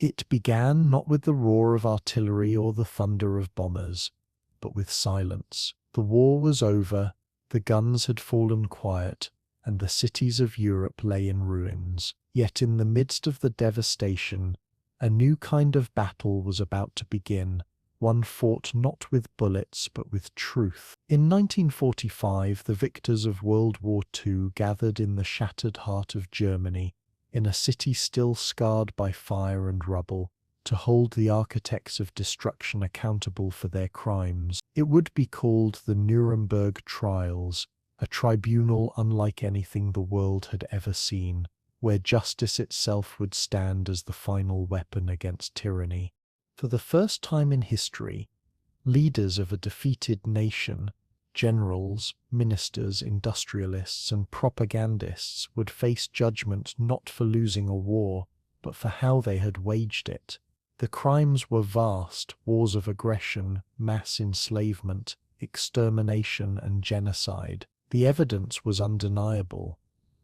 It began not with the roar of artillery or the thunder of bombers, but with silence. The war was over, the guns had fallen quiet, and the cities of Europe lay in ruins. Yet in the midst of the devastation, a new kind of battle was about to begin, one fought not with bullets but with truth. In 1945, the victors of World War II gathered in the shattered heart of Germany, in a city still scarred by fire and rubble, to hold the architects of destruction accountable for their crimes. It would be called the Nuremberg Trials, a tribunal unlike anything the world had ever seen, where justice itself would stand as the final weapon against tyranny. For the first time in history, leaders of a defeated nation, generals, ministers, industrialists, and propagandists would face judgment not for losing a war, but for how they had waged it. The crimes were vast: wars of aggression, mass enslavement, extermination, and genocide. The evidence was undeniable.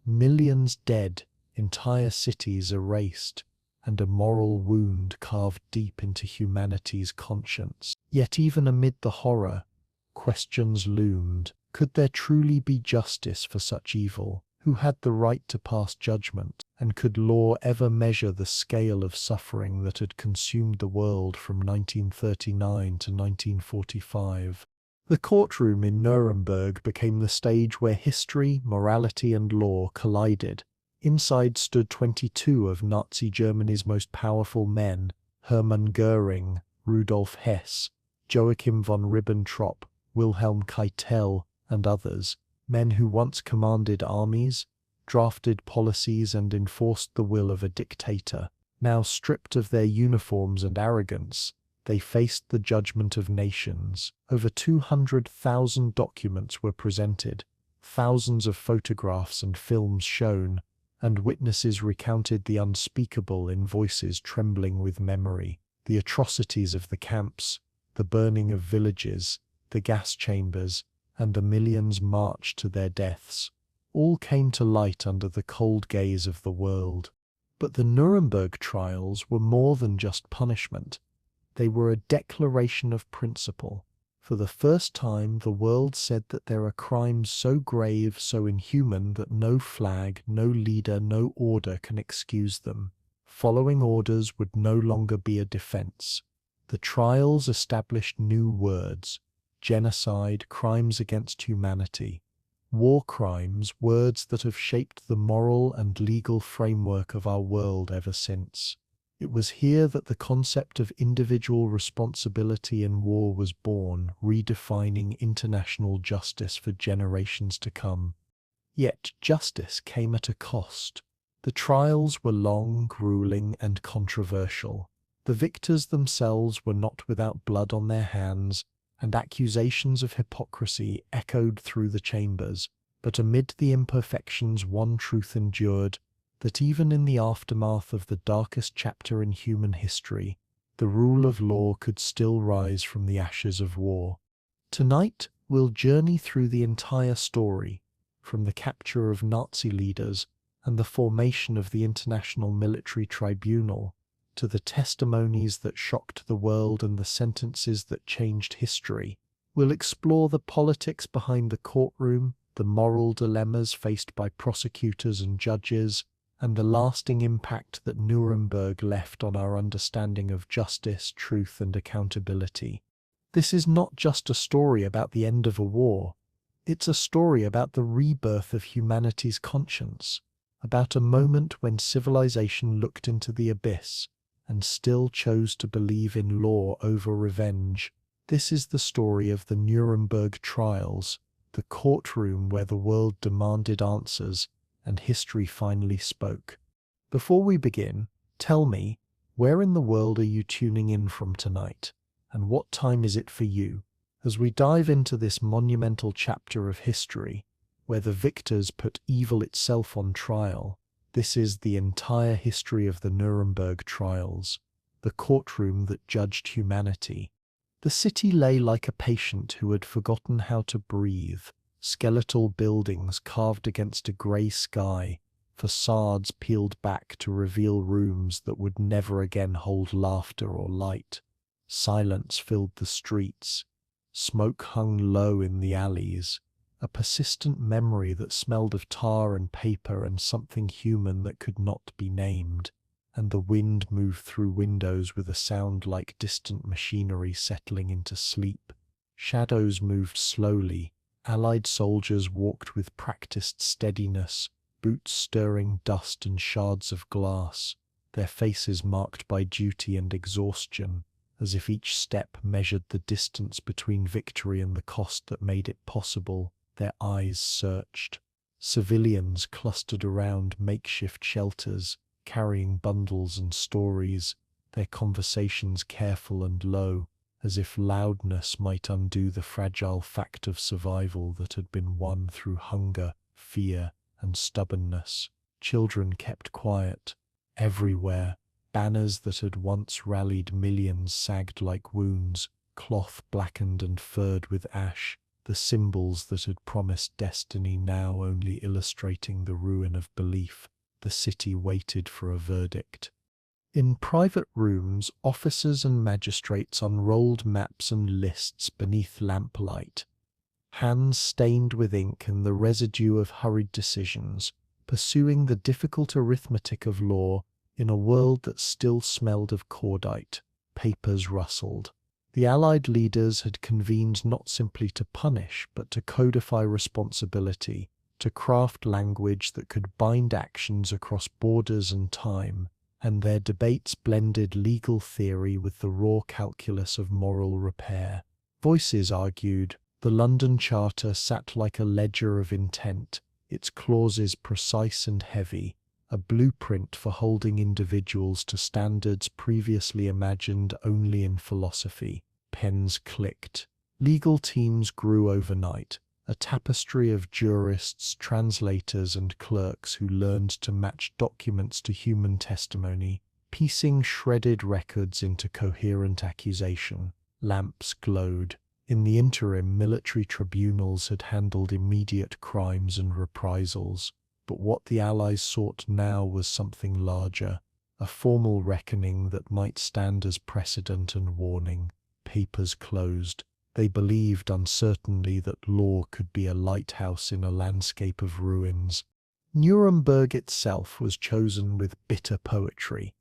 Millions dead, entire cities erased, and a moral wound carved deep into humanity's conscience. Yet even amid the horror, questions loomed. Could there truly be justice for such evil? Who had the right to pass judgment? And could law ever measure the scale of suffering that had consumed the world from 1939 to 1945? The courtroom in Nuremberg became the stage where history, morality, and law collided. Inside stood 22 of Nazi Germany's most powerful men: Hermann Göring, Rudolf Hess, Joachim von Ribbentrop, Wilhelm Keitel, and others, men who once commanded armies, drafted policies, and enforced the will of a dictator. Now stripped of their uniforms and arrogance, they faced the judgment of nations. Over 200,000 documents were presented, thousands of photographs and films shown, and witnesses recounted the unspeakable in voices trembling with memory. The atrocities of the camps, the burning of villages, the gas chambers, and the millions marched to their deaths, all came to light under the cold gaze of the world. But the Nuremberg trials were more than just punishment. They were a declaration of principle. For the first time, the world said that there are crimes so grave, so inhuman, that no flag, no leader, no order can excuse them. Following orders would no longer be a defense. The trials established new words: genocide, crimes against humanity, war crimes, words that have shaped the moral and legal framework of our world ever since. It was here that the concept of individual responsibility in war was born, redefining international justice for generations to come. Yet justice came at a cost. The trials were long, grueling, and controversial. The victors themselves were not without blood on their hands, and accusations of hypocrisy echoed through the chambers. But amid the imperfections, one truth endured: that even in the aftermath of the darkest chapter in human history, the rule of law could still rise from the ashes of war. Tonight, we'll journey through the entire story, from the capture of Nazi leaders and the formation of the International Military Tribunal, to the testimonies that shocked the world and the sentences that changed history. We'll explore the politics behind the courtroom, the moral dilemmas faced by prosecutors and judges, and the lasting impact that Nuremberg left on our understanding of justice, truth, and accountability. This is not just a story about the end of a war. It's a story about the rebirth of humanity's conscience, about a moment when civilization looked into the abyss and still chose to believe in law over revenge. This is the story of the Nuremberg Trials, the courtroom where the world demanded answers and history finally spoke. Before we begin, tell me, where in the world are you tuning in from tonight, and what time is it for you? As we dive into this monumental chapter of history, where the victors put evil itself on trial, this is the entire history of the Nuremberg Trials, the courtroom that judged humanity. The city lay like a patient who had forgotten how to breathe. Skeletal buildings carved against a grey sky, facades peeled back to reveal rooms that would never again hold laughter or light. Silence filled the streets. Smoke hung low in the alleys, a persistent memory that smelled of tar and paper and something human that could not be named. And the wind moved through windows with a sound like distant machinery settling into sleep. Shadows moved slowly. Allied soldiers walked with practiced steadiness, boots stirring dust and shards of glass, their faces marked by duty and exhaustion, as if each step measured the distance between victory and the cost that made it possible. Their eyes searched. Civilians clustered around makeshift shelters, carrying bundles and stories, their conversations careful and low, as if loudness might undo the fragile fact of survival that had been won through hunger, fear, and stubbornness. Children kept quiet. Everywhere, banners that had once rallied millions sagged like wounds, cloth blackened and furred with ash, the symbols that had promised destiny now only illustrating the ruin of belief. The city waited for a verdict. In private rooms, officers and magistrates unrolled maps and lists beneath lamplight, hands stained with ink and the residue of hurried decisions, pursuing the difficult arithmetic of law in a world that still smelled of cordite. Papers rustled. The Allied leaders had convened not simply to punish, but to codify responsibility, to craft language that could bind actions across borders and time, and their debates blended legal theory with the raw calculus of moral repair. Voices argued. The London Charter sat like a ledger of intent, its clauses precise and heavy, a blueprint for holding individuals to standards previously imagined only in philosophy. Pens clicked. Legal teams grew overnight, a tapestry of jurists, translators, and clerks who learned to match documents to human testimony, piecing shredded records into coherent accusation. Lamps glowed. In the interim, military tribunals had handled immediate crimes and reprisals, but what the Allies sought now was something larger, a formal reckoning that might stand as precedent and warning. Papers closed. They believed uncertainly that law could be a lighthouse in a landscape of ruins. Nuremberg itself was chosen with bitter poetry,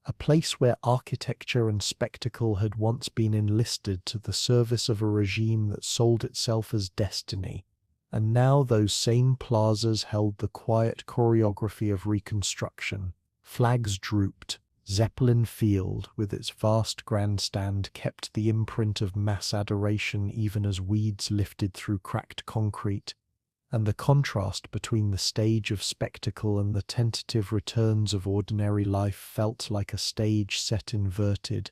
a place where architecture and spectacle had once been enlisted to the service of a regime that sold itself as destiny, and now those same plazas held the quiet choreography of reconstruction. Flags drooped. Zeppelin Field, with its vast grandstand, kept the imprint of mass adoration even as weeds lifted through cracked concrete, and the contrast between the stage of spectacle and the tentative returns of ordinary life felt like a stage set inverted.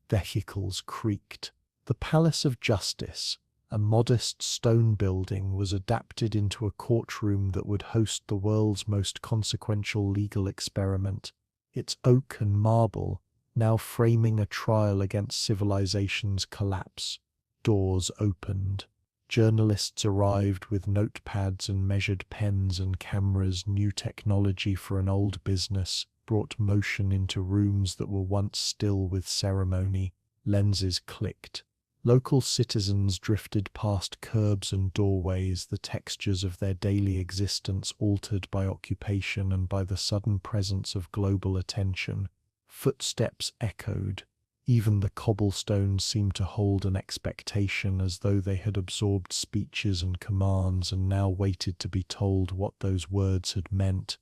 Vehicles creaked. The Palace of Justice, a modest stone building, was adapted into a courtroom that would host the world's most consequential legal experiment, its oak and marble now framing a trial against civilization's collapse. Doors opened. Journalists arrived with notepads and measured pens and cameras. New technology for an old business brought motion into rooms that were once still with ceremony. Lenses clicked. Local citizens drifted past curbs and doorways, the textures of their daily existence altered by occupation and by the sudden presence of global attention. Footsteps echoed. Even the cobblestones seemed to hold an expectation, as though they had absorbed speeches and commands and now waited to be told what those words had meant.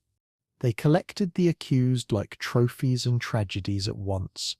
They collected the accused like trophies and tragedies at once.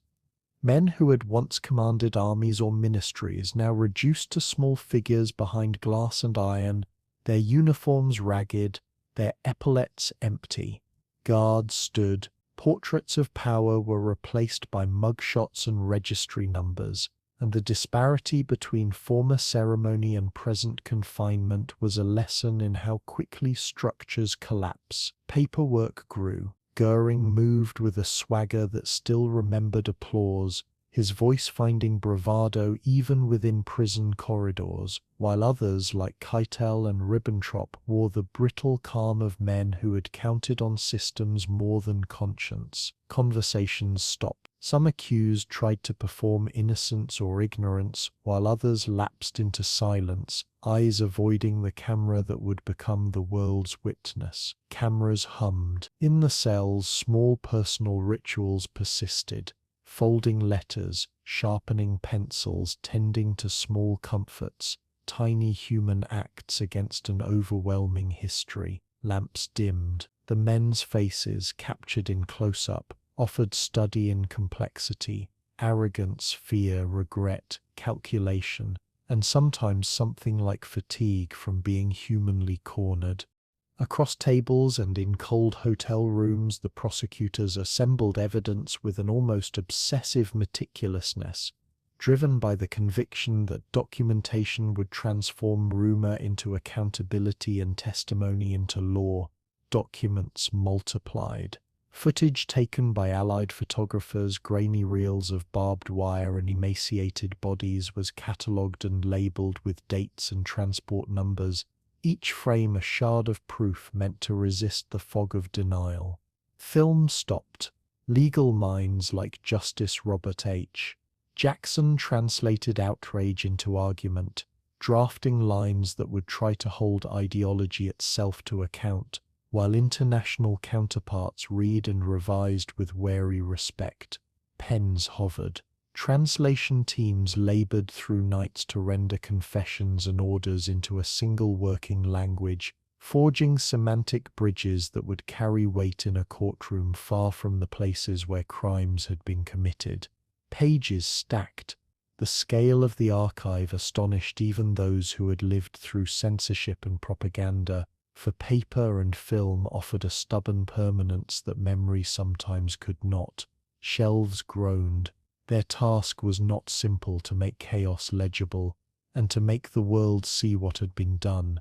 Men who had once commanded armies or ministries, now reduced to small figures behind glass and iron, their uniforms ragged, their epaulets empty. Guards stood. Portraits of power were replaced by mugshots and registry numbers, and the disparity between former ceremony and present confinement was a lesson in how quickly structures collapse. Paperwork grew. Göring moved with a swagger that still remembered applause, his voice finding bravado even within prison corridors, while others like Keitel and Ribbentrop wore the brittle calm of men who had counted on systems more than conscience. Conversations stopped. Some accused tried to perform innocence or ignorance, while others lapsed into silence, eyes avoiding the camera that would become the world's witness. Cameras hummed. In the cells, small personal rituals persisted. Folding letters, sharpening pencils, tending to small comforts, tiny human acts against an overwhelming history. Lamps dimmed. The men's faces, captured in close-up, offered study in complexity, arrogance, fear, regret, calculation, and sometimes something like fatigue from being humanly cornered. Across tables and in cold hotel rooms, the prosecutors assembled evidence with an almost obsessive meticulousness, driven by the conviction that documentation would transform rumor into accountability and testimony into law. Documents multiplied. Footage taken by Allied photographers, grainy reels of barbed wire and emaciated bodies, was catalogued and labeled with dates and transport numbers, each frame a shard of proof meant to resist the fog of denial. Film stopped. Legal minds like Justice Robert H. Jackson translated outrage into argument, drafting lines that would try to hold ideology itself to account, while international counterparts read and revised with wary respect. Pens hovered. Translation teams labored through nights to render confessions and orders into a single working language, forging semantic bridges that would carry weight in a courtroom far from the places where crimes had been committed. Pages stacked. The scale of the archive astonished even those who had lived through censorship and propaganda, for paper and film offered a stubborn permanence that memory sometimes could not. Shelves groaned. Their task was not simple: to make chaos legible, and to make the world see what had been done.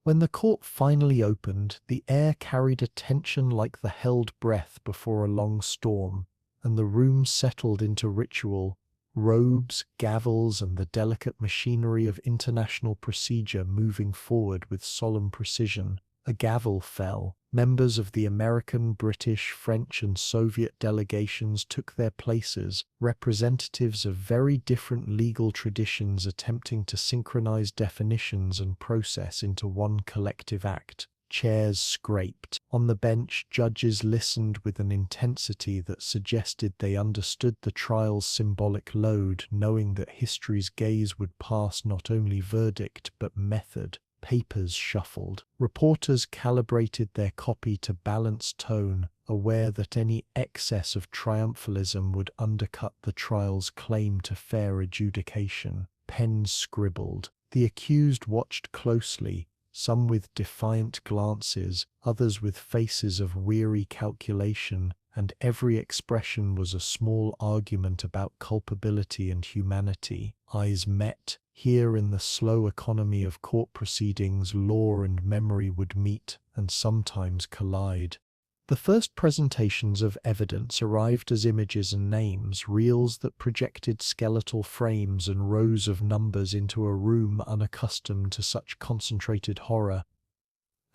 When the court finally opened, the air carried a tension like the held breath before a long storm, and the room settled into ritual. Robes, gavels, and the delicate machinery of international procedure moving forward with solemn precision. A gavel fell. Members of the American, British, French, and Soviet delegations took their places, representatives of very different legal traditions attempting to synchronize definitions and process into one collective act. Chairs scraped. On the bench, judges listened with an intensity that suggested they understood the trial's symbolic load, knowing that history's gaze would pass not only verdict but method. Papers shuffled. Reporters calibrated their copy to balance tone, aware that any excess of triumphalism would undercut the trial's claim to fair adjudication. Pens scribbled. The accused watched closely, some with defiant glances, others with faces of weary calculation, and every expression was a small argument about culpability and humanity. Eyes met. Here in the slow economy of court proceedings, law and memory would meet, and sometimes collide. The first presentations of evidence arrived as images and names, reels that projected skeletal frames and rows of numbers into a room unaccustomed to such concentrated horror,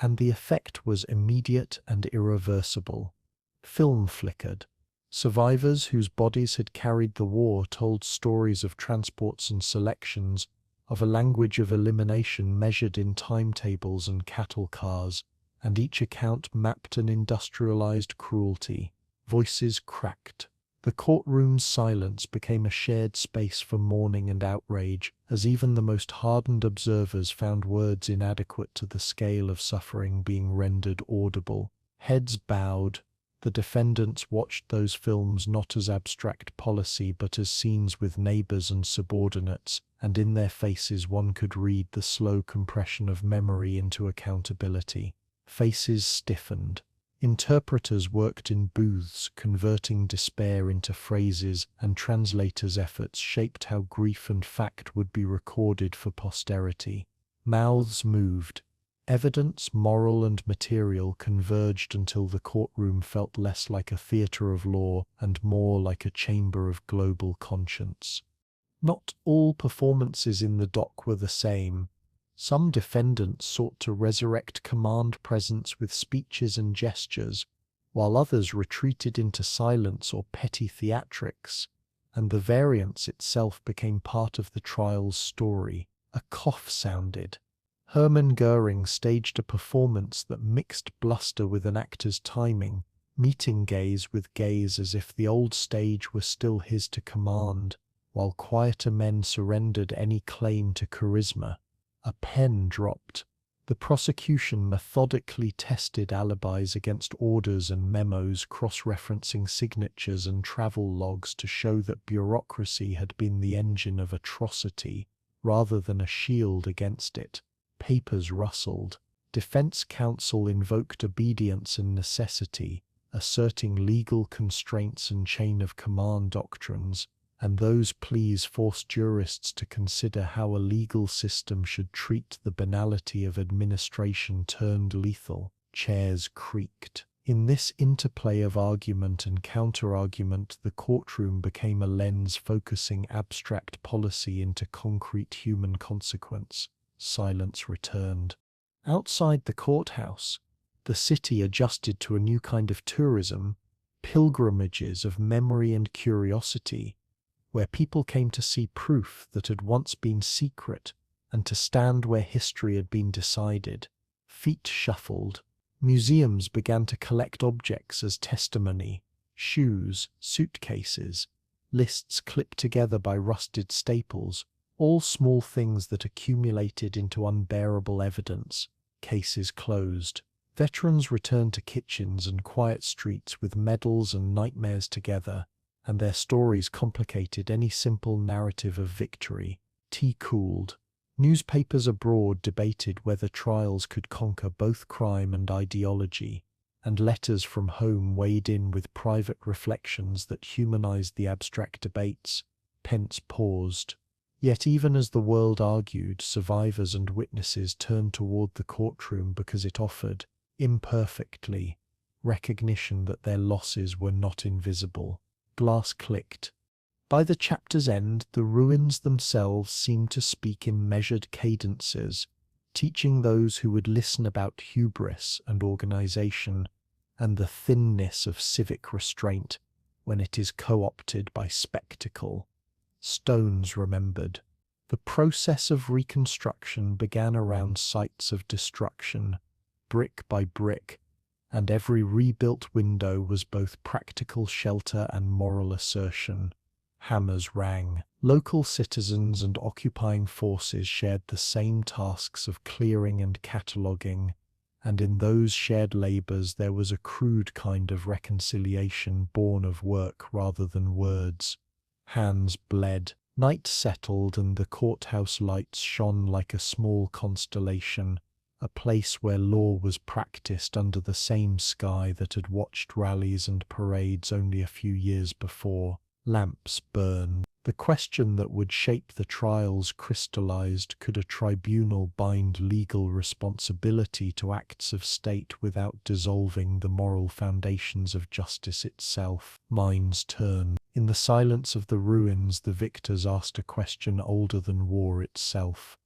and the effect was immediate and irreversible. Film flickered. Survivors whose bodies had carried the war told stories of transports and selections, of a language of elimination measured in timetables and cattle cars, and each account mapped an industrialized cruelty. Voices cracked. The courtroom's silence became a shared space for mourning and outrage, as even the most hardened observers found words inadequate to the scale of suffering being rendered audible. Heads bowed. The defendants watched those films not as abstract policy but as scenes with neighbors and subordinates, and in their faces one could read the slow compression of memory into accountability. Faces stiffened. Interpreters worked in booths, converting despair into phrases, and translators' efforts shaped how grief and fact would be recorded for posterity. Mouths moved. Evidence, moral and material, converged until the courtroom felt less like a theatre of law and more like a chamber of global conscience. Not all performances in the dock were the same. Some defendants sought to resurrect command presence with speeches and gestures, while others retreated into silence or petty theatrics, and the variance itself became part of the trial's story. A cough sounded. Hermann Göring staged a performance that mixed bluster with an actor's timing, meeting gaze with gaze as if the old stage were still his to command, while quieter men surrendered any claim to charisma. A pen dropped. The prosecution methodically tested alibis against orders and memos, cross-referencing signatures and travel logs to show that bureaucracy had been the engine of atrocity, rather than a shield against it. Papers rustled. Defense counsel invoked obedience and necessity, asserting legal constraints and chain of command doctrines, and those pleas forced jurists to consider how a legal system should treat the banality of administration turned lethal. Chairs creaked. In this interplay of argument and counter-argument, the courtroom became a lens focusing abstract policy into concrete human consequence. Silence returned. Outside the courthouse, the city adjusted to a new kind of tourism, pilgrimages of memory and curiosity, where people came to see proof that had once been secret and to stand where history had been decided. Feet shuffled. Museums began to collect objects as testimony: shoes, suitcases, lists clipped together by rusted staples, all small things that accumulated into unbearable evidence. Cases closed. Veterans returned to kitchens and quiet streets with medals and nightmares together, and their stories complicated any simple narrative of victory. Tea cooled. Newspapers abroad debated whether trials could conquer both crime and ideology, and letters from home weighed in with private reflections that humanized the abstract debates. Pence paused. Yet even as the world argued, survivors and witnesses turned toward the courtroom because it offered, imperfectly, recognition that their losses were not invisible. Glass clicked. By the chapter's end, the ruins themselves seemed to speak in measured cadences, teaching those who would listen about hubris and organization, and the thinness of civic restraint when it is co-opted by spectacle. Stones remembered. The process of reconstruction began around sites of destruction, brick by brick, and every rebuilt window was both practical shelter and moral assertion. Hammers rang. Local citizens and occupying forces shared the same tasks of clearing and cataloguing, and in those shared labors there was a crude kind of reconciliation born of work rather than words. Hands bled. Night settled and the courthouse lights shone like a small constellation, a place where law was practiced under the same sky that had watched rallies and parades only a few years before. Lamps burned. The question that would shape the trials crystallized: could a tribunal bind legal responsibility to acts of state without dissolving the moral foundations of justice itself? Minds turned. In the silence of the ruins, the victors asked a question older than war itself.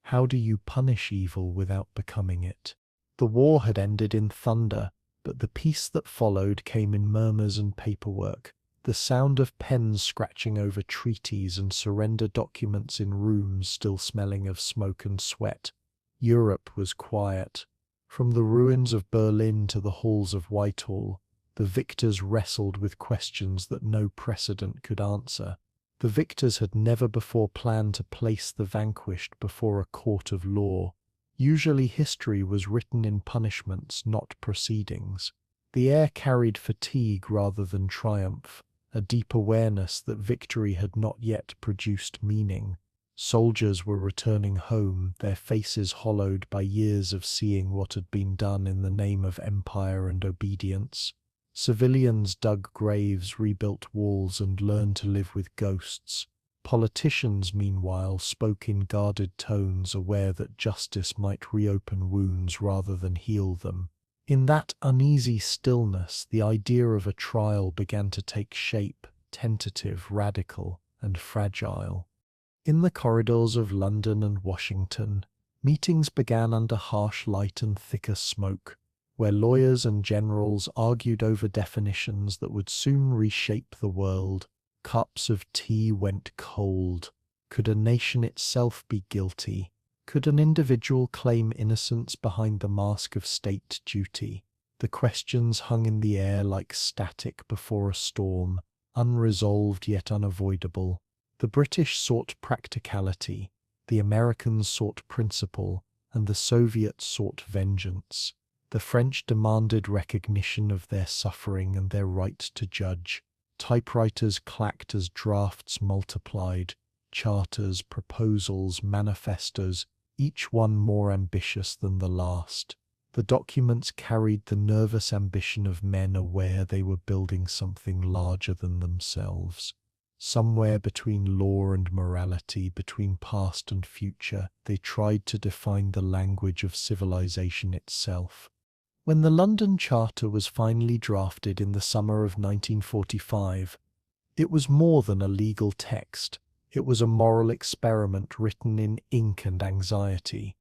How do you punish evil without becoming it? The war had ended in thunder, but the peace that followed came in murmurs and paperwork. The sound of pens scratching over treaties and surrender documents in rooms still smelling of smoke and sweat. Europe was quiet. From the ruins of Berlin to the halls of Whitehall, the victors wrestled with questions that no precedent could answer. The victors had never before planned to place the vanquished before a court of law. Usually history was written in punishments, not proceedings. The air carried fatigue rather than triumph, a deep awareness that victory had not yet produced meaning. Soldiers were returning home, their faces hollowed by years of seeing what had been done in the name of empire and obedience. Civilians dug graves, rebuilt walls, and learned to live with ghosts. Politicians, meanwhile, spoke in guarded tones, aware that justice might reopen wounds rather than heal them. In that uneasy stillness, the idea of a trial began to take shape, tentative, radical, and fragile. In the corridors of London and Washington, meetings began under harsh light and thicker smoke, where lawyers and generals argued over definitions that would soon reshape the world. Cups of tea went cold. Could a nation itself be guilty? Could an individual claim innocence behind the mask of state duty? The questions hung in the air like static before a storm, unresolved yet unavoidable. The British sought practicality, the Americans sought principle, and the Soviets sought vengeance. The French demanded recognition of their suffering and their right to judge. Typewriters clacked as drafts multiplied, charters, proposals, manifestos, each one more ambitious than the last. The documents carried the nervous ambition of men aware they were building something larger than themselves. Somewhere between law and morality, between past and future, they tried to define the language of civilization itself. When the London Charter was finally drafted in the summer of 1945, it was more than a legal text. It was a moral experiment written in ink and anxiety.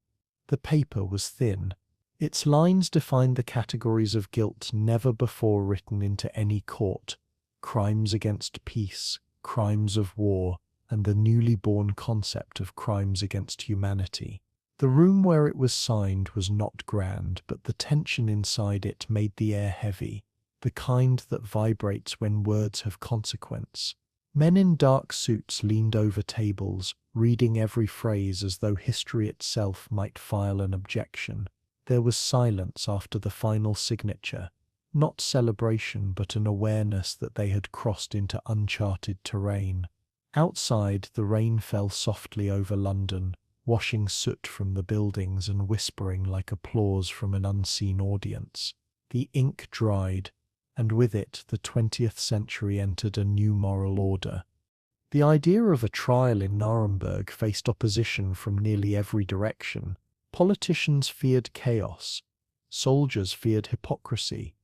The paper was thin. Its lines defined the categories of guilt never before written into any court: crimes against peace, crimes of war, and the newly born concept of crimes against humanity. The room where it was signed was not grand, but the tension inside it made the air heavy, the kind that vibrates when words have consequence. Men in dark suits leaned over tables, reading every phrase as though history itself might file an objection. There was silence after the final signature, not celebration but an awareness that they had crossed into uncharted terrain. Outside, the rain fell softly over London, washing soot from the buildings and whispering like applause from an unseen audience. The ink dried, and with it the 20th century entered a new moral order. The idea of a trial in Nuremberg faced opposition from nearly every direction. Politicians feared chaos, soldiers feared hypocrisy,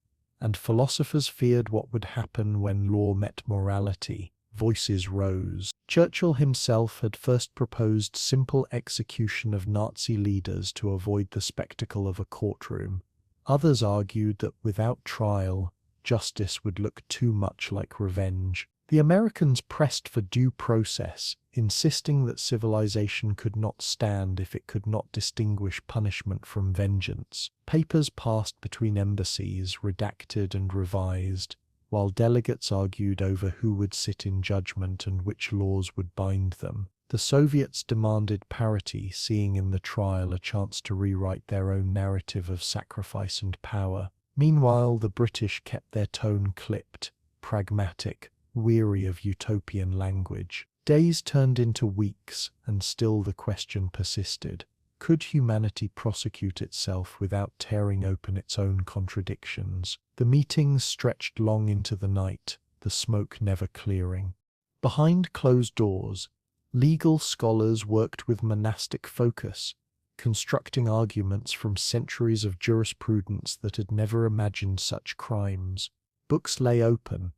and philosophers feared what would happen when law met morality. Voices rose. Churchill himself had first proposed simple execution of Nazi leaders to avoid the spectacle of a courtroom. Others argued that without trial, justice would look too much like revenge. The Americans pressed for due process, insisting that civilization could not stand if it could not distinguish punishment from vengeance. Papers passed between embassies, redacted and revised, while delegates argued over who would sit in judgment and which laws would bind them. The Soviets demanded parity, seeing in the trial a chance to rewrite their own narrative of sacrifice and power. Meanwhile, the British kept their tone clipped, pragmatic, weary of utopian language. Days turned into weeks, and still the question persisted. Could humanity prosecute itself without tearing open its own contradictions? The meetings stretched long into the night, the smoke never clearing. Behind closed doors, legal scholars worked with monastic focus, constructing arguments from centuries of jurisprudence that had never imagined such crimes. Books lay open.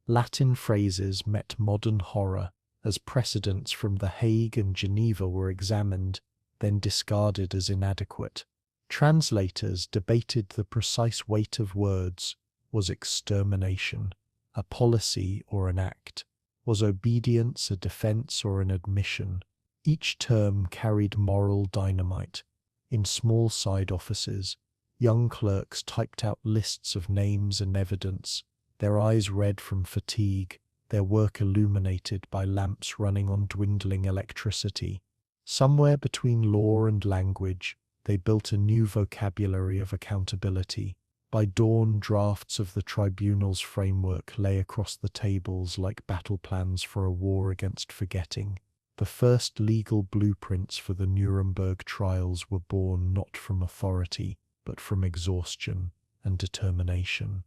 Latin phrases met modern horror as precedents from The Hague and Geneva were examined, then discarded as inadequate. Translators debated the precise weight of words. Was extermination a policy or an act? Was obedience a defense or an admission? Each term carried moral dynamite. In small side offices, young clerks typed out lists of names and evidence, their eyes red from fatigue, their work illuminated by lamps running on dwindling electricity. Somewhere between law and language, they built a new vocabulary of accountability. By dawn, drafts of the tribunal's framework lay across the tables like battle plans for a war against forgetting. The first legal blueprints for the Nuremberg Trials were born not from authority, but from exhaustion and determination.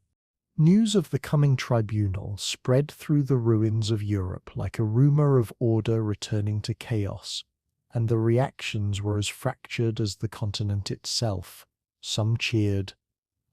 News of the coming tribunal spread through the ruins of Europe like a rumor of order returning to chaos, and the reactions were as fractured as the continent itself. Some cheered,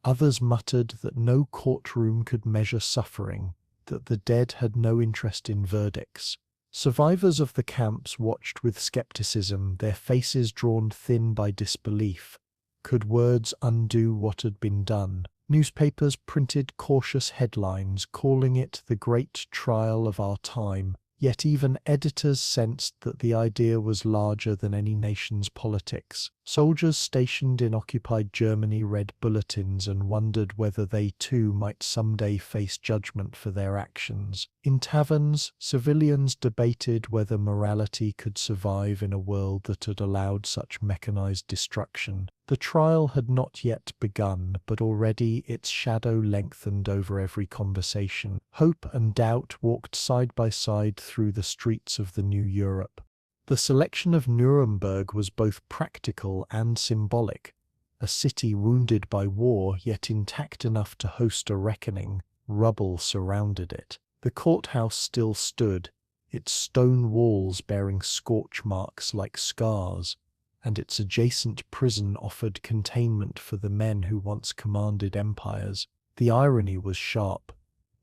others muttered that no courtroom could measure suffering, that the dead had no interest in verdicts. Survivors of the camps watched with skepticism, their faces drawn thin by disbelief. Could words undo what had been done? Newspapers printed cautious headlines calling it the great trial of our time, yet even editors sensed that the idea was larger than any nation's politics. Soldiers stationed in occupied Germany read bulletins and wondered whether they too might someday face judgment for their actions. In taverns, civilians debated whether morality could survive in a world that had allowed such mechanized destruction. The trial had not yet begun, but already its shadow lengthened over every conversation. Hope and doubt walked side by side through the streets of the new Europe. The selection of Nuremberg was both practical and symbolic. A city wounded by war, yet intact enough to host a reckoning. Rubble surrounded it. The courthouse still stood, its stone walls bearing scorch marks like scars, and its adjacent prison offered containment for the men who once commanded empires. The irony was sharp.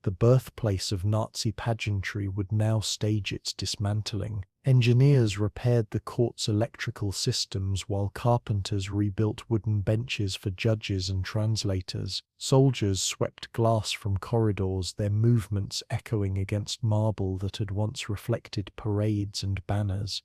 The birthplace of Nazi pageantry would now stage its dismantling. Engineers repaired the court's electrical systems while carpenters rebuilt wooden benches for judges and translators. Soldiers swept glass from corridors, their movements echoing against marble that had once reflected parades and banners.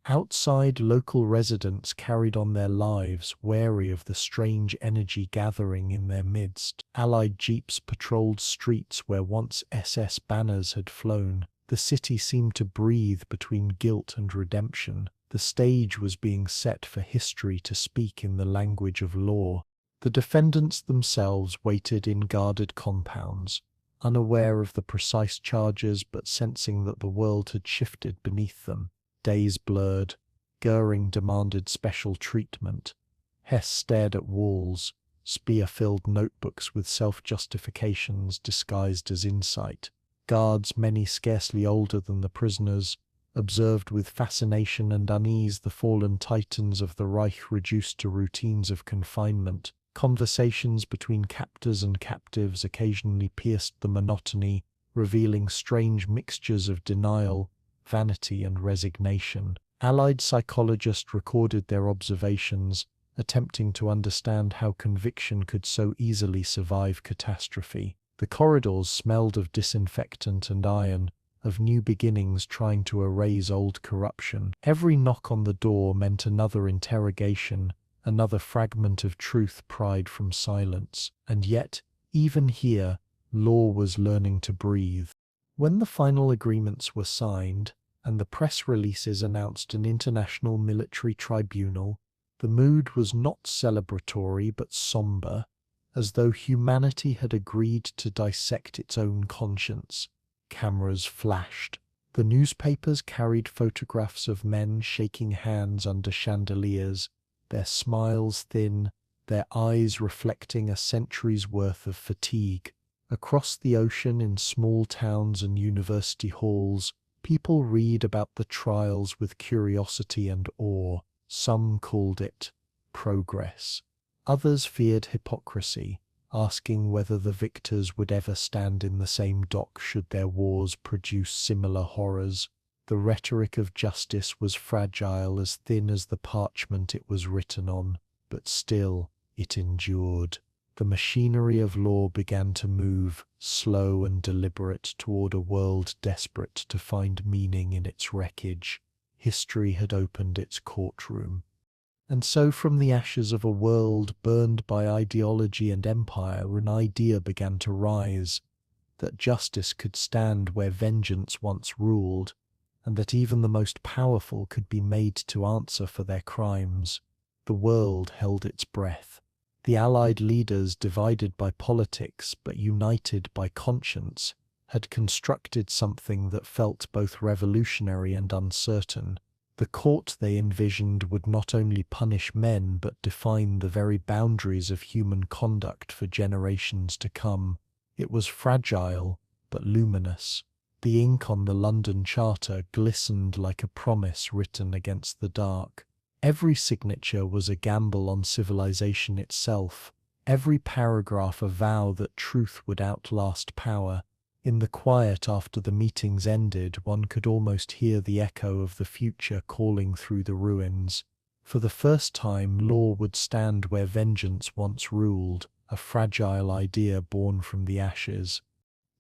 Outside, local residents carried on their lives, wary of the strange energy gathering in their midst. Allied jeeps patrolled streets where once SS banners had flown. The city seemed to breathe between guilt and redemption. The stage was being set for history to speak in the language of law. The defendants themselves waited in guarded compounds, unaware of the precise charges but sensing that the world had shifted beneath them. Days blurred. Göring demanded special treatment. Hess stared at walls, spear-filled notebooks with self-justifications disguised as insight. Guards, many scarcely older than the prisoners, observed with fascination and unease the fallen titans of the Reich reduced to routines of confinement. Conversations between captors and captives occasionally pierced the monotony, revealing strange mixtures of denial, vanity and resignation. Allied psychologists recorded their observations, attempting to understand how conviction could so easily survive catastrophe. The corridors smelled of disinfectant and iron, of new beginnings trying to erase old corruption. Every knock on the door meant another interrogation, another fragment of truth pried from silence. And yet, even here, law was learning to breathe. When the final agreements were signed, and the press releases announced an international military tribunal, the mood was not celebratory but somber, as though humanity had agreed to dissect its own conscience. Cameras flashed. The newspapers carried photographs of men shaking hands under chandeliers, their smiles thin, their eyes reflecting a century's worth of fatigue. Across the ocean, in small towns and university halls, people read about the trials with curiosity and awe. Some called it progress. Others feared hypocrisy, asking whether the victors would ever stand in the same dock should their wars produce similar horrors. The rhetoric of justice was fragile, as thin as the parchment it was written on, but still it endured. The machinery of law began to move, slow and deliberate, toward a world desperate to find meaning in its wreckage. History had opened its courtroom. And so from the ashes of a world burned by ideology and empire, an idea began to rise, that justice could stand where vengeance once ruled, and that even the most powerful could be made to answer for their crimes. The world held its breath. The Allied leaders, divided by politics but united by conscience, had constructed something that felt both revolutionary and uncertain. The court they envisioned would not only punish men but define the very boundaries of human conduct for generations to come. It was fragile, but luminous. The ink on the London Charter glistened like a promise written against the dark. Every signature was a gamble on civilization itself, every paragraph a vow that truth would outlast power. In the quiet after the meetings ended, one could almost hear the echo of the future calling through the ruins. For the first time, law would stand where vengeance once ruled, a fragile idea born from the ashes.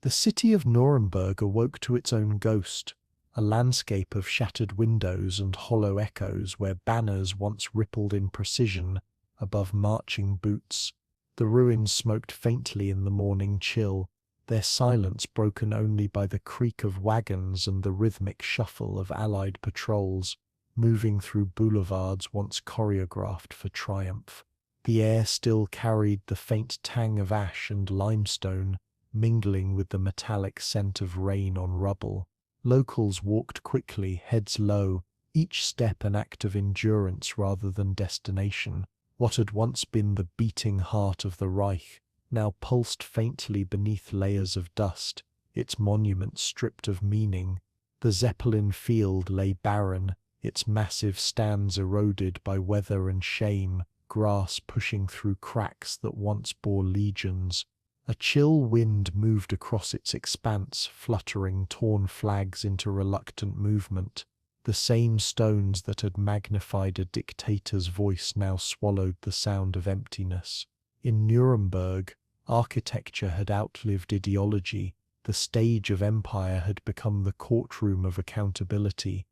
The city of Nuremberg awoke to its own ghost, a landscape of shattered windows and hollow echoes where banners once rippled in precision above marching boots. The ruins smoked faintly in the morning chill, their silence broken only by the creak of wagons and the rhythmic shuffle of Allied patrols, moving through boulevards once choreographed for triumph. The air still carried the faint tang of ash and limestone, mingling with the metallic scent of rain on rubble. Locals walked quickly, heads low, each step an act of endurance rather than destination. What had once been the beating heart of the Reich now pulsed faintly beneath layers of dust, its monuments stripped of meaning. The Zeppelin field lay barren, its massive stands eroded by weather and shame, grass pushing through cracks that once bore legions. A chill wind moved across its expanse, fluttering torn flags into reluctant movement. The same stones that had magnified a dictator's voice now swallowed the sound of emptiness. In Nuremberg, architecture had outlived ideology. The stage of empire had become the courtroom of accountability.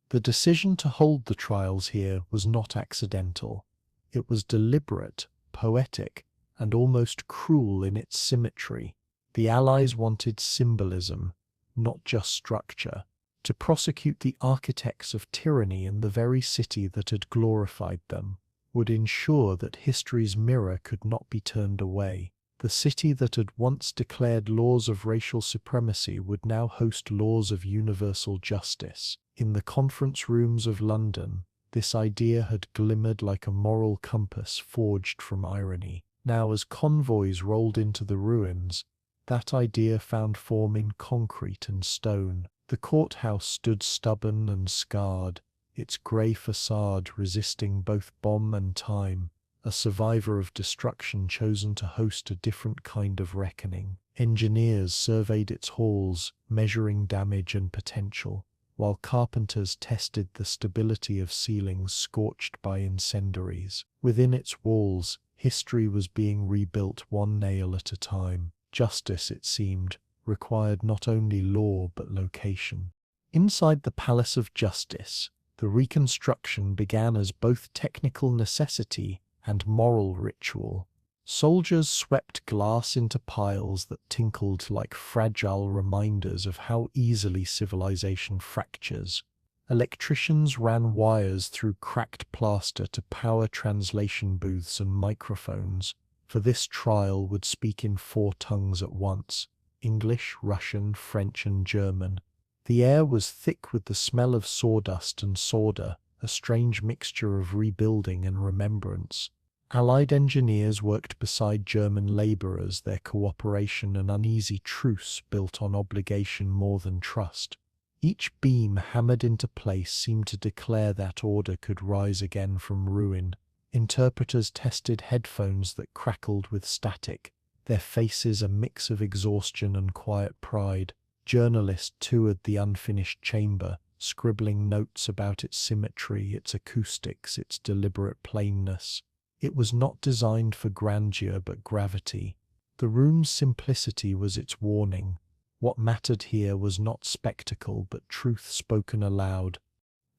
The decision to hold the trials here was not accidental. It was deliberate, poetic, and almost cruel in its symmetry. The Allies wanted symbolism, not just structure, to prosecute the architects of tyranny in the very city that had glorified them, would ensure that history's mirror could not be turned away. The city that had once declared laws of racial supremacy would now host laws of universal justice. In the conference rooms of London, this idea had glimmered like a moral compass forged from irony. Now, as convoys rolled into the ruins, that idea found form in concrete and stone. The courthouse stood stubborn and scarred, its grey facade resisting both bomb and time, a survivor of destruction chosen to host a different kind of reckoning. Engineers surveyed its halls, measuring damage and potential, while carpenters tested the stability of ceilings scorched by incendiaries. Within its walls, history was being rebuilt one nail at a time. Justice, it seemed, required not only law but location. Inside the Palace of Justice, the reconstruction began as both technical necessity and moral ritual. Soldiers swept glass into piles that tinkled like fragile reminders of how easily civilization fractures. Electricians ran wires through cracked plaster to power translation booths and microphones, for this trial would speak in 4 tongues at once: English, Russian, French, and German. The air was thick with the smell of sawdust and solder, a strange mixture of rebuilding and remembrance. Allied engineers worked beside German labourers, their cooperation an uneasy truce built on obligation more than trust. Each beam hammered into place seemed to declare that order could rise again from ruin. Interpreters tested headphones that crackled with static, their faces a mix of exhaustion and quiet pride. Journalists toured the unfinished chamber, scribbling notes about its symmetry, its acoustics, its deliberate plainness. It was not designed for grandeur but gravity. The room's simplicity was its warning. What mattered here was not spectacle but truth spoken aloud.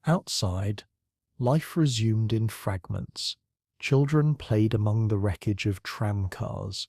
Outside, life resumed in fragments. Children played among the wreckage of tramcars,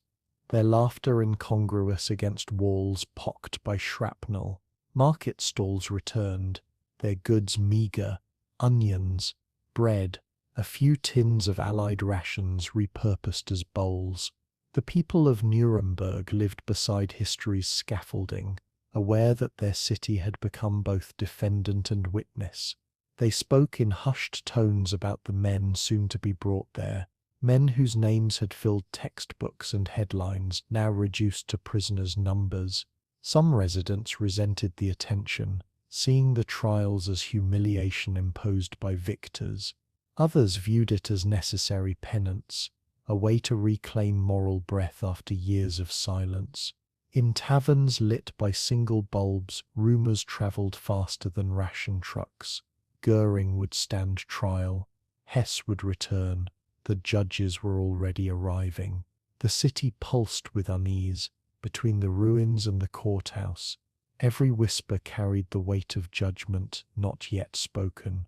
their laughter incongruous against walls pocked by shrapnel. Market stalls returned, their goods meagre: onions, bread, a few tins of Allied rations repurposed as bowls. The people of Nuremberg lived beside history's scaffolding, aware that their city had become both defendant and witness. They spoke in hushed tones about the men soon to be brought there, Men whose names had filled textbooks and headlines, now reduced to prisoners' numbers. Some residents resented the attention, seeing the trials as humiliation imposed by victors. Others viewed it as necessary penance, a way to reclaim moral breath after years of silence. In taverns lit by single bulbs, rumors traveled faster than ration trucks. Göring would stand trial. Hess would return. The judges were already arriving. The city pulsed with unease. Between the ruins and the courthouse, every whisper carried the weight of judgment not yet spoken.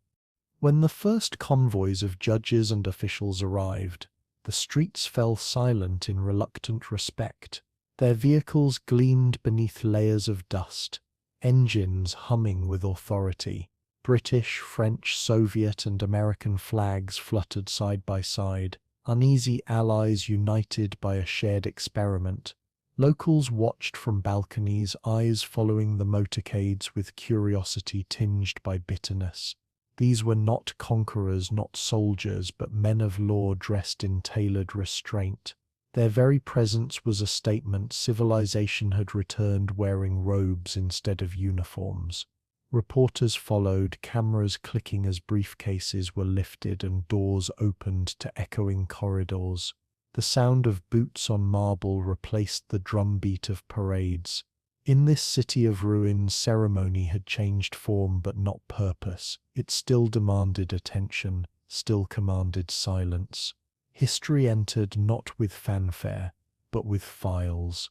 When the first convoys of judges and officials arrived, the streets fell silent in reluctant respect. Their vehicles gleamed beneath layers of dust, engines humming with authority. British, French, Soviet, and American flags fluttered side by side, uneasy allies united by a shared experiment. Locals watched from balconies, eyes following the motorcades with curiosity tinged by bitterness. These were not conquerors, not soldiers, but men of law dressed in tailored restraint. Their very presence was a statement. Civilization had returned wearing robes instead of uniforms. Reporters followed, cameras clicking as briefcases were lifted and doors opened to echoing corridors. The sound of boots on marble replaced the drumbeat of parades. In this city of ruins, ceremony had changed form but not purpose. It still demanded attention, still commanded silence. History entered not with fanfare, but with files.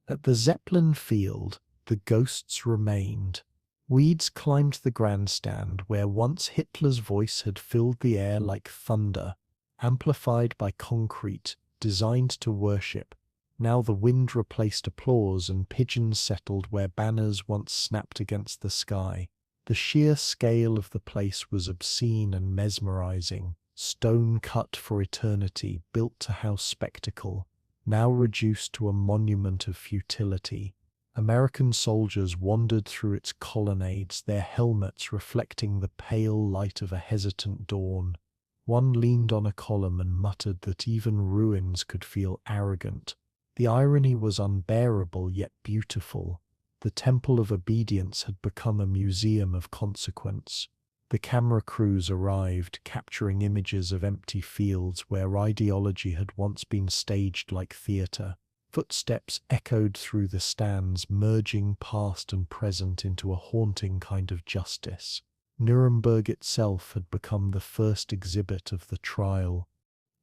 At the Zeppelin field, the ghosts remained. Weeds climbed the grandstand where once Hitler's voice had filled the air like thunder, amplified by concrete, designed to worship. Now the wind replaced applause and pigeons settled where banners once snapped against the sky. The sheer scale of the place was obscene and mesmerizing. Stone cut for eternity, built to house spectacle, now reduced to a monument of futility. American soldiers wandered through its colonnades, their helmets reflecting the pale light of a hesitant dawn. One leaned on a column and muttered that even ruins could feel arrogant. The irony was unbearable yet beautiful. The temple of obedience had become a museum of consequence. The camera crews arrived, capturing images of empty fields where ideology had once been staged like theater. Footsteps echoed through the stands, merging past and present into a haunting kind of justice. Nuremberg itself had become the first exhibit of the trial.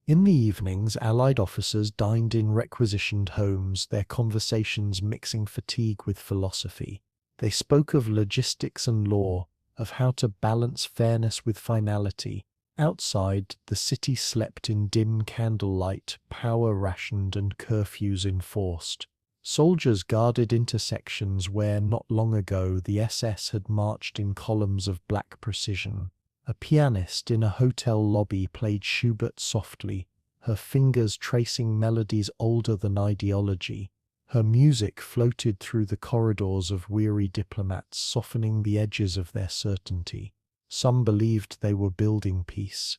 In the evenings, Allied officers dined in requisitioned homes, their conversations mixing fatigue with philosophy. They spoke of logistics and law, of how to balance fairness with finality. Outside, the city slept in dim candlelight, power rationed and curfews enforced. Soldiers guarded intersections where, not long ago, the SS had marched in columns of black precision. A pianist in a hotel lobby played Schubert softly, her fingers tracing melodies older than ideology. Her music floated through the corridors of weary diplomats, softening the edges of their certainty. Some believed they were building peace,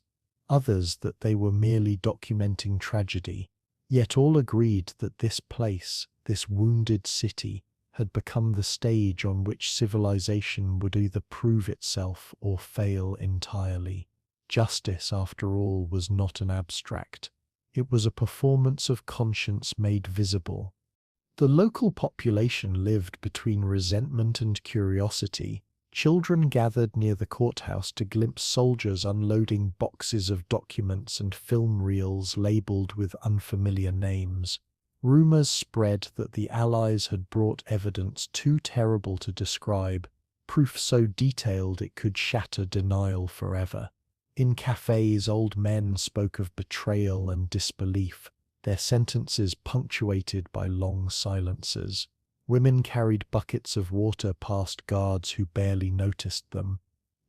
others that they were merely documenting tragedy. Yet all agreed that this place, this wounded city, had become the stage on which civilization would either prove itself or fail entirely. Justice, after all, was not an abstract. It was a performance of conscience made visible. The local population lived between resentment and curiosity. Children gathered near the courthouse to glimpse soldiers unloading boxes of documents and film reels labeled with unfamiliar names. Rumors spread that the Allies had brought evidence too terrible to describe, proof so detailed it could shatter denial forever. In cafes, old men spoke of betrayal and disbelief, their sentences punctuated by long silences. Women carried buckets of water past guards who barely noticed them,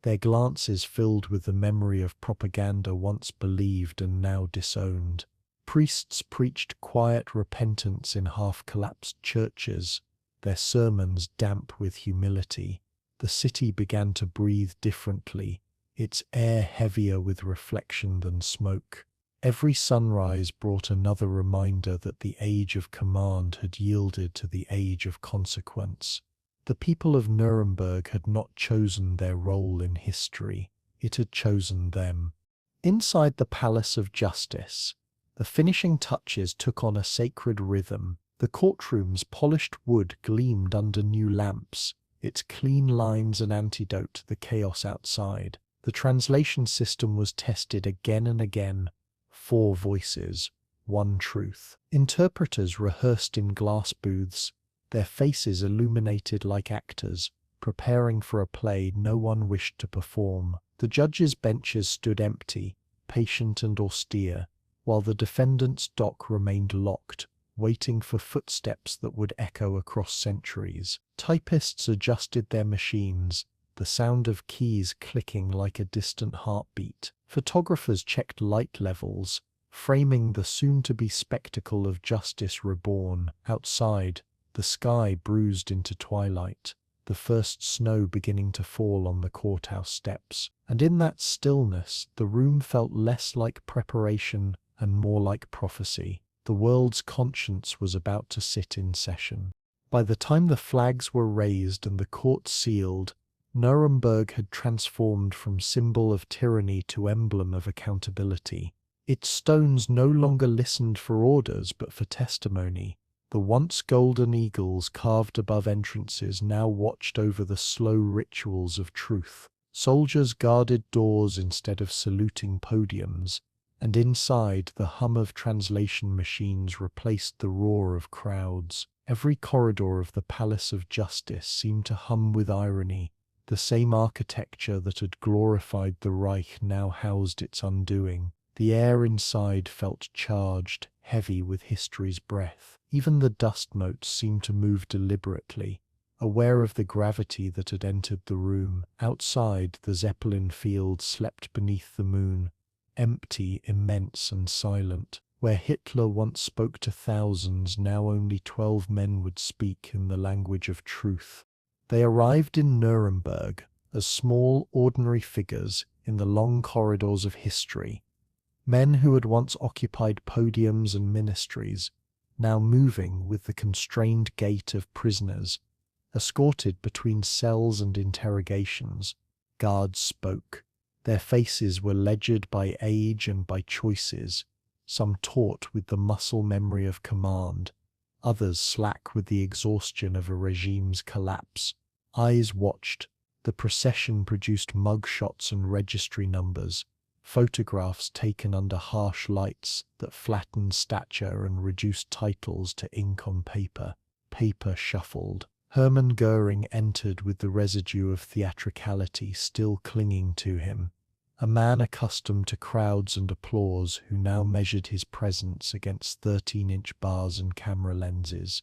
their glances filled with the memory of propaganda once believed and now disowned. Priests preached quiet repentance in half-collapsed churches, their sermons damp with humility. The city began to breathe differently, its air heavier with reflection than smoke. Every sunrise brought another reminder that the age of command had yielded to the age of consequence. The people of Nuremberg had not chosen their role in history, it had chosen them. Inside the Palace of Justice, the finishing touches took on a sacred rhythm. The courtroom's polished wood gleamed under new lamps, its clean lines an antidote to the chaos outside. The translation system was tested again and again. 4 voices, 1 truth. Interpreters rehearsed in glass booths, their faces illuminated like actors, preparing for a play no one wished to perform. The judges' benches stood empty, patient and austere, while the defendant's dock remained locked, waiting for footsteps that would echo across centuries. Typists adjusted their machines, the sound of keys clicking like a distant heartbeat. Photographers checked light levels, framing the soon-to-be spectacle of justice reborn. Outside, the sky bruised into twilight, the first snow beginning to fall on the courthouse steps. And in that stillness, the room felt less like preparation and more like prophecy. The world's conscience was about to sit in session. By the time the flags were raised and the court sealed, Nuremberg had transformed from symbol of tyranny to emblem of accountability. Its stones no longer listened for orders but for testimony. The once golden eagles carved above entrances now watched over the slow rituals of truth. Soldiers guarded doors instead of saluting podiums, and inside the hum of translation machines replaced the roar of crowds. Every corridor of the Palace of Justice seemed to hum with irony. The same architecture that had glorified the Reich now housed its undoing. The air inside felt charged, heavy with history's breath. Even the dust motes seemed to move deliberately, aware of the gravity that had entered the room. Outside, the Zeppelin field slept beneath the moon, empty, immense and silent. Where Hitler once spoke to thousands, now only 12 men would speak in the language of truth. They arrived in Nuremberg as small, ordinary figures in the long corridors of history. Men who had once occupied podiums and ministries, now moving with the constrained gait of prisoners. Escorted between cells and interrogations, guards spoke. Their faces were ledgered by age and by choices, some taut with the muscle memory of command, others slack with the exhaustion of a regime's collapse. Eyes watched. The procession produced mug shots and registry numbers, photographs taken under harsh lights that flattened stature and reduced titles to ink on paper. Paper shuffled. Hermann Göring entered with the residue of theatricality still clinging to him, a man accustomed to crowds and applause who now measured his presence against 13-inch bars and camera lenses.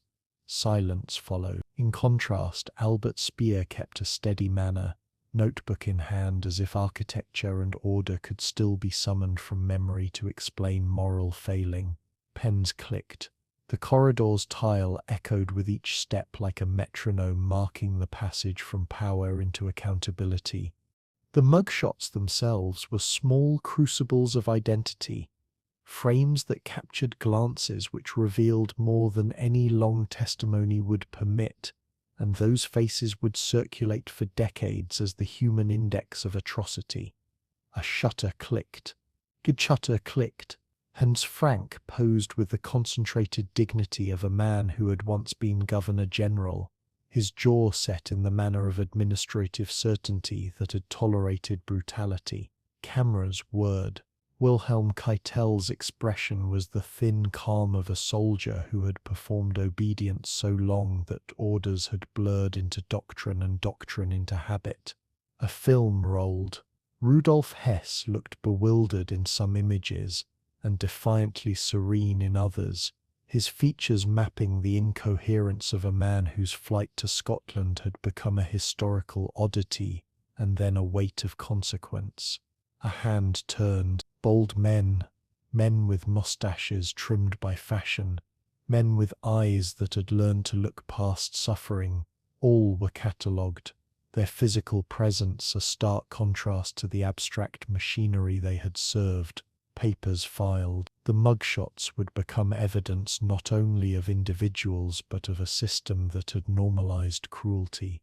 Silence followed. In contrast, Albert Speer kept a steady manner, notebook in hand, as if architecture and order could still be summoned from memory to explain moral failing. Pens clicked. The corridor's tile echoed with each step like a metronome marking the passage from power into accountability. The mugshots themselves were small crucibles of identity, frames that captured glances which revealed more than any long testimony would permit, and those faces would circulate for decades as the human index of atrocity. A shutter clicked. Shutter clicked. Hans Frank posed with the concentrated dignity of a man who had once been Governor General, his jaw set in the manner of administrative certainty that had tolerated brutality. Cameras whirred. Wilhelm Keitel's expression was the thin calm of a soldier who had performed obedience so long that orders had blurred into doctrine and doctrine into habit. A film rolled. Rudolf Hess looked bewildered in some images and defiantly serene in others, his features mapping the incoherence of a man whose flight to Scotland had become a historical oddity and then a weight of consequence. A hand turned. Bold men, men with moustaches trimmed by fashion, men with eyes that had learned to look past suffering, all were catalogued, their physical presence a stark contrast to the abstract machinery they had served. papers filed. The mugshots would become evidence not only of individuals but of a system that had normalized cruelty.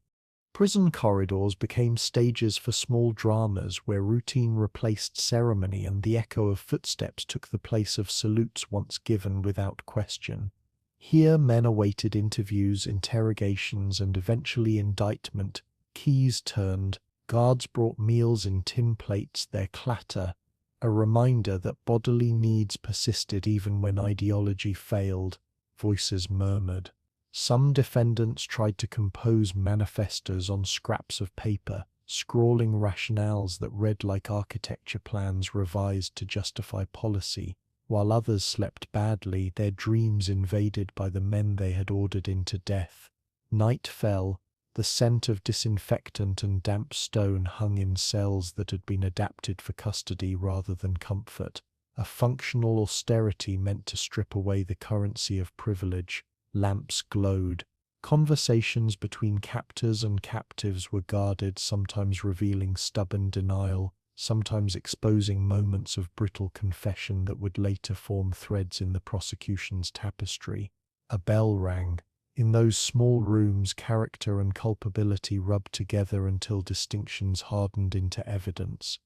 Prison corridors became stages for small dramas where routine replaced ceremony and the echo of footsteps took the place of salutes once given without question. Here men awaited interviews, interrogations, and eventually indictment. Keys turned, guards brought meals in tin plates, their clatter, a reminder that bodily needs persisted even when ideology failed. Voices murmured. Some defendants tried to compose manifestos on scraps of paper, scrawling rationales that read like architecture plans revised to justify policy, while others slept badly, their dreams invaded by the men they had ordered into death. Night fell. The scent of disinfectant and damp stone hung in cells that had been adapted for custody rather than comfort. A functional austerity meant to strip away the currency of privilege. Lamps glowed. Conversations between captors and captives were guarded, sometimes revealing stubborn denial, sometimes exposing moments of brittle confession that would later form threads in the prosecution's tapestry. A bell rang. In those small rooms, character and culpability rubbed together until distinctions hardened into evidence.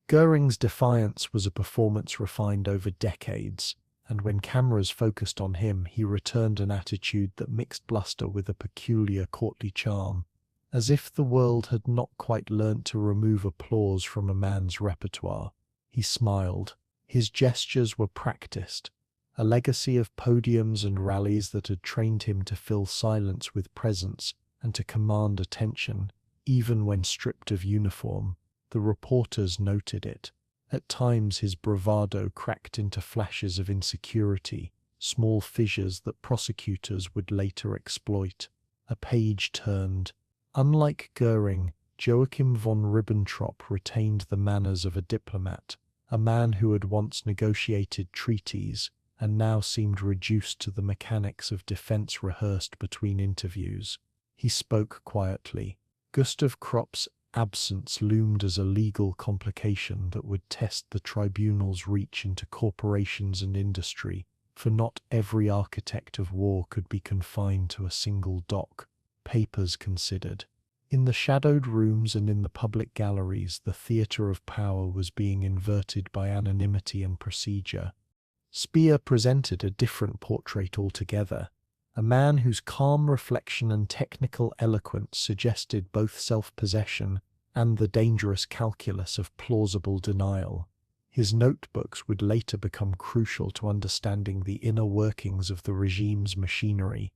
Göring's defiance was a performance refined over decades, and when cameras focused on him, he returned an attitude that mixed bluster with a peculiar courtly charm, as if the world had not quite learnt to remove applause from a man's repertoire. He smiled. His gestures were practiced, a legacy of podiums and rallies that had trained him to fill silence with presence and to command attention, even when stripped of uniform. The reporters noted it. At times his bravado cracked into flashes of insecurity, small fissures that prosecutors would later exploit. A page turned. Unlike Göring, Joachim von Ribbentrop retained the manners of a diplomat, a man who had once negotiated treaties and now seemed reduced to the mechanics of defense rehearsed between interviews. He spoke quietly. Gustav Kropp's absence loomed as a legal complication that would test the tribunal's reach into corporations and industry, for not every architect of war could be confined to a single dock. Papers considered. In the shadowed rooms and in the public galleries, the theatre of power was being inverted by anonymity and procedure. Speer presented a different portrait altogether, a man whose calm reflection and technical eloquence suggested both self-possession and the dangerous calculus of plausible denial. His notebooks would later become crucial to understanding the inner workings of the regime's machinery.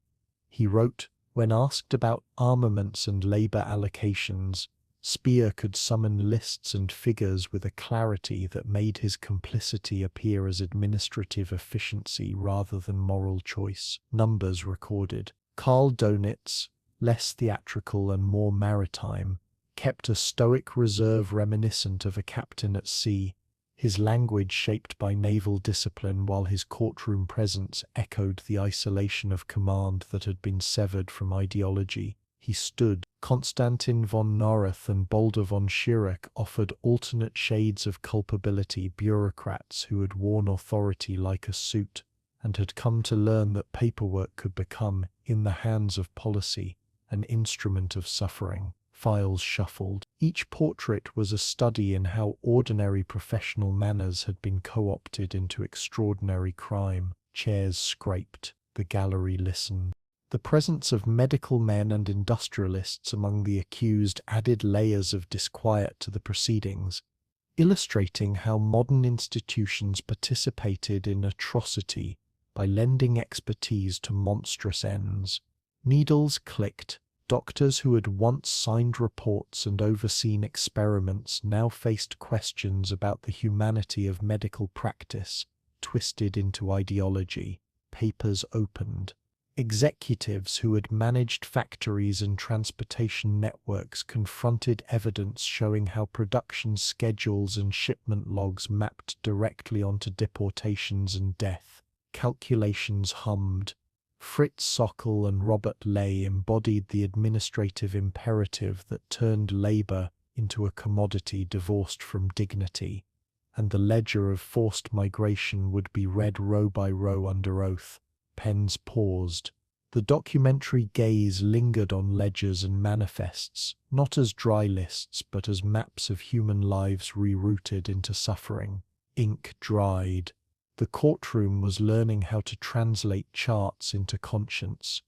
He wrote, when asked about armaments and labor allocations, Speer could summon lists and figures with a clarity that made his complicity appear as administrative efficiency rather than moral choice. Numbers recorded. Karl Donitz, less theatrical and more maritime, kept a stoic reserve reminiscent of a captain at sea, his language shaped by naval discipline while his courtroom presence echoed the isolation of command that had been severed from ideology. He stood. Konstantin von Neurath and Baldur von Schirach offered alternate shades of culpability, bureaucrats who had worn authority like a suit and had come to learn that paperwork could become, in the hands of policy, an instrument of suffering. Files shuffled. Each portrait was a study in how ordinary professional manners had been co-opted into extraordinary crime. Chairs scraped. The gallery listened. The presence of medical men and industrialists among the accused added layers of disquiet to the proceedings, illustrating how modern institutions participated in atrocity by lending expertise to monstrous ends. Needles clicked. Doctors who had once signed reports and overseen experiments now faced questions about the humanity of medical practice, twisted into ideology. Papers opened. Executives who had managed factories and transportation networks confronted evidence showing how production schedules and shipment logs mapped directly onto deportations and death. Calculations hummed. Fritz Sockel and Robert Ley embodied the administrative imperative that turned labor into a commodity divorced from dignity. and the ledger of forced migration would be read row by row under oath. Pens paused. The documentary gaze lingered on ledgers and manifests, not as dry lists but as maps of human lives rerouted into suffering. Ink dried. The courtroom was learning how to translate charts into conscience.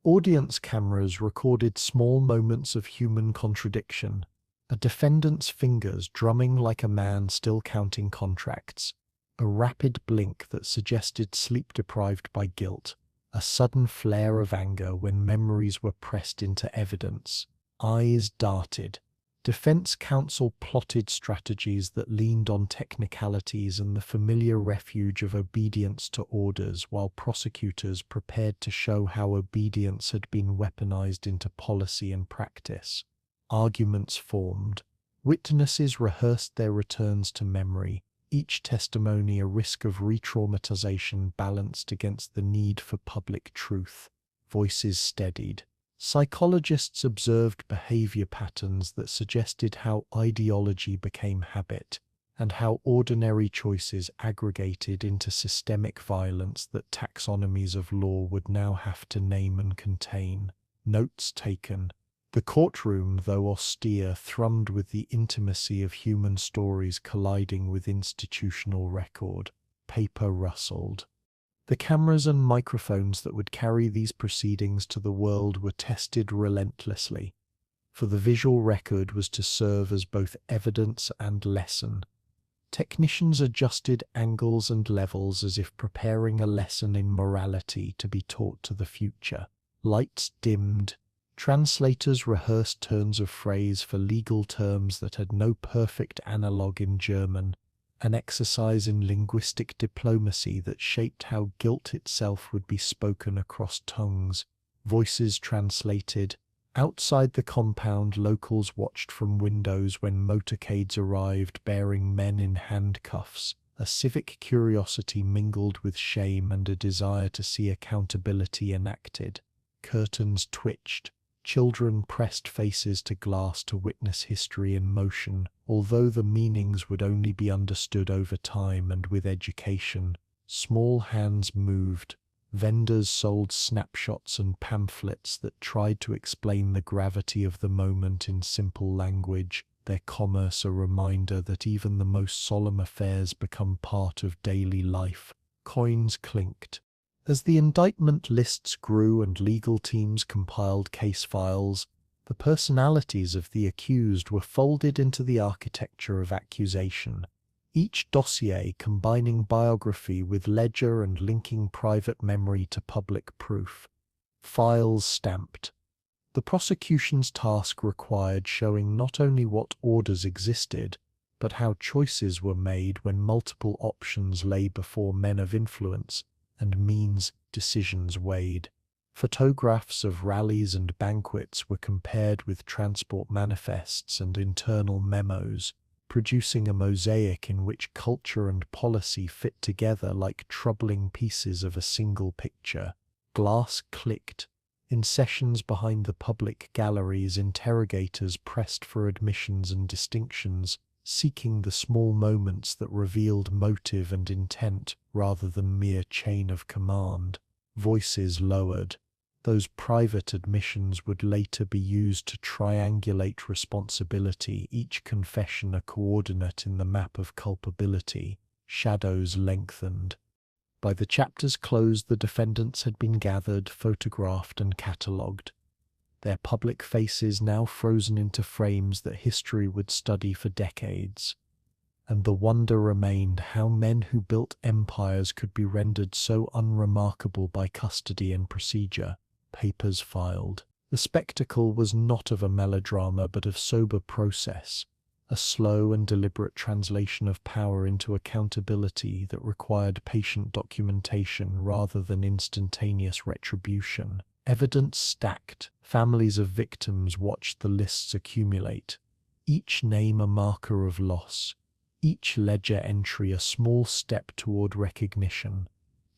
Audience cameras recorded small moments of human contradiction. A defendant's fingers drumming like a man still counting contracts. A rapid blink that suggested sleep deprived by guilt. A sudden flare of anger when memories were pressed into evidence. Eyes darted. Defense counsel plotted strategies that leaned on technicalities and the familiar refuge of obedience to orders, while prosecutors prepared to show how obedience had been weaponized into policy and practice. Arguments formed. Witnesses rehearsed their returns to memory, each testimony a risk of re-traumatization balanced against the need for public truth. Voices steadied. Psychologists observed behavior patterns that suggested how ideology became habit, and how ordinary choices aggregated into systemic violence that taxonomies of law would now have to name and contain. Notes taken. The courtroom, though austere, thrummed with the intimacy of human stories colliding with institutional record. Paper rustled. The cameras and microphones that would carry these proceedings to the world were tested relentlessly, for the visual record was to serve as both evidence and lesson. Technicians adjusted angles and levels as if preparing a lesson in morality to be taught to the future. Lights dimmed. Translators rehearsed turns of phrase for legal terms that had no perfect analogue in German, an exercise in linguistic diplomacy that shaped how guilt itself would be spoken across tongues. Voices translated. Outside the compound, locals watched from windows when motorcades arrived bearing men in handcuffs. A civic curiosity mingled with shame and a desire to see accountability enacted. Curtains twitched. Children pressed faces to glass to witness history in motion, although the meanings would only be understood over time and with education. Small hands moved. Vendors sold snapshots and pamphlets that tried to explain the gravity of the moment in simple language, their commerce a reminder that even the most solemn affairs become part of daily life. Coins clinked. As the indictment lists grew and legal teams compiled case files, the personalities of the accused were folded into the architecture of accusation, each dossier combining biography with ledger and linking private memory to public proof. Files stamped. The prosecution's task required showing not only what orders existed, but how choices were made when multiple options lay before men of influence and means decisions weighed. Photographs of rallies and banquets were compared with transport manifests and internal memos, producing a mosaic in which culture and policy fit together like troubling pieces of a single picture. Glass clicked. In sessions behind the public galleries, interrogators pressed for admissions and distinctions, seeking the small moments that revealed motive and intent rather than mere chain of command. Voices lowered. Those private admissions would later be used to triangulate responsibility, each confession a coordinate in the map of culpability. Shadows lengthened. By the chapter's close, the defendants had been gathered, photographed, and catalogued, their public faces now frozen into frames that history would study for decades. And the wonder remained how men who built empires could be rendered so unremarkable by custody and procedure. Papers filed. The spectacle was not of a melodrama but of sober process, a slow and deliberate translation of power into accountability that required patient documentation rather than instantaneous retribution. Evidence stacked. Families of victims watched the lists accumulate, each name a marker of loss, each ledger entry a small step toward recognition.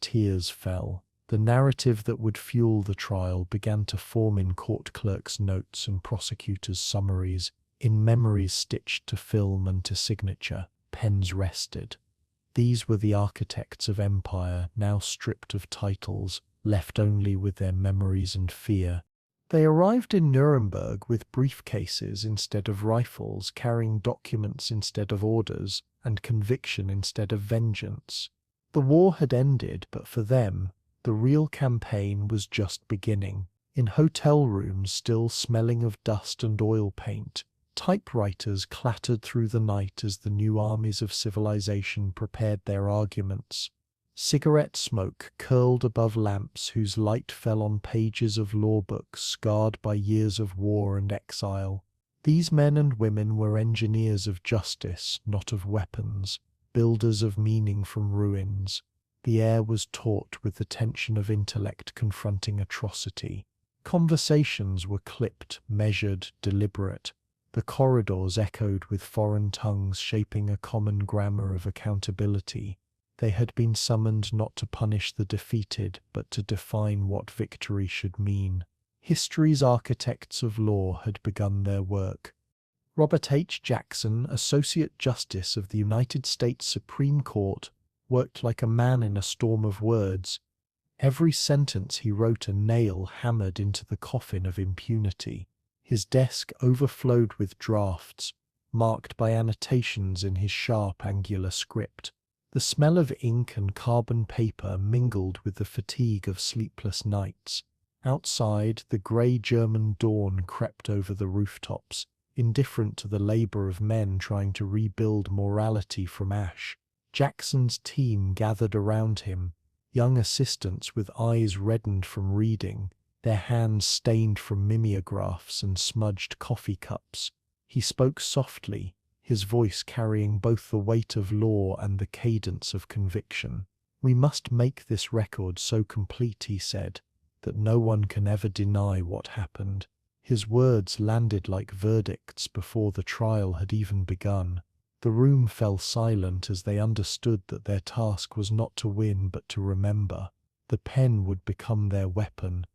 Tears fell. The narrative that would fuel the trial began to form in court clerks' notes and prosecutors' summaries, in memories stitched to film and to signature. pens rested. These were the architects of empire, now stripped of titles, left only with their memories and fear. They arrived in Nuremberg with briefcases instead of rifles, carrying documents instead of orders, and conviction instead of vengeance. The war had ended, but for them, the real campaign was just beginning. In hotel rooms still smelling of dust and oil paint, typewriters clattered through the night as the new armies of civilization prepared their arguments. Cigarette smoke curled above lamps whose light fell on pages of law books scarred by years of war and exile. These men and women were engineers of justice, not of weapons, builders of meaning from ruins. The air was taut with the tension of intellect confronting atrocity. Conversations were clipped, measured, deliberate. The corridors echoed with foreign tongues shaping a common grammar of accountability. They had been summoned not to punish the defeated, but to define what victory should mean. History's architects of law had begun their work. Robert H. Jackson, Associate Justice of the United States Supreme Court, worked like a man in a storm of words. Every sentence he wrote a nail hammered into the coffin of impunity. His desk overflowed with drafts, marked by annotations in his sharp, angular script. The smell of ink and carbon paper mingled with the fatigue of sleepless nights. Outside, the grey German dawn crept over the rooftops, indifferent to the labor of men trying to rebuild morality from ash. Jackson's team gathered around him, young assistants with eyes reddened from reading, their hands stained from mimeographs and smudged coffee cups. He spoke softly, his voice carrying both the weight of law and the cadence of conviction. "We must make this record so complete," he said, "that no one can ever deny what happened." His words landed like verdicts before the trial had even begun. The room fell silent as they understood that their task was not to win but to remember. The pen would become their weapon.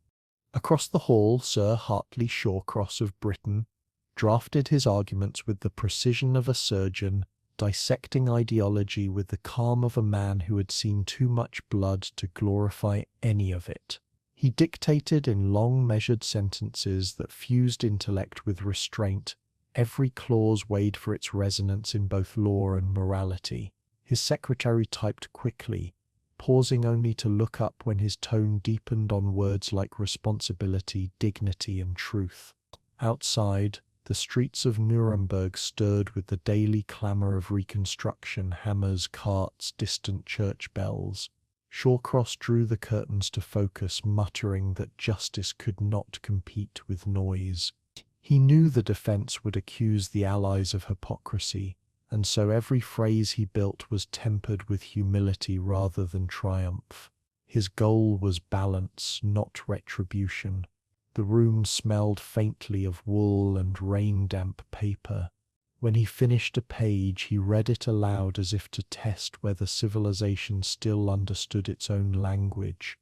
Across the hall, Sir Hartley Shawcross of Britain drafted his arguments with the precision of a surgeon, dissecting ideology with the calm of a man who had seen too much blood to glorify any of it. He dictated in long measured sentences that fused intellect with restraint. Every clause weighed for its resonance in both law and morality. His secretary typed quickly, pausing only to look up when his tone deepened on words like responsibility, dignity, and truth. Outside, the streets of Nuremberg stirred with the daily clamor of reconstruction, hammers, carts, distant church bells. Shawcross drew the curtains to focus, muttering that justice could not compete with noise. He knew the defense would accuse the allies of hypocrisy, and so every phrase he built was tempered with humility rather than triumph. His goal was balance, not retribution. The room smelled faintly of wool and rain-damp paper. When he finished a page, he read it aloud as if to test whether civilization still understood its own language.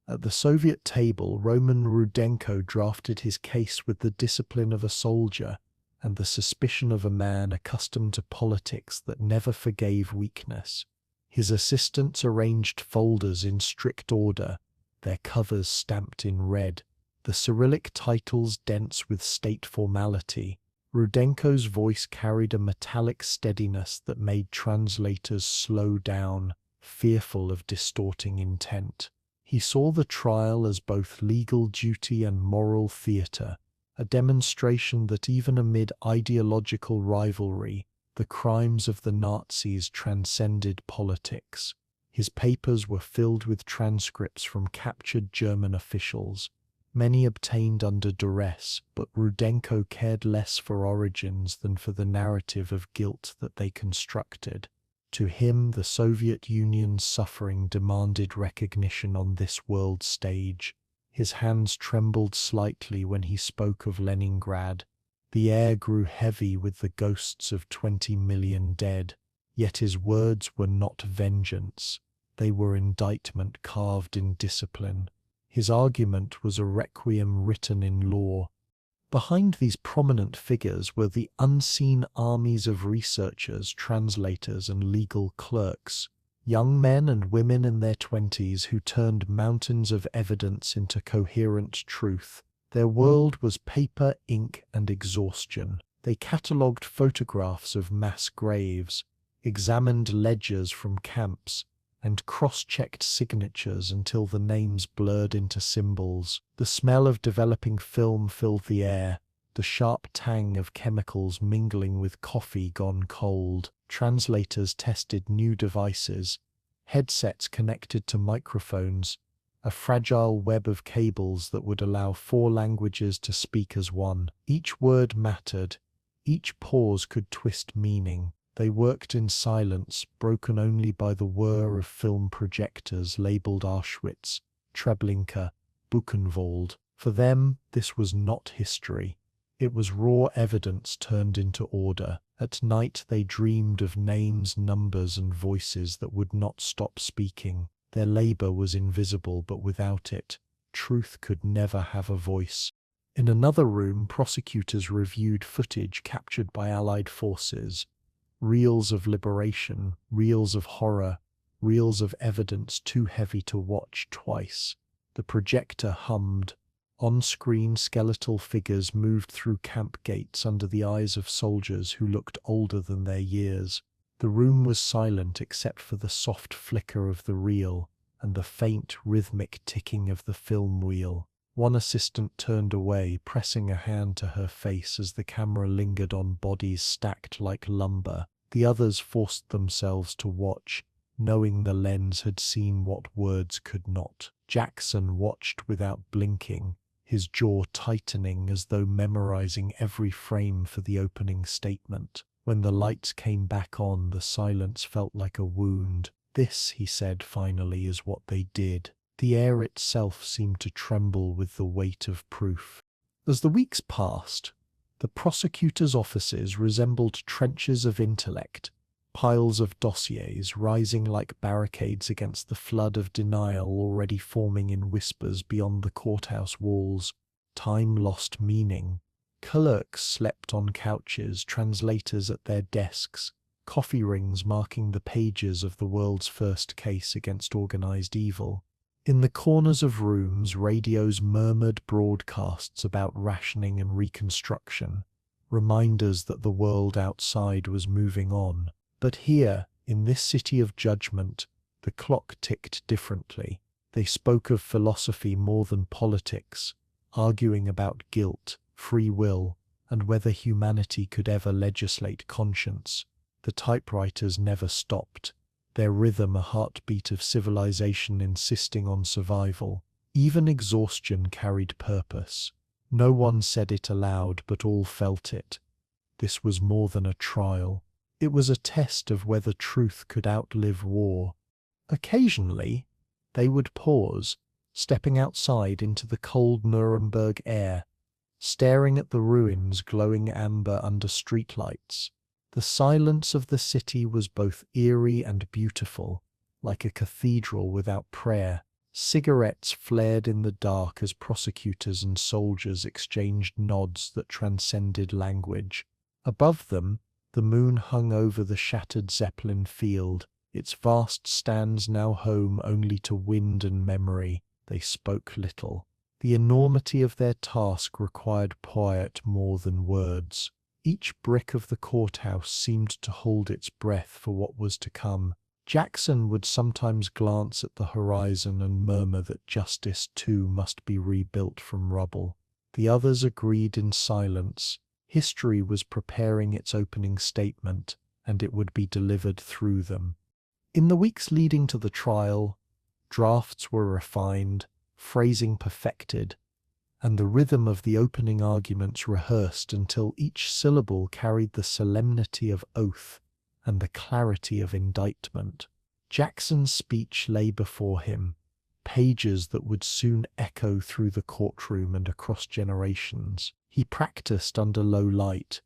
At the Soviet table, Roman Rudenko drafted his case with the discipline of a soldier and the suspicion of a man accustomed to politics that never forgave weakness. His assistants arranged folders in strict order, their covers stamped in red, the Cyrillic titles dense with state formality. Rudenko's voice carried a metallic steadiness that made translators slow down, fearful of distorting intent. He saw the trial as both legal duty and moral theatre, a demonstration that even amid ideological rivalry, the crimes of the Nazis transcended politics. His papers were filled with transcripts from captured German officials, many obtained under duress, but Rudenko cared less for origins than for the narrative of guilt that they constructed. To him, the Soviet Union's suffering demanded recognition on this world stage. His hands trembled slightly when he spoke of Leningrad. The air grew heavy with the ghosts of 20 million dead. Yet his words were not vengeance. They were indictment carved in discipline. His argument was a requiem written in law. Behind these prominent figures were the unseen armies of researchers, translators, and legal clerks, young men and women in their 20s who turned mountains of evidence into coherent truth. Their world was paper, ink, and exhaustion. They catalogued photographs of mass graves, examined ledgers from camps, and cross-checked signatures until the names blurred into symbols. The smell of developing film filled the air, the sharp tang of chemicals mingling with coffee gone cold. Translators tested new devices, headsets connected to microphones, a fragile web of cables that would allow 4 languages to speak as one. Each word mattered, each pause could twist meaning. They worked in silence, broken only by the whir of film projectors labeled Auschwitz, Treblinka, Buchenwald. For them, this was not history. It was raw evidence turned into order. At night they dreamed of names, numbers, and voices that would not stop speaking. Their labor was invisible, but without it, truth could never have a voice. In another room, prosecutors reviewed footage captured by Allied forces. Reels of liberation, reels of horror, reels of evidence too heavy to watch twice. The projector hummed. On-screen skeletal figures moved through camp gates under the eyes of soldiers who looked older than their years. The room was silent except for the soft flicker of the reel and the faint, rhythmic ticking of the film wheel. One assistant turned away, pressing a hand to her face as the camera lingered on bodies stacked like lumber. The others forced themselves to watch, knowing the lens had seen what words could not. Jackson watched without blinking, his jaw tightening as though memorizing every frame for the opening statement. When the lights came back on, the silence felt like a wound. "This," he said finally, "is what they did." The air itself seemed to tremble with the weight of proof. As the weeks passed, the prosecutors' offices resembled trenches of intellect, piles of dossiers rising like barricades against the flood of denial already forming in whispers beyond the courthouse walls. Time lost meaning. Clerks slept on couches, translators at their desks, coffee rings marking the pages of the world's first case against organized evil. In the corners of rooms, radios murmured broadcasts about rationing and reconstruction, reminders that the world outside was moving on. But here, in this city of judgment, the clock ticked differently. They spoke of philosophy more than politics, arguing about guilt, free will, and whether humanity could ever legislate conscience. The typewriters never stopped, their rhythm a heartbeat of civilization insisting on survival. Even exhaustion carried purpose. No one said it aloud, but all felt it. This was more than a trial. It was a test of whether truth could outlive war. Occasionally, they would pause, stepping outside into the cold Nuremberg air, staring at the ruins glowing amber under streetlights. The silence of the city was both eerie and beautiful, like a cathedral without prayer. Cigarettes flared in the dark as prosecutors and soldiers exchanged nods that transcended language. Above them, the moon hung over the shattered Zeppelin field, its vast stands now home only to wind and memory. They spoke little. The enormity of their task required quiet more than words. Each brick of the courthouse seemed to hold its breath for what was to come. Jackson would sometimes glance at the horizon and murmur that justice too must be rebuilt from rubble. The others agreed in silence. History was preparing its opening statement, and it would be delivered through them. In the weeks leading to the trial, drafts were refined, phrasing perfected, and the rhythm of the opening arguments rehearsed until each syllable carried the solemnity of oath and the clarity of indictment. Jackson's speech lay before him, pages that would soon echo through the courtroom and across generations. He practiced under low light,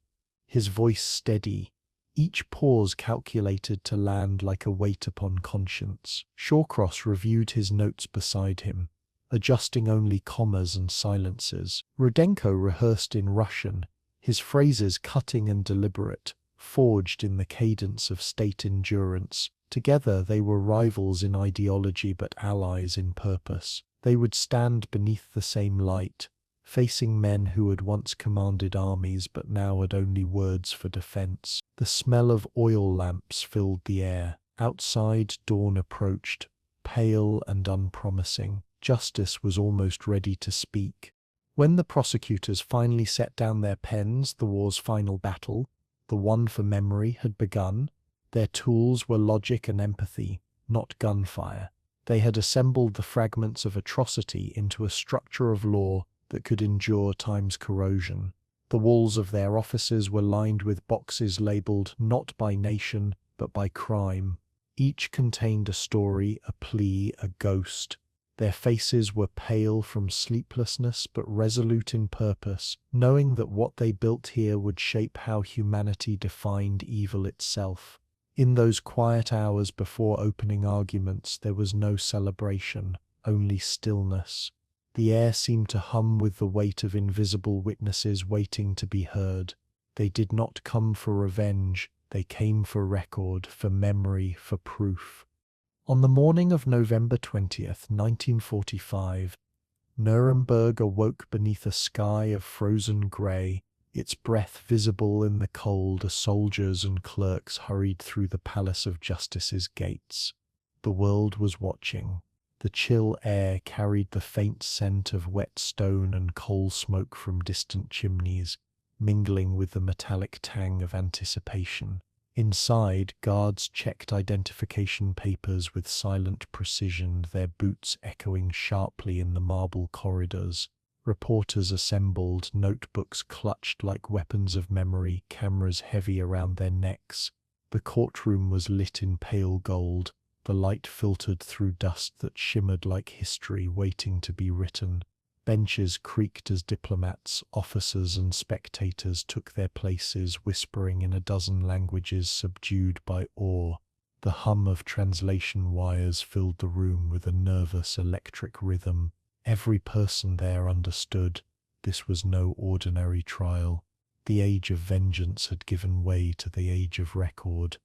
his voice steady, each pause calculated to land like a weight upon conscience. Shawcross reviewed his notes beside him, adjusting only commas and silences. Rudenko rehearsed in Russian, his phrases cutting and deliberate, forged in the cadence of state endurance. Together they were rivals in ideology but allies in purpose. They would stand beneath the same light, facing men who had once commanded armies but now had only words for defense. The smell of oil lamps filled the air. Outside, dawn approached, pale and unpromising. Justice was almost ready to speak. When the prosecutors finally set down their pens, the war's final battle, the one for memory, had begun. Their tools were logic and empathy, not gunfire. They had assembled the fragments of atrocity into a structure of law that could endure time's corrosion. The walls of their offices were lined with boxes labeled not by nation, but by crime. Each contained a story, a plea, a ghost. Their faces were pale from sleeplessness but resolute in purpose, knowing that what they built here would shape how humanity defined evil itself. In those quiet hours before opening arguments, there was no celebration, only stillness. The air seemed to hum with the weight of invisible witnesses waiting to be heard. They did not come for revenge, they came for record, for memory, for proof. On the morning of November 20th, 1945, Nuremberg awoke beneath a sky of frozen grey, its breath visible in the cold as soldiers and clerks hurried through the Palace of Justice's gates. The world was watching. The chill air carried the faint scent of wet stone and coal smoke from distant chimneys, mingling with the metallic tang of anticipation. Inside, guards checked identification papers with silent precision, their boots echoing sharply in the marble corridors. Reporters assembled, notebooks clutched like weapons of memory, cameras heavy around their necks. The courtroom was lit in pale gold, the light filtered through dust that shimmered like history waiting to be written. Benches creaked as diplomats, officers and spectators took their places, whispering in a dozen languages subdued by awe. The hum of translation wires filled the room with a nervous electric rhythm. Every person there understood this was no ordinary trial. The age of vengeance had given way to the age of record.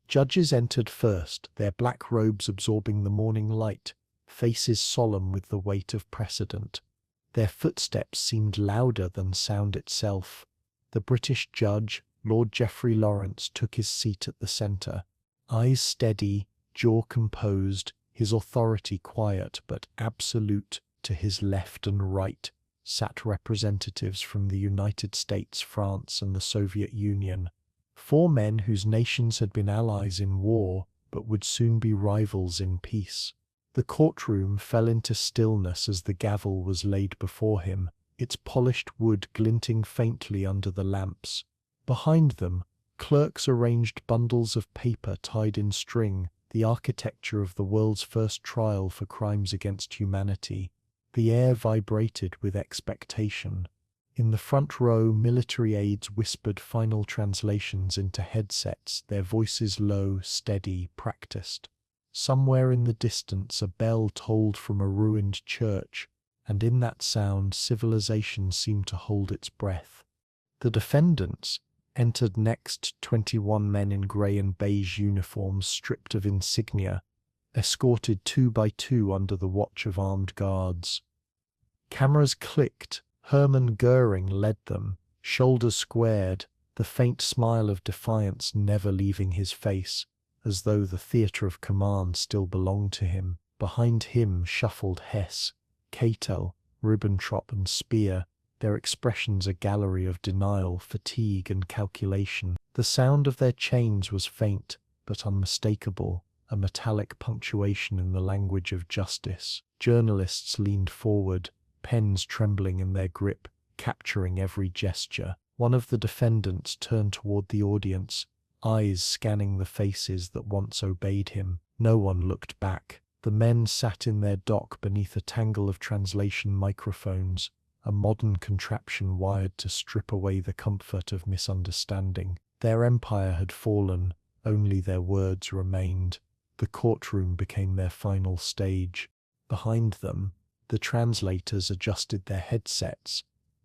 Judges entered first, their black robes absorbing the morning light, faces solemn with the weight of precedent. Their footsteps seemed louder than sound itself. The British judge, Lord Geoffrey Lawrence, took his seat at the centre. Eyes steady, jaw composed, his authority quiet but absolute. To his left and right sat representatives from the United States, France, and the Soviet Union. 4 men whose nations had been allies in war but would soon be rivals in peace. The courtroom fell into stillness as the gavel was laid before him, its polished wood glinting faintly under the lamps. Behind them, clerks arranged bundles of paper tied in string, the architecture of the world's first trial for crimes against humanity. The air vibrated with expectation. In the front row, military aides whispered final translations into headsets, their voices low, steady, practiced. Somewhere in the distance, a bell tolled from a ruined church, and in that sound, civilization seemed to hold its breath. The defendants entered next, 21 men in grey and beige uniforms stripped of insignia, escorted 2 by 2 under the watch of armed guards. Cameras clicked. Hermann Göring led them, shoulders squared, the faint smile of defiance never leaving his face, as though the theatre of command still belonged to him. Behind him shuffled Hess, Cato, Ribbentrop and Speer, their expressions a gallery of denial, fatigue and calculation. The sound of their chains was faint, but unmistakable, a metallic punctuation in the language of justice. Journalists leaned forward, pens trembling in their grip, capturing every gesture. One of the defendants turned toward the audience, eyes scanning the faces that once obeyed him. No one looked back. The men sat in their dock beneath a tangle of translation microphones, a modern contraption wired to strip away the comfort of misunderstanding. Their empire had fallen, only their words remained. The courtroom became their final stage. Behind them, The translators adjusted their headsets,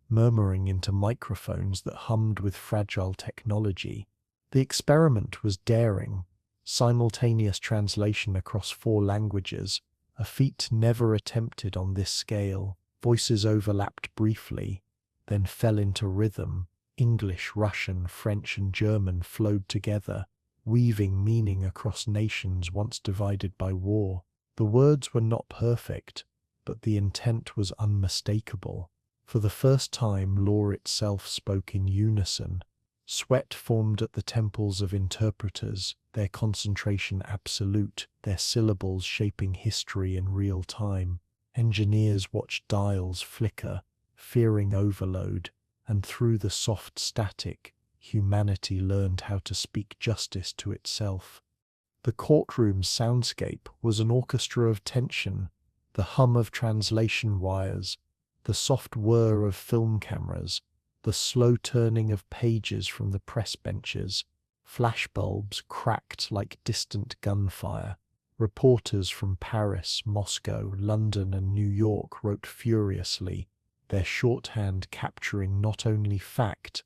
murmuring into microphones that hummed with fragile technology. The experiment was daring. Simultaneous translation across 4 languages, a feat never attempted on this scale. Voices overlapped briefly, then fell into rhythm. English, Russian, French, and German flowed together, weaving meaning across nations once divided by war. The words were not perfect, but the intent was unmistakable. For the first time, law itself spoke in unison. Sweat formed at the temples of interpreters, their concentration absolute, their syllables shaping history in real time. Engineers watched dials flicker, fearing overload, and through the soft static, humanity learned how to speak justice to itself. The courtroom's soundscape was an orchestra of tension, the hum of translation wires, the soft whir of film cameras, the slow turning of pages from the press benches. Flashbulbs cracked like distant gunfire. Reporters from Paris, Moscow, London, and New York wrote furiously, their shorthand capturing not only fact,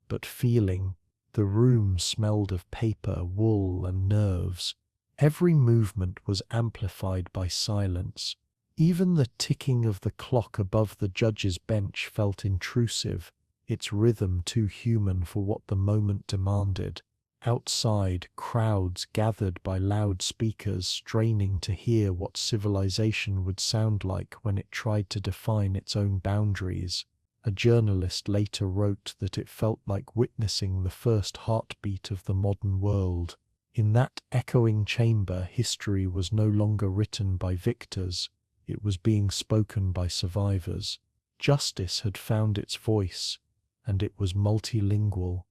but feeling. The room smelled of paper, wool, and nerves. Every movement was amplified by silence. Even the ticking of the clock above the judge's bench felt intrusive, its rhythm too human for what the moment demanded. Outside, crowds gathered by loudspeakers, straining to hear what civilization would sound like when it tried to define its own boundaries. A journalist later wrote that it felt like witnessing the first heartbeat of the modern world. In that echoing chamber, history was no longer written by victors, it was being spoken by survivors. Justice had found its voice, and it was multilingual.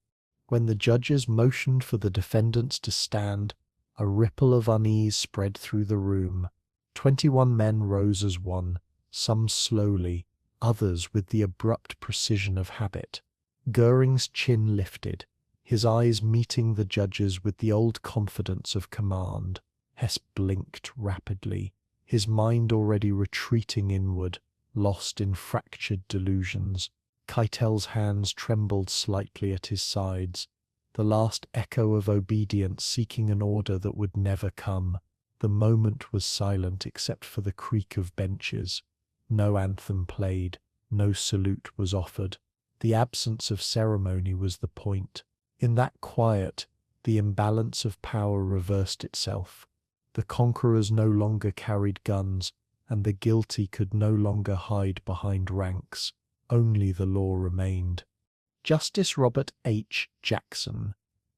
When the judges motioned for the defendants to stand, a ripple of unease spread through the room. 21 men rose as one, some slowly, others with the abrupt precision of habit. Göring's chin lifted, his eyes meeting the judges with the old confidence of command. Hess blinked rapidly, his mind already retreating inward, lost in fractured delusions. Keitel's hands trembled slightly at his sides, the last echo of obedience seeking an order that would never come. The moment was silent except for the creak of benches. No anthem played, no salute was offered. The absence of ceremony was the point. In that quiet, the imbalance of power reversed itself. The conquerors no longer carried guns, and the guilty could no longer hide behind ranks. Only the law remained. Justice Robert H. Jackson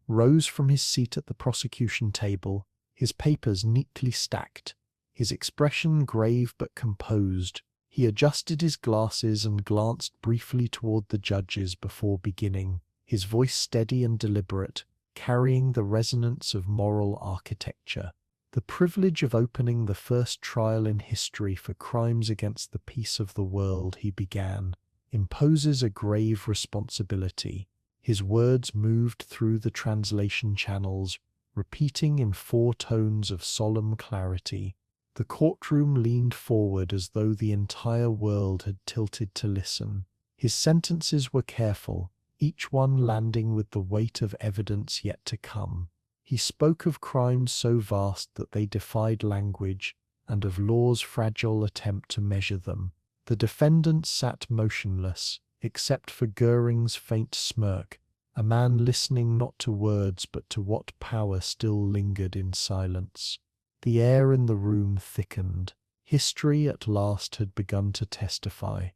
rose from his seat at the prosecution table, his papers neatly stacked, his expression grave but composed. He adjusted his glasses and glanced briefly toward the judges before beginning, his voice steady and deliberate, carrying the resonance of moral architecture. The privilege of opening the first trial in history for crimes against the peace of the world, he began, imposes a grave responsibility. His words moved through the translation channels, repeating in 4 tones of solemn clarity. The courtroom leaned forward as though the entire world had tilted to listen. His sentences were careful, each one landing with the weight of evidence yet to come. He spoke of crimes so vast that they defied language, and of law's fragile attempt to measure them. The defendants sat motionless, except for Göring's faint smirk, a man listening not to words but to what power still lingered in silence. The air in the room thickened. History at last had begun to testify.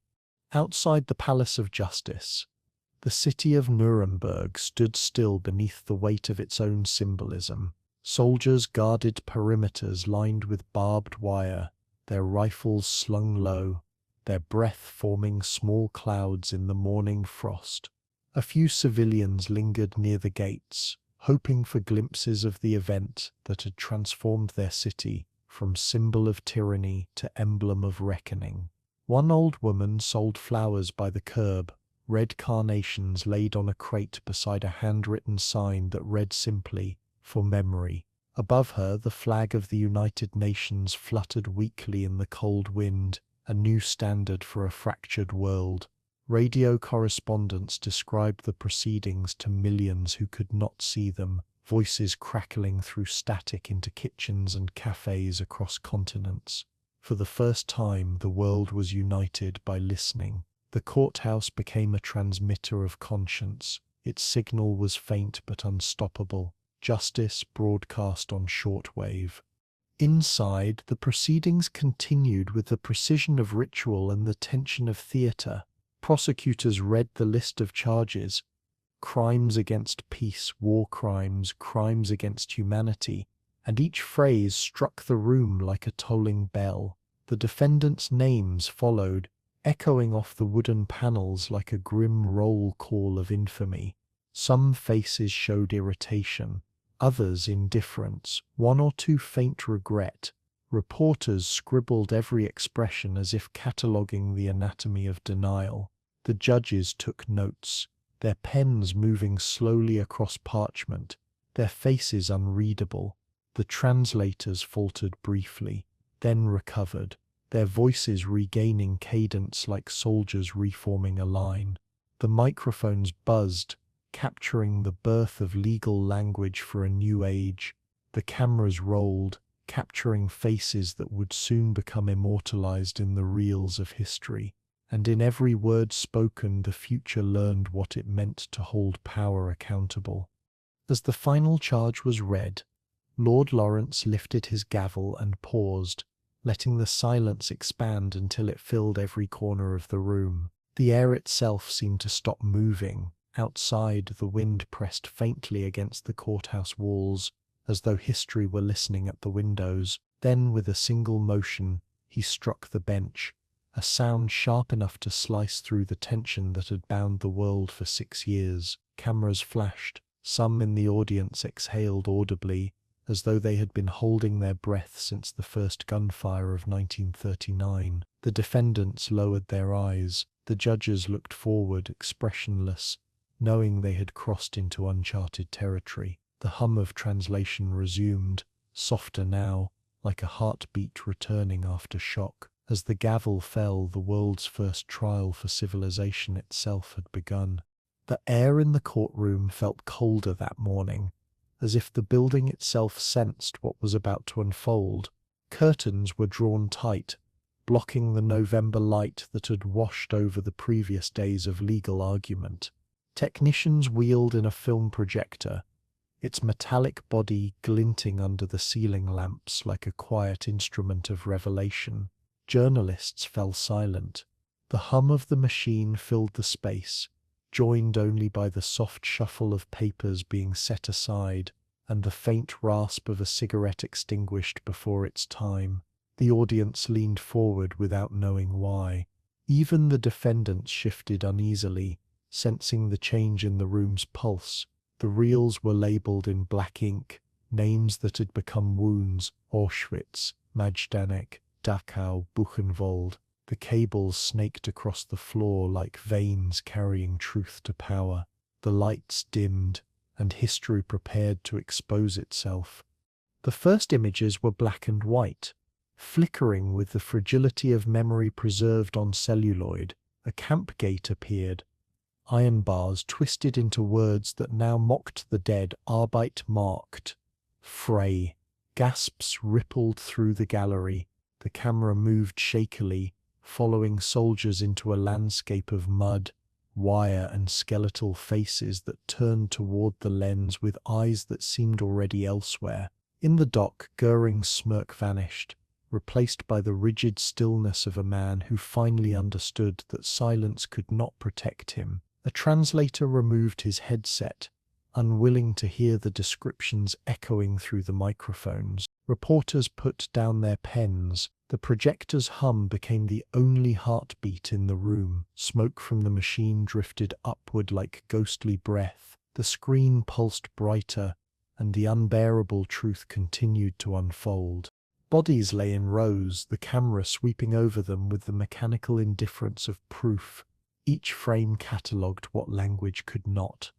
Outside the Palace of Justice, the city of Nuremberg stood still beneath the weight of its own symbolism. Soldiers guarded perimeters lined with barbed wire, their rifles slung low, their breath forming small clouds in the morning frost. A few civilians lingered near the gates, hoping for glimpses of the event that had transformed their city from symbol of tyranny to emblem of reckoning. One old woman sold flowers by the curb, red carnations laid on a crate beside a handwritten sign that read simply, "For memory." Above her, the flag of the United Nations fluttered weakly in the cold wind, a new standard for a fractured world. Radio correspondents described the proceedings to millions who could not see them, voices crackling through static into kitchens and cafes across continents. For the first time, the world was united by listening. The courthouse became a transmitter of conscience. Its signal was faint but unstoppable. Justice broadcast on shortwave. Inside, the proceedings continued with the precision of ritual and the tension of theatre. Prosecutors read the list of charges: crimes against peace, war crimes, crimes against humanity, and each phrase struck the room like a tolling bell. The defendants' names followed, echoing off the wooden panels like a grim roll call of infamy. Some faces showed irritation, others indifference, one or two faint regret. Reporters scribbled every expression as if cataloguing the anatomy of denial. The judges took notes, their pens moving slowly across parchment, their faces unreadable. The translators faltered briefly, then recovered, their voices regaining cadence like soldiers reforming a line. The microphones buzzed, capturing the birth of legal language for a new age. The cameras rolled, capturing faces that would soon become immortalized in the reels of history. And in every word spoken, the future learned what it meant to hold power accountable. As the final charge was read, Lord Lawrence lifted his gavel and paused, letting the silence expand until it filled every corner of the room. The air itself seemed to stop moving. Outside, the wind pressed faintly against the courthouse walls, as though history were listening at the windows. Then, with a single motion, he struck the bench, a sound sharp enough to slice through the tension that had bound the world for 6 years. Cameras flashed. Some in the audience exhaled audibly, as though they had been holding their breath since the first gunfire of 1939. The defendants lowered their eyes. The judges looked forward, expressionless, knowing they had crossed into uncharted territory. The hum of translation resumed, softer now, like a heartbeat returning after shock. As the gavel fell, the world's first trial for civilization itself had begun. The air in the courtroom felt colder that morning, as if the building itself sensed what was about to unfold. Curtains were drawn tight, blocking the November light that had washed over the previous days of legal argument. Technicians wheeled in a film projector, its metallic body glinting under the ceiling lamps like a quiet instrument of revelation. Journalists fell silent. The hum of the machine filled the space, joined only by the soft shuffle of papers being set aside and the faint rasp of a cigarette extinguished before its time. The audience leaned forward without knowing why. Even the defendants shifted uneasily, sensing the change in the room's pulse. The reels were labeled in black ink, names that had become wounds: Auschwitz, Majdanek, Dachau, Buchenwald. The cables snaked across the floor like veins carrying truth to power. The lights dimmed, and history prepared to expose itself. The first images were black and white, flickering with the fragility of memory preserved on celluloid. A camp gate appeared, iron bars twisted into words that now mocked the dead. Arbeit marked. Frey. Gasps rippled through the gallery. The camera moved shakily, following soldiers into a landscape of mud, wire and skeletal faces that turned toward the lens with eyes that seemed already elsewhere. In the dock, Göring's smirk vanished, replaced by the rigid stillness of a man who finally understood that silence could not protect him. A translator removed his headset, unwilling to hear the descriptions echoing through the microphones. Reporters put down their pens. The projector's hum became the only heartbeat in the room. Smoke from the machine drifted upward like ghostly breath. The screen pulsed brighter, and the unbearable truth continued to unfold. Bodies lay in rows, the camera sweeping over them with the mechanical indifference of proof. Each frame catalogued what language could not.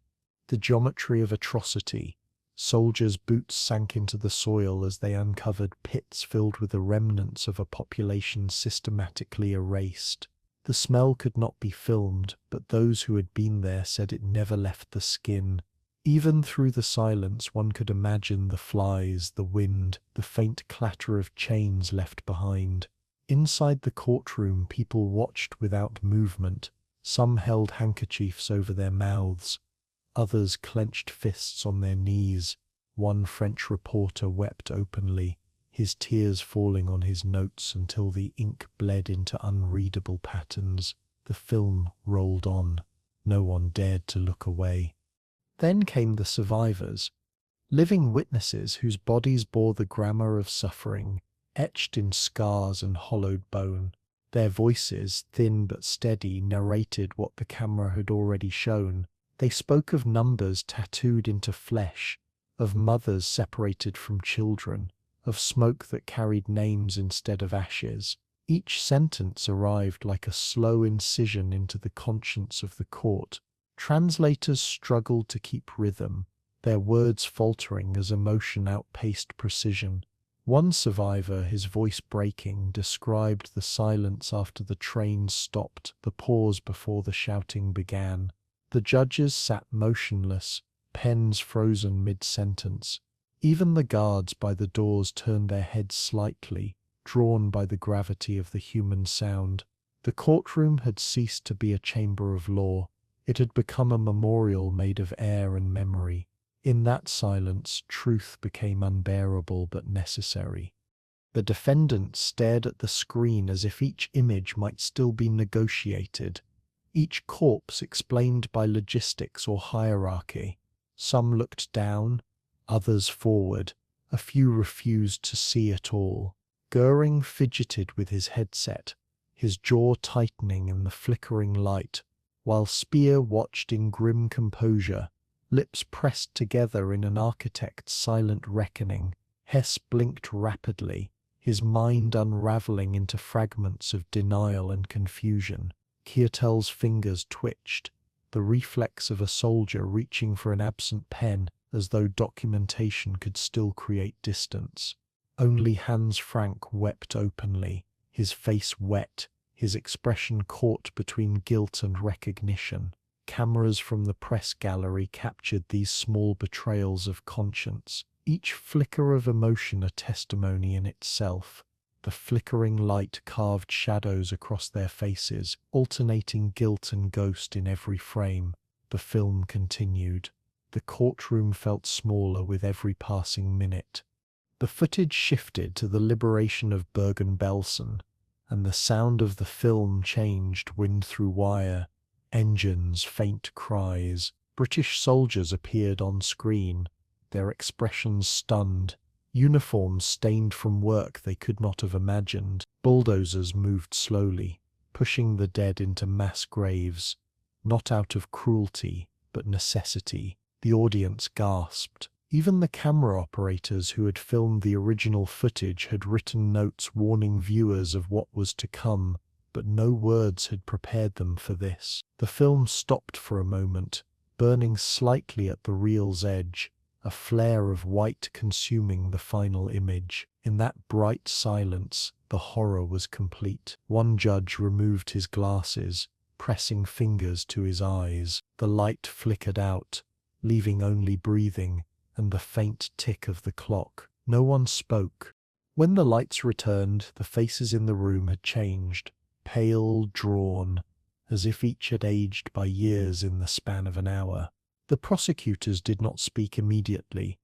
The geometry of atrocity, Soldiers' boots sank into the soil as they uncovered pits filled with the remnants of a population systematically erased. The smell could not be filmed, but those who had been there said it never left the skin. Even through the silence, one could imagine the flies, the wind, the faint clatter of chains left behind. Inside the courtroom, people watched without movement. Some held handkerchiefs over their mouths. Others clenched fists on their knees. One French reporter wept openly, his tears falling on his notes until the ink bled into unreadable patterns. The film rolled on. No one dared to look away. Then came the survivors, living witnesses whose bodies bore the grammar of suffering, etched in scars and hollowed bone. Their voices, thin but steady, narrated what the camera had already shown. They spoke of numbers tattooed into flesh, of mothers separated from children, of smoke that carried names instead of ashes. Each sentence arrived like a slow incision into the conscience of the court. Translators struggled to keep rhythm, their words faltering as emotion outpaced precision. One survivor, his voice breaking, described the silence after the train stopped, the pause before the shouting began. The judges sat motionless, pens frozen mid-sentence. Even the guards by the doors turned their heads slightly, drawn by the gravity of the human sound. The courtroom had ceased to be a chamber of law. It had become a memorial made of air and memory. In that silence, truth became unbearable but necessary. The defendant stared at the screen as if each image might still be negotiated, each corpse explained by logistics or hierarchy. Some looked down, others forward. A few refused to see at all. Göring fidgeted with his headset, his jaw tightening in the flickering light, while Speer watched in grim composure, lips pressed together in an architect's silent reckoning. Hess blinked rapidly, his mind unraveling into fragments of denial and confusion. Kiertel's fingers twitched, the reflex of a soldier reaching for an absent pen, as though documentation could still create distance. Only Hans Frank wept openly, his face wet, his expression caught between guilt and recognition. Cameras from the press gallery captured these small betrayals of conscience, each flicker of emotion a testimony in itself. The flickering light carved shadows across their faces, alternating guilt and ghost in every frame. The film continued. The courtroom felt smaller with every passing minute. The footage shifted to the liberation of Bergen-Belsen, and the sound of the film changed wind through wire. Engines, faint cries. British soldiers appeared on screen, their expressions stunned. Uniforms stained from work they could not have imagined. Bulldozers moved slowly, pushing the dead into mass graves, not out of cruelty, but necessity. The audience gasped. Even the camera operators who had filmed the original footage had written notes warning viewers of what was to come, but no words had prepared them for this. The film stopped for a moment, burning slightly at the reel's edge, a flare of white consuming the final image. In that bright silence, the horror was complete. One judge removed his glasses, pressing fingers to his eyes. The light flickered out, leaving only breathing and the faint tick of the clock. No one spoke. When the lights returned, the faces in the room had changed, pale, drawn, as if each had aged by years in the span of an hour. The prosecutors did not speak immediately.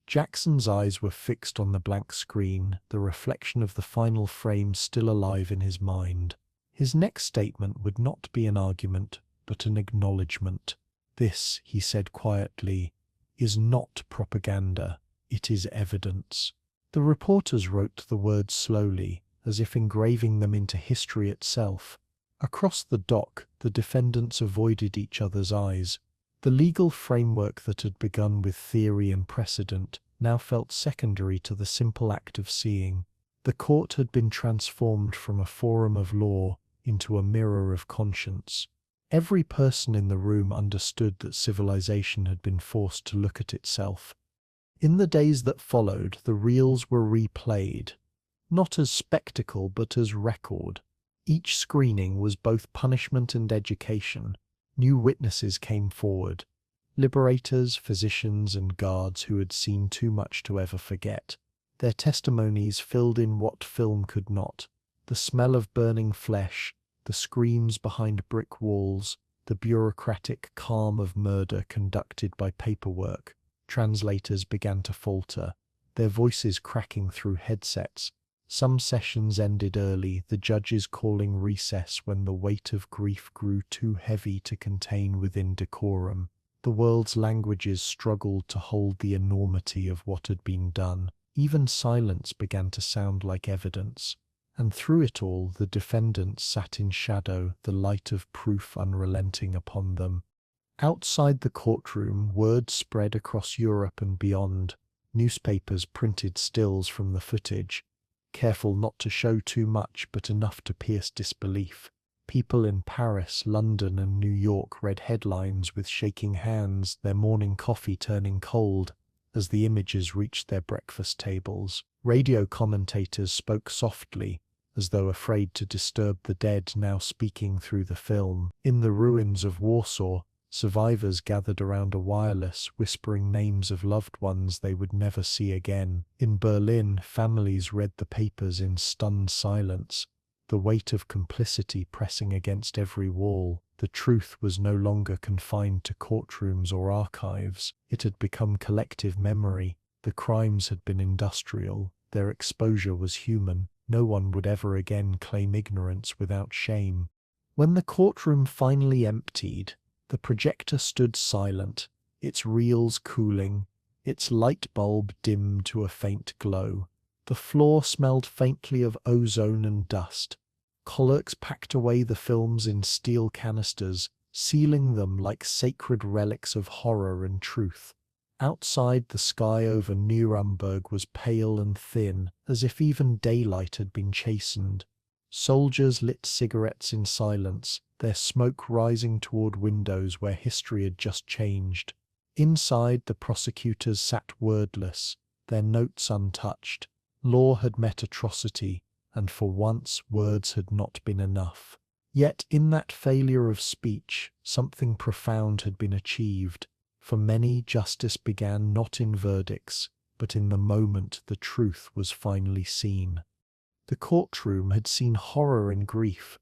Jackson's eyes were fixed on the blank screen, the reflection of the final frame still alive in his mind. His next statement would not be an argument, but an acknowledgement. "This," he said quietly, "is not propaganda. It is evidence." The reporters wrote the words slowly, as if engraving them into history itself. Across the dock, the defendants avoided each other's eyes. The legal framework that had begun with theory and precedent now felt secondary to the simple act of seeing. The court had been transformed from a forum of law into a mirror of conscience. Every person in the room understood that civilization had been forced to look at itself. In the days that followed, the reels were replayed, not as spectacle but as record. Each screening was both punishment and education. New witnesses came forward, liberators, physicians, and guards who had seen too much to ever forget. Their testimonies filled in what film could not. The smell of burning flesh, the screams behind brick walls, the bureaucratic calm of murder conducted by paperwork. Translators began to falter, their voices cracking through headsets. Some sessions ended early, the judges calling recess when the weight of grief grew too heavy to contain within decorum. The world's languages struggled to hold the enormity of what had been done. Even silence began to sound like evidence. And through it all, the defendants sat in shadow, the light of proof unrelenting upon them. Outside the courtroom, word spread across Europe and beyond. Newspapers printed stills from the footage, careful not to show too much but enough to pierce disbelief. People in Paris, London, and New York read headlines with shaking hands, their morning coffee turning cold as the images reached their breakfast tables. Radio commentators spoke softly, as though afraid to disturb the dead now speaking through the film. In the ruins of Warsaw, survivors gathered around a wireless, whispering names of loved ones they would never see again. In Berlin, families read the papers in stunned silence, the weight of complicity pressing against every wall. The truth was no longer confined to courtrooms or archives. It had become collective memory. The crimes had been industrial. Their exposure was human. No one would ever again claim ignorance without shame. When the courtroom finally emptied, the projector stood silent, its reels cooling, its light bulb dimmed to a faint glow. The floor smelled faintly of ozone and dust. Clerks packed away the films in steel canisters, sealing them like sacred relics of horror and truth. Outside, the sky over Nuremberg was pale and thin, as if even daylight had been chastened. Soldiers lit cigarettes in silence, their smoke rising toward windows where history had just changed. Inside, the prosecutors sat wordless, their notes untouched. Law had met atrocity, and for once words had not been enough. Yet in that failure of speech, something profound had been achieved. For many, justice began not in verdicts, but in the moment the truth was finally seen. The courtroom had seen horror and grief,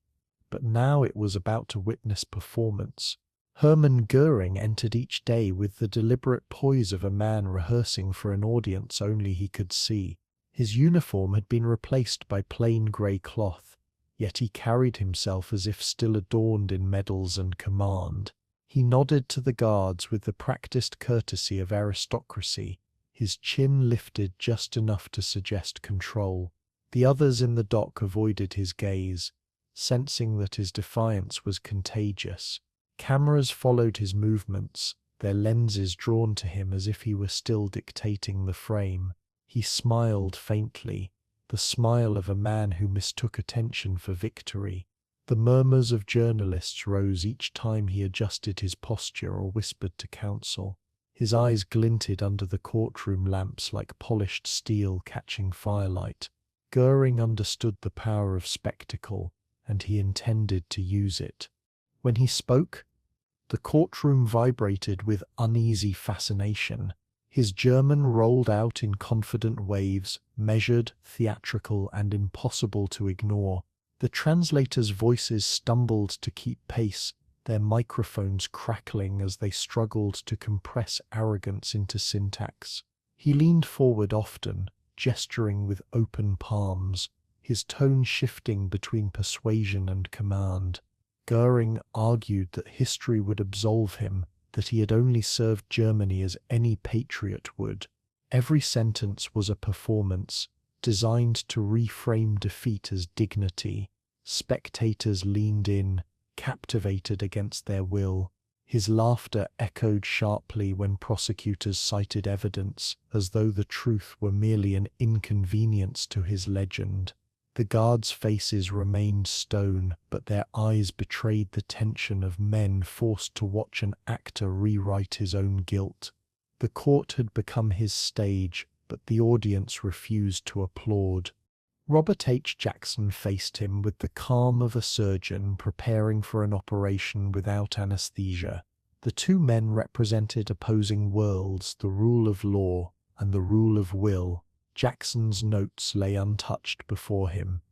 but now it was about to witness performance. Hermann Göring entered each day with the deliberate poise of a man rehearsing for an audience only he could see. His uniform had been replaced by plain grey cloth, yet he carried himself as if still adorned in medals and command. He nodded to the guards with the practiced courtesy of aristocracy, his chin lifted just enough to suggest control. The others in the dock avoided his gaze, sensing that his defiance was contagious. Cameras followed his movements, their lenses drawn to him as if he were still dictating the frame. He smiled faintly, the smile of a man who mistook attention for victory. The murmurs of journalists rose each time he adjusted his posture or whispered to counsel. His eyes glinted under the courtroom lamps like polished steel catching firelight. Göring understood the power of spectacle, and he intended to use it. When he spoke, the courtroom vibrated with uneasy fascination. His German rolled out in confident waves, measured, theatrical, and impossible to ignore. The translators' voices stumbled to keep pace, their microphones crackling as they struggled to compress arrogance into syntax. He leaned forward often, gesturing with open palms, his tone shifting between persuasion and command. Göring argued that history would absolve him, that he had only served Germany as any patriot would. Every sentence was a performance, designed to reframe defeat as dignity. Spectators leaned in, captivated against their will. His laughter echoed sharply when prosecutors cited evidence, as though the truth were merely an inconvenience to his legend. The guards' faces remained stone, but their eyes betrayed the tension of men forced to watch an actor rewrite his own guilt. The court had become his stage, but the audience refused to applaud. Robert H. Jackson faced him with the calm of a surgeon preparing for an operation without anesthesia. The two men represented opposing worlds, the rule of law and the rule of will. Jackson's notes lay untouched before him.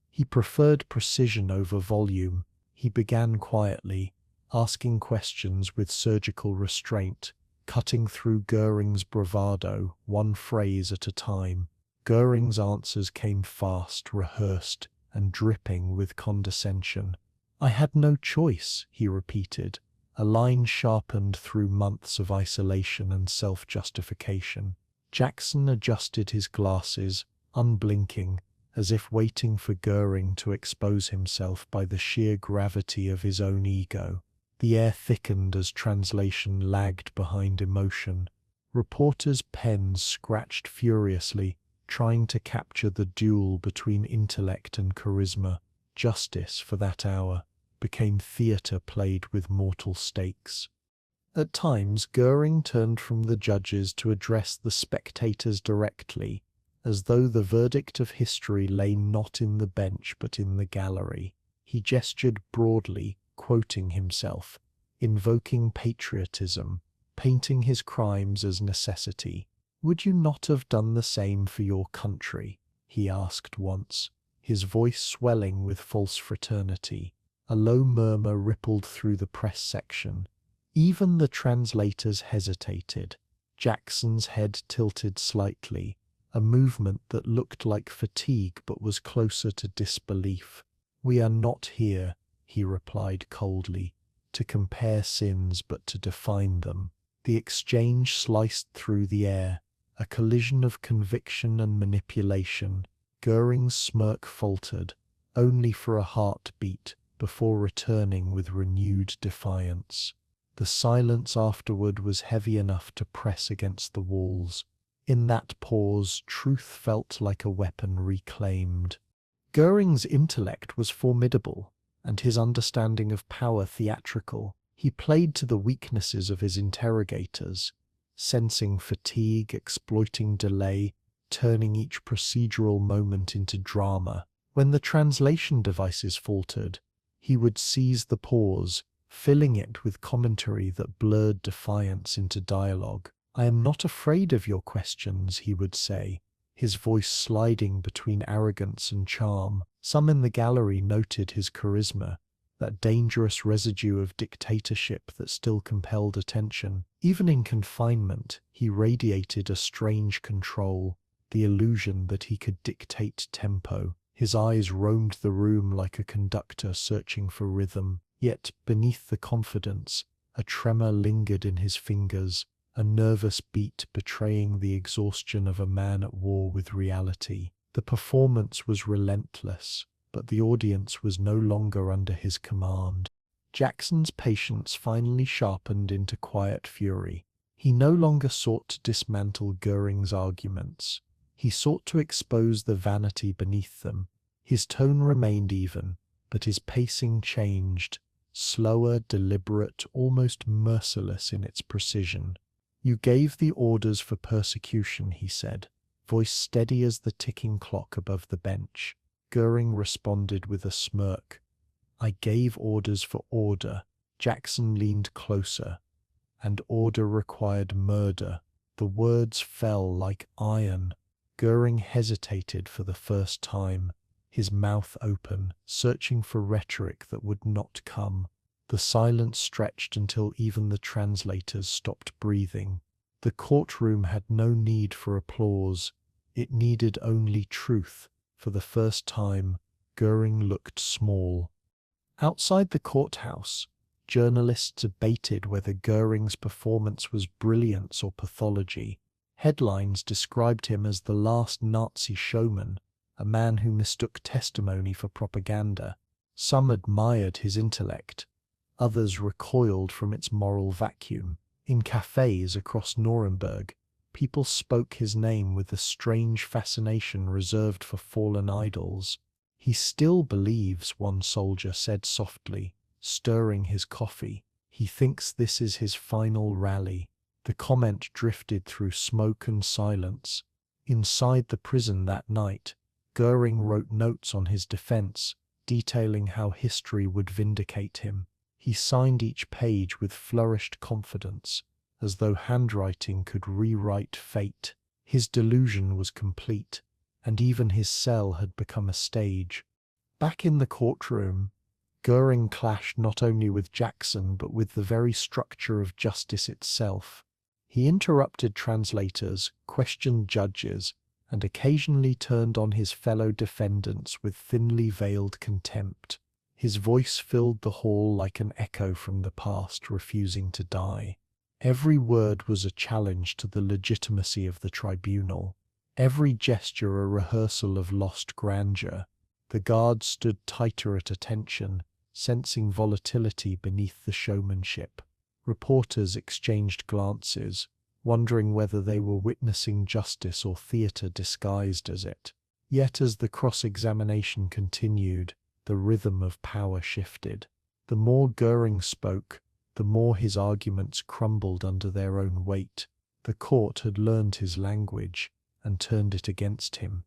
He preferred precision over volume. He began quietly, asking questions with surgical restraint, cutting through Göring's bravado, one phrase at a time. Göring's answers came fast, rehearsed, and dripping with condescension. "I had no choice," he repeated, a line sharpened through months of isolation and self-justification. Jackson adjusted his glasses, unblinking, as if waiting for Göring to expose himself by the sheer gravity of his own ego. The air thickened as translation lagged behind emotion. Reporters' pens scratched furiously, trying to capture the duel between intellect and charisma. Justice, for that hour, became theatre played with mortal stakes. At times, Göring turned from the judges to address the spectators directly, as though the verdict of history lay not in the bench but in the gallery. He gestured broadly, quoting himself, invoking patriotism, painting his crimes as necessity. "Would you not have done the same for your country?" he asked once, his voice swelling with false fraternity. A low murmur rippled through the press section. Even the translators hesitated. Jackson's head tilted slightly, a movement that looked like fatigue but was closer to disbelief. "We are not here," he replied coldly, "to compare sins but to define them." The exchange sliced through the air, a collision of conviction and manipulation. Göring's smirk faltered, only for a heartbeat, before returning with renewed defiance. The silence afterward was heavy enough to press against the walls. In that pause, truth felt like a weapon reclaimed. Göring's intellect was formidable, and his understanding of power theatrical. He played to the weaknesses of his interrogators, sensing fatigue, exploiting delay, turning each procedural moment into drama. When the translation devices faltered, he would seize the pause, filling it with commentary that blurred defiance into dialogue. "I am not afraid of your questions," he would say, his voice sliding between arrogance and charm. Some in the gallery noted his charisma, that dangerous residue of dictatorship that still compelled attention. Even in confinement, he radiated a strange control, the illusion that he could dictate tempo. His eyes roamed the room like a conductor searching for rhythm. Yet, beneath the confidence, a tremor lingered in his fingers, a nervous beat betraying the exhaustion of a man at war with reality. The performance was relentless, but the audience was no longer under his command. Jackson's patience finally sharpened into quiet fury. He no longer sought to dismantle Göring's arguments. He sought to expose the vanity beneath them. His tone remained even, but his pacing changed, slower, deliberate, almost merciless in its precision. "You gave the orders for persecution," he said, voice steady as the ticking clock above the bench. Göring responded with a smirk. "I gave orders for order." Jackson leaned closer. "And order required murder." The words fell like iron. Göring hesitated for the first time, his mouth open, searching for rhetoric that would not come. The silence stretched until even the translators stopped breathing. The courtroom had no need for applause. It needed only truth. For the first time, Göring looked small. Outside the courthouse, journalists debated whether Göring's performance was brilliance or pathology. Headlines described him as the last Nazi showman, a man who mistook testimony for propaganda. Some admired his intellect. Others recoiled from its moral vacuum. In cafes across Nuremberg, people spoke his name with the strange fascination reserved for fallen idols. "He still believes," one soldier said softly, stirring his coffee. "He thinks this is his final rally." The comment drifted through smoke and silence. Inside the prison that night, Göring wrote notes on his defense, detailing how history would vindicate him. He signed each page with flourished confidence, as though handwriting could rewrite fate. His delusion was complete, and even his cell had become a stage. Back in the courtroom, Göring clashed not only with Jackson but with the very structure of justice itself. He interrupted translators, questioned judges, and occasionally turned on his fellow defendants with thinly veiled contempt. His voice filled the hall like an echo from the past refusing to die. Every word was a challenge to the legitimacy of the tribunal, every gesture a rehearsal of lost grandeur. The guards stood tighter at attention, sensing volatility beneath the showmanship. Reporters exchanged glances, wondering whether they were witnessing justice or theatre disguised as it. Yet as the cross-examination continued, the rhythm of power shifted. The more Göring spoke, the more his arguments crumbled under their own weight. The court had learned his language and turned it against him.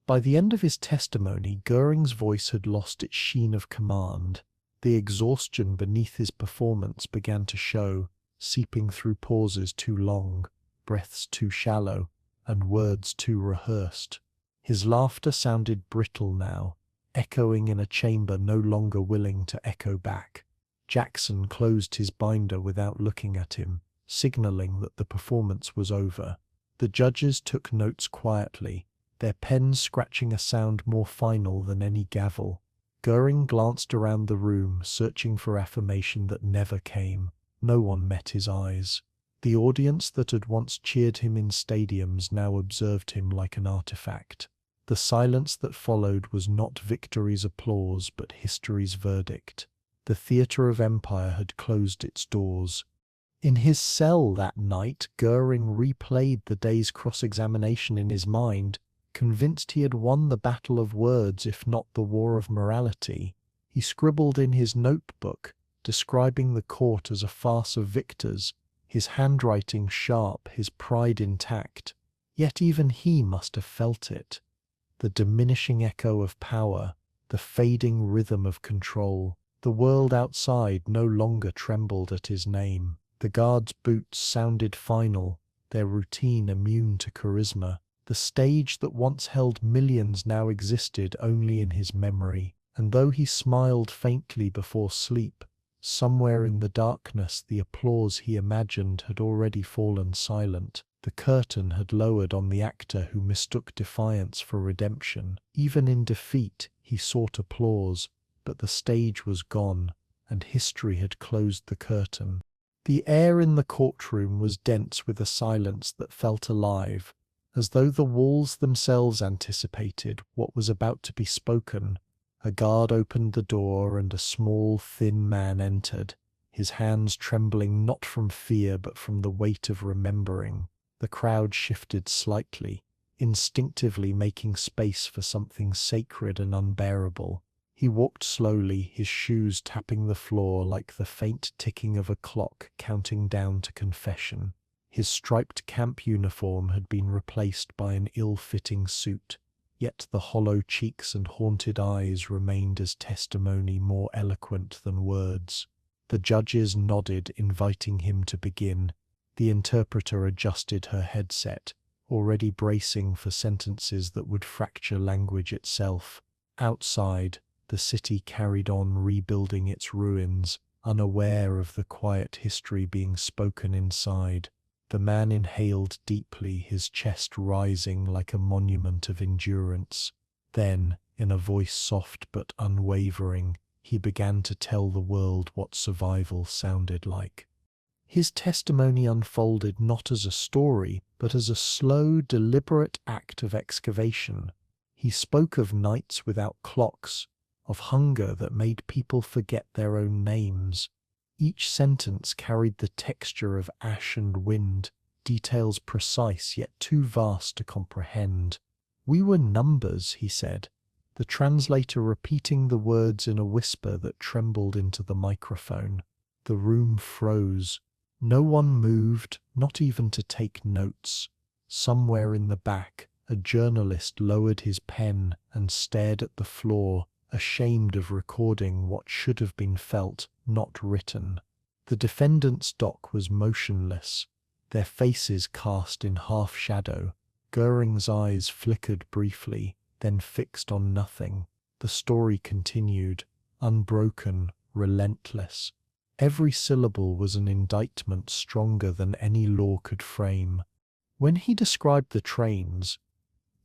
By the end of his testimony, Göring's voice had lost its sheen of command. The exhaustion beneath his performance began to show, seeping through pauses too long, breaths too shallow, and words too rehearsed. His laughter sounded brittle now, echoing in a chamber no longer willing to echo back. Jackson closed his binder without looking at him, signaling that the performance was over. The judges took notes quietly, their pens scratching a sound more final than any gavel. Göring glanced around the room, searching for affirmation that never came. No one met his eyes. The audience that had once cheered him in stadiums now observed him like an artifact. The silence that followed was not victory's applause but history's verdict. The theatre of empire had closed its doors. In his cell that night, Göring replayed the day's cross-examination in his mind, convinced he had won the battle of words if not the war of morality. He scribbled in his notebook, describing the court as a farce of victors, his handwriting sharp, his pride intact. Yet even he must have felt it. The diminishing echo of power, the fading rhythm of control. The world outside no longer trembled at his name. The guards' boots sounded final, their routine immune to charisma. The stage that once held millions now existed only in his memory, and though he smiled faintly before sleep, somewhere in the darkness the applause he imagined had already fallen silent. The curtain had lowered on the actor who mistook defiance for redemption. Even in defeat, he sought applause, but the stage was gone, and history had closed the curtain. The air in the courtroom was dense with a silence that felt alive, as though the walls themselves anticipated what was about to be spoken. A guard opened the door and a small, thin man entered, his hands trembling not from fear but from the weight of remembering. The crowd shifted slightly, instinctively making space for something sacred and unbearable. He walked slowly, his shoes tapping the floor like the faint ticking of a clock counting down to confession. His striped camp uniform had been replaced by an ill-fitting suit, yet the hollow cheeks and haunted eyes remained as testimony more eloquent than words. The judges nodded, inviting him to begin. The interpreter adjusted her headset, already bracing for sentences that would fracture language itself. Outside, the city carried on rebuilding its ruins, unaware of the quiet history being spoken inside. The man inhaled deeply, his chest rising like a monument of endurance. Then, in a voice soft but unwavering, he began to tell the world what survival sounded like. His testimony unfolded not as a story, but as a slow, deliberate act of excavation. He spoke of nights without clocks, of hunger that made people forget their own names. Each sentence carried the texture of ash and wind, details precise yet too vast to comprehend. "We were numbers," he said, the translator repeating the words in a whisper that trembled into the microphone. The room froze. No one moved, not even to take notes. Somewhere in the back, a journalist lowered his pen and stared at the floor, ashamed of recording what should have been felt, not written. The defendant's dock was motionless, their faces cast in half shadow. Göring's eyes flickered briefly, then fixed on nothing. The story continued, unbroken, relentless. Every syllable was an indictment stronger than any law could frame. When he described the trains,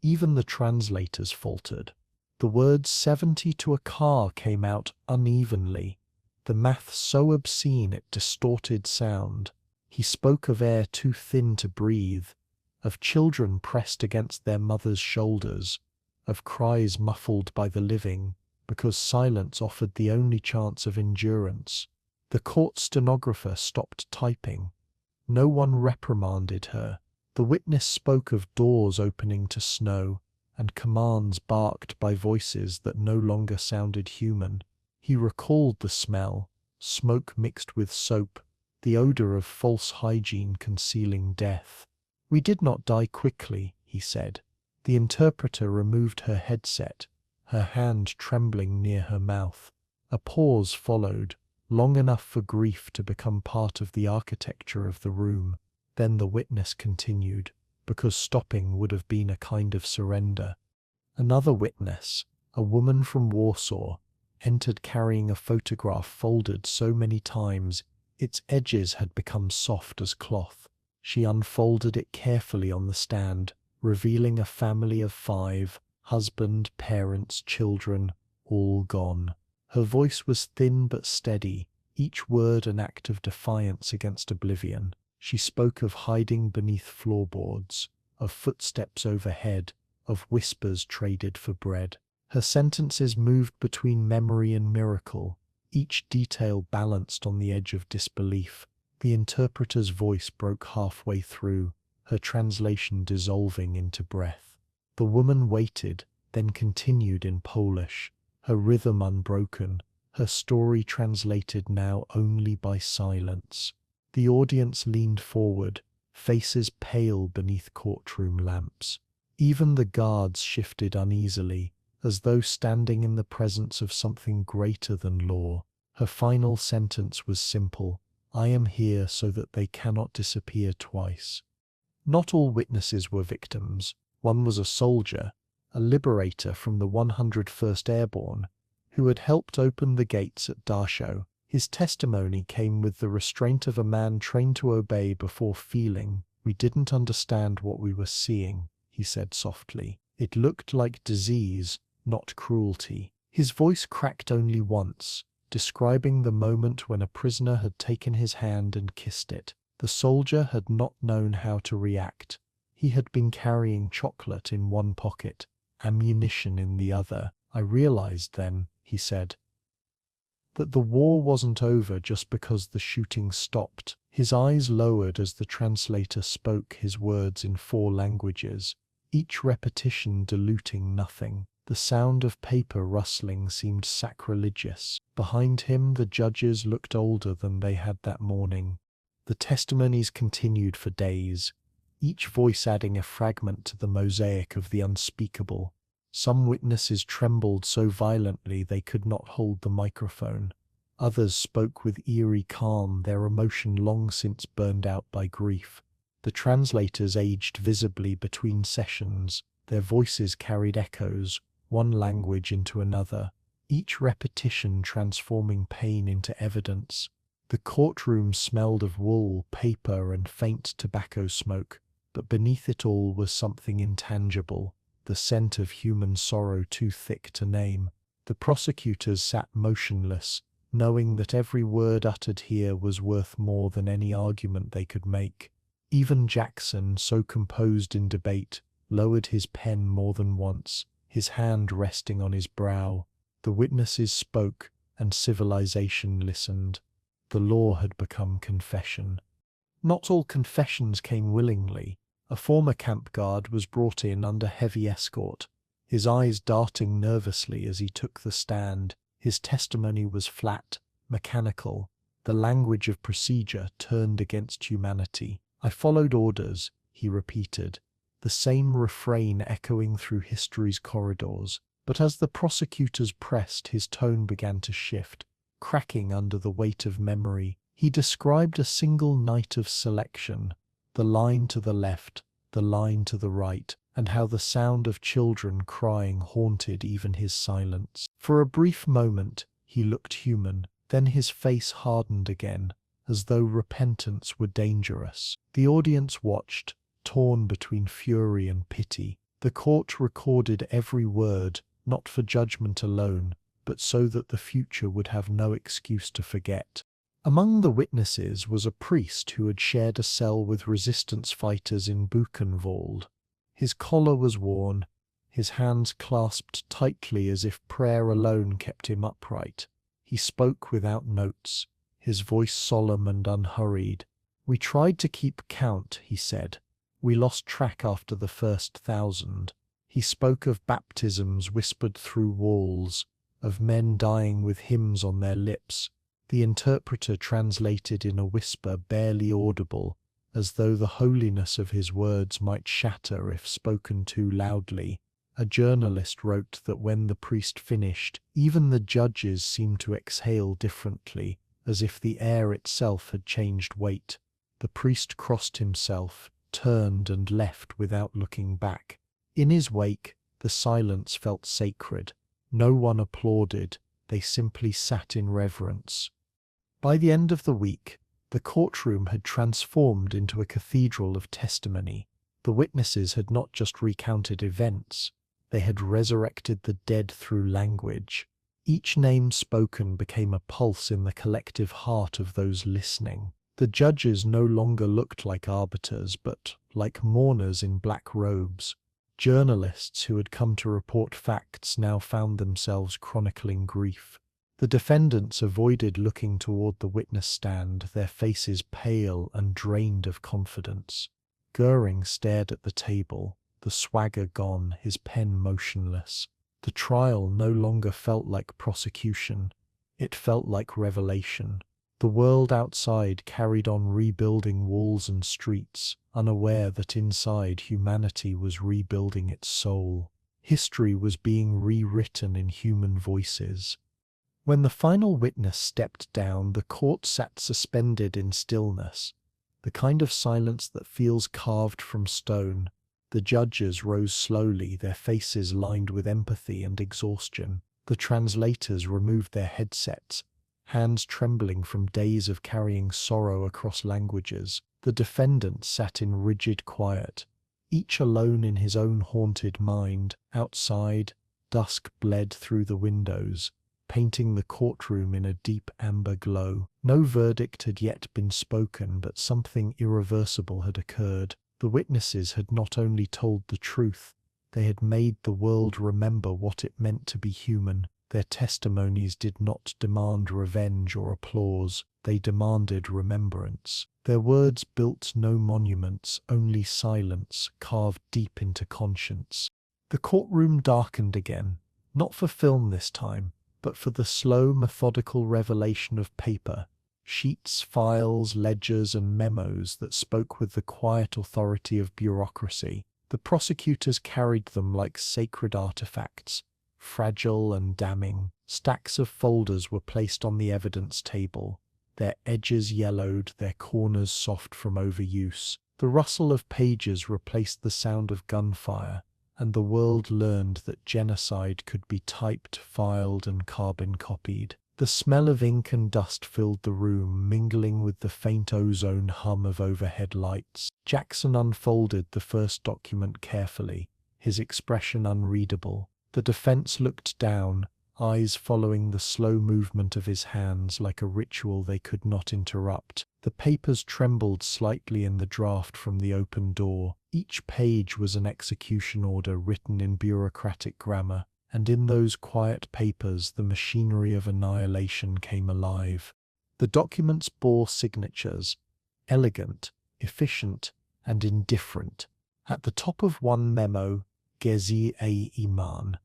even the translators faltered. The words 70 to a car came out unevenly, the math so obscene it distorted sound. He spoke of air too thin to breathe, of children pressed against their mothers' shoulders, of cries muffled by the living, because silence offered the only chance of endurance. The court stenographer stopped typing. No one reprimanded her. The witness spoke of doors opening to snow, and commands barked by voices that no longer sounded human. He recalled the smell, smoke mixed with soap, the odor of false hygiene concealing death. "We did not die quickly," he said. The interpreter removed her headset, her hand trembling near her mouth. A pause followed, long enough for grief to become part of the architecture of the room. Then the witness continued, because stopping would have been a kind of surrender. Another witness, a woman from Warsaw, entered carrying a photograph folded so many times its edges had become soft as cloth. She unfolded it carefully on the stand, revealing a family of 5, husband, parents, children, all gone. Her voice was thin but steady, each word an act of defiance against oblivion. She spoke of hiding beneath floorboards, of footsteps overhead, of whispers traded for bread. Her sentences moved between memory and miracle, each detail balanced on the edge of disbelief. The interpreter's voice broke halfway through, her translation dissolving into breath. The woman waited, then continued in Polish, her rhythm unbroken, her story translated now only by silence. The audience leaned forward, faces pale beneath courtroom lamps. Even the guards shifted uneasily, as though standing in the presence of something greater than law. Her final sentence was simple: "I am here so that they cannot disappear twice." Not all witnesses were victims. One was a soldier, a liberator from the 101st Airborne, who had helped open the gates at Dachau. His testimony came with the restraint of a man trained to obey before feeling. "We didn't understand what we were seeing," he said softly. "It looked like disease, not cruelty." His voice cracked only once, describing the moment when a prisoner had taken his hand and kissed it. The soldier had not known how to react. He had been carrying chocolate in one pocket, ammunition in the other. "I realized then," he said, "that the war wasn't over just because the shooting stopped." His eyes lowered as the translator spoke his words in 4 languages, each repetition diluting nothing. The sound of paper rustling seemed sacrilegious. Behind him, the judges looked older than they had that morning. The testimonies continued for days, each voice adding a fragment to the mosaic of the unspeakable. Some witnesses trembled so violently they could not hold the microphone. Others spoke with eerie calm, their emotion long since burned out by grief. The translators aged visibly between sessions. Their voices carried echoes, one language into another, each repetition transforming pain into evidence. The courtroom smelled of wool, paper, and faint tobacco smoke, but beneath it all was something intangible, the scent of human sorrow too thick to name. The prosecutors sat motionless, knowing that every word uttered here was worth more than any argument they could make. Even Jackson, so composed in debate, lowered his pen more than once, his hand resting on his brow. The witnesses spoke, and civilization listened. The law had become confession. Not all confessions came willingly. A former camp guard was brought in under heavy escort, his eyes darting nervously as he took the stand. His testimony was flat, mechanical, The language of procedure turned against humanity. "I followed orders," he repeated, the same refrain echoing through history's corridors. But as the prosecutors pressed, his tone began to shift, cracking under the weight of memory. He described a single night of selection, the line to the left, the line to the right, and how the sound of children crying haunted even his silence. For a brief moment, he looked human, then his face hardened again, as though repentance were dangerous. The audience watched, torn between fury and pity. The court recorded every word, not for judgment alone, but so that the future would have no excuse to forget. Among the witnesses was a priest who had shared a cell with resistance fighters in Buchenwald. His collar was worn, his hands clasped tightly as if prayer alone kept him upright. He spoke without notes, his voice solemn and unhurried. "We tried to keep count," he said. "We lost track after the first 1,000. He spoke of baptisms whispered through walls, of men dying with hymns on their lips. The interpreter translated in a whisper barely audible, as though the holiness of his words might shatter if spoken too loudly. A journalist wrote that when the priest finished, even the judges seemed to exhale differently, as if the air itself had changed weight. The priest crossed himself, turned and left without looking back. In his wake, the silence felt sacred. No one applauded, they simply sat in reverence. By the end of the week, the courtroom had transformed into a cathedral of testimony. The witnesses had not just recounted events, they had resurrected the dead through language. Each name spoken became a pulse in the collective heart of those listening. The judges no longer looked like arbiters, but like mourners in black robes. Journalists who had come to report facts now found themselves chronicling grief. The defendants avoided looking toward the witness stand, their faces pale and drained of confidence. Göring stared at the table, the swagger gone, his pen motionless. The trial no longer felt like prosecution, it felt like revelation. The world outside carried on rebuilding walls and streets, unaware that inside humanity was rebuilding its soul. History was being rewritten in human voices. When the final witness stepped down, the court sat suspended in stillness, the kind of silence that feels carved from stone. The judges rose slowly, their faces lined with empathy and exhaustion. The translators removed their headsets, hands trembling from days of carrying sorrow across languages. The defendants sat in rigid quiet, each alone in his own haunted mind. Outside, dusk bled through the windows, painting the courtroom in a deep amber glow. No verdict had yet been spoken, but something irreversible had occurred. The witnesses had not only told the truth, they had made the world remember what it meant to be human. Their testimonies did not demand revenge or applause, they demanded remembrance. Their words built no monuments, only silence carved deep into conscience. The courtroom darkened again, not for film this time, but for the slow, methodical revelation of paper, sheets, files, ledgers, and memos that spoke with the quiet authority of bureaucracy. The prosecutors carried them like sacred artifacts, fragile and damning. Stacks of folders were placed on the evidence table, their edges yellowed, their corners soft from overuse. The rustle of pages replaced the sound of gunfire, and the world learned that genocide could be typed, filed, and carbon copied. The smell of ink and dust filled the room, mingling with the faint ozone hum of overhead lights. Jackson unfolded the first document carefully, his expression unreadable. The defense looked down, eyes following the slow movement of his hands like a ritual they could not interrupt. The papers trembled slightly in the draft from the open door. Each page was an execution order written in bureaucratic grammar, and in those quiet papers the machinery of annihilation came alive. The documents bore signatures, elegant, efficient, and indifferent. At the top of one memo, Gezi-e-Iman.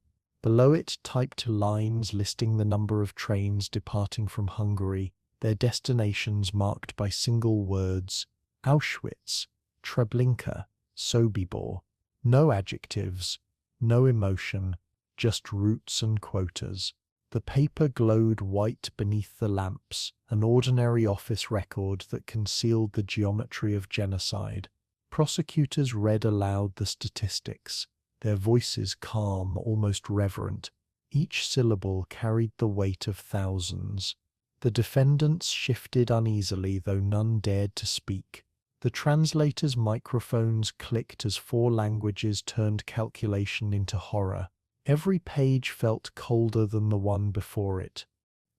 Below it typed lines listing the number of trains departing from Hungary, their destinations marked by single words: Auschwitz, Treblinka, Sobibor. No adjectives, no emotion, just roots and quotas. The paper glowed white beneath the lamps, an ordinary office record that concealed the geometry of genocide. Prosecutors read aloud the statistics, their voices calm, almost reverent. Each syllable carried the weight of thousands. The defendants shifted uneasily, though none dared to speak. The translators' microphones clicked as 4 languages turned calculation into horror. Every page felt colder than the one before it.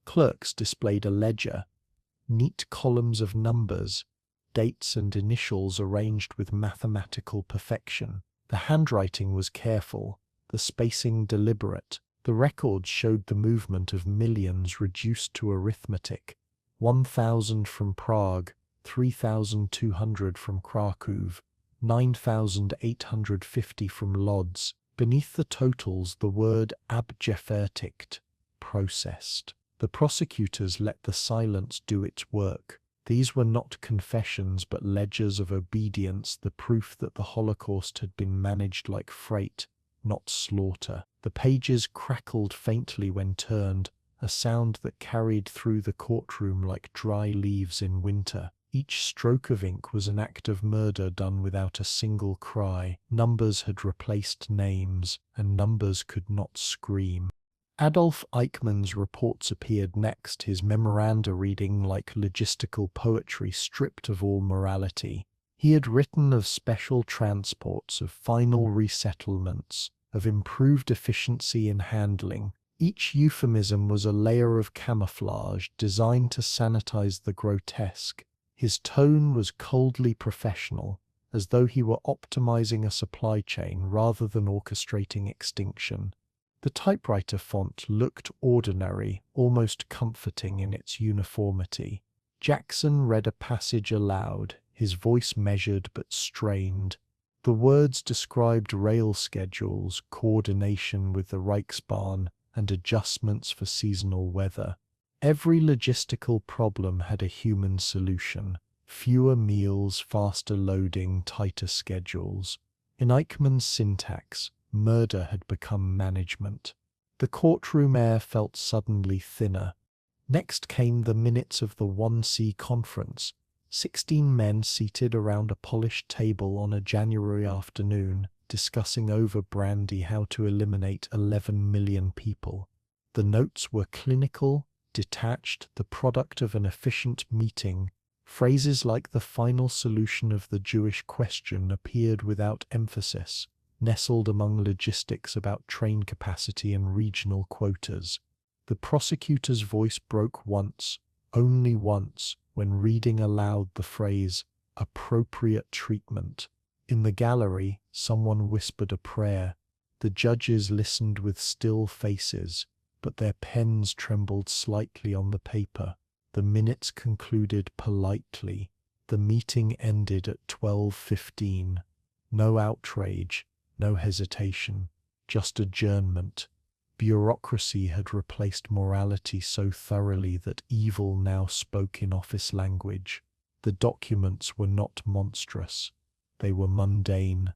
Clerks displayed a ledger, neat columns of numbers, dates and initials arranged with mathematical perfection. The handwriting was careful, the spacing deliberate. The records showed the movement of millions reduced to arithmetic. 1,000 from Prague, 3,200 from Krakow, 9,850 from Lodz. Beneath the totals, the word abgefertigt, processed. The prosecutors let the silence do its work. These were not confessions but ledgers of obedience, the proof that the Holocaust had been managed like freight, not slaughter. The pages crackled faintly when turned, a sound that carried through the courtroom like dry leaves in winter. Each stroke of ink was an act of murder done without a single cry. Numbers had replaced names, and numbers could not scream. Adolf Eichmann's reports appeared next, his memoranda reading like logistical poetry stripped of all morality. He had written of special transports, of final resettlements, of improved efficiency in handling. Each euphemism was a layer of camouflage designed to sanitize the grotesque. His tone was coldly professional, as though he were optimizing a supply chain rather than orchestrating extinction. The typewriter font looked ordinary, almost comforting in its uniformity. Jackson read a passage aloud, his voice measured but strained. The words described rail schedules, coordination with the Reichsbahn, and adjustments for seasonal weather. Every logistical problem had a human solution: fewer meals, faster loading, tighter schedules. In Eichmann's syntax, murder had become management. The courtroom air felt suddenly thinner. Next came the minutes of the 1C conference. 16 men seated around a polished table on a January afternoon, discussing over brandy how to eliminate 11 million people. The notes were clinical, detached, the product of an efficient meeting. Phrases like "the final solution of the Jewish question" appeared without emphasis, nestled among logistics about train capacity and regional quotas. The prosecutor's voice broke once, only once, when reading aloud the phrase "appropriate treatment." In the gallery, someone whispered a prayer. The judges listened with still faces, but their pens trembled slightly on the paper. The minutes concluded politely. The meeting ended at 12:15. No outrage, no hesitation, just adjournment. Bureaucracy had replaced morality so thoroughly that evil now spoke in office language. The documents were not monstrous. They were mundane.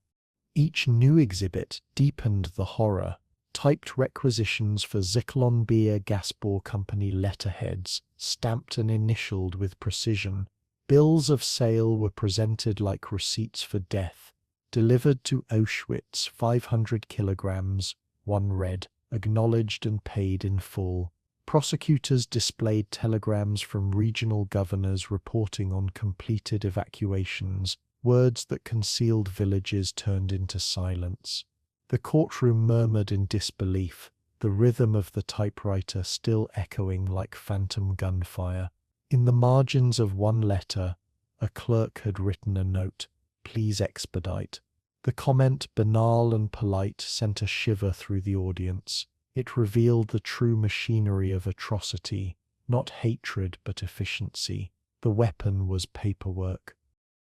Each new exhibit deepened the horror. Typed requisitions for Zyklon Beer Gasbor Company letterheads, stamped and initialed with precision. Bills of sale were presented like receipts for death. Delivered to Auschwitz, 500 kilograms, one read, acknowledged and paid in full. Prosecutors displayed telegrams from regional governors reporting on completed evacuations. Words that concealed villages turned into silence. The courtroom murmured in disbelief, the rhythm of the typewriter still echoing like phantom gunfire. In the margins of one letter, a clerk had written a note, "Please expedite." The comment, banal and polite, sent a shiver through the audience. It revealed the true machinery of atrocity, not hatred but efficiency. The weapon was paperwork.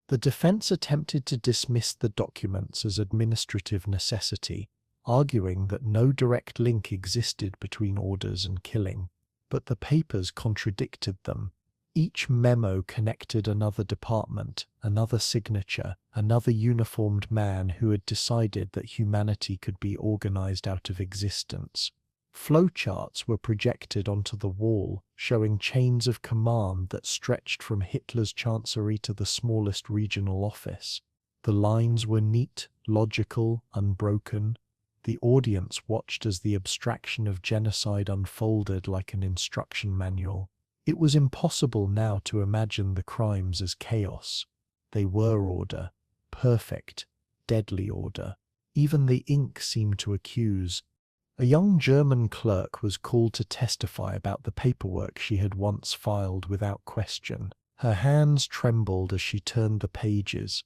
The defense attempted to dismiss the documents as administrative necessity, arguing that no direct link existed between orders and killing. But the papers contradicted them. Each memo connected another department, another signature, another uniformed man who had decided that humanity could be organized out of existence. Flowcharts were projected onto the wall, showing chains of command that stretched from Hitler's chancery to the smallest regional office. The lines were neat, logical, unbroken. The audience watched as the abstraction of genocide unfolded like an instruction manual. It was impossible now to imagine the crimes as chaos. They were order, perfect, deadly order. Even the ink seemed to accuse. A young German clerk was called to testify about the paperwork she had once filed without question. Her hands trembled as she turned the pages.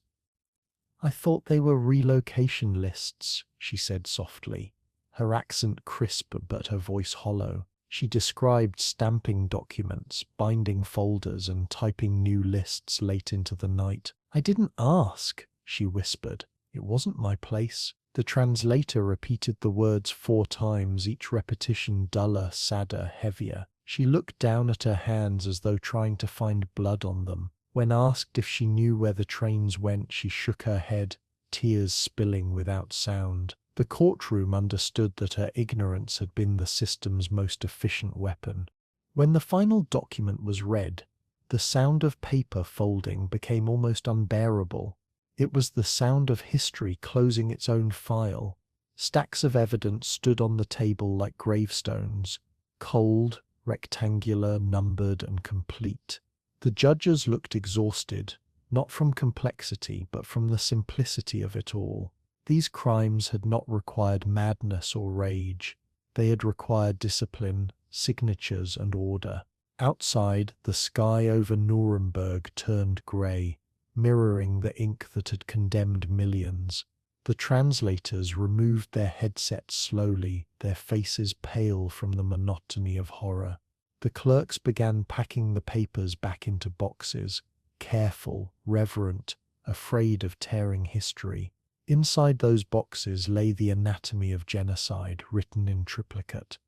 "I thought they were relocation lists," she said softly, her accent crisp but her voice hollow. She described stamping documents, binding folders, and typing new lists late into the night. "I didn't ask," she whispered. "It wasn't my place." The translator repeated the words 4 times, each repetition duller, sadder, heavier. She looked down at her hands as though trying to find blood on them. When asked if she knew where the trains went, she shook her head, tears spilling without sound. The courtroom understood that her ignorance had been the system's most efficient weapon. When the final document was read, the sound of paper folding became almost unbearable. It was the sound of history closing its own file. Stacks of evidence stood on the table like gravestones, cold, rectangular, numbered, and complete. The judges looked exhausted, not from complexity, but from the simplicity of it all. These crimes had not required madness or rage. They had required discipline, signatures, and order. Outside, the sky over Nuremberg turned grey, mirroring the ink that had condemned millions. The translators removed their headsets slowly, their faces pale from the monotony of horror. The clerks began packing the papers back into boxes, careful, reverent, afraid of tearing history. Inside those boxes lay the anatomy of genocide, written in triplicate.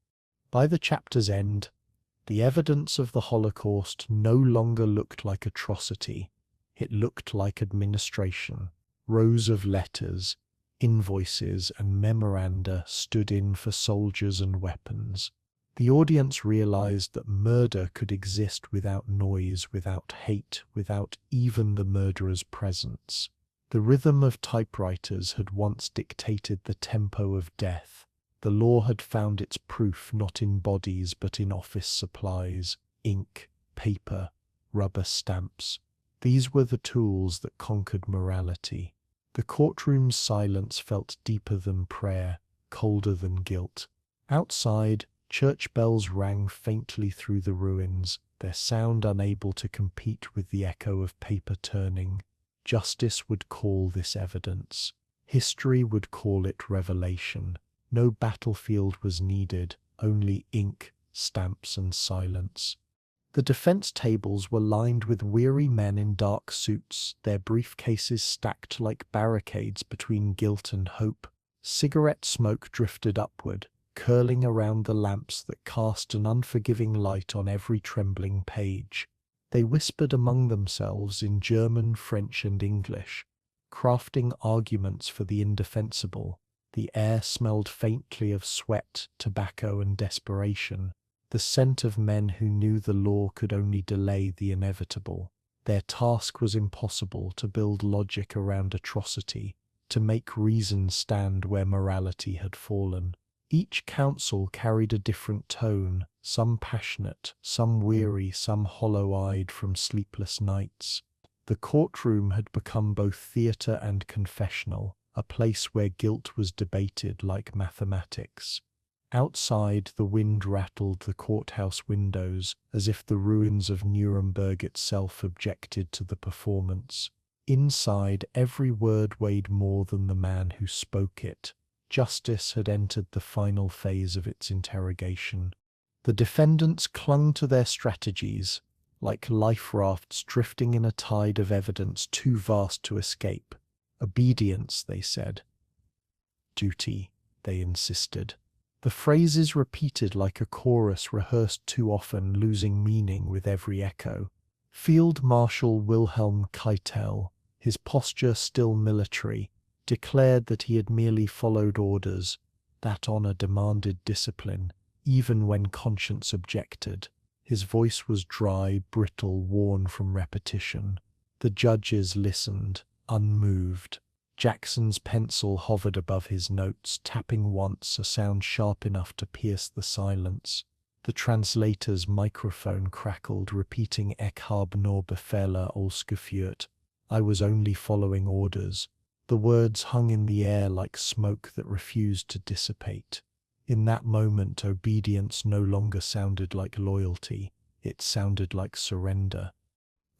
By the chapter's end, the evidence of the Holocaust no longer looked like atrocity. It looked like administration. Rows of letters, invoices, and memoranda stood in for soldiers and weapons. The audience realized that murder could exist without noise, without hate, without even the murderer's presence. The rhythm of typewriters had once dictated the tempo of death. The law had found its proof not in bodies but in office supplies, ink, paper, rubber stamps. These were the tools that conquered morality. The courtroom's silence felt deeper than prayer, colder than guilt. Outside, church bells rang faintly through the ruins, their sound unable to compete with the echo of paper turning. Justice would call this evidence. History would call it revelation. No battlefield was needed, only ink, stamps, and silence. The defense tables were lined with weary men in dark suits, their briefcases stacked like barricades between guilt and hope. Cigarette smoke drifted upward, curling around the lamps that cast an unforgiving light on every trembling page. They whispered among themselves in German, French, and English, crafting arguments for the indefensible. The air smelled faintly of sweat, tobacco, and desperation, the scent of men who knew the law could only delay the inevitable. Their task was impossible: to build logic around atrocity, to make reason stand where morality had fallen. Each counsel carried a different tone, some passionate, some weary, some hollow-eyed from sleepless nights. The courtroom had become both theatre and confessional, a place where guilt was debated like mathematics. Outside, the wind rattled the courthouse windows, as if the ruins of Nuremberg itself objected to the performance. Inside, every word weighed more than the man who spoke it. Justice had entered the final phase of its interrogation. The defendants clung to their strategies, like life rafts drifting in a tide of evidence too vast to escape. Obedience, they said. Duty, they insisted. The phrases repeated like a chorus rehearsed too often, losing meaning with every echo. Field Marshal Wilhelm Keitel, his posture still military, declared that he had merely followed orders. That honor demanded discipline, even when conscience objected. His voice was dry, brittle, worn from repetition. The judges listened, unmoved. Jackson's pencil hovered above his notes, tapping once, a sound sharp enough to pierce the silence. The translator's microphone crackled, repeating "Ich habe nur Befehle ausgeführt." I was only following orders. The words hung in the air like smoke that refused to dissipate. In that moment, obedience no longer sounded like loyalty. It sounded like surrender.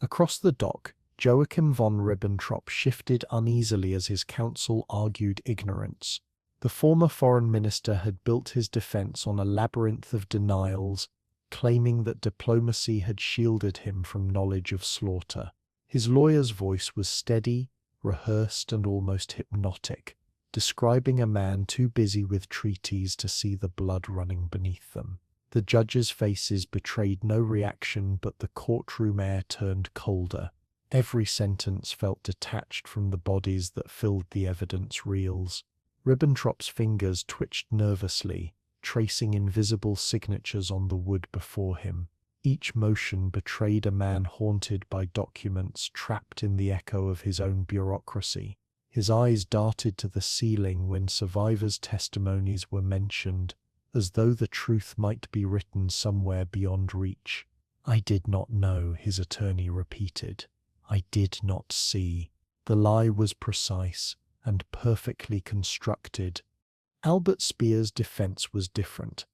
Across the dock, Joachim von Ribbentrop shifted uneasily as his counsel argued ignorance. The former foreign minister had built his defense on a labyrinth of denials, claiming that diplomacy had shielded him from knowledge of slaughter. His lawyer's voice was steady, rehearsed, and almost hypnotic, describing a man too busy with treaties to see the blood running beneath them. The judges' faces betrayed no reaction, but the courtroom air turned colder. Every sentence felt detached from the bodies that filled the evidence reels. Ribbentrop's fingers twitched nervously, tracing invisible signatures on the wood before him. Each motion betrayed a man haunted by documents, trapped in the echo of his own bureaucracy. His eyes darted to the ceiling when survivors' testimonies were mentioned, as though the truth might be written somewhere beyond reach. "I did not know," his attorney repeated. "I did not see." The lie was precise and perfectly constructed. Albert Speer's defense was different.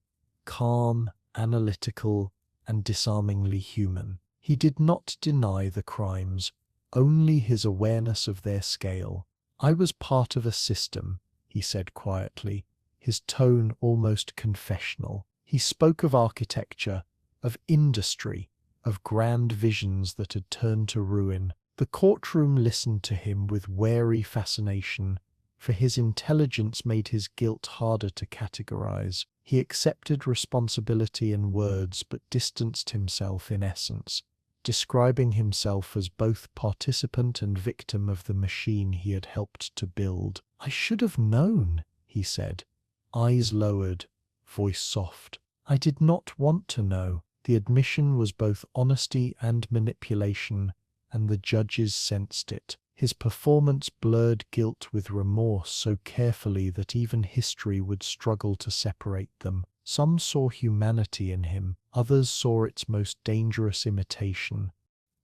Calm, analytical, and disarmingly human. He did not deny the crimes, only his awareness of their scale. "I was part of a system," he said quietly, his tone almost confessional. He spoke of architecture, of industry, of grand visions that had turned to ruin. The courtroom listened to him with wary fascination, for his intelligence made his guilt harder to categorize. He accepted responsibility in words but distanced himself in essence, describing himself as both participant and victim of the machine he had helped to build. "I should have known," he said, eyes lowered, voice soft. "I did not want to know." The admission was both honesty and manipulation, and the judges sensed it. His performance blurred guilt with remorse so carefully that even history would struggle to separate them. Some saw humanity in him, others saw its most dangerous imitation.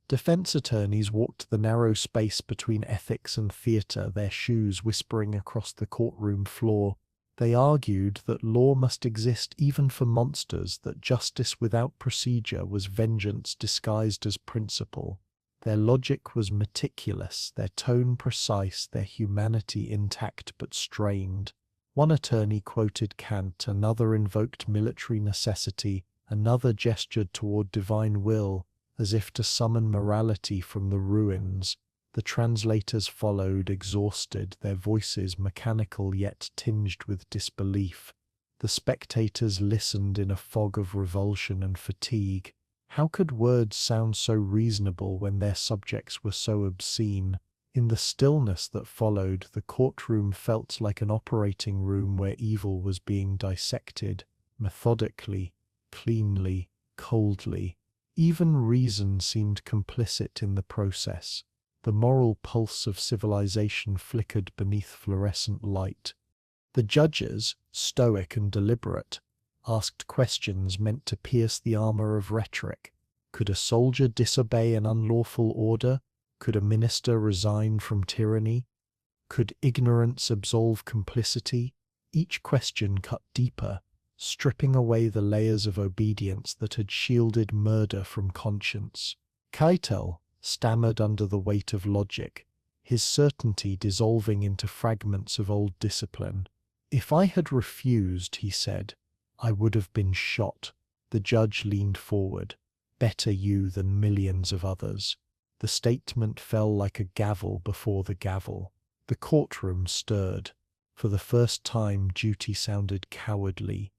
Defense attorneys walked the narrow space between ethics and theatre, their shoes whispering across the courtroom floor. They argued that law must exist even for monsters, that justice without procedure was vengeance disguised as principle. Their logic was meticulous, their tone precise, their humanity intact but strained. One attorney quoted Kant, another invoked military necessity, another gestured toward divine will, as if to summon morality from the ruins. The translators followed, exhausted, their voices mechanical yet tinged with disbelief. The spectators listened in a fog of revulsion and fatigue. How could words sound so reasonable when their subjects were so obscene? In the stillness that followed, the courtroom felt like an operating room where evil was being dissected, methodically, cleanly, coldly. Even reason seemed complicit in the process. The moral pulse of civilization flickered beneath fluorescent light. The judges, stoic and deliberate, asked questions meant to pierce the armor of rhetoric. Could a soldier disobey an unlawful order? Could a minister resign from tyranny? Could ignorance absolve complicity? Each question cut deeper, stripping away the layers of obedience that had shielded murder from conscience. Keitel stammered under the weight of logic, his certainty dissolving into fragments of old discipline. "If I had refused," he said, "I would have been shot." The judge leaned forward. "Better you than millions of others." The statement fell like a gavel before the gavel. The courtroom stirred. For the first time, duty sounded cowardly.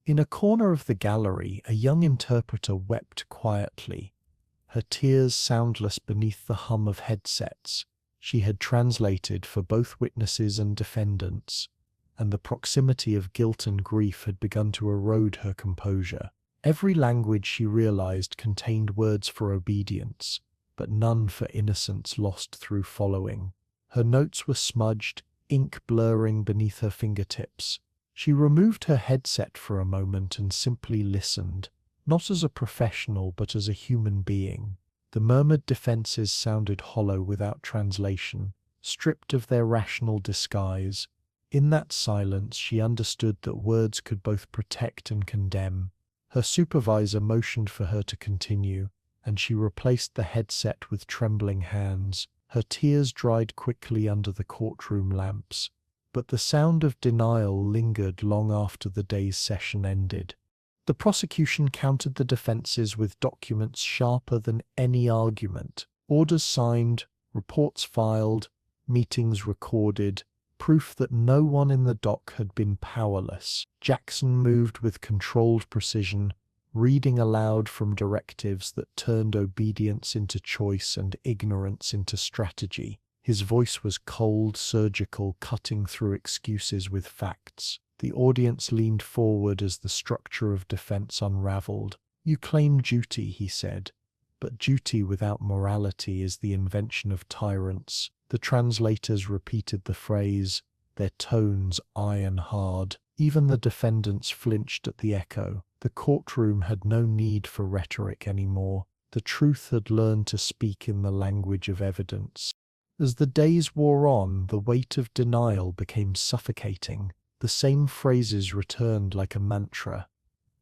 In a corner of the gallery, a young interpreter wept quietly. her tears soundless beneath the hum of headsets. She had translated for both witnesses and defendants, and the proximity of guilt and grief had begun to erode her composure. Every language, she realized, contained words for obedience, but none for innocence lost through following. Her notes were smudged, ink blurring beneath her fingertips. She removed her headset for a moment and simply listened, not as a professional but as a human being. The murmured defenses sounded hollow without translation, stripped of their rational disguise. In that silence, she understood that words could both protect and condemn. Her supervisor motioned for her to continue, and she replaced the headset with trembling hands. Her tears dried quickly under the courtroom lamps, but the sound of denial lingered long after the day's session ended. The prosecution countered the defenses with documents sharper than any argument. Orders signed, reports filed, meetings recorded, proof that no one in the dock had been powerless. Jackson moved with controlled precision, reading aloud from directives that turned obedience into choice and ignorance into strategy. His voice was cold, surgical, cutting through excuses with facts. The audience leaned forward as the structure of defense unraveled. "You claim duty," he said, "but duty without morality is the invention of tyrants." The translators repeated the phrase, their tones iron hard. Even the defendants flinched at the echo. The courtroom had no need for rhetoric anymore. The truth had learned to speak in the language of evidence. As the days wore on, the weight of denial became suffocating. The same phrases returned like a mantra.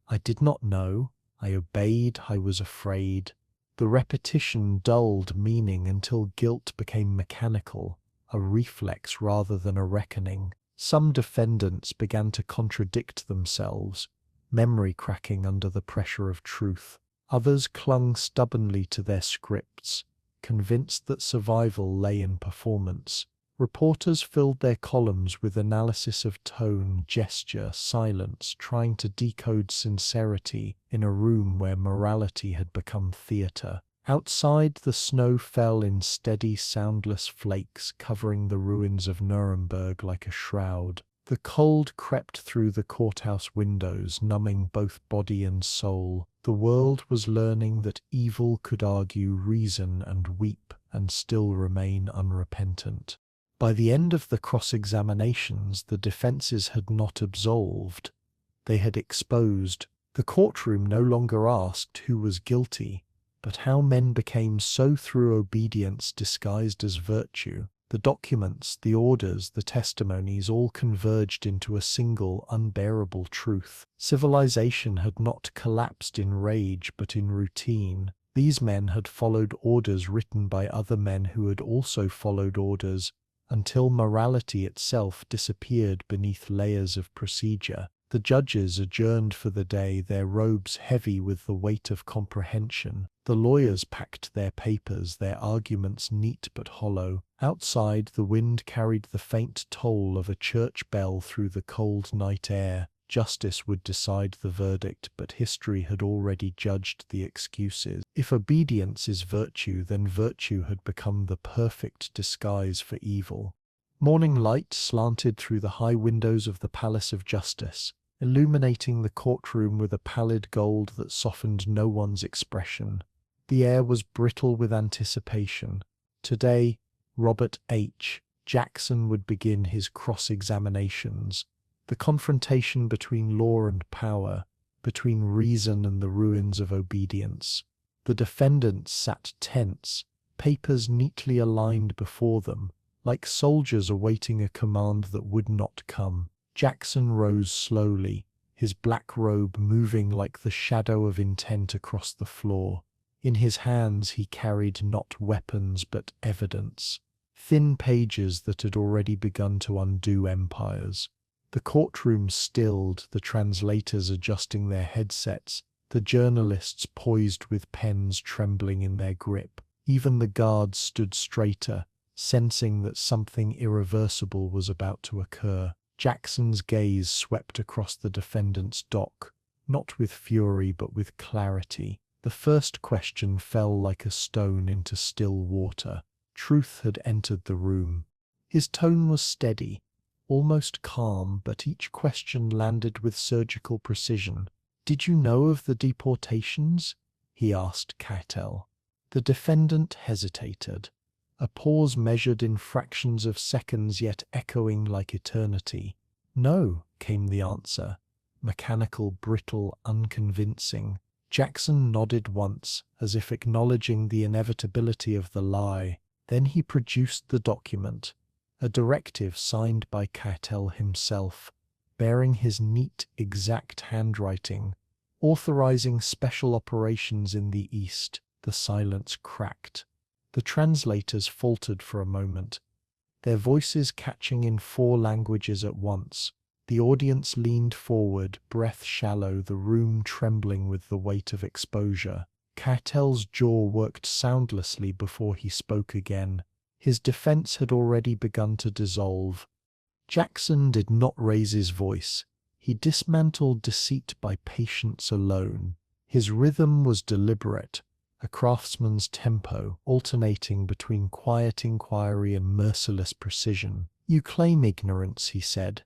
"I did not know. I obeyed. I was afraid." The repetition dulled meaning until guilt became mechanical, a reflex rather than a reckoning. Some defendants began to contradict themselves, memory cracking under the pressure of truth. Others clung stubbornly to their scripts, convinced that survival lay in performance. Reporters filled their columns with analysis of tone, gesture, silence, trying to decode sincerity in a room where morality had become theatre. Outside, the snow fell in steady, soundless flakes, covering the ruins of Nuremberg like a shroud. The cold crept through the courthouse windows, numbing both body and soul. The world was learning that evil could argue reason and weep and still remain unrepentant. By the end of the cross-examinations, the defenses had not absolved. They had exposed. The courtroom no longer asked who was guilty, but how men became so through obedience disguised as virtue. The documents, the orders, the testimonies all converged into a single, unbearable truth. Civilization had not collapsed in rage but in routine. These men had followed orders written by other men who had also followed orders, until morality itself disappeared beneath layers of procedure. The judges adjourned for the day, their robes heavy with the weight of comprehension. The lawyers packed their papers, their arguments neat but hollow. Outside, the wind carried the faint toll of a church bell through the cold night air. Justice would decide the verdict, but history had already judged the excuses. If obedience is virtue, then virtue had become the perfect disguise for evil. Morning light slanted through the high windows of the Palace of Justice, illuminating the courtroom with a pallid gold that softened no one's expression. The air was brittle with anticipation. Today, Robert H. Jackson would begin his cross-examinations. The confrontation between law and power, between reason and the ruins of obedience. The defendants sat tense, papers neatly aligned before them, like soldiers awaiting a command that would not come. Jackson rose slowly, his black robe moving like the shadow of intent across the floor. In his hands he carried not weapons but evidence, thin pages that had already begun to undo empires. The courtroom stilled, the translators adjusting their headsets, the journalists poised with pens trembling in their grip. Even the guards stood straighter, sensing that something irreversible was about to occur. Jackson's gaze swept across the defendant's dock, not with fury but with clarity. The first question fell like a stone into still water. Truth had entered the room. His tone was steady, almost calm, but each question landed with surgical precision. "Did you know of the deportations?" he asked Keitel. The defendant hesitated. A pause measured in fractions of seconds yet echoing like eternity. "No," came the answer. Mechanical, brittle, unconvincing. Jackson nodded once, as if acknowledging the inevitability of the lie. Then he produced the document, a directive signed by Keitel himself, bearing his neat, exact handwriting, authorizing special operations in the East. The silence cracked. The translators faltered for a moment, their voices catching in 4 languages at once. The audience leaned forward, breath shallow, the room trembling with the weight of exposure. Keitel's jaw worked soundlessly before he spoke again. His defense had already begun to dissolve. Jackson did not raise his voice. He dismantled deceit by patience alone. His rhythm was deliberate, a craftsman's tempo, alternating between quiet inquiry and merciless precision. "You claim ignorance," he said,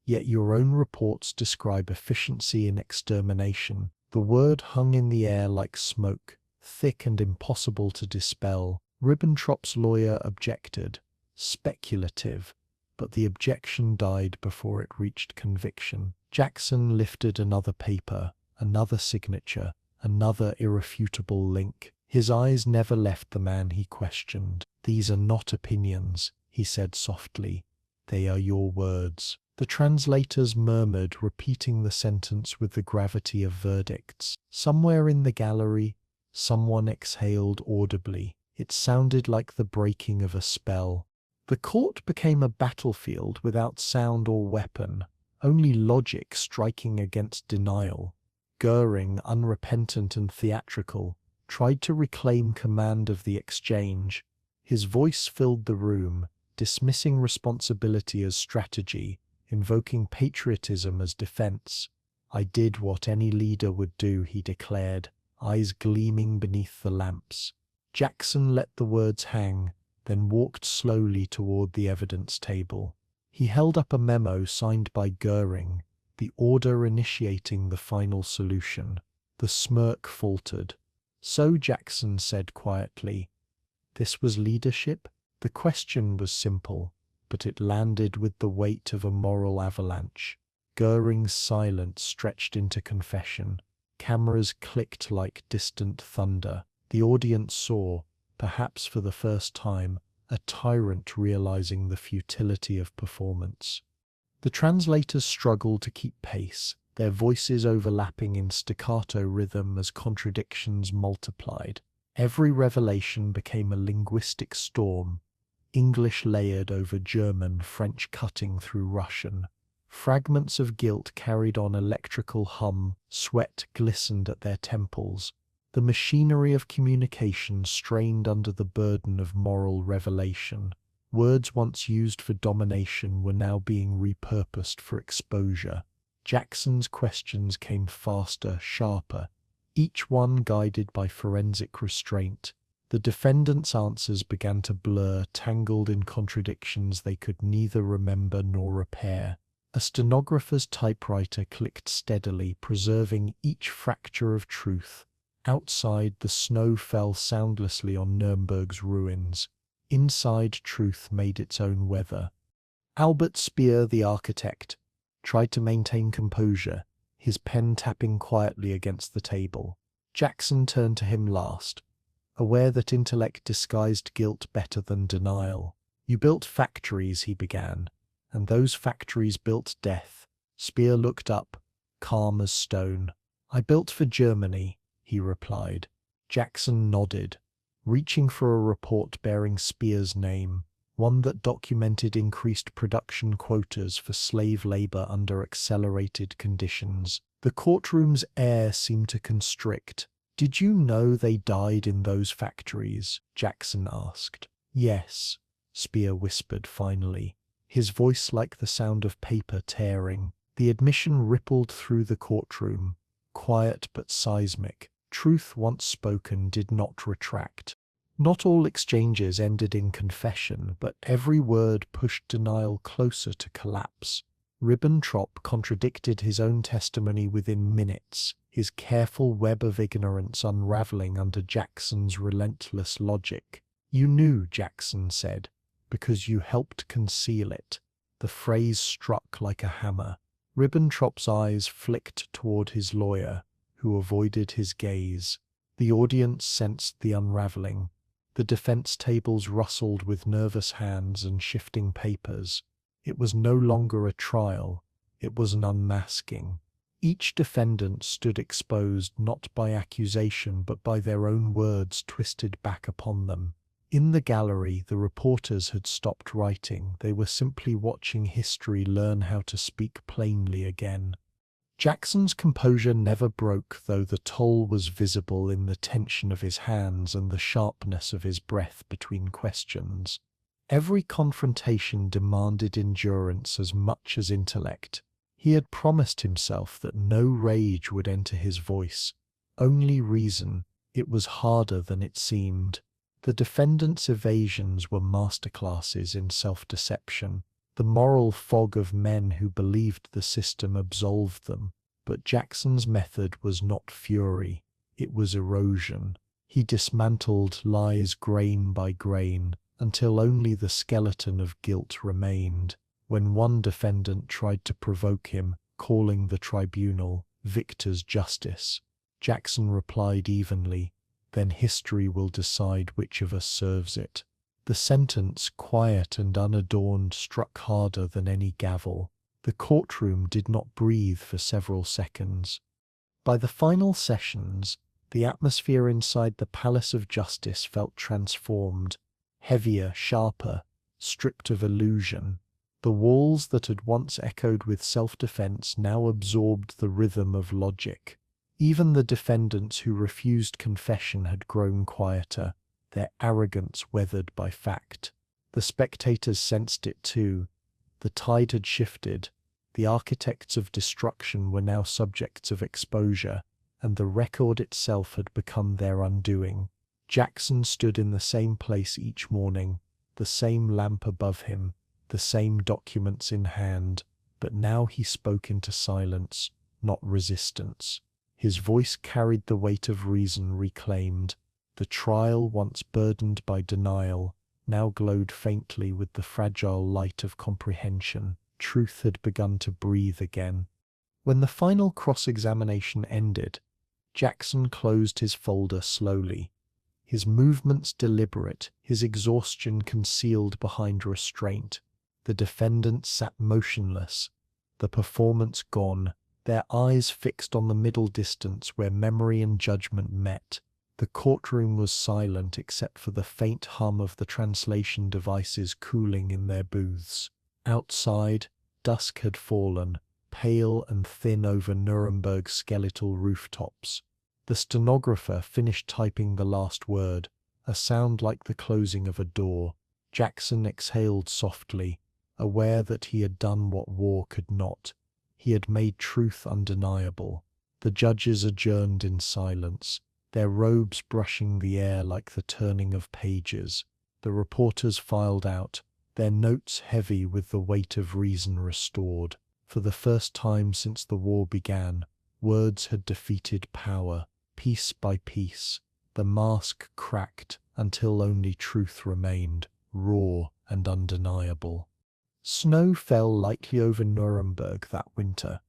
"yet your own reports describe efficiency in extermination." The word hung in the air like smoke, thick and impossible to dispel. Ribbentrop's lawyer objected. Speculative. But the objection died before it reached conviction. Jackson lifted another paper, another signature, another irrefutable link. His eyes never left the man he questioned. "These are not opinions," he said softly. "They are your words." The translators murmured, repeating the sentence with the gravity of verdicts. Somewhere in the gallery, someone exhaled audibly. It sounded like the breaking of a spell. The court became a battlefield without sound or weapon, only logic striking against denial. Göring, unrepentant and theatrical, tried to reclaim command of the exchange. His voice filled the room, dismissing responsibility as strategy, invoking patriotism as defense. "I did what any leader would do," he declared, eyes gleaming beneath the lamps. Jackson let the words hang, then walked slowly toward the evidence table. He held up a memo signed by Göring, the order initiating the final solution. The smirk faltered. "So," Jackson said quietly, "this was leadership?" The question was simple, but it landed with the weight of a moral avalanche. Göring's silence stretched into confession. Cameras clicked like distant thunder. The audience saw, perhaps for the first time, a tyrant realizing the futility of performance. The translators struggled to keep pace, their voices overlapping in staccato rhythm as contradictions multiplied. Every revelation became a linguistic storm, English layered over German, French cutting through Russian. Fragments of guilt carried on electrical hum, sweat glistened at their temples. The machinery of communication strained under the burden of moral revelation. Words once used for domination were now being repurposed for exposure. Jackson's questions came faster, sharper, each one guided by forensic restraint. The defendants' answers began to blur, tangled in contradictions they could neither remember nor repair. A stenographer's typewriter clicked steadily, preserving each fracture of truth. Outside, the snow fell soundlessly on Nuremberg's ruins. Inside, truth made its own weather. Albert Speer, the architect, tried to maintain composure, his pen tapping quietly against the table. Jackson turned to him last, aware that intellect disguised guilt better than denial. "You built factories," he began, "and those factories built death." Speer looked up, calm as stone. "I built for Germany," he replied. Jackson nodded, reaching for a report bearing Speer's name, one that documented increased production quotas for slave labor under accelerated conditions. The courtroom's air seemed to constrict. "Did you know they died in those factories?" Jackson asked. "Yes," Speer whispered finally, his voice like the sound of paper tearing. The admission rippled through the courtroom, quiet but seismic. Truth once spoken did not retract. Not all exchanges ended in confession, but every word pushed denial closer to collapse. Ribbentrop contradicted his own testimony within minutes, his careful web of ignorance unraveling under Jackson's relentless logic. "You knew," Jackson said, "because you helped conceal it." The phrase struck like a hammer. Ribbentrop's eyes flicked toward his lawyer, who avoided his gaze. The audience sensed the unraveling. The defense tables rustled with nervous hands and shifting papers. It was no longer a trial, it was an unmasking. Each defendant stood exposed not by accusation but by their own words twisted back upon them. In the gallery, the reporters had stopped writing. They were simply watching history learn how to speak plainly again. Jackson's composure never broke, though the toll was visible in the tension of his hands and the sharpness of his breath between questions. Every confrontation demanded endurance as much as intellect. He had promised himself that no rage would enter his voice, only reason. It was harder than it seemed. The defendants' evasions were masterclasses in self-deception. The moral fog of men who believed the system absolved them. But Jackson's method was not fury, it was erosion. He dismantled lies grain by grain, until only the skeleton of guilt remained. When one defendant tried to provoke him, calling the tribunal victor's justice, Jackson replied evenly, "Then history will decide which of us serves it." The sentence, quiet and unadorned, struck harder than any gavel. The courtroom did not breathe for several seconds. By the final sessions, the atmosphere inside the Palace of Justice felt transformed, heavier, sharper, stripped of illusion. The walls that had once echoed with self-defense now absorbed the rhythm of logic. Even the defendants who refused confession had grown quieter, their arrogance weathered by fact. The spectators sensed it too. The tide had shifted. The architects of destruction were now subjects of exposure, and the record itself had become their undoing. Jackson stood in the same place each morning, the same lamp above him, the same documents in hand, but now he spoke into silence, not resistance. His voice carried the weight of reason reclaimed. The trial, once burdened by denial, now glowed faintly with the fragile light of comprehension. Truth had begun to breathe again. When the final cross-examination ended, Jackson closed his folder slowly, his movements deliberate, his exhaustion concealed behind restraint. The defendants sat motionless, the performance gone, their eyes fixed on the middle distance where memory and judgment met. The courtroom was silent except for the faint hum of the translation devices cooling in their booths. Outside, dusk had fallen, pale and thin over Nuremberg's skeletal rooftops. The stenographer finished typing the last word, a sound like the closing of a door. Jackson exhaled softly, aware that he had done what war could not. He had made truth undeniable. The judges adjourned in silence, their robes brushing the air like the turning of pages. The reporters filed out, their notes heavy with the weight of reason restored. For the first time since the war began, words had defeated power. Piece by piece, the mask cracked until only truth remained, raw and undeniable. Snow fell lightly over Nuremberg that winter,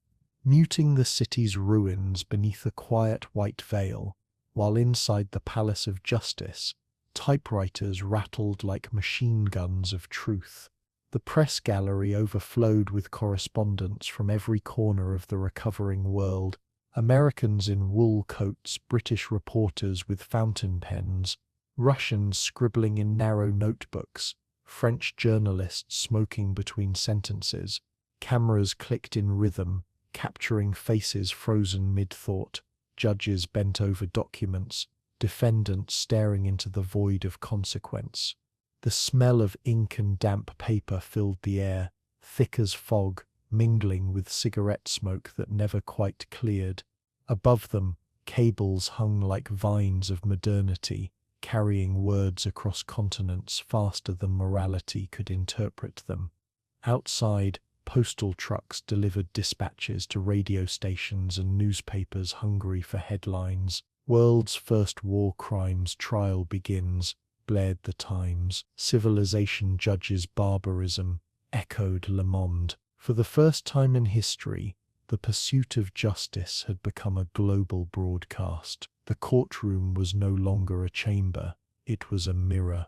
muting the city's ruins beneath a quiet white veil, while inside the Palace of Justice, typewriters rattled like machine guns of truth. The press gallery overflowed with correspondence from every corner of the recovering world. Americans in wool coats, British reporters with fountain pens, Russians scribbling in narrow notebooks, French journalists smoking between sentences. Cameras clicked in rhythm, capturing faces frozen mid-thought, judges bent over documents, defendants staring into the void of consequence. The smell of ink and damp paper filled the air, thick as fog, mingling with cigarette smoke that never quite cleared. Above them, cables hung like vines of modernity, carrying words across continents faster than morality could interpret them. Outside, postal trucks delivered dispatches to radio stations and newspapers hungry for headlines. World's first war crimes trial begins, blared the Times. Civilization judges barbarism, echoed Le Monde. For the first time in history, the pursuit of justice had become a global broadcast. The courtroom was no longer a chamber, it was a mirror.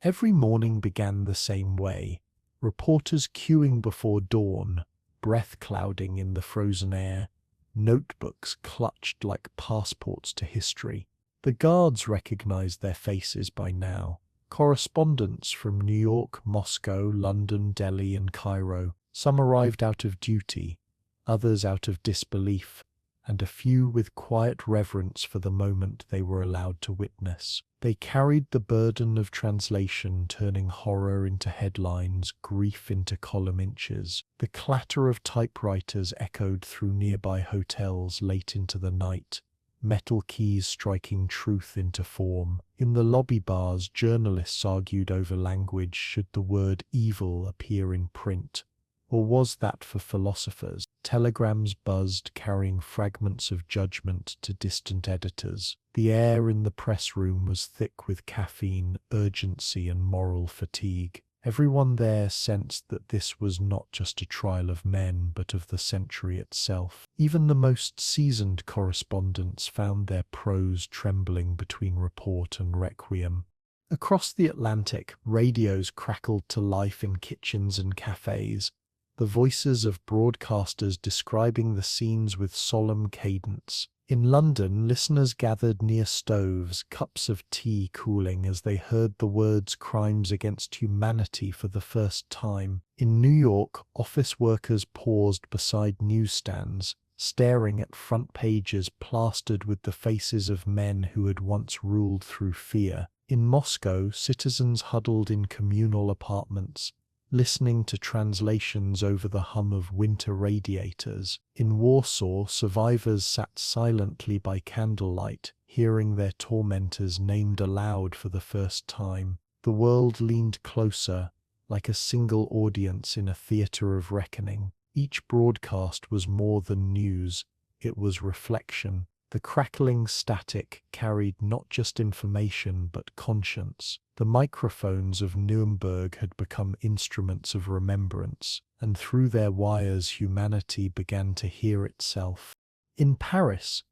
Every morning began the same way. Reporters queuing before dawn, breath clouding in the frozen air, notebooks clutched like passports to history. The guards recognized their faces by now. Correspondents from New York, Moscow, London, Delhi, and Cairo. Some arrived out of duty, others out of disbelief, and a few with quiet reverence for the moment they were allowed to witness. They carried the burden of translation, turning horror into headlines, grief into column inches. The clatter of typewriters echoed through nearby hotels late into the night, metal keys striking truth into form. In the lobby bars, journalists argued over language. Should the word evil appear in print? Or was that for philosophers? Telegrams buzzed, carrying fragments of judgment to distant editors. The air in the press room was thick with caffeine, urgency, and moral fatigue. Everyone there sensed that this was not just a trial of men, but of the century itself. Even the most seasoned correspondents found their prose trembling between report and requiem. Across the Atlantic, radios crackled to life in kitchens and cafes, the voices of broadcasters describing the scenes with solemn cadence. In London, listeners gathered near stoves, cups of tea cooling as they heard the words "crimes against humanity" for the first time. In New York, office workers paused beside newsstands, staring at front pages plastered with the faces of men who had once ruled through fear. In Moscow, citizens huddled in communal apartments, listening to translations over the hum of winter radiators. In Warsaw, survivors sat silently by candlelight, hearing their tormentors named aloud for the first time. The world leaned closer, like a single audience in a theater of reckoning. Each broadcast was more than news, it was reflection. The crackling static carried not just information but conscience. The microphones of Nuremberg had become instruments of remembrance, and through their wires humanity began to hear itself. In Paris,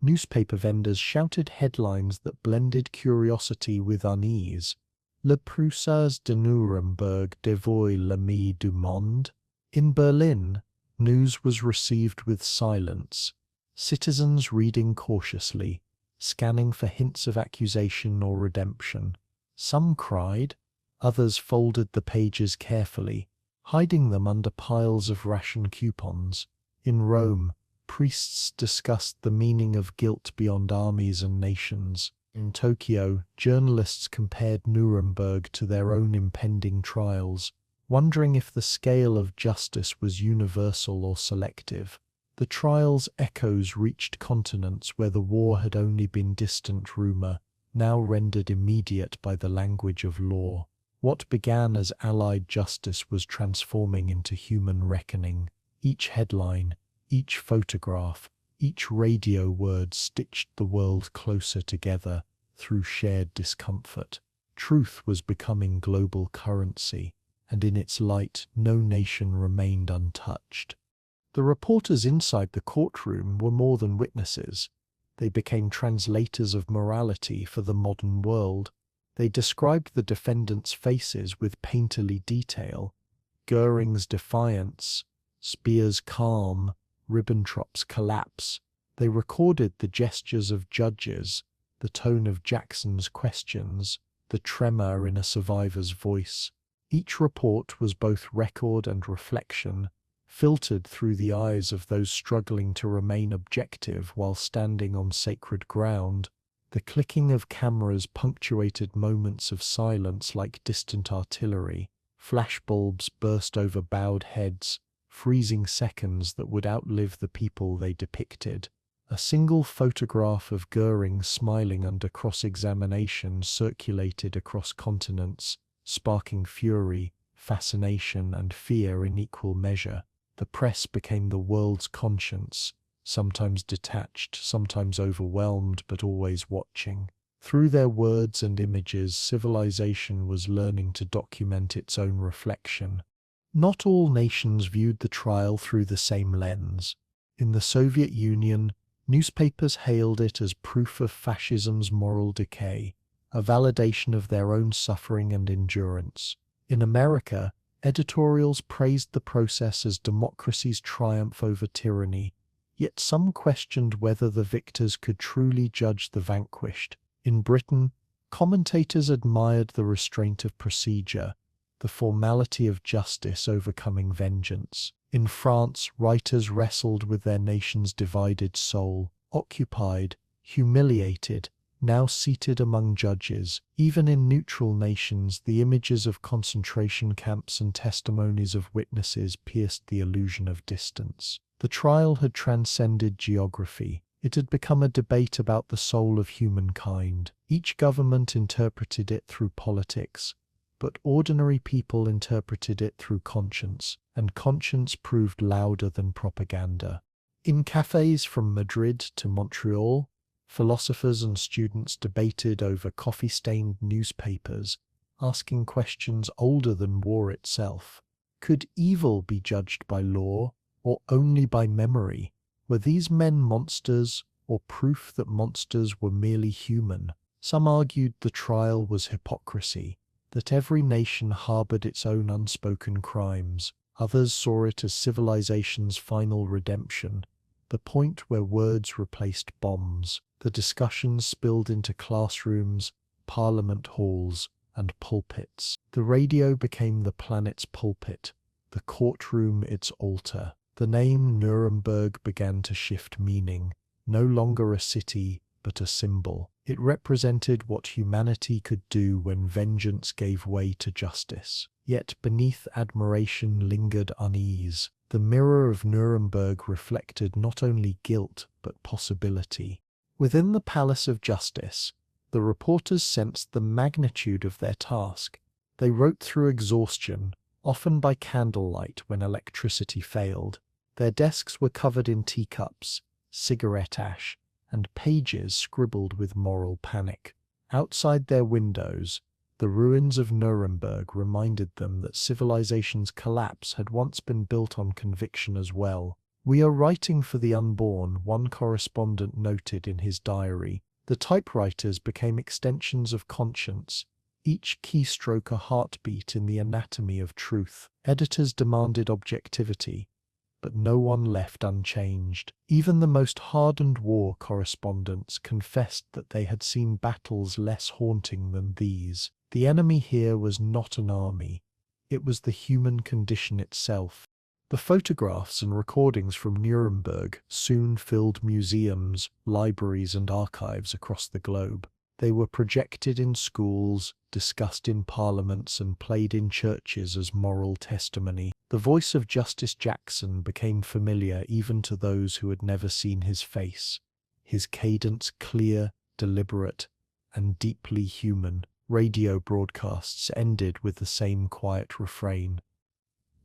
newspaper vendors shouted headlines that blended curiosity with unease. Le Procès de Nuremberg dévoile l'ami du monde. In Berlin, news was received with silence, citizens reading cautiously, scanning for hints of accusation or redemption. Some cried, others folded the pages carefully, hiding them under piles of ration coupons. In Rome, priests discussed the meaning of guilt beyond armies and nations. In Tokyo, journalists compared Nuremberg to their own impending trials, wondering if the scale of justice was universal or selective. The trial's echoes reached continents where the war had only been distant rumor, now rendered immediate by the language of law. What began as allied justice was transforming into human reckoning. Each headline, each photograph, each radio word stitched the world closer together through shared discomfort. Truth was becoming global currency, and in its light no nation remained untouched. The reporters inside the courtroom were more than witnesses. They became translators of morality for the modern world. They described the defendants' faces with painterly detail. Göring's defiance, Speer's calm, Ribbentrop's collapse. They recorded the gestures of judges, the tone of Jackson's questions, the tremor in a survivor's voice. Each report was both record and reflection, filtered through the eyes of those struggling to remain objective while standing on sacred ground. The clicking of cameras punctuated moments of silence like distant artillery. Flashbulbs burst over bowed heads, freezing seconds that would outlive the people they depicted. A single photograph of Göring smiling under cross-examination circulated across continents, sparking fury, fascination, and fear in equal measure. The press became the world's conscience, sometimes detached, sometimes overwhelmed, but always watching. Through their words and images, civilization was learning to document its own reflection. Not all nations viewed the trial through the same lens. In the Soviet Union, newspapers hailed it as proof of fascism's moral decay, a validation of their own suffering and endurance. In America, editorials praised the process as democracy's triumph over tyranny, yet some questioned whether the victors could truly judge the vanquished. In Britain, commentators admired the restraint of procedure, the formality of justice overcoming vengeance. In France, writers wrestled with their nation's divided soul, occupied, humiliated, now seated among judges. Even in neutral nations, the images of concentration camps and testimonies of witnesses pierced the illusion of distance. The trial had transcended geography. It had become a debate about the soul of humankind. Each government interpreted it through politics, but ordinary people interpreted it through conscience, and conscience proved louder than propaganda. In cafes from Madrid to Montreal, philosophers and students debated over coffee-stained newspapers, asking questions older than war itself. Could evil be judged by law, or only by memory? Were these men monsters, or proof that monsters were merely human? Some argued the trial was hypocrisy, that every nation harbored its own unspoken crimes. Others saw it as civilization's final redemption, the point where words replaced bombs. The discussions spilled into classrooms, parliament halls, and pulpits. The radio became the planet's pulpit, the courtroom its altar. The name Nuremberg began to shift meaning, no longer a city, but a symbol. It represented what humanity could do when vengeance gave way to justice. Yet beneath admiration lingered unease. The mirror of Nuremberg reflected not only guilt, but possibility. Within the Palace of Justice, the reporters sensed the magnitude of their task. They wrote through exhaustion, often by candlelight when electricity failed. Their desks were covered in teacups, cigarette ash, and pages scribbled with moral panic. Outside their windows, the ruins of Nuremberg reminded them that civilization's collapse had once been built on conviction as well. "We are writing for the unborn," one correspondent noted in his diary. The typewriters became extensions of conscience, each keystroke a heartbeat in the anatomy of truth. Editors demanded objectivity, but no one left unchanged. Even the most hardened war correspondents confessed that they had seen battles less haunting than these. The enemy here was not an army. It was the human condition itself. The photographs and recordings from Nuremberg soon filled museums, libraries, and archives across the globe. They were projected in schools, discussed in parliaments, and played in churches as moral testimony. The voice of Justice Jackson became familiar even to those who had never seen his face. His cadence clear, deliberate, and deeply human. Radio broadcasts ended with the same quiet refrain: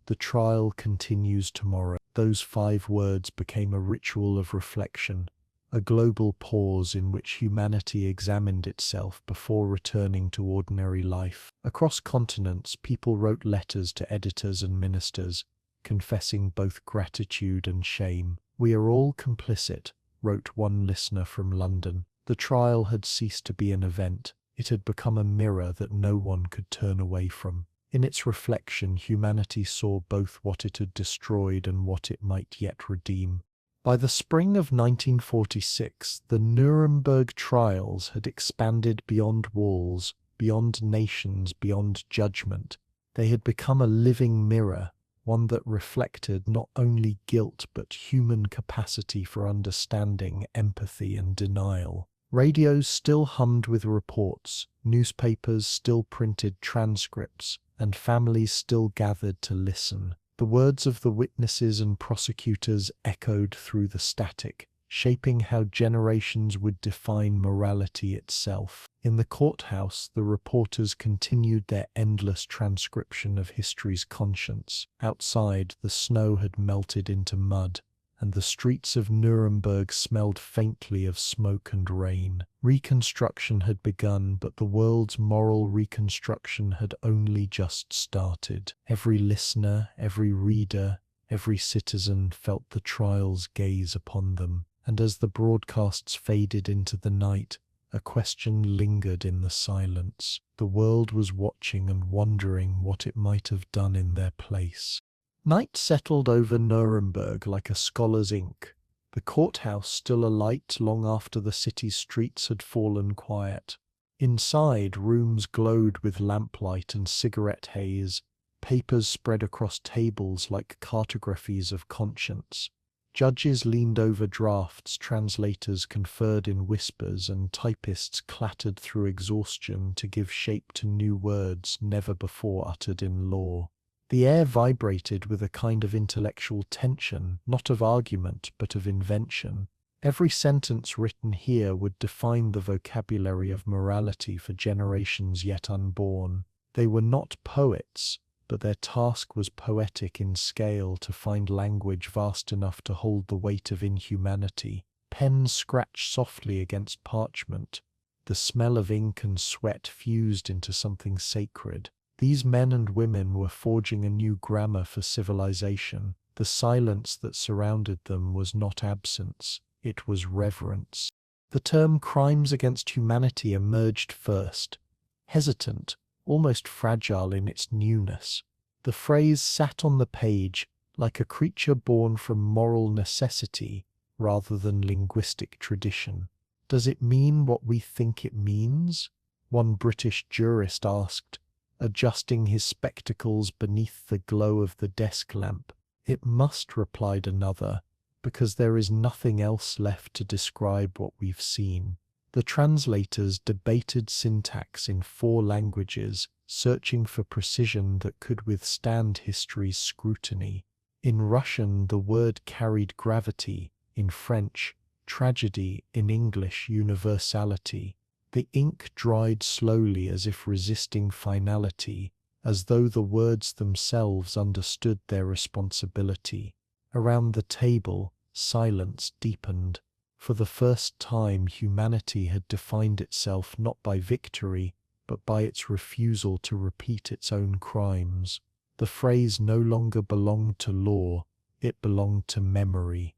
"The trial continues tomorrow." Those 5 words became a ritual of reflection, a global pause in which humanity examined itself before returning to ordinary life. Across continents, people wrote letters to editors and ministers, confessing both gratitude and shame. "We are all complicit," wrote one listener from London. The trial had ceased to be an event. It had become a mirror that no one could turn away from. In its reflection, humanity saw both what it had destroyed and what it might yet redeem. By the spring of 1946, the Nuremberg Trials had expanded beyond walls, beyond nations, beyond judgment. They had become a living mirror, one that reflected not only guilt but human capacity for understanding, empathy, and denial. Radios still hummed with reports, newspapers still printed transcripts, and families still gathered to listen. The words of the witnesses and prosecutors echoed through the static, shaping how generations would define morality itself. In the courthouse, the reporters continued their endless transcription of history's conscience. Outside, the snow had melted into mud, and the streets of Nuremberg smelled faintly of smoke and rain. Reconstruction had begun, but the world's moral reconstruction had only just started. Every listener, every reader, every citizen felt the trial's gaze upon them, and as the broadcasts faded into the night, a question lingered in the silence. The world was watching and wondering what it might have done in their place. Night settled over Nuremberg like a scholar's ink, the courthouse still alight long after the city's streets had fallen quiet. Inside, rooms glowed with lamplight and cigarette haze, papers spread across tables like cartographies of conscience. Judges leaned over drafts, translators conferred in whispers, and typists clattered through exhaustion to give shape to new words never before uttered in law. The air vibrated with a kind of intellectual tension, not of argument, but of invention. Every sentence written here would define the vocabulary of morality for generations yet unborn. They were not poets, but their task was poetic in scale, to find language vast enough to hold the weight of inhumanity. Pens scratched softly against parchment. The smell of ink and sweat fused into something sacred. These men and women were forging a new grammar for civilization. The silence that surrounded them was not absence, it was reverence. The term crimes against humanity emerged first, hesitant, almost fragile in its newness. The phrase sat on the page like a creature born from moral necessity rather than linguistic tradition. Does it mean what we think it means? One British jurist asked, adjusting his spectacles beneath the glow of the desk lamp. It must, replied another, because there is nothing else left to describe what we've seen. The translators debated syntax in 4 languages, searching for precision that could withstand history's scrutiny. In Russian, the word carried gravity; in French, tragedy; in English, universality. The ink dried slowly as if resisting finality, as though the words themselves understood their responsibility. Around the table, silence deepened. For the first time, humanity had defined itself not by victory, but by its refusal to repeat its own crimes. The phrase no longer belonged to law, it belonged to memory.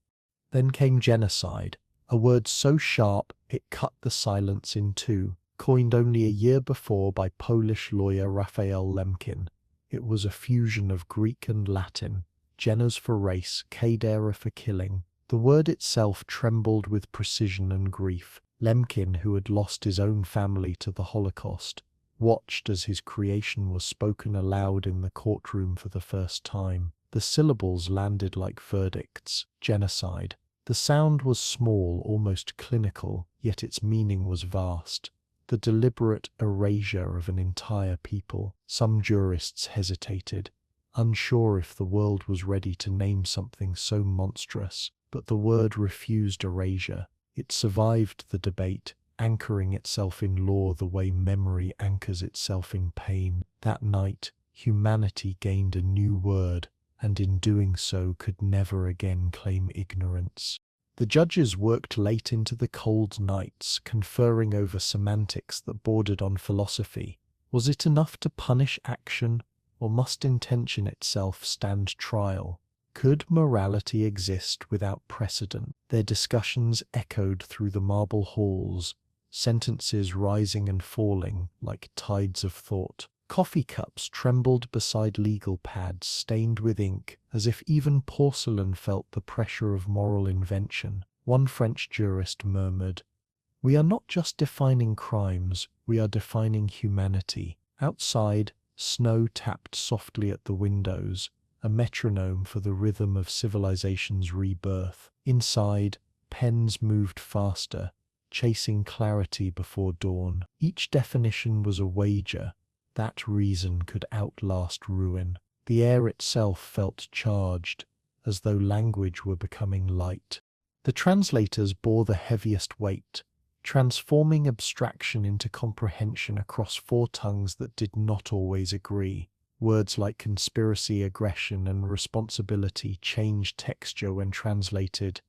Then came genocide, a word so sharp it cut the silence in two. Coined only a year before by Polish lawyer Raphael Lemkin. It was a fusion of Greek and Latin, genos for race, kaidera for killing. The word itself trembled with precision and grief. Lemkin, who had lost his own family to the Holocaust, watched as his creation was spoken aloud in the courtroom for the first time. The syllables landed like verdicts: genocide. The sound was small, almost clinical, yet its meaning was vast. The deliberate erasure of an entire people. Some jurists hesitated, unsure if the world was ready to name something so monstrous, but the word refused erasure. It survived the debate, anchoring itself in law the way memory anchors itself in pain. That night, humanity gained a new word, and in doing so could never again claim ignorance. The judges worked late into the cold nights, conferring over semantics that bordered on philosophy. Was it enough to punish action, or must intention itself stand trial? Could morality exist without precedent? Their discussions echoed through the marble halls, sentences rising and falling like tides of thought. Coffee cups trembled beside legal pads stained with ink, as if even porcelain felt the pressure of moral invention. One French jurist murmured, "We are not just defining crimes, we are defining humanity." Outside, snow tapped softly at the windows, a metronome for the rhythm of civilization's rebirth. Inside, pens moved faster, chasing clarity before dawn. Each definition was a wager. That reason could outlast ruin. The air itself felt charged, as though language were becoming light. The translators bore the heaviest weight, transforming abstraction into comprehension across four tongues that did not always agree. Words like conspiracy, aggression, and responsibility changed texture when translated,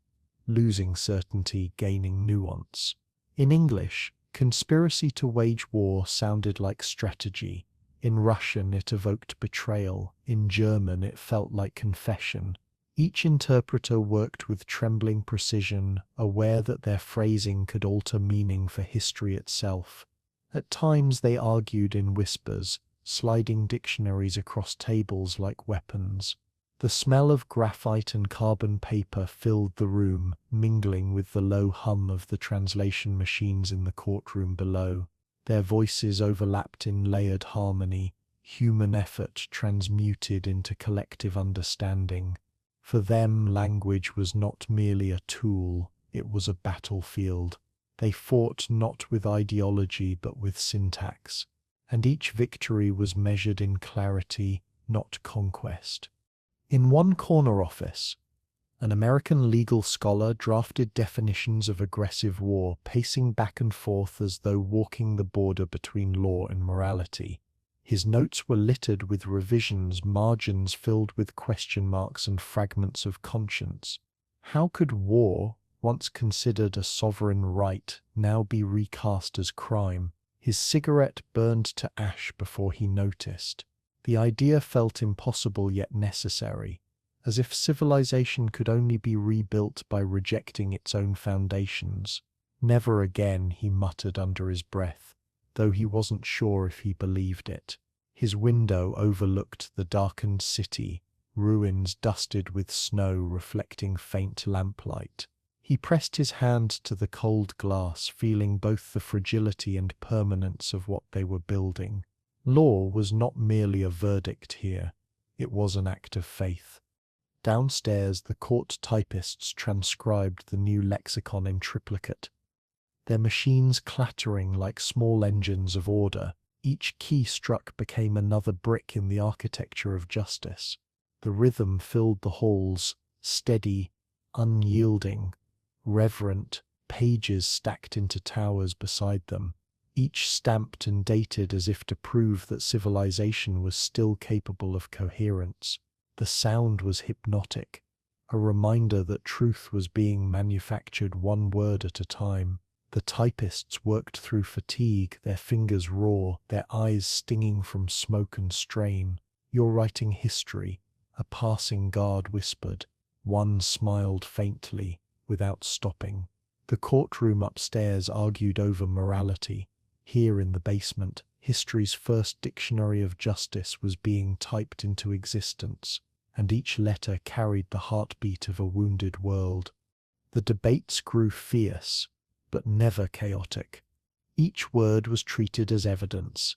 losing certainty, gaining nuance. In English, conspiracy to wage war sounded like strategy. In Russian, it evoked betrayal. In German, it felt like confession. Each interpreter worked with trembling precision, aware that their phrasing could alter meaning for history itself. At times they argued in whispers, sliding dictionaries across tables like weapons. The smell of graphite and carbon paper filled the room, mingling with the low hum of the translation machines in the courtroom below. Their voices overlapped in layered harmony, human effort transmuted into collective understanding. For them, language was not merely a tool, it was a battlefield. They fought not with ideology but with syntax, and each victory was measured in clarity, not conquest. In one corner office, an American legal scholar drafted definitions of aggressive war, pacing back and forth as though walking the border between law and morality. His notes were littered with revisions, margins filled with question marks and fragments of conscience. How could war, once considered a sovereign right, now be recast as crime? His cigarette burned to ash before he noticed. The idea felt impossible yet necessary, as if civilization could only be rebuilt by rejecting its own foundations. Never again, he muttered under his breath, though he wasn't sure if he believed it. His window overlooked the darkened city, ruins dusted with snow reflecting faint lamplight. He pressed his hand to the cold glass, feeling both the fragility and permanence of what they were building. Law was not merely a verdict here, it was an act of faith. Downstairs, the court typists transcribed the new lexicon in triplicate, their machines clattering like small engines of order. Each key struck became another brick in the architecture of justice. The rhythm filled the halls, steady, unyielding, reverent, pages stacked into towers beside them, each stamped and dated as if to prove that civilization was still capable of coherence. The sound was hypnotic, a reminder that truth was being manufactured one word at a time. The typists worked through fatigue, their fingers raw, their eyes stinging from smoke and strain. "You're writing history," a passing guard whispered. One smiled faintly, without stopping. The courtroom upstairs argued over morality. Here in the basement, history's first dictionary of justice was being typed into existence, and each letter carried the heartbeat of a wounded world. The debates grew fierce, but never chaotic. Each word was treated as evidence,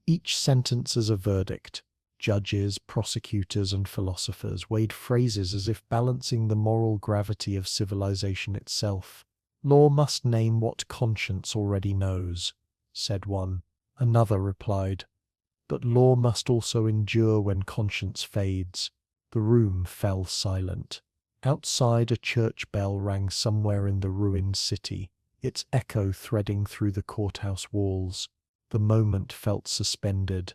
each sentence as a verdict. Judges, prosecutors, and philosophers weighed phrases as if balancing the moral gravity of civilization itself. "Law must name what conscience already knows," said one. Another replied, "But law must also endure when conscience fades." The room fell silent. Outside, a church bell rang somewhere in the ruined city, its echo threading through the courthouse walls. The moment felt suspended,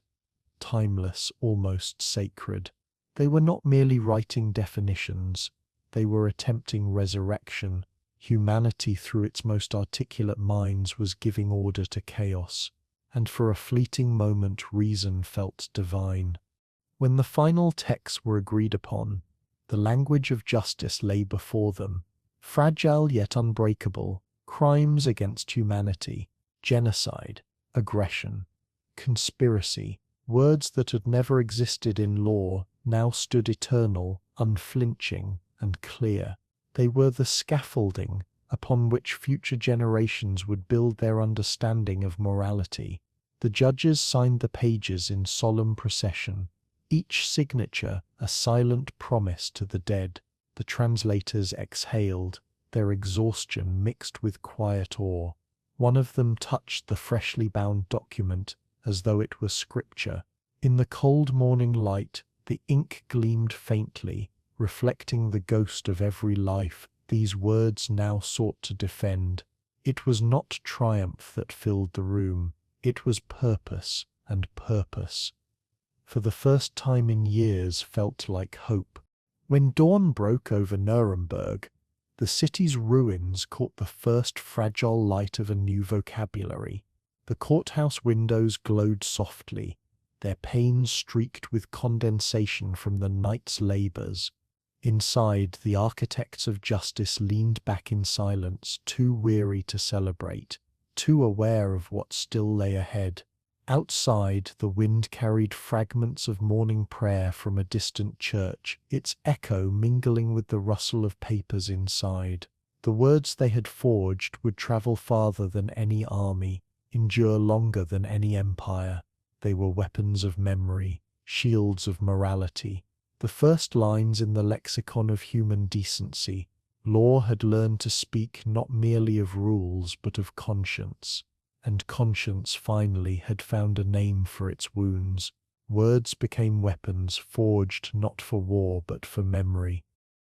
timeless, almost sacred. They were not merely writing definitions, they were attempting resurrection. Humanity, through its most articulate minds, was giving order to chaos, and for a fleeting moment reason felt divine. When the final texts were agreed upon, the language of justice lay before them, fragile yet unbreakable. Crimes against humanity, genocide, aggression, conspiracy, words that had never existed in law, now stood eternal, unflinching, and clear. They were the scaffolding upon which future generations would build their understanding of morality. The judges signed the pages in solemn procession, each signature a silent promise to the dead. The translators exhaled, their exhaustion mixed with quiet awe. One of them touched the freshly bound document as though it were scripture. In the cold morning light, the ink gleamed faintly, reflecting the ghost of every life, these words now sought to defend. It was not triumph that filled the room, it was purpose, and purpose, for the first time in years, felt like hope. When dawn broke over Nuremberg, the city's ruins caught the first fragile light of a new vocabulary. The courthouse windows glowed softly, their panes streaked with condensation from the night's labors. Inside, the architects of justice leaned back in silence, too weary to celebrate, too aware of what still lay ahead. Outside, the wind carried fragments of morning prayer from a distant church, its echo mingling with the rustle of papers inside. The words they had forged would travel farther than any army, endure longer than any empire. They were weapons of memory, shields of morality, the first lines in the lexicon of human decency. Law had learned to speak not merely of rules but of conscience. And conscience finally had found a name for its wounds. Words became weapons forged not for war but for memory.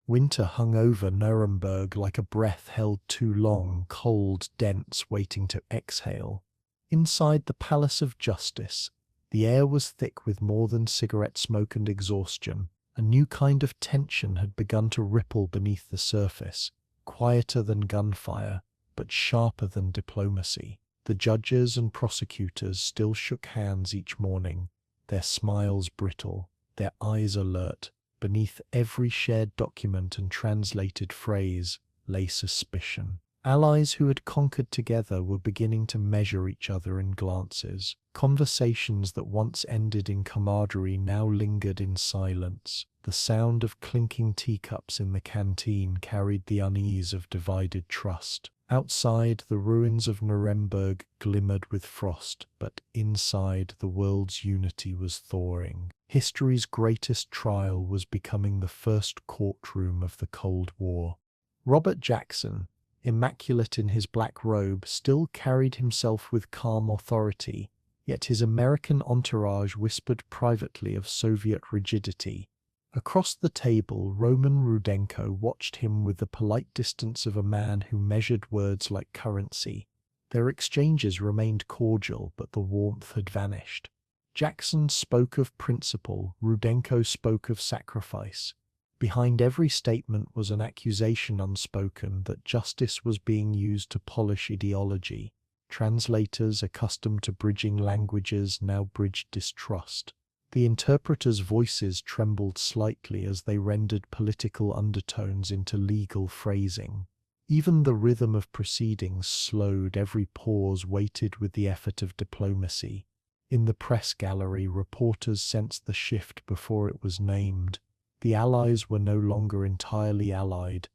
Winter hung over Nuremberg like a breath held too long, cold, dense, waiting to exhale. Inside the Palace of Justice, the air was thick with more than cigarette smoke and exhaustion. A new kind of tension had begun to ripple beneath the surface, quieter than gunfire, but sharper than diplomacy. The judges and prosecutors still shook hands each morning, their smiles brittle, their eyes alert. Beneath every shared document and translated phrase lay suspicion. Allies who had conquered together were beginning to measure each other in glances. Conversations that once ended in camaraderie now lingered in silence. The sound of clinking teacups in the canteen carried the unease of divided trust. Outside, the ruins of Nuremberg glimmered with frost, but inside, the world's unity was thawing. History's greatest trial was becoming the first courtroom of the Cold War. Robert Jackson, immaculate in his black robe, still carried himself with calm authority, yet his American entourage whispered privately of Soviet rigidity. Across the table, Roman Rudenko watched him with the polite distance of a man who measured words like currency. Their exchanges remained cordial, but the warmth had vanished. Jackson spoke of principle, Rudenko spoke of sacrifice. Behind every statement was an accusation unspoken that justice was being used to polish ideology. Translators, accustomed to bridging languages, now bridged distrust. The interpreters' voices trembled slightly as they rendered political undertones into legal phrasing. Even the rhythm of proceedings slowed, every pause weighted with the effort of diplomacy. In the press gallery, reporters sensed the shift before it was named. The Allies were no longer entirely allied.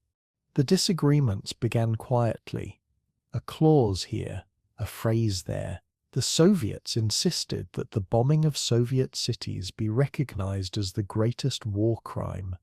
The disagreements began quietly. A clause here, a phrase there. The Soviets insisted that the bombing of Soviet cities be recognized as the greatest war crime.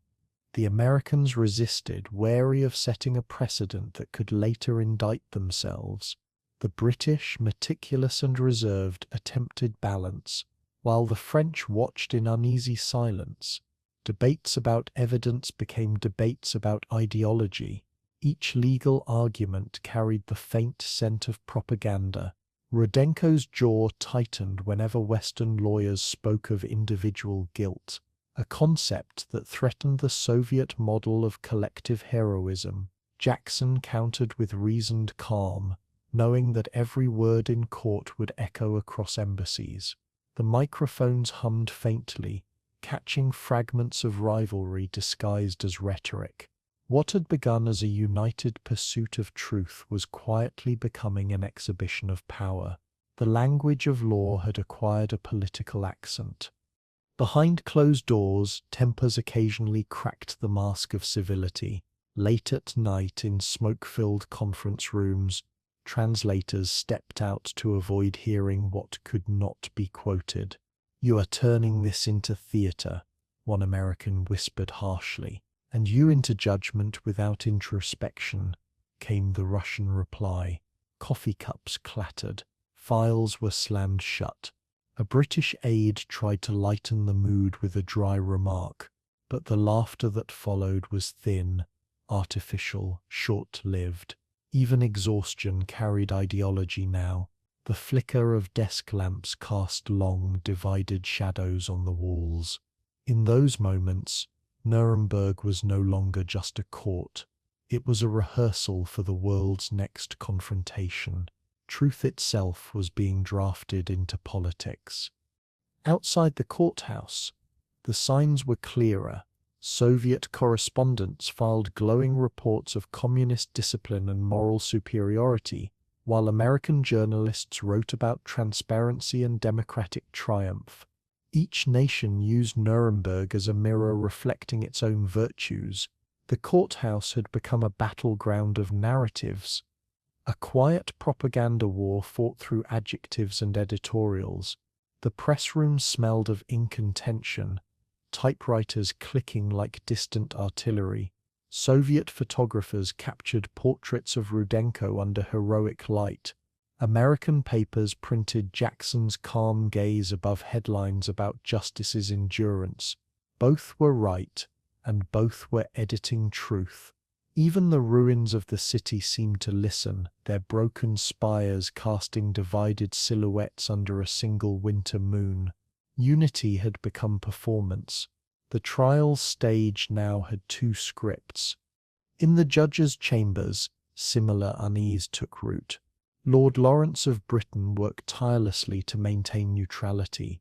The Americans resisted, wary of setting a precedent that could later indict themselves. The British, meticulous and reserved, attempted balance, while the French watched in uneasy silence. Debates about evidence became debates about ideology. Each legal argument carried the faint scent of propaganda. Rudenko's jaw tightened whenever Western lawyers spoke of individual guilt, a concept that threatened the Soviet model of collective heroism. Jackson countered with reasoned calm, knowing that every word in court would echo across embassies. The microphones hummed faintly, catching fragments of rivalry disguised as rhetoric. What had begun as a united pursuit of truth was quietly becoming an exhibition of power. The language of law had acquired a political accent. Behind closed doors, tempers occasionally cracked the mask of civility. Late at night, in smoke-filled conference rooms, translators stepped out to avoid hearing what could not be quoted. "You are turning this into theater," one American whispered harshly. "And you into judgment without introspection," came the Russian reply. Coffee cups clattered. Files were slammed shut. A British aide tried to lighten the mood with a dry remark, but the laughter that followed was thin, artificial, short-lived. Even exhaustion carried ideology now. The flicker of desk lamps cast long, divided shadows on the walls. In those moments, Nuremberg was no longer just a court. It was a rehearsal for the world's next confrontation. Truth itself was being drafted into politics. Outside the courthouse, the signs were clearer. Soviet correspondents filed glowing reports of communist discipline and moral superiority, while American journalists wrote about transparency and democratic triumph. Each nation used Nuremberg as a mirror reflecting its own virtues. The courthouse had become a battleground of narratives, a quiet propaganda war fought through adjectives and editorials. The press room smelled of ink and tension, typewriters clicking like distant artillery. Soviet photographers captured portraits of Rudenko under heroic light. American papers printed Jackson's calm gaze above headlines about justice's endurance. Both were right, and both were editing truth. Even the ruins of the city seemed to listen, their broken spires casting divided silhouettes under a single winter moon. Unity had become performance. The trial's stage now had two scripts. In the judges' chambers, similar unease took root. Lord Lawrence of Britain worked tirelessly to maintain neutrality.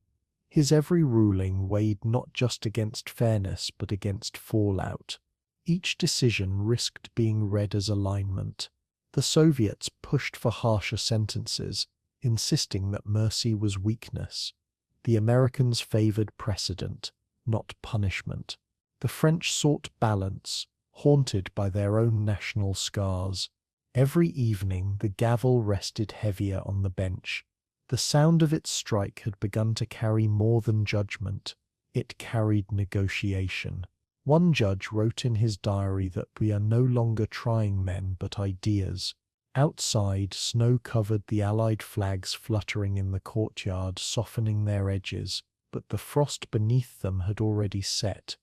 His every ruling weighed not just against fairness but against fallout. Each decision risked being read as alignment. The Soviets pushed for harsher sentences, insisting that mercy was weakness. The Americans favored precedent, not punishment. The French sought balance, haunted by their own national scars. Every evening the gavel rested heavier on the bench. The sound of its strike had begun to carry more than judgment. It carried negotiation. One judge wrote in his diary that we are no longer trying men but ideas. Outside, snow covered the Allied flags fluttering in the courtyard, softening their edges, but the frost beneath them had already set.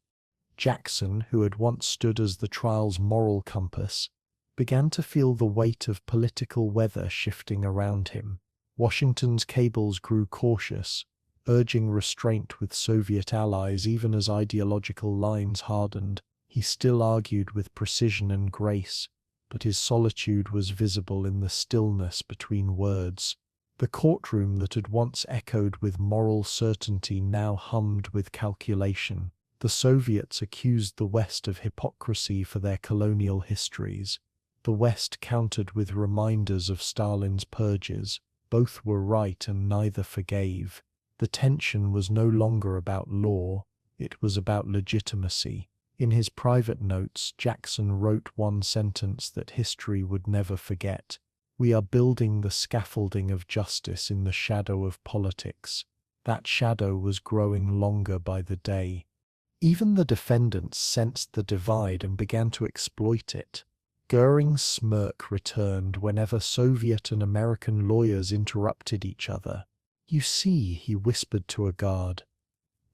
Jackson, who had once stood as the trial's moral compass, began to feel the weight of political weather shifting around him. Washington's cables grew cautious, urging restraint with Soviet allies even as ideological lines hardened. He still argued with precision and grace, but his solitude was visible in the stillness between words. The courtroom that had once echoed with moral certainty now hummed with calculation. The Soviets accused the West of hypocrisy for their colonial histories. The West countered with reminders of Stalin's purges. Both were right and neither forgave. The tension was no longer about law, it was about legitimacy. In his private notes, Jackson wrote one sentence that history would never forget. We are building the scaffolding of justice in the shadow of politics. That shadow was growing longer by the day. Even the defendants sensed the divide and began to exploit it. Göring's smirk returned whenever Soviet and American lawyers interrupted each other. You see, he whispered to a guard,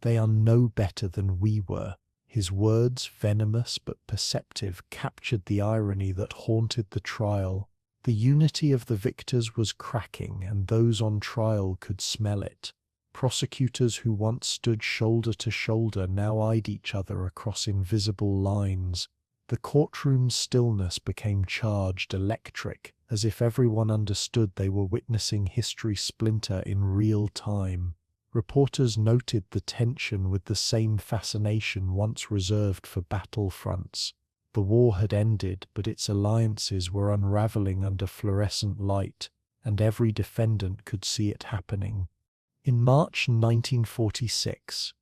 they are no better than we were. His words, venomous but perceptive, captured the irony that haunted the trial. The unity of the victors was cracking, and those on trial could smell it. Prosecutors who once stood shoulder to shoulder now eyed each other across invisible lines. The courtroom's stillness became charged, electric, as if everyone understood they were witnessing history splinter in real time. Reporters noted the tension with the same fascination once reserved for battlefronts. The war had ended, but its alliances were unraveling under fluorescent light, and every defendant could see it happening. In March 1946,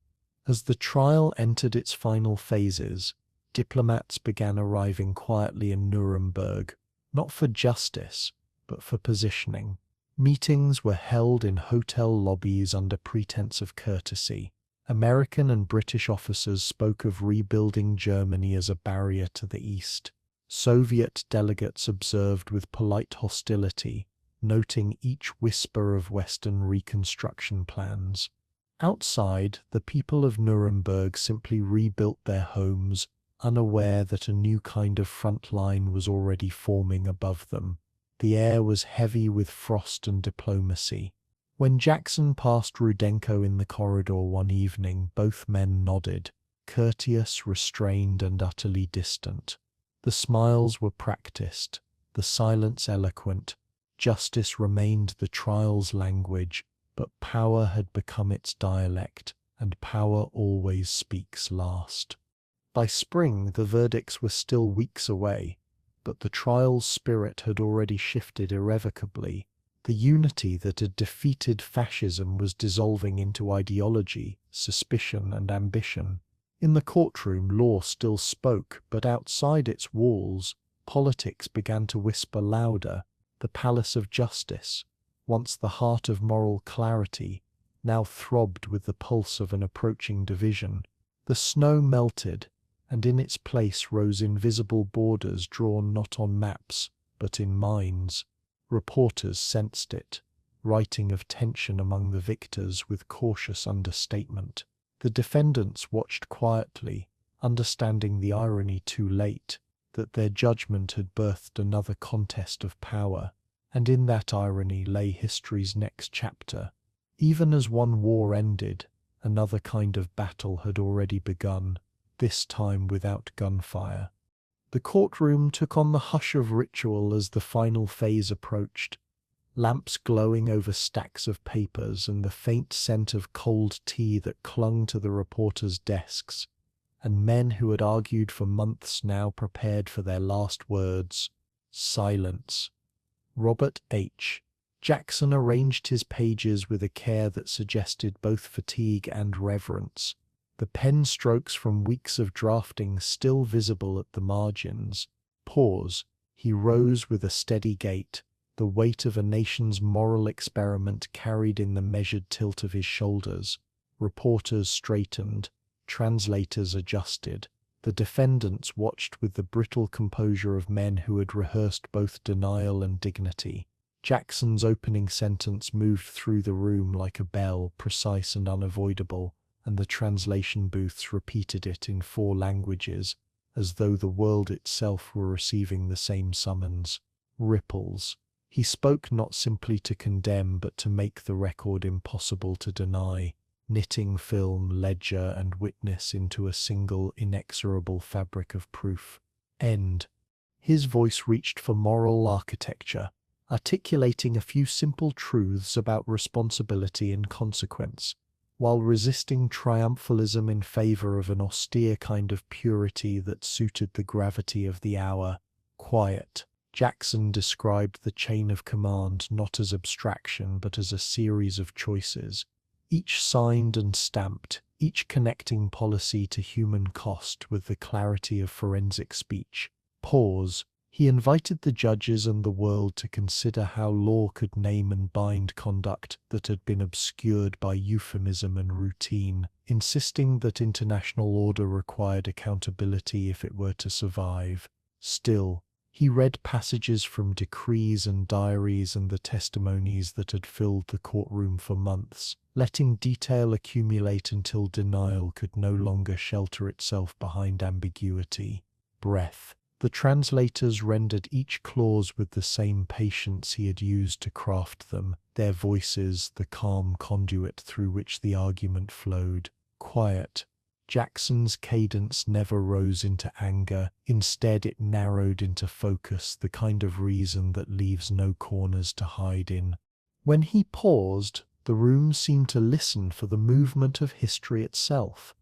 as the trial entered its final phases, diplomats began arriving quietly in Nuremberg, not for justice, but for positioning. Meetings were held in hotel lobbies under pretense of courtesy. American and British officers spoke of rebuilding Germany as a barrier to the East. Soviet delegates observed with polite hostility, noting each whisper of Western reconstruction plans. Outside, the people of Nuremberg simply rebuilt their homes, unaware that a new kind of front line was already forming above them. The air was heavy with frost and diplomacy. When Jackson passed Rudenko in the corridor one evening, both men nodded, courteous, restrained, and utterly distant. The smiles were practiced, the silence eloquent. Justice remained the trial's language, but power had become its dialect, and power always speaks last. By spring, the verdicts were still weeks away, but the trial's spirit had already shifted irrevocably. The unity that had defeated fascism was dissolving into ideology, suspicion, and ambition. In the courtroom, law still spoke, but outside its walls, politics began to whisper louder. The palace of justice, once the heart of moral clarity, now throbbed with the pulse of an approaching division. The snow melted, and in its place rose invisible borders drawn not on maps, but in minds. Reporters sensed it, writing of tension among the victors with cautious understatement. The defendants watched quietly, understanding the irony too late, that their judgment had birthed another contest of power, and in that irony lay history's next chapter. Even as one war ended, another kind of battle had already begun, this time without gunfire. The courtroom took on the hush of ritual as the final phase approached, lamps glowing over stacks of papers and the faint scent of cold tea that clung to the reporters' desks, and men who had argued for months now prepared for their last words. Silence. Robert H. Jackson arranged his pages with a care that suggested both fatigue and reverence, the pen strokes from weeks of drafting still visible at the margins. Pause. He rose with a steady gait, the weight of a nation's moral experiment carried in the measured tilt of his shoulders. Reporters straightened, translators adjusted. The defendants watched with the brittle composure of men who had rehearsed both denial and dignity. Jackson's opening sentence moved through the room like a bell, precise and unavoidable, and the translation booths repeated it in 4 languages, as though the world itself were receiving the same summons. Ripples. He spoke not simply to condemn, but to make the record impossible to deny, knitting film, ledger, and witness into a single inexorable fabric of proof. End. His voice reached for moral architecture, articulating a few simple truths about responsibility and consequence, while resisting triumphalism in favor of an austere kind of purity that suited the gravity of the hour. Quiet. Jackson described the chain of command not as abstraction but as a series of choices, each signed and stamped, each connecting policy to human cost with the clarity of forensic speech. Pause. He invited the judges and the world to consider how law could name and bind conduct that had been obscured by euphemism and routine, insisting that international order required accountability if it were to survive. Still, he read passages from decrees and diaries and the testimonies that had filled the courtroom for months, letting detail accumulate until denial could no longer shelter itself behind ambiguity. Breath. The translators rendered each clause with the same patience he had used to craft them, their voices the calm conduit through which the argument flowed. Quiet. Jackson's cadence never rose into anger, instead it narrowed into focus, the kind of reason that leaves no corners to hide in. When he paused, the room seemed to listen for the movement of history itself,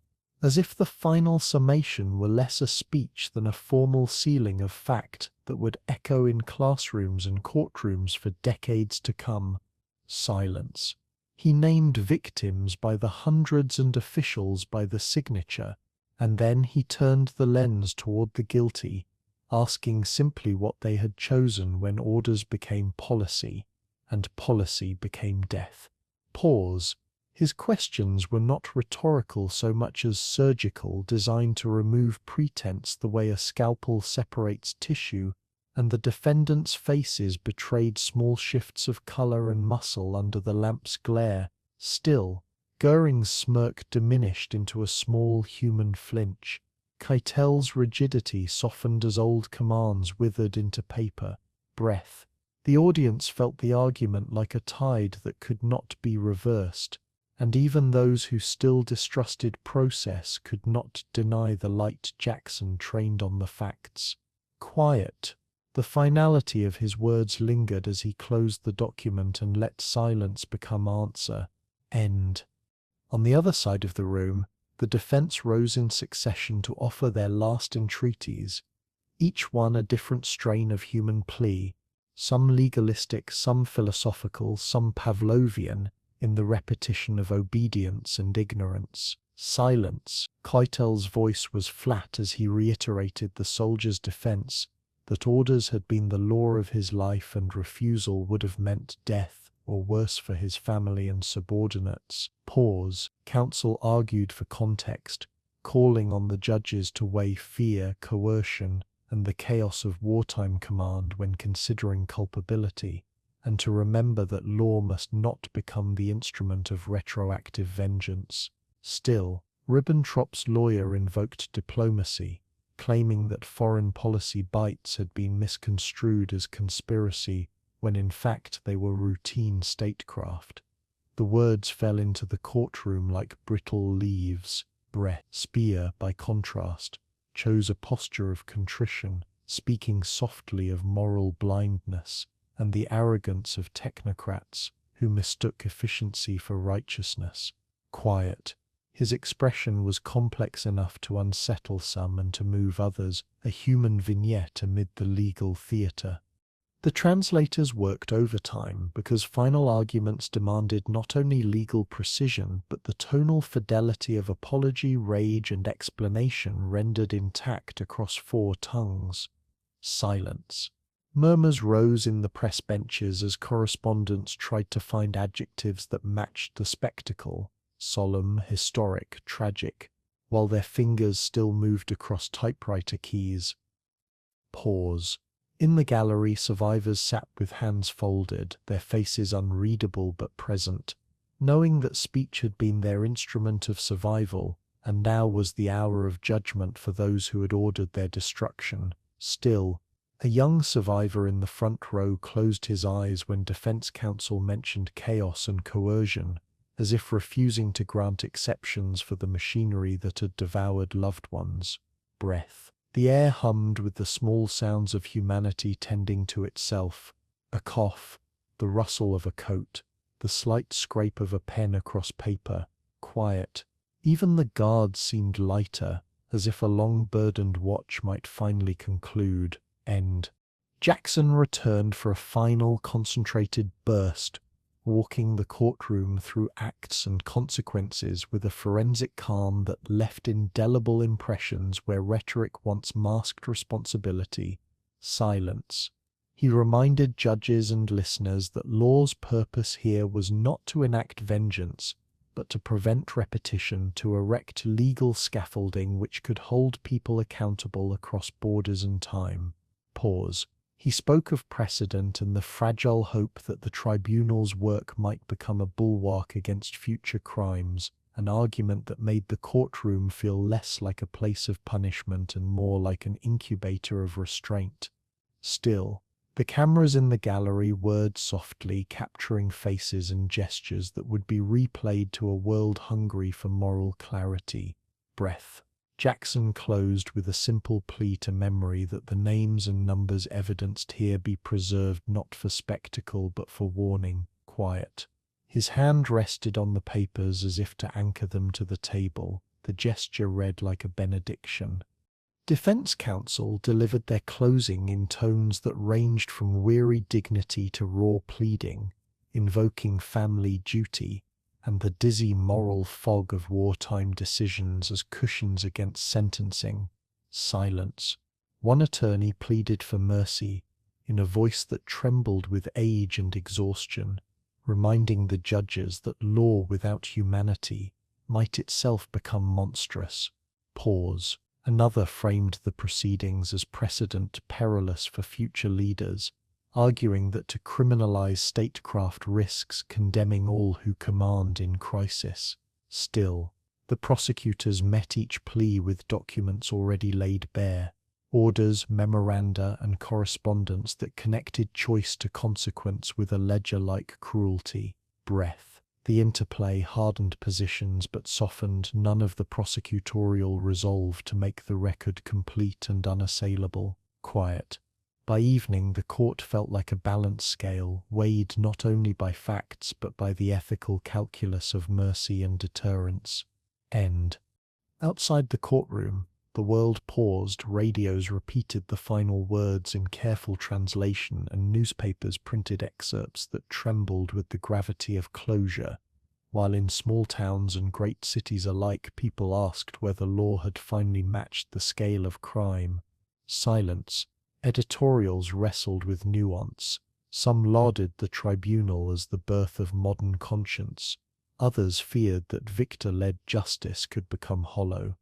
as if the final summation were less a speech than a formal sealing of fact that would echo in classrooms and courtrooms for decades to come. Silence. He named victims by the hundreds and officials by the signature, and then he turned the lens toward the guilty, asking simply what they had chosen when orders became policy, and policy became death. Pause. His questions were not rhetorical so much as surgical, designed to remove pretense the way a scalpel separates tissue, and the defendants' faces betrayed small shifts of color and muscle under the lamp's glare. Still, Göring's smirk diminished into a small human flinch. Keitel's rigidity softened as old commands withered into paper. Breath. The audience felt the argument like a tide that could not be reversed, and even those who still distrusted process could not deny the light Jackson trained on the facts. Quiet. The finality of his words lingered as he closed the document and let silence become answer. End. On the other side of the room, the defense rose in succession to offer their last entreaties, each one a different strain of human plea, some legalistic, some philosophical, some Pavlovian, in the repetition of obedience and ignorance. Silence. Keitel's voice was flat as he reiterated the soldier's defense, that orders had been the law of his life and refusal would have meant death, or worse for his family and subordinates. Pause. Counsel argued for context, calling on the judges to weigh fear, coercion, and the chaos of wartime command when considering culpability, and to remember that law must not become the instrument of retroactive vengeance. Still, Ribbentrop's lawyer invoked diplomacy, claiming that foreign policy bites had been misconstrued as conspiracy when in fact they were routine statecraft. The words fell into the courtroom like brittle leaves. Breath. Speer, by contrast, chose a posture of contrition, speaking softly of moral blindness and the arrogance of technocrats who mistook efficiency for righteousness. Quiet. His expression was complex enough to unsettle some and to move others, a human vignette amid the legal theatre. The translators worked overtime because final arguments demanded not only legal precision but the tonal fidelity of apology, rage, and explanation rendered intact across 4 tongues. Silence. Murmurs rose in the press benches as correspondents tried to find adjectives that matched the spectacle: solemn, historic, tragic, while their fingers still moved across typewriter keys. Pause. In the gallery, survivors sat with hands folded, their faces unreadable but present, knowing that speech had been their instrument of survival, and now was the hour of judgment for those who had ordered their destruction. Still, a young survivor in the front row closed his eyes when defense counsel mentioned chaos and coercion, as if refusing to grant exceptions for the machinery that had devoured loved ones. Breath. The air hummed with the small sounds of humanity tending to itself: a cough, the rustle of a coat, the slight scrape of a pen across paper. Quiet. Even the guards seemed lighter, as if a long-burdened watch might finally conclude. End. Jackson returned for a final concentrated burst, walking the courtroom through acts and consequences with a forensic calm that left indelible impressions where rhetoric once masked responsibility. Silence. He reminded judges and listeners that law's purpose here was not to enact vengeance, but to prevent repetition, to erect legal scaffolding which could hold people accountable across borders and time. Pause. He spoke of precedent and the fragile hope that the tribunal's work might become a bulwark against future crimes, an argument that made the courtroom feel less like a place of punishment and more like an incubator of restraint. Still, the cameras in the gallery whirred softly, capturing faces and gestures that would be replayed to a world hungry for moral clarity. Breath. Jackson closed with a simple plea to memory that the names and numbers evidenced here be preserved not for spectacle but for warning. Quiet. His hand rested on the papers as if to anchor them to the table. The gesture read like a benediction. Defense counsel delivered their closing in tones that ranged from weary dignity to raw pleading, invoking family duty and the dizzy moral fog of wartime decisions as cushions against sentencing. Silence. One attorney pleaded for mercy, in a voice that trembled with age and exhaustion, reminding the judges that law without humanity might itself become monstrous. Pause. Another framed the proceedings as precedent perilous for future leaders, arguing that to criminalize statecraft risks condemning all who command in crisis. Still, The prosecutors met each plea with documents already laid bare, orders, memoranda, and correspondence that connected choice to consequence with a ledger-like cruelty. Breath. The interplay hardened positions but softened none of the prosecutorial resolve to make the record complete and unassailable. Quiet. By evening, the court felt like a balance scale, weighed not only by facts but by the ethical calculus of mercy and deterrence. End. Outside the courtroom, the world paused, radios repeated the final words in careful translation, and newspapers printed excerpts that trembled with the gravity of closure, while in small towns and great cities alike people asked whether law had finally matched the scale of crime. Silence. Editorials wrestled with nuance. Some lauded the tribunal as the birth of modern conscience. Others feared that victor-led justice could become hollow.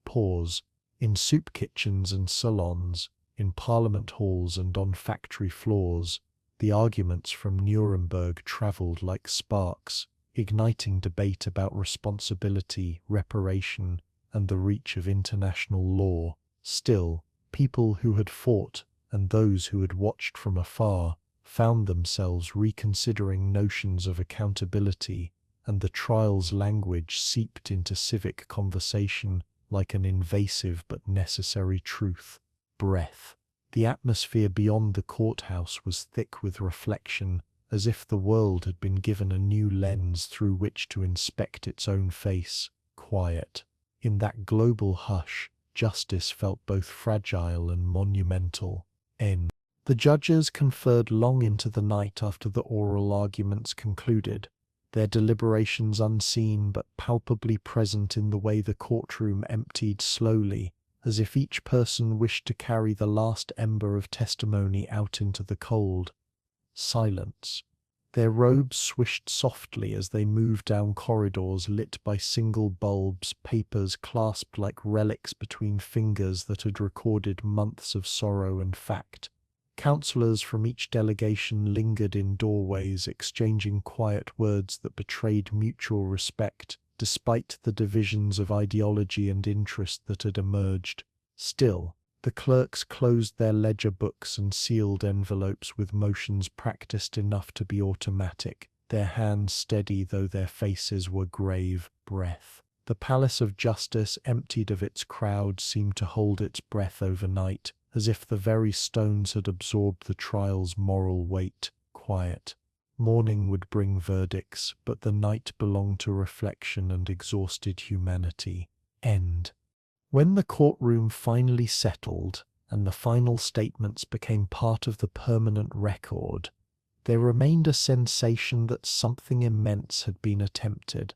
Pause. In soup kitchens and salons, in parliament halls and on factory floors, the arguments from Nuremberg travelled like sparks, igniting debate about responsibility, reparation, and the reach of international law. Still, people who had fought, and those who had watched from afar, found themselves reconsidering notions of accountability, and the trial's language seeped into civic conversation like an invasive but necessary truth. Breath. The atmosphere beyond the courthouse was thick with reflection, as if the world had been given a new lens through which to inspect its own face. Quiet. In that global hush, justice felt both fragile and monumental. End. The judges conferred long into the night after the oral arguments concluded, their deliberations unseen but palpably present in the way the courtroom emptied slowly, as if each person wished to carry the last ember of testimony out into the cold. Silence. Their robes swished softly as they moved down corridors lit by single bulbs, papers clasped like relics between fingers that had recorded months of sorrow and fact. Counselors from each delegation lingered in doorways, exchanging quiet words that betrayed mutual respect, despite the divisions of ideology and interest that had emerged. Still, the clerks closed their ledger books and sealed envelopes with motions practiced enough to be automatic, their hands steady though their faces were grave. Breath. The Palace of Justice, emptied of its crowd, seemed to hold its breath overnight, as if the very stones had absorbed the trial's moral weight. Quiet. Morning would bring verdicts, but the night belonged to reflection and exhausted humanity. End. When the courtroom finally settled, and the final statements became part of the permanent record, there remained a sensation that something immense had been attempted,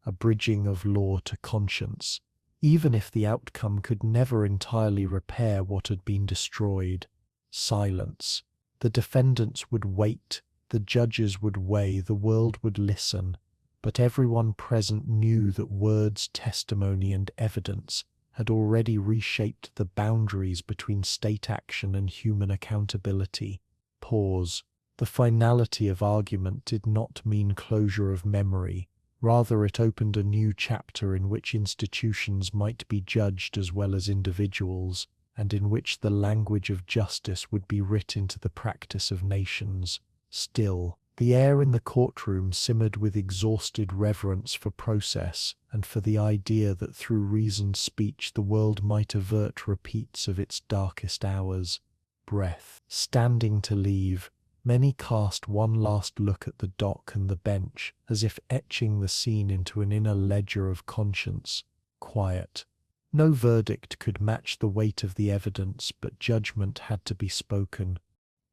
a bridging of law to conscience, even if the outcome could never entirely repair what had been destroyed. Silence. The defendants would wait, the judges would weigh, the world would listen, but everyone present knew that words, testimony, and evidence had already reshaped the boundaries between state action and human accountability. Pause. The finality of argument did not mean closure of memory. Rather, it opened a new chapter in which institutions might be judged as well as individuals, and in which the language of justice would be writ into the practice of nations. Still, the air in the courtroom simmered with exhausted reverence for process and for the idea that through reasoned speech the world might avert repeats of its darkest hours. Breath. Standing to leave, many cast one last look at the dock and the bench, as if etching the scene into an inner ledger of conscience. Quiet. No verdict could match the weight of the evidence, but judgment had to be spoken.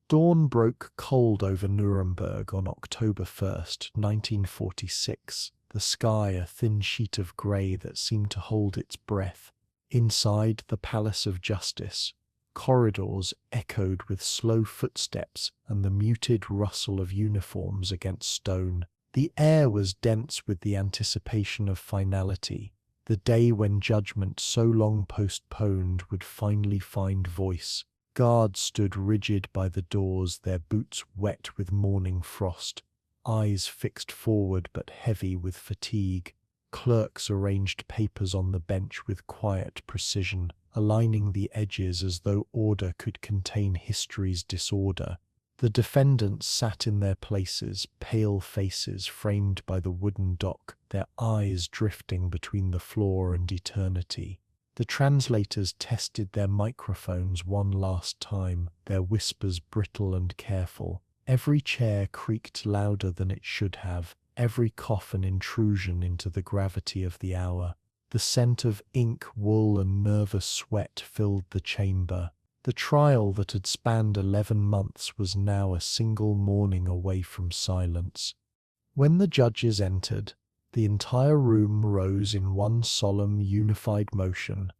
Dawn broke cold over Nuremberg on October 1st, 1946, the sky a thin sheet of grey that seemed to hold its breath. Inside the Palace of Justice, corridors echoed with slow footsteps and the muted rustle of uniforms against stone. The air was dense with the anticipation of finality, the day when judgment so long postponed would finally find voice. Guards stood rigid by the doors, their boots wet with morning frost, eyes fixed forward but heavy with fatigue. Clerks arranged papers on the bench with quiet precision, aligning the edges as though order could contain history's disorder. The defendants sat in their places, pale faces framed by the wooden dock, their eyes drifting between the floor and eternity. The translators tested their microphones one last time, their whispers brittle and careful. Every chair creaked louder than it should have, every cough an intrusion into the gravity of the hour. The scent of ink, wool, and nervous sweat filled the chamber. The trial that had spanned 11 months was now a single morning away from silence. When the judges entered, the entire room rose in one solemn, unified motion,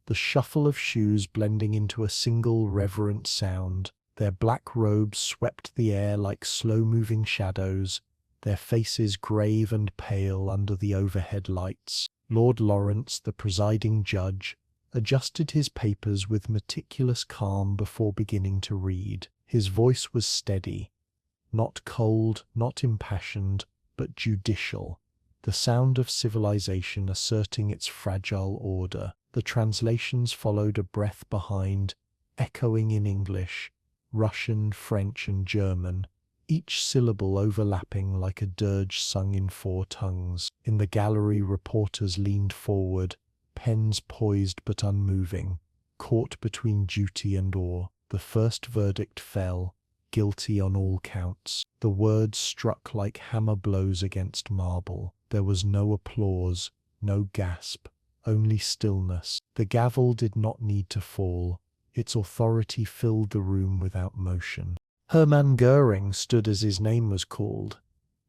the shuffle of shoes blending into a single reverent sound. Their black robes swept the air like slow-moving shadows, their faces grave and pale under the overhead lights. Lord Lawrence, the presiding judge, adjusted his papers with meticulous calm before beginning to read. His voice was steady, not cold, not impassioned, but judicial, the sound of civilization asserting its fragile order. The translations followed a breath behind, echoing in English, Russian, French, and German, each syllable overlapping like a dirge sung in 4 tongues. In the gallery, reporters leaned forward, pens poised but unmoving, caught between duty and awe. The first verdict fell, guilty on all counts. The words struck like hammer blows against marble. There was no applause, no gasp, only stillness. The gavel did not need to fall. Its authority filled the room without motion. Hermann Göring stood as his name was called,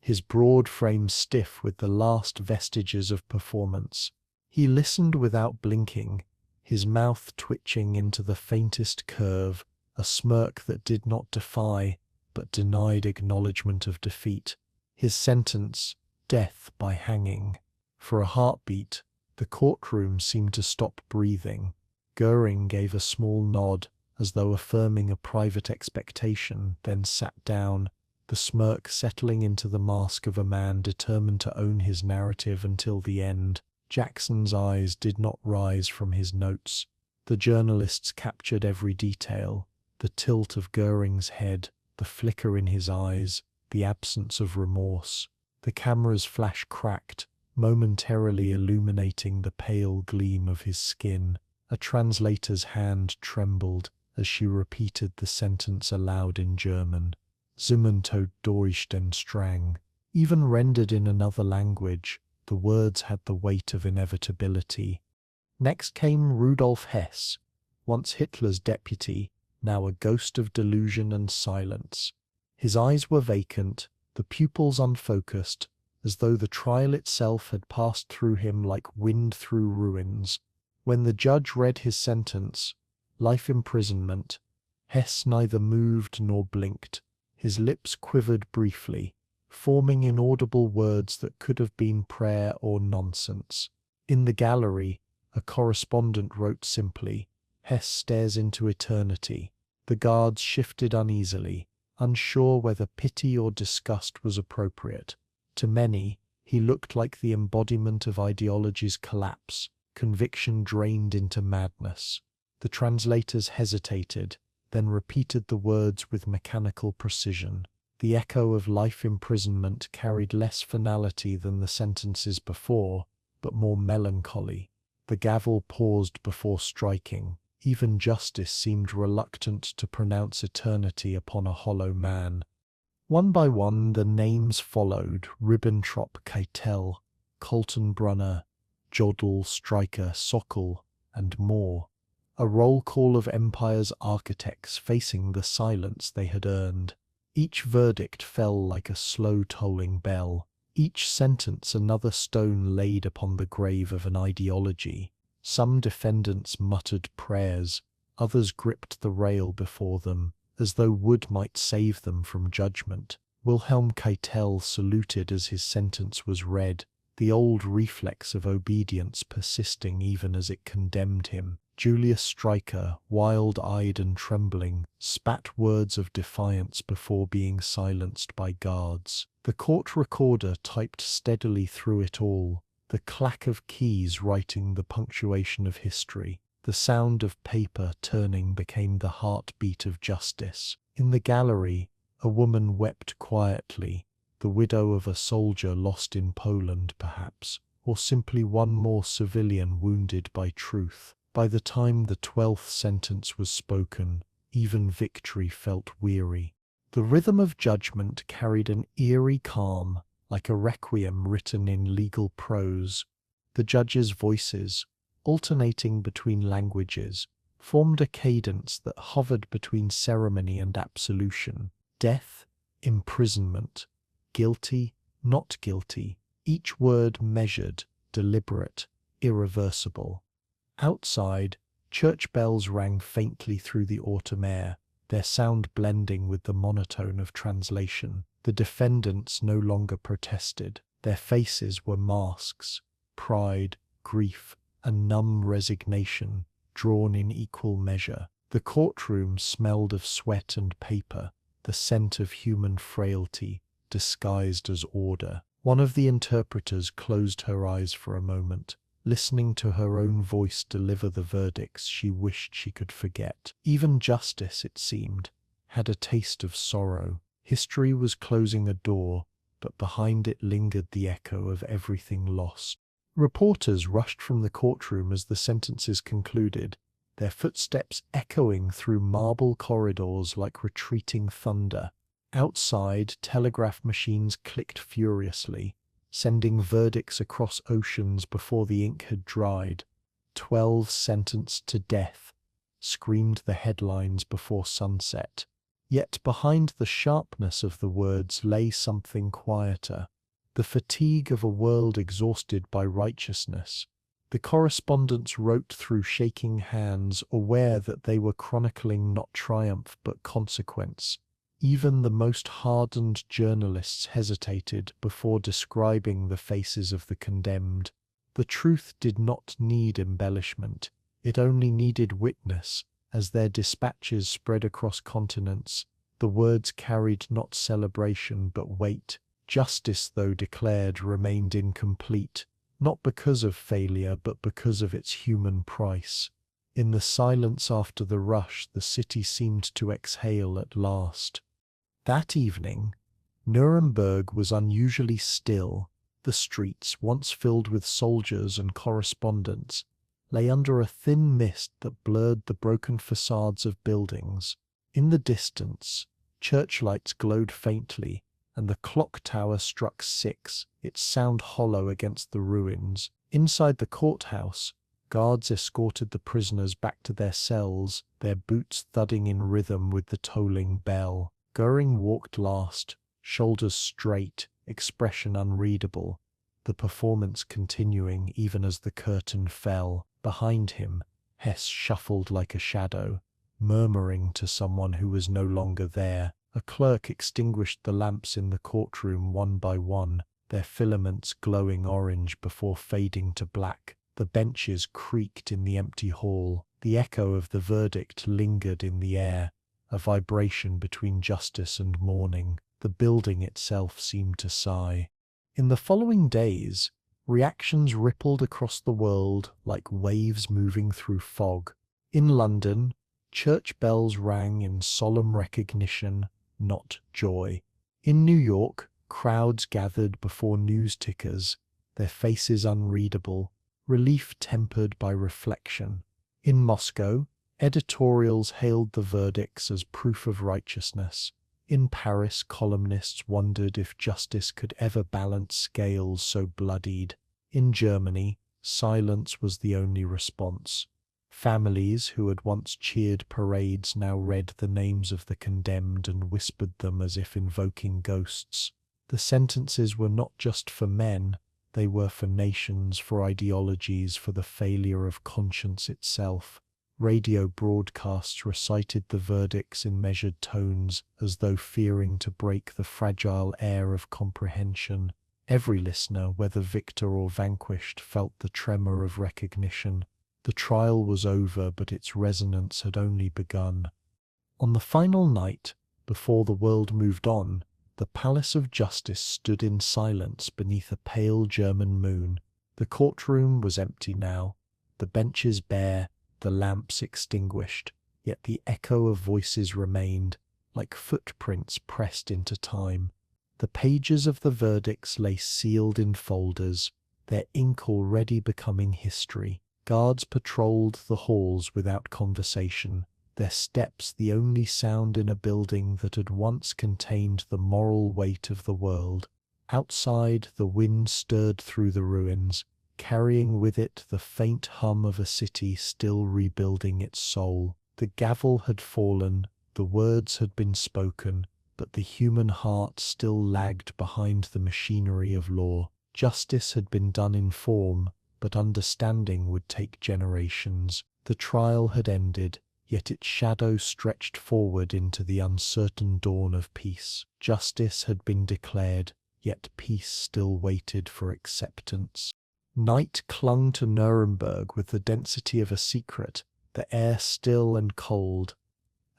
his broad frame stiff with the last vestiges of performance. He listened without blinking, his mouth twitching into the faintest curve, a smirk that did not defy, but denied acknowledgement of defeat. His sentence, death by hanging. For a heartbeat, the courtroom seemed to stop breathing. Göring gave a small nod, as though affirming a private expectation, then sat down, the smirk settling into the mask of a man determined to own his narrative until the end. Jackson's eyes did not rise from his notes. The journalists captured every detail, the tilt of Göring's head, the flicker in his eyes, the absence of remorse. The camera's flash cracked, momentarily illuminating the pale gleam of his skin. A translator's hand trembled as she repeated the sentence aloud in German. Zimmern tod durch den Strang. Even rendered in another language, the words had the weight of inevitability. Next came Rudolf Hess, once Hitler's deputy, now a ghost of delusion and silence. His eyes were vacant, the pupils unfocused, as though the trial itself had passed through him like wind through ruins. When the judge read his sentence, life imprisonment, Hess neither moved nor blinked. His lips quivered briefly, forming inaudible words that could have been prayer or nonsense. In the gallery, a correspondent wrote simply, "Hess stares into eternity." The guards shifted uneasily, unsure whether pity or disgust was appropriate. To many, he looked like the embodiment of ideology's collapse, conviction drained into madness. The translators hesitated, then repeated the words with mechanical precision. The echo of life imprisonment carried less finality than the sentences before, but more melancholy. The gavel paused before striking. Even justice seemed reluctant to pronounce eternity upon a hollow man. One by one the names followed: Ribbentrop, Keitel, Kaltenbrunner, Jodl, Stryker, Sokol, and more. A roll call of empire's architects facing the silence they had earned. Each verdict fell like a slow tolling bell, each sentence another stone laid upon the grave of an ideology. Some defendants muttered prayers, others gripped the rail before them, as though wood might save them from judgment. Wilhelm Keitel saluted as his sentence was read, the old reflex of obedience persisting even as it condemned him. Julius Stryker, wild-eyed and trembling, spat words of defiance before being silenced by guards. The court recorder typed steadily through it all, the clack of keys writing the punctuation of history. The sound of paper turning became the heartbeat of justice. In the gallery, a woman wept quietly, the widow of a soldier lost in Poland, perhaps, or simply one more civilian wounded by truth. By the time the 12th sentence was spoken, even victory felt weary. The rhythm of judgment carried an eerie calm, like a requiem written in legal prose. The judges' voices, alternating between languages, formed a cadence that hovered between ceremony and absolution. Death, imprisonment, guilty, not guilty, each word measured, deliberate, irreversible. Outside, church bells rang faintly through the autumn air, their sound blending with the monotone of translation. The defendants no longer protested. Their faces were masks, pride, grief, and numb resignation, drawn in equal measure. The courtroom smelled of sweat and paper, the scent of human frailty, disguised as order. One of the interpreters closed her eyes for a moment, listening to her own voice deliver the verdicts she wished she could forget. Even justice, it seemed, had a taste of sorrow. History was closing a door, but behind it lingered the echo of everything lost. Reporters rushed from the courtroom as the sentences concluded, their footsteps echoing through marble corridors like retreating thunder. Outside, telegraph machines clicked furiously, sending verdicts across oceans before the ink had dried. 12 sentenced to death, screamed the headlines before sunset. Yet behind the sharpness of the words lay something quieter, the fatigue of a world exhausted by righteousness. The correspondents wrote through shaking hands, aware that they were chronicling not triumph but consequence. Even the most hardened journalists hesitated before describing the faces of the condemned. The truth did not need embellishment, it only needed witness. As their dispatches spread across continents, the words carried not celebration but weight. Justice, though declared, remained incomplete, not because of failure but because of its human price. In the silence after the rush, the city seemed to exhale at last. That evening, Nuremberg was unusually still. The streets, once filled with soldiers and correspondents, lay under a thin mist that blurred the broken facades of buildings. In the distance, church lights glowed faintly, and the clock tower struck 6, its sound hollow against the ruins. Inside the courthouse, guards escorted the prisoners back to their cells, their boots thudding in rhythm with the tolling bell. Göring walked last, shoulders straight, expression unreadable, the performance continuing even as the curtain fell. Behind him, Hess shuffled like a shadow, murmuring to someone who was no longer there. A clerk extinguished the lamps in the courtroom one by one, their filaments glowing orange before fading to black. The benches creaked in the empty hall. The echo of the verdict lingered in the air, a vibration between justice and mourning. The building itself seemed to sigh. In the following days, reactions rippled across the world like waves moving through fog. In London, church bells rang in solemn recognition, not joy. In New York, crowds gathered before news tickers, their faces unreadable, relief tempered by reflection. In Moscow, editorials hailed the verdicts as proof of righteousness. In Paris, columnists wondered if justice could ever balance scales so bloodied. In Germany, silence was the only response. Families who had once cheered parades now read the names of the condemned and whispered them as if invoking ghosts. The sentences were not just for men, they were for nations, for ideologies, for the failure of conscience itself. Radio broadcasts recited the verdicts in measured tones, as though fearing to break the fragile air of comprehension. Every listener, whether victor or vanquished, felt the tremor of recognition. The trial was over, but its resonance had only begun. On the final night, before the world moved on, the Palace of Justice stood in silence beneath a pale German moon. The courtroom was empty now, the benches bare, the lamps extinguished, yet the echo of voices remained, like footprints pressed into time. The pages of the verdicts lay sealed in folders, their ink already becoming history. Guards patrolled the halls without conversation, their steps the only sound in a building that had once contained the moral weight of the world. Outside, the wind stirred through the ruins, carrying with it the faint hum of a city still rebuilding its soul. The gavel had fallen, the words had been spoken, but the human heart still lagged behind the machinery of law. Justice had been done in form, but understanding would take generations. The trial had ended, yet its shadow stretched forward into the uncertain dawn of peace. Justice had been declared, yet peace still waited for acceptance. Night clung to Nuremberg with the density of a secret, the air still and cold,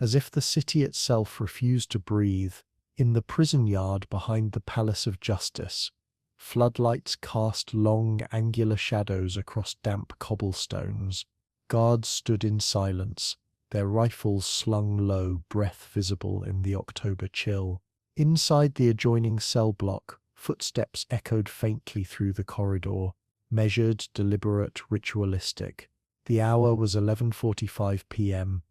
as if the city itself refused to breathe. In the prison yard behind the Palace of Justice, floodlights cast long, angular shadows across damp cobblestones. Guards stood in silence, their rifles slung low, breath visible in the October chill. Inside the adjoining cell block, footsteps echoed faintly through the corridor, measured, deliberate, ritualistic. The hour was 11:45 p.m.,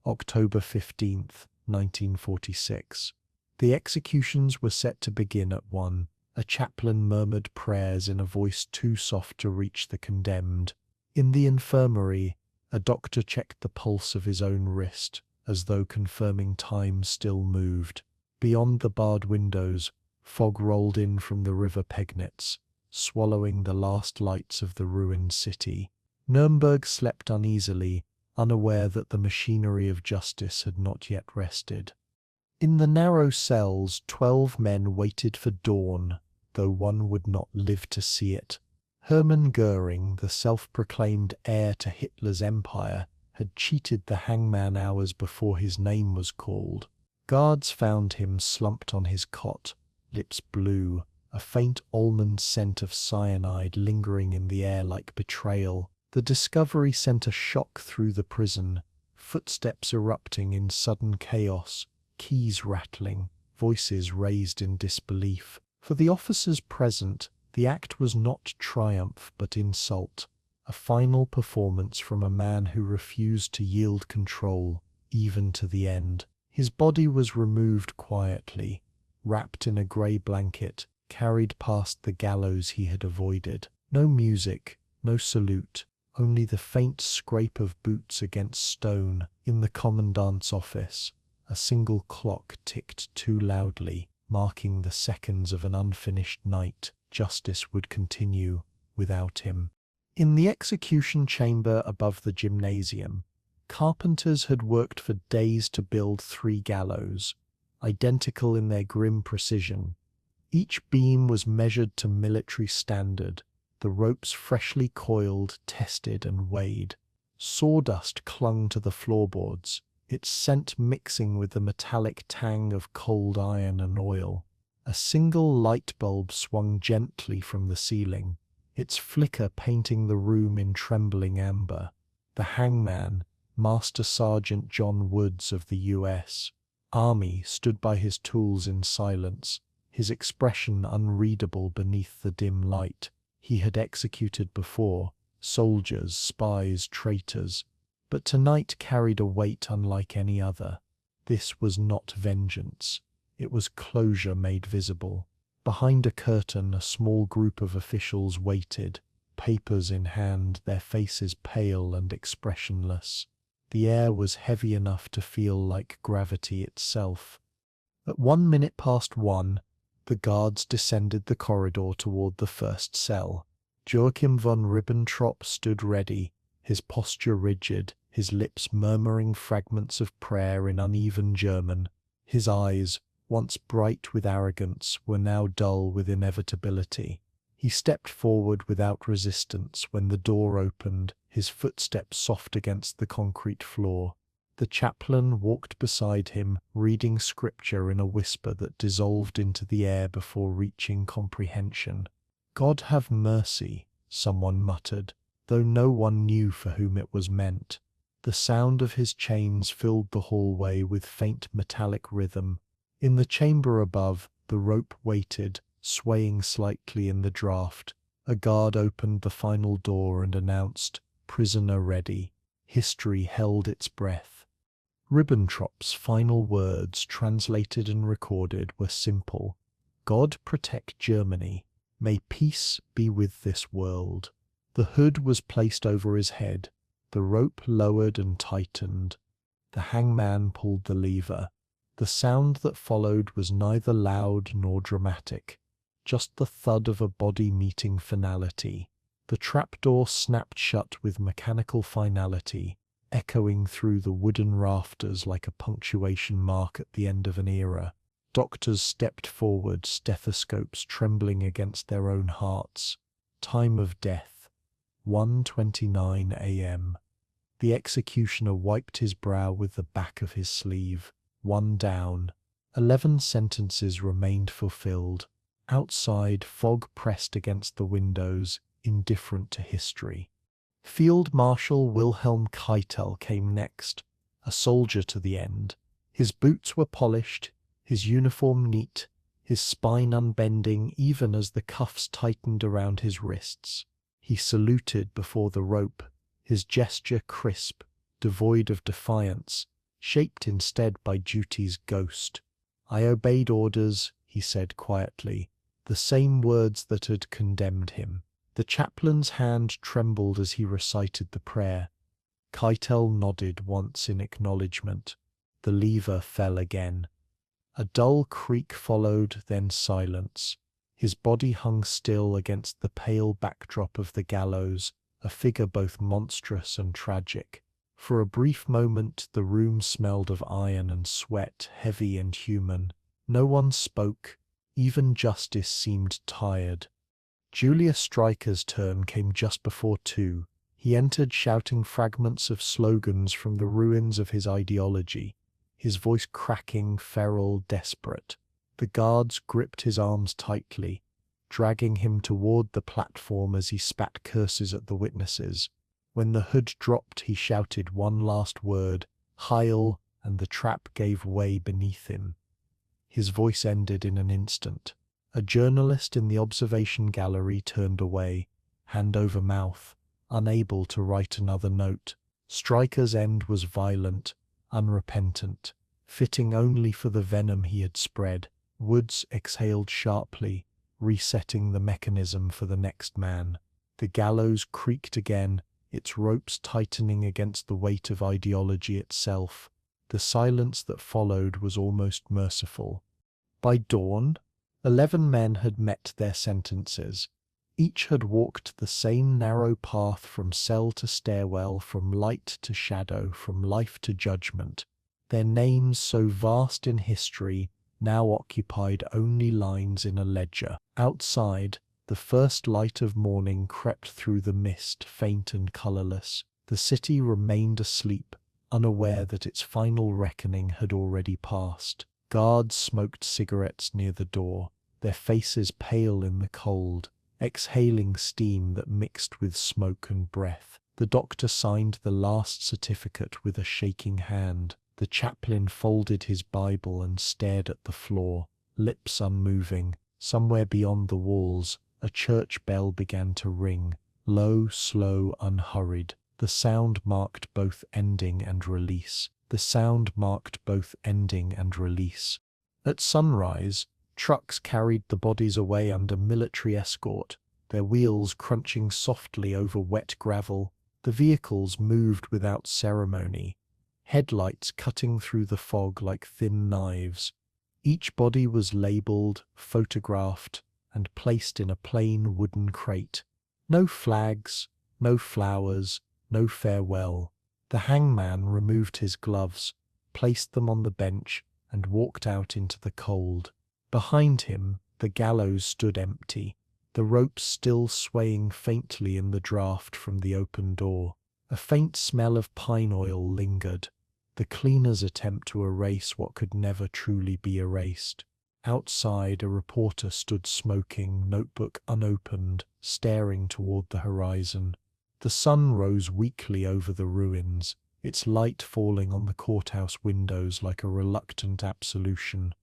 October 15th, 1946. The executions were set to begin at 1. A chaplain murmured prayers in a voice too soft to reach the condemned. In the infirmary, a doctor checked the pulse of his own wrist, as though confirming time still moved. Beyond the barred windows, fog rolled in from the river Pegnitz, swallowing the last lights of the ruined city. Nuremberg slept uneasily, unaware that the machinery of justice had not yet rested. In the narrow cells, 12 men waited for dawn, though one would not live to see it. Hermann Göring, the self-proclaimed heir to Hitler's empire, had cheated the hangman hours before his name was called. Guards found him slumped on his cot, lips blue, a faint almond scent of cyanide lingering in the air like betrayal. The discovery sent a shock through the prison, footsteps erupting in sudden chaos, keys rattling, voices raised in disbelief. For the officers present, the act was not triumph but insult, a final performance from a man who refused to yield control, even to the end. His body was removed quietly, wrapped in a grey blanket, carried past the gallows he had avoided. No music, no salute, only the faint scrape of boots against stone. In the commandant's office, a single clock ticked too loudly, marking the seconds of an unfinished night. Justice would continue without him. In the execution chamber above the gymnasium, carpenters had worked for days to build 3 gallows, identical in their grim precision. Each beam was measured to military standard, the ropes freshly coiled, tested and weighed. Sawdust clung to the floorboards, its scent mixing with the metallic tang of cold iron and oil. A single light bulb swung gently from the ceiling, its flicker painting the room in trembling amber. The hangman, Master Sergeant John Woods of the U.S. Army, stood by his tools in silence, his expression unreadable beneath the dim light. He had executed before, soldiers, spies, traitors, but tonight carried a weight unlike any other. This was not vengeance. It was closure made visible. Behind a curtain, a small group of officials waited, papers in hand, their faces pale and expressionless. The air was heavy enough to feel like gravity itself. At 1:01, the guards descended the corridor toward the first cell. Joachim von Ribbentrop stood ready, his posture rigid, his lips murmuring fragments of prayer in uneven German. His eyes, once bright with arrogance, were now dull with inevitability. He stepped forward without resistance when the door opened, his footsteps soft against the concrete floor. The chaplain walked beside him, reading scripture in a whisper that dissolved into the air before reaching comprehension. "God have mercy," someone muttered, though no one knew for whom it was meant. The sound of his chains filled the hallway with faint metallic rhythm. In the chamber above, the rope waited, swaying slightly in the draught. A guard opened the final door and announced, "Prisoner ready." History held its breath. Ribbentrop's final words, translated and recorded, were simple. "God protect Germany. May peace be with this world." The hood was placed over his head, the rope lowered and tightened. The hangman pulled the lever. The sound that followed was neither loud nor dramatic, just the thud of a body meeting finality. The trapdoor snapped shut with mechanical finality, echoing through the wooden rafters like a punctuation mark at the end of an era. Doctors stepped forward, stethoscopes trembling against their own hearts. Time of death, 1:29 a.m. The executioner wiped his brow with the back of his sleeve. One down. 11 sentences remained fulfilled. Outside, fog pressed against the windows, indifferent to history. Field Marshal Wilhelm Keitel came next, a soldier to the end. His boots were polished, his uniform neat, his spine unbending even as the cuffs tightened around his wrists. He saluted before the rope, his gesture crisp, devoid of defiance, shaped instead by duty's ghost. "I obeyed orders," he said quietly, the same words that had condemned him. The chaplain's hand trembled as he recited the prayer. Keitel nodded once in acknowledgement. The lever fell again. A dull creak followed, then silence. His body hung still against the pale backdrop of the gallows, a figure both monstrous and tragic. For a brief moment the room smelled of iron and sweat, heavy and human. No one spoke. Even justice seemed tired. Julius Stryker's turn came just before 2. He entered shouting fragments of slogans from the ruins of his ideology, his voice cracking, feral, desperate. The guards gripped his arms tightly, dragging him toward the platform as he spat curses at the witnesses. When the hood dropped, he shouted one last word, "Heil," and the trap gave way beneath him. His voice ended in an instant. A journalist in the observation gallery turned away, hand over mouth, unable to write another note. Stryker's end was violent, unrepentant, fitting only for the venom he had spread. Woods exhaled sharply, resetting the mechanism for the next man. The gallows creaked again, its ropes tightening against the weight of ideology itself. The silence that followed was almost merciful. By dawn, 11 men had met their sentences. Each had walked the same narrow path from cell to stairwell, from light to shadow, from life to judgment. Their names, so vast in history, now occupied only lines in a ledger. Outside, the first light of morning crept through the mist, faint and colourless. The city remained asleep, unaware that its final reckoning had already passed. Guards smoked cigarettes near the door, their faces pale in the cold, exhaling steam that mixed with smoke and breath. The doctor signed the last certificate with a shaking hand. The chaplain folded his Bible and stared at the floor, lips unmoving. Somewhere beyond the walls, a church bell began to ring, low, slow, unhurried. The sound marked both ending and release. The sound marked both ending and release. At sunrise, trucks carried the bodies away under military escort, their wheels crunching softly over wet gravel. The vehicles moved without ceremony, headlights cutting through the fog like thin knives. Each body was labeled, photographed, and placed in a plain wooden crate. No flags, no flowers, no farewell. The hangman removed his gloves, placed them on the bench, and walked out into the cold. Behind him, the gallows stood empty, the ropes still swaying faintly in the draught from the open door. A faint smell of pine oil lingered, the cleaner's attempt to erase what could never truly be erased. Outside, a reporter stood smoking, notebook unopened, staring toward the horizon. The sun rose weakly over the ruins, its light falling on the courthouse windows like a reluctant absolution.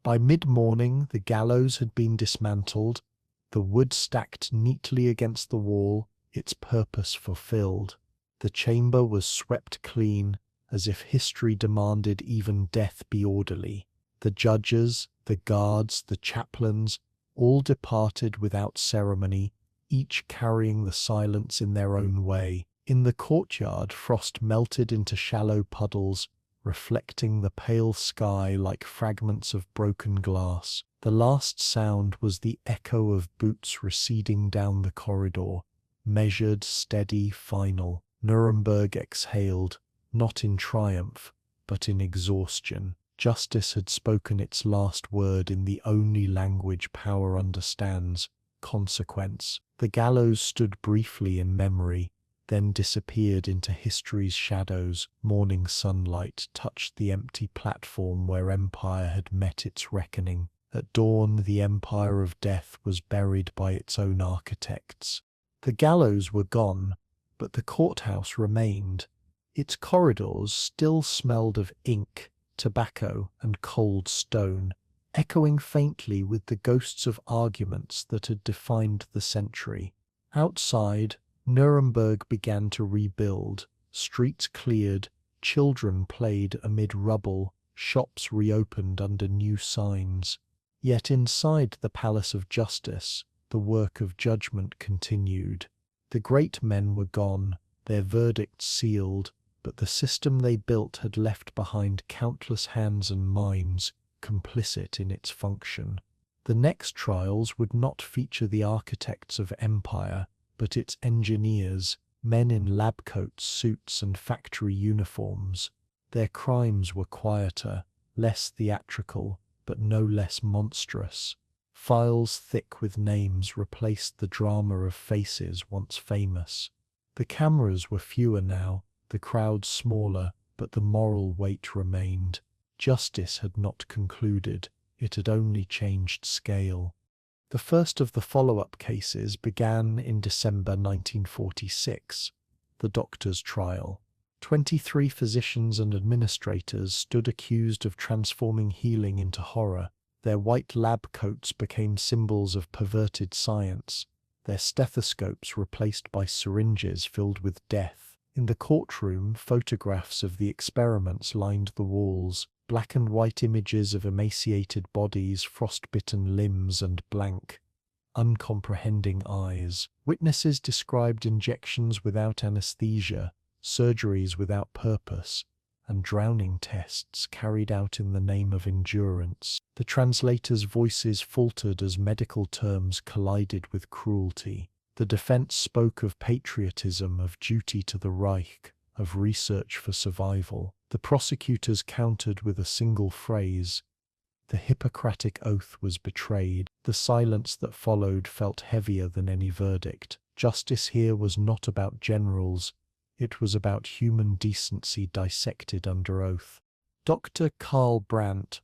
By mid-morning, the gallows had been dismantled, the wood stacked neatly against the wall, its purpose fulfilled. The chamber was swept clean, as if history demanded even death be orderly. The judges, the guards, the chaplains, all departed without ceremony, each carrying the silence in their own way. In the courtyard, frost melted into shallow puddles, reflecting the pale sky like fragments of broken glass. The last sound was the echo of boots receding down the corridor, measured, steady, final. Nuremberg exhaled, not in triumph, but in exhaustion. Justice had spoken its last word in the only language power understands, consequence. The gallows stood briefly in memory, then disappeared into history's shadows. Morning sunlight touched the empty platform where empire had met its reckoning. At dawn, the empire of death was buried by its own architects. The gallows were gone, but the courthouse remained. Its corridors still smelled of ink, tobacco, and cold stone, echoing faintly with the ghosts of arguments that had defined the century. Outside, Nuremberg began to rebuild. Streets cleared, children played amid rubble, shops reopened under new signs. Yet inside the Palace of Justice, the work of judgment continued. The great men were gone, their verdicts sealed, but the system they built had left behind countless hands and minds, complicit in its function. The next trials would not feature the architects of empire, but its engineers, men in lab coats, suits, and factory uniforms. Their crimes were quieter, less theatrical, but no less monstrous. Files thick with names replaced the drama of faces once famous. The cameras were fewer now, the crowd smaller, but the moral weight remained. Justice had not concluded, it had only changed scale. The first of the follow-up cases began in December 1946, the doctor's trial. 23 physicians and administrators stood accused of transforming healing into horror. Their white lab coats became symbols of perverted science, their stethoscopes replaced by syringes filled with death. In the courtroom, photographs of the experiments lined the walls, black and white images of emaciated bodies, frostbitten limbs, and blank, uncomprehending eyes. Witnesses described injections without anesthesia, surgeries without purpose, and drowning tests carried out in the name of endurance. The translators' voices faltered as medical terms collided with cruelty. The defense spoke of patriotism, of duty to the Reich, of research for survival. The prosecutors countered with a single phrase. The Hippocratic oath was betrayed. The silence that followed felt heavier than any verdict. Justice here was not about generals. It was about human decency dissected under oath. Dr. Karl Brandt,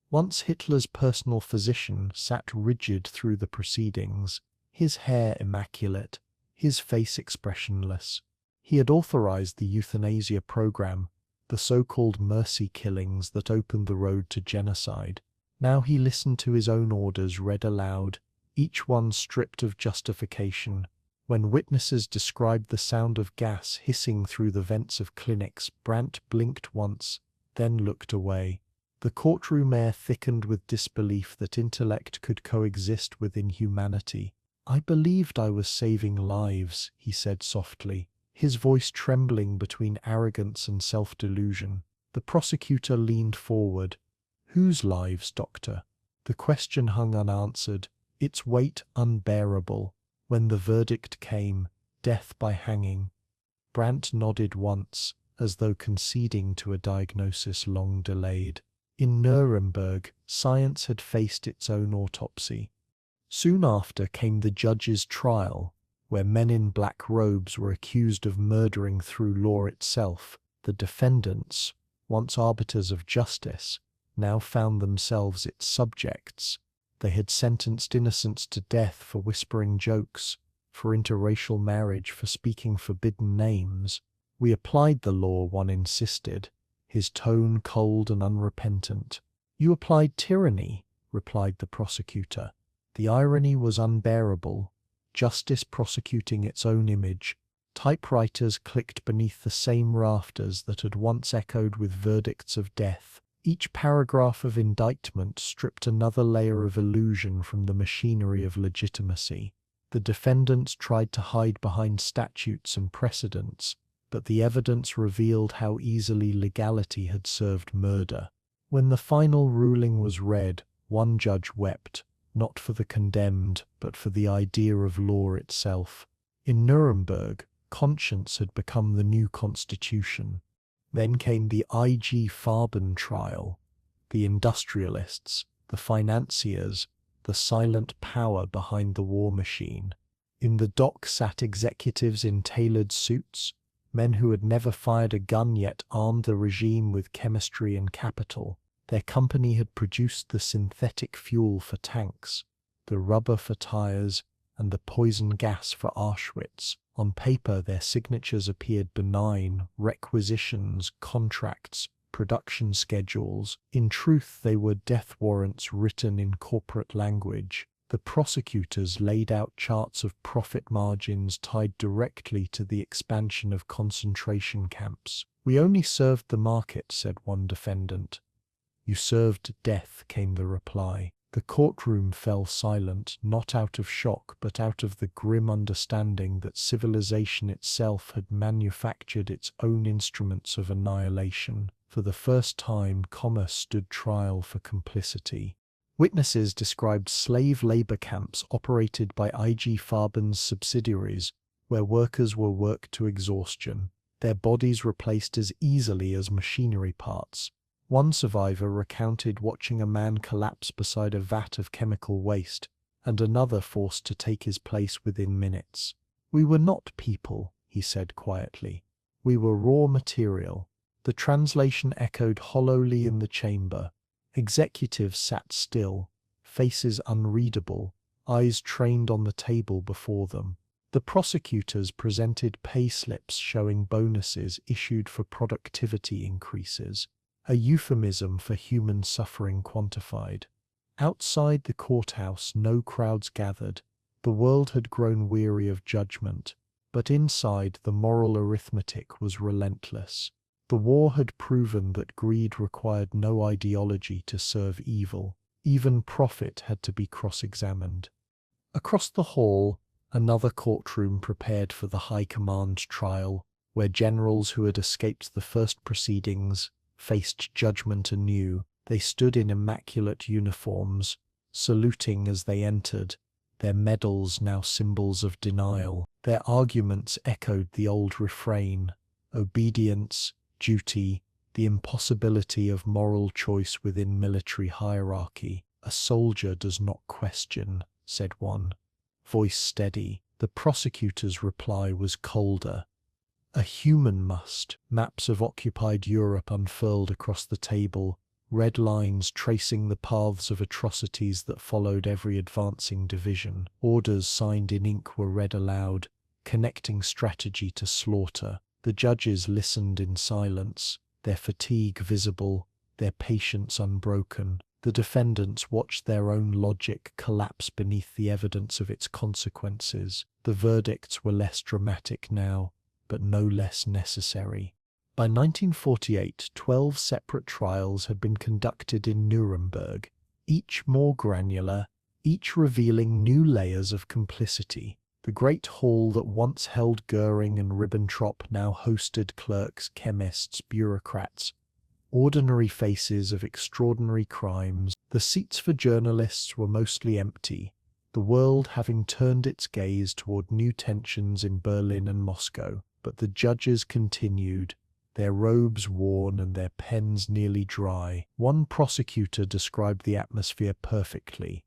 once Hitler's personal physician, sat rigid through the proceedings, his hair immaculate, his face expressionless. He had authorized the euthanasia program, the so-called mercy killings that opened the road to genocide. Now he listened to his own orders read aloud, each one stripped of justification. When witnesses described the sound of gas hissing through the vents of clinics, Brandt blinked once, then looked away. The courtroom air thickened with disbelief that intellect could coexist with inhumanity. "I believed I was saving lives," he said softly, his voice trembling between arrogance and self-delusion. The prosecutor leaned forward. "Whose lives, doctor?" The question hung unanswered, its weight unbearable. When the verdict came, death by hanging, Brandt nodded once, as though conceding to a diagnosis long delayed. In Nuremberg, science had faced its own autopsy. Soon after came the judge's trial, where men in black robes were accused of murdering through law itself. The defendants, once arbiters of justice, now found themselves its subjects. They had sentenced innocents to death for whispering jokes, for interracial marriage, for speaking forbidden names. "We applied the law," one insisted, his tone cold and unrepentant. "You applied tyranny," replied the prosecutor. The irony was unbearable. Justice prosecuting its own image. Typewriters clicked beneath the same rafters that had once echoed with verdicts of death. Each paragraph of indictment stripped another layer of illusion from the machinery of legitimacy. The defendants tried to hide behind statutes and precedents, but the evidence revealed how easily legality had served murder. When the final ruling was read, one judge wept, not for the condemned, but for the idea of law itself. In Nuremberg, conscience had become the new constitution. Then came the IG Farben trial. The industrialists, the financiers, the silent power behind the war machine. In the dock sat executives in tailored suits, men who had never fired a gun yet armed the regime with chemistry and capital. Their company had produced the synthetic fuel for tanks, the rubber for tires, and the poison gas for Auschwitz. On paper, their signatures appeared benign: requisitions, contracts, production schedules. In truth, they were death warrants written in corporate language. The prosecutors laid out charts of profit margins tied directly to the expansion of concentration camps. "We only served the market," said one defendant. "You served death," came the reply. The courtroom fell silent, not out of shock, but out of the grim understanding that civilization itself had manufactured its own instruments of annihilation. For the first time, commerce stood trial for complicity. Witnesses described slave labor camps operated by IG Farben's subsidiaries, where workers were worked to exhaustion, their bodies replaced as easily as machinery parts. One survivor recounted watching a man collapse beside a vat of chemical waste, and another forced to take his place within minutes. "We were not people," he said quietly. "We were raw material." The translation echoed hollowly in the chamber. Executives sat still, faces unreadable, eyes trained on the table before them. The prosecutors presented pay slips showing bonuses issued for productivity increases, a euphemism for human suffering quantified. Outside the courthouse, no crowds gathered. The world had grown weary of judgment, but inside, the moral arithmetic was relentless. The war had proven that greed required no ideology to serve evil. Even profit had to be cross-examined. Across the hall, another courtroom prepared for the High Command trial, where generals who had escaped the first proceedings faced judgment anew. They stood in immaculate uniforms, saluting as they entered, their medals now symbols of denial. Their arguments echoed the old refrain: obedience, duty, the impossibility of moral choice within military hierarchy. "A soldier does not question," said one, voice steady. The prosecutor's reply was colder. "A human must." Maps of occupied Europe unfurled across the table, red lines tracing the paths of atrocities that followed every advancing division. Orders signed in ink were read aloud, connecting strategy to slaughter. The judges listened in silence, their fatigue visible, their patience unbroken. The defendants watched their own logic collapse beneath the evidence of its consequences. The verdicts were less dramatic now, but no less necessary. By 1948, 12 separate trials had been conducted in Nuremberg, each more granular, each revealing new layers of complicity. The great hall that once held Göring and Ribbentrop now hosted clerks, chemists, bureaucrats, ordinary faces of extraordinary crimes. The seats for journalists were mostly empty, the world having turned its gaze toward new tensions in Berlin and Moscow. But the judges continued, their robes worn and their pens nearly dry. One prosecutor described the atmosphere perfectly.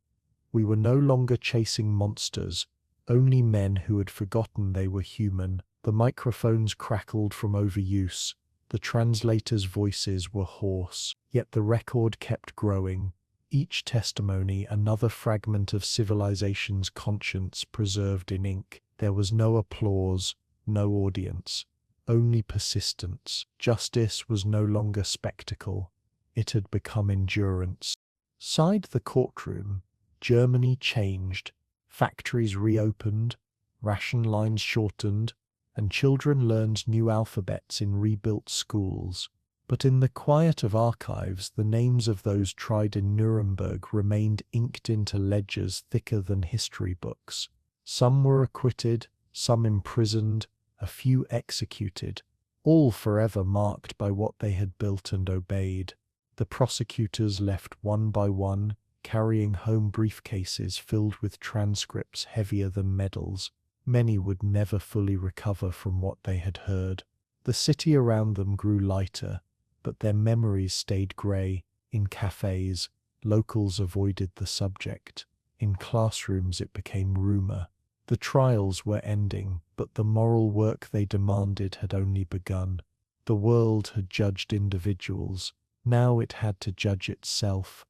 "We were no longer chasing monsters, only men who had forgotten they were human." The microphones crackled from overuse. The translators' voices were hoarse. Yet the record kept growing, each testimony another fragment of civilization's conscience preserved in ink. There was no applause, no audience, only persistence. Justice was no longer spectacle, it had become endurance. Inside the courtroom, Germany changed. Factories reopened, ration lines shortened, and children learned new alphabets in rebuilt schools. But in the quiet of archives, the names of those tried in Nuremberg remained inked into ledgers thicker than history books. Some were acquitted, some imprisoned, a few executed, all forever marked by what they had built and obeyed. The prosecutors left one by one, carrying home briefcases filled with transcripts heavier than medals. Many would never fully recover from what they had heard. The city around them grew lighter, but their memories stayed grey. In cafes, locals avoided the subject. In classrooms it became rumour. The trials were ending, but the moral work they demanded had only begun. The world had judged individuals. Now it had to judge itself.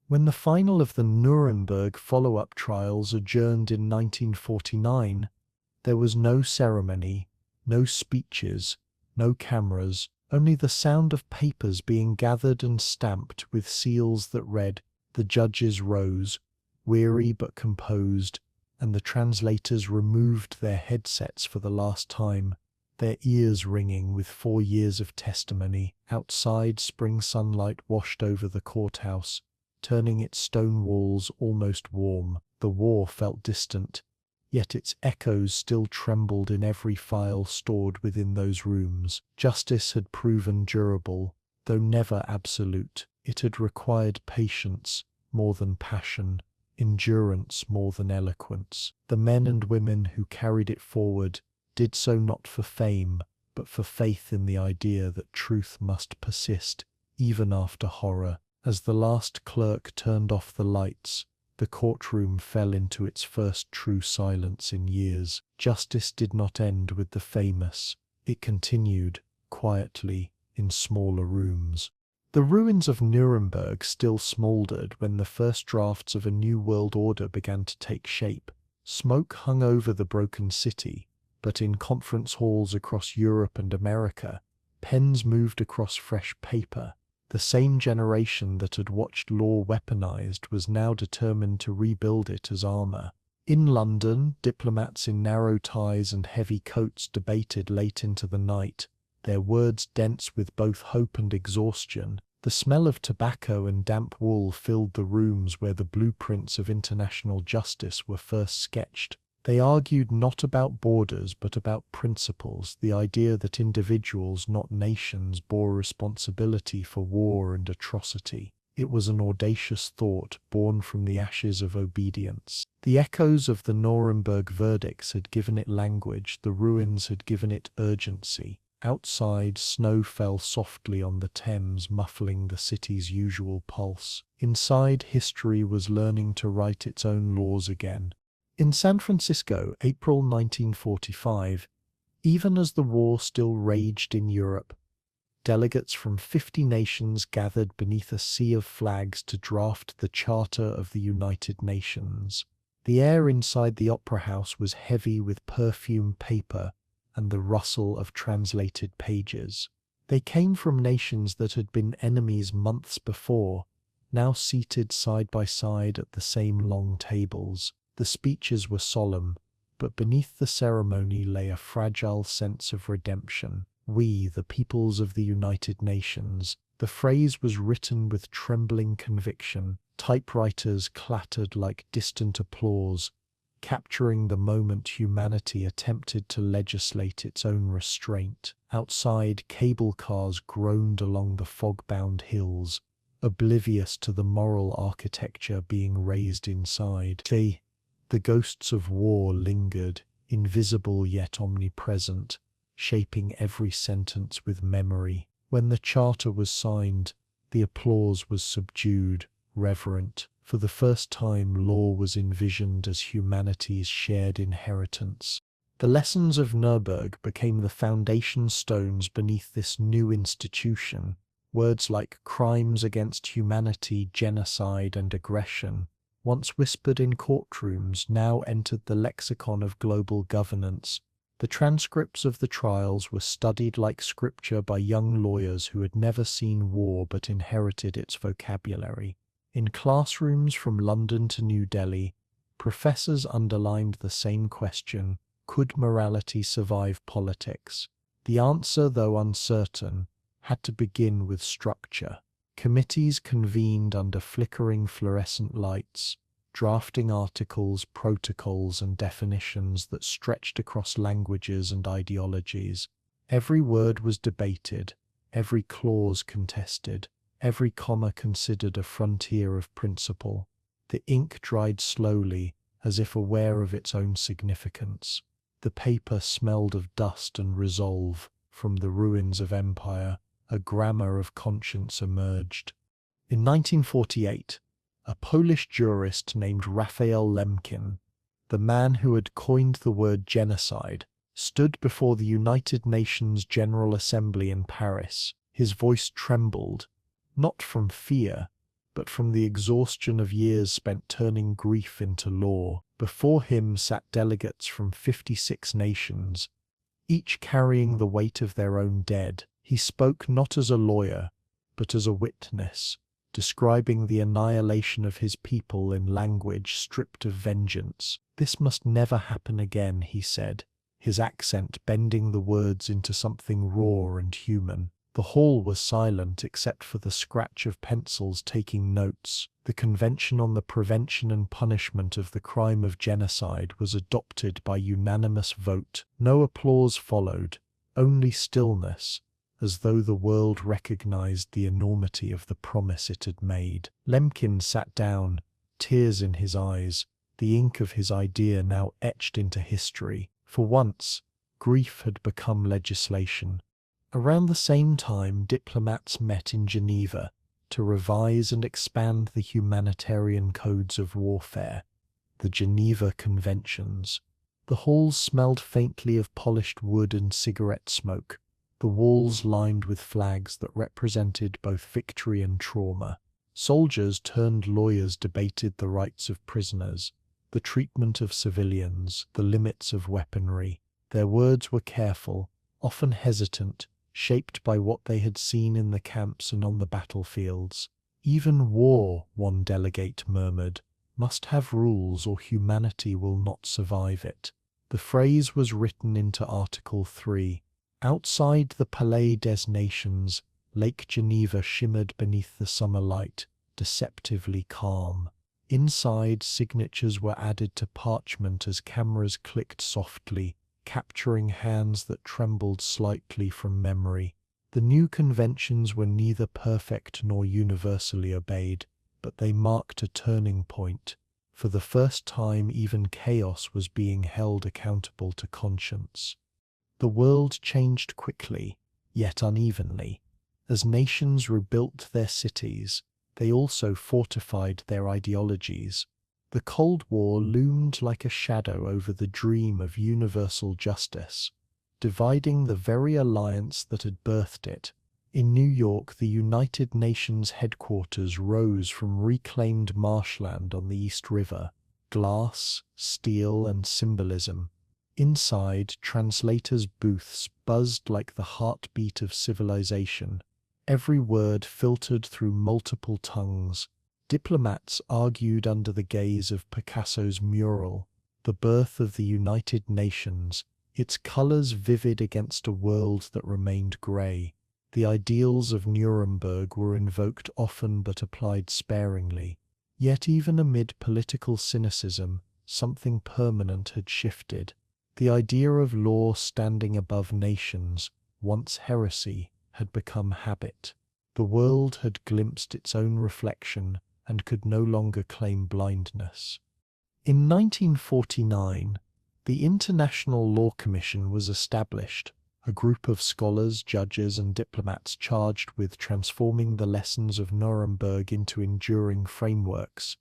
When the final of the Nuremberg follow-up trials adjourned in 1949, there was no ceremony, no speeches, no cameras, only the sound of papers being gathered and stamped with seals that read. The judges rose, weary but composed, and the translators removed their headsets for the last time, their ears ringing with 4 years of testimony. Outside, spring sunlight washed over the courthouse, turning its stone walls almost warm. The war felt distant, yet its echoes still trembled in every file stored within those rooms. Justice had proven durable, though never absolute. It had required patience more than passion, endurance more than eloquence. The men and women who carried it forward did so not for fame, but for faith in the idea that truth must persist, even after horror. As the last clerk turned off the lights, the courtroom fell into its first true silence in years. Justice did not end with the famous. It continued, quietly, in smaller rooms. The ruins of Nuremberg still smouldered when the first drafts of a new world order began to take shape. Smoke hung over the broken city, but in conference halls across Europe and America, pens moved across fresh paper. The same generation that had watched law weaponized was now determined to rebuild it as armor. In London, diplomats in narrow ties and heavy coats debated late into the night, their words dense with both hope and exhaustion. The smell of tobacco and damp wool filled the rooms where the blueprints of international justice were first sketched. They argued not about borders but about principles, the idea that individuals, not nations, bore responsibility for war and atrocity. It was an audacious thought born from the ashes of obedience. The echoes of the Nuremberg verdicts had given it language, the ruins had given it urgency. Outside, snow fell softly on the Thames, muffling the city's usual pulse. Inside, history was learning to write its own laws again. In San Francisco, April 1945, even as the war still raged in Europe, delegates from 50 nations gathered beneath a sea of flags to draft the Charter of the United Nations. The air inside the Opera House was heavy with perfume paper and the rustle of translated pages. They came from nations that had been enemies months before, now seated side by side at the same long tables. The speeches were solemn, but beneath the ceremony lay a fragile sense of redemption. We, the peoples of the United Nations. The phrase was written with trembling conviction. Typewriters clattered like distant applause, capturing the moment humanity attempted to legislate its own restraint. Outside, cable cars groaned along the fog-bound hills, oblivious to the moral architecture being raised inside. The ghosts of war lingered, invisible yet omnipresent, shaping every sentence with memory. When the charter was signed, the applause was subdued, reverent. For the first time, law was envisioned as humanity's shared inheritance. The lessons of Nuremberg became the foundation stones beneath this new institution. Words like crimes against humanity, genocide, and aggression, once whispered in courtrooms, now entered the lexicon of global governance. The transcripts of the trials were studied like scripture by young lawyers who had never seen war but inherited its vocabulary. In classrooms from London to New Delhi, professors underlined the same question: could morality survive politics? The answer, though uncertain, had to begin with structure. Committees convened under flickering fluorescent lights, drafting articles, protocols, and definitions that stretched across languages and ideologies. Every word was debated, every clause contested, every comma considered a frontier of principle. The ink dried slowly, as if aware of its own significance. The paper smelled of dust and resolve. From the ruins of empire, a grammar of conscience emerged. In 1948, a Polish jurist named Raphael Lemkin, the man who had coined the word genocide, stood before the United Nations General Assembly in Paris. His voice trembled, not from fear, but from the exhaustion of years spent turning grief into law. Before him sat delegates from 56 nations, each carrying the weight of their own dead. He spoke not as a lawyer, but as a witness, describing the annihilation of his people in language stripped of vengeance. "This must never happen again," he said, his accent bending the words into something raw and human. The hall was silent except for the scratch of pencils taking notes. The Convention on the Prevention and Punishment of the Crime of Genocide was adopted by unanimous vote. No applause followed, only stillness, as though the world recognized the enormity of the promise it had made. Lemkin sat down, tears in his eyes, the ink of his idea now etched into history. For once, grief had become legislation. Around the same time, diplomats met in Geneva to revise and expand the humanitarian codes of warfare, the Geneva Conventions. The halls smelled faintly of polished wood and cigarette smoke, the walls lined with flags that represented both victory and trauma. Soldiers turned lawyers debated the rights of prisoners, the treatment of civilians, the limits of weaponry. Their words were careful, often hesitant, shaped by what they had seen in the camps and on the battlefields. Even war, one delegate murmured, must have rules or humanity will not survive it. The phrase was written into Article 3. Outside the Palais des Nations, Lake Geneva shimmered beneath the summer light, deceptively calm. Inside, signatures were added to parchment as cameras clicked softly, capturing hands that trembled slightly from memory. The new conventions were neither perfect nor universally obeyed, but they marked a turning point. For the first time, even chaos was being held accountable to conscience. The world changed quickly, yet unevenly. As nations rebuilt their cities, they also fortified their ideologies. The Cold War loomed like a shadow over the dream of universal justice, dividing the very alliance that had birthed it. In New York, the United Nations headquarters rose from reclaimed marshland on the East River, glass, steel, and symbolism. Inside, translators' booths buzzed like the heartbeat of civilization, every word filtered through multiple tongues. Diplomats argued under the gaze of Picasso's mural, The Birth of the United Nations, its colors vivid against a world that remained gray. The ideals of Nuremberg were invoked often but applied sparingly. Yet even amid political cynicism, something permanent had shifted. The idea of law standing above nations, once heresy, had become habit. The world had glimpsed its own reflection and could no longer claim blindness. In 1949, the International Law Commission was established, a group of scholars, judges, and diplomats charged with transforming the lessons of Nuremberg into enduring frameworks.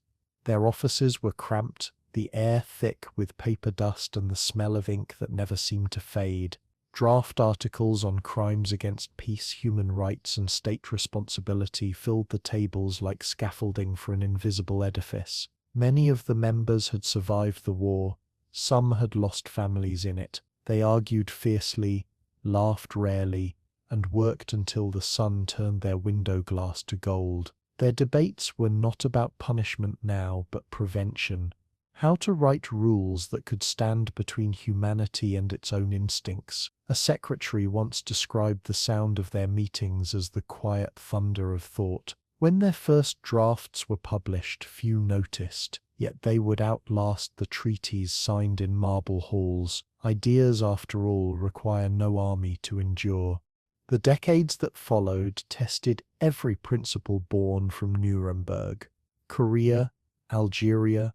Their offices were cramped, the air thick with paper dust and the smell of ink that never seemed to fade. Draft articles on crimes against peace, human rights, and state responsibility filled the tables like scaffolding for an invisible edifice. Many of the members had survived the war, some had lost families in it. They argued fiercely, laughed rarely, and worked until the sun turned their window glass to gold. Their debates were not about punishment now, but prevention. How to write rules that could stand between humanity and its own instincts. A secretary once described the sound of their meetings as the quiet thunder of thought. When their first drafts were published, few noticed, yet they would outlast the treaties signed in marble halls. Ideas, after all, require no army to endure. The decades that followed tested every principle born from Nuremberg. Korea, Algeria,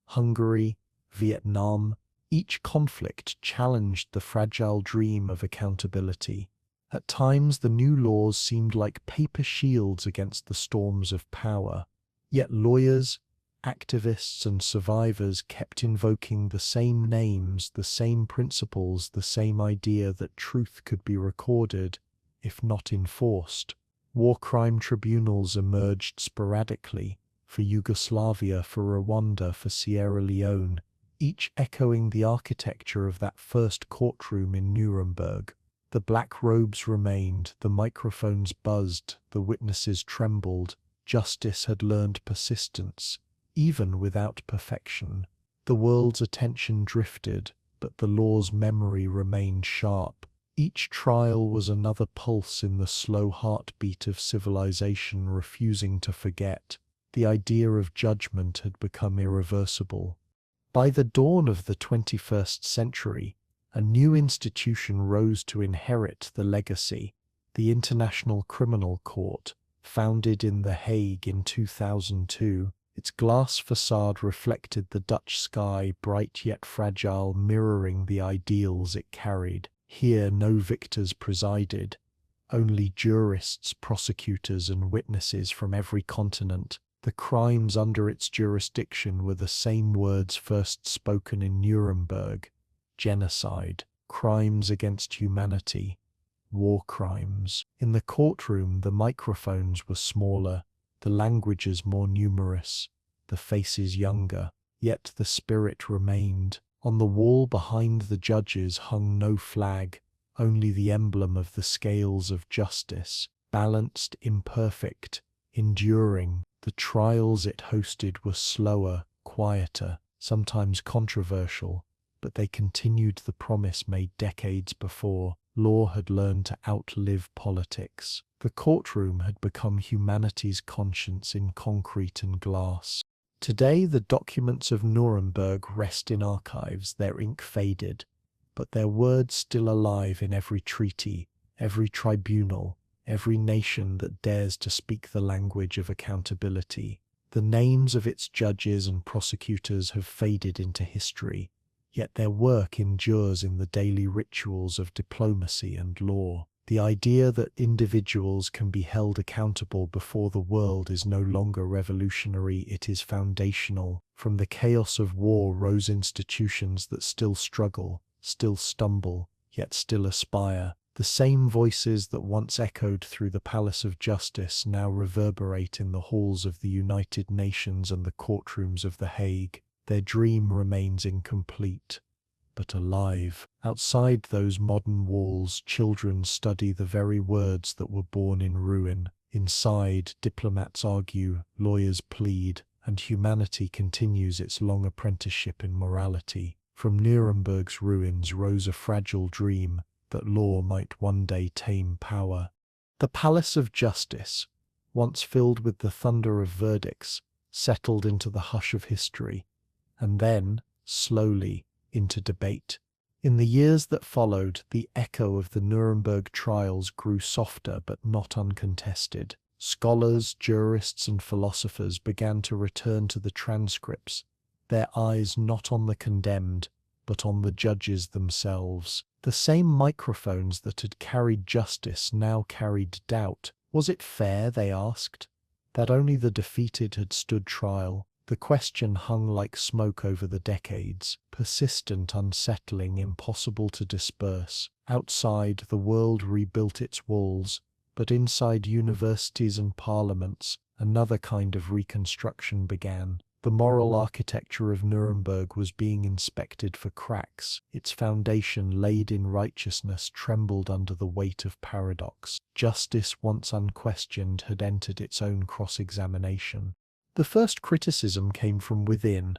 Hungary, Vietnam, each conflict challenged the fragile dream of accountability. At times the new laws seemed like paper shields against the storms of power. Yet lawyers, activists, and survivors kept invoking the same names, the same principles, the same idea that truth could be recorded, if not enforced. War crime tribunals emerged sporadically, for Yugoslavia, for Rwanda, for Sierra Leone, each echoing the architecture of that first courtroom in Nuremberg. The black robes remained, the microphones buzzed, the witnesses trembled. Justice had learned persistence, even without perfection. The world's attention drifted, but the law's memory remained sharp. Each trial was another pulse in the slow heartbeat of civilization refusing to forget. The idea of judgment had become irreversible. By the dawn of the 21st century, a new institution rose to inherit the legacy, the International Criminal Court, founded in The Hague in 2002. Its glass facade reflected the Dutch sky, bright yet fragile, mirroring the ideals it carried. Here no victors presided, only jurists, prosecutors, and witnesses from every continent. The crimes under its jurisdiction were the same words first spoken in Nuremberg: genocide, crimes against humanity, war crimes. In the courtroom, the microphones were smaller, the languages more numerous, the faces younger, yet the spirit remained. On the wall behind the judges hung no flag, only the emblem of the scales of justice, balanced, imperfect, enduring. The trials it hosted were slower, quieter, sometimes controversial, but they continued the promise made decades before. Law had learned to outlive politics. The courtroom had become humanity's conscience in concrete and glass. Today, the documents of Nuremberg rest in archives, their ink faded, but their words still alive in every treaty, every tribunal, every nation that dares to speak the language of accountability. The names of its judges and prosecutors have faded into history, yet their work endures in the daily rituals of diplomacy and law. The idea that individuals can be held accountable before the world is no longer revolutionary, it is foundational. From the chaos of war rose institutions that still struggle, still stumble, yet still aspire. The same voices that once echoed through the Palace of Justice now reverberate in the halls of the United Nations and the courtrooms of The Hague. Their dream remains incomplete, but alive. Outside those modern walls, children study the very words that were born in ruin. Inside, diplomats argue, lawyers plead, and humanity continues its long apprenticeship in morality. From Nuremberg's ruins rose a fragile dream that law might one day tame power. The Palace of Justice, once filled with the thunder of verdicts, settled into the hush of history, and then, slowly, into debate. In the years that followed, the echo of the Nuremberg Trials grew softer but not uncontested. Scholars, jurists, and philosophers began to return to the transcripts, their eyes not on the condemned, but on the judges themselves. The same microphones that had carried justice now carried doubt. Was it fair, they asked, that only the defeated had stood trial? The question hung like smoke over the decades, persistent, unsettling, impossible to disperse. Outside, the world rebuilt its walls, but inside universities and parliaments, another kind of reconstruction began. The moral architecture of Nuremberg was being inspected for cracks. Its foundation, laid in righteousness, trembled under the weight of paradox. Justice, once unquestioned, had entered its own cross-examination. The first criticism came from within.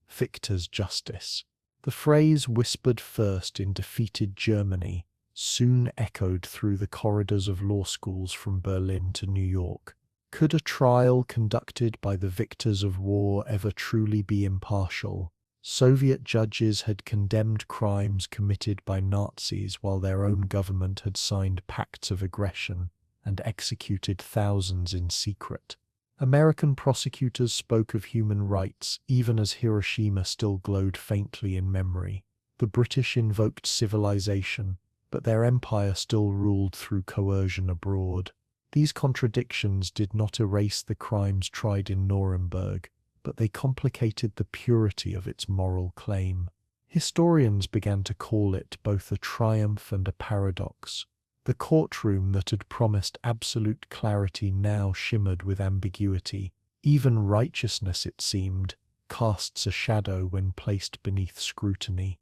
Fichte's justice. The phrase, whispered first in defeated Germany, soon echoed through the corridors of law schools from Berlin to New York. Could a trial conducted by the victors of war ever truly be impartial? Soviet judges had condemned crimes committed by Nazis while their own government had signed pacts of aggression and executed thousands in secret. American prosecutors spoke of human rights, even as Hiroshima still glowed faintly in memory. The British invoked civilization, but their empire still ruled through coercion abroad. These contradictions did not erase the crimes tried in Nuremberg, but they complicated the purity of its moral claim. Historians began to call it both a triumph and a paradox. The courtroom that had promised absolute clarity now shimmered with ambiguity. Even righteousness, it seemed, casts a shadow when placed beneath scrutiny.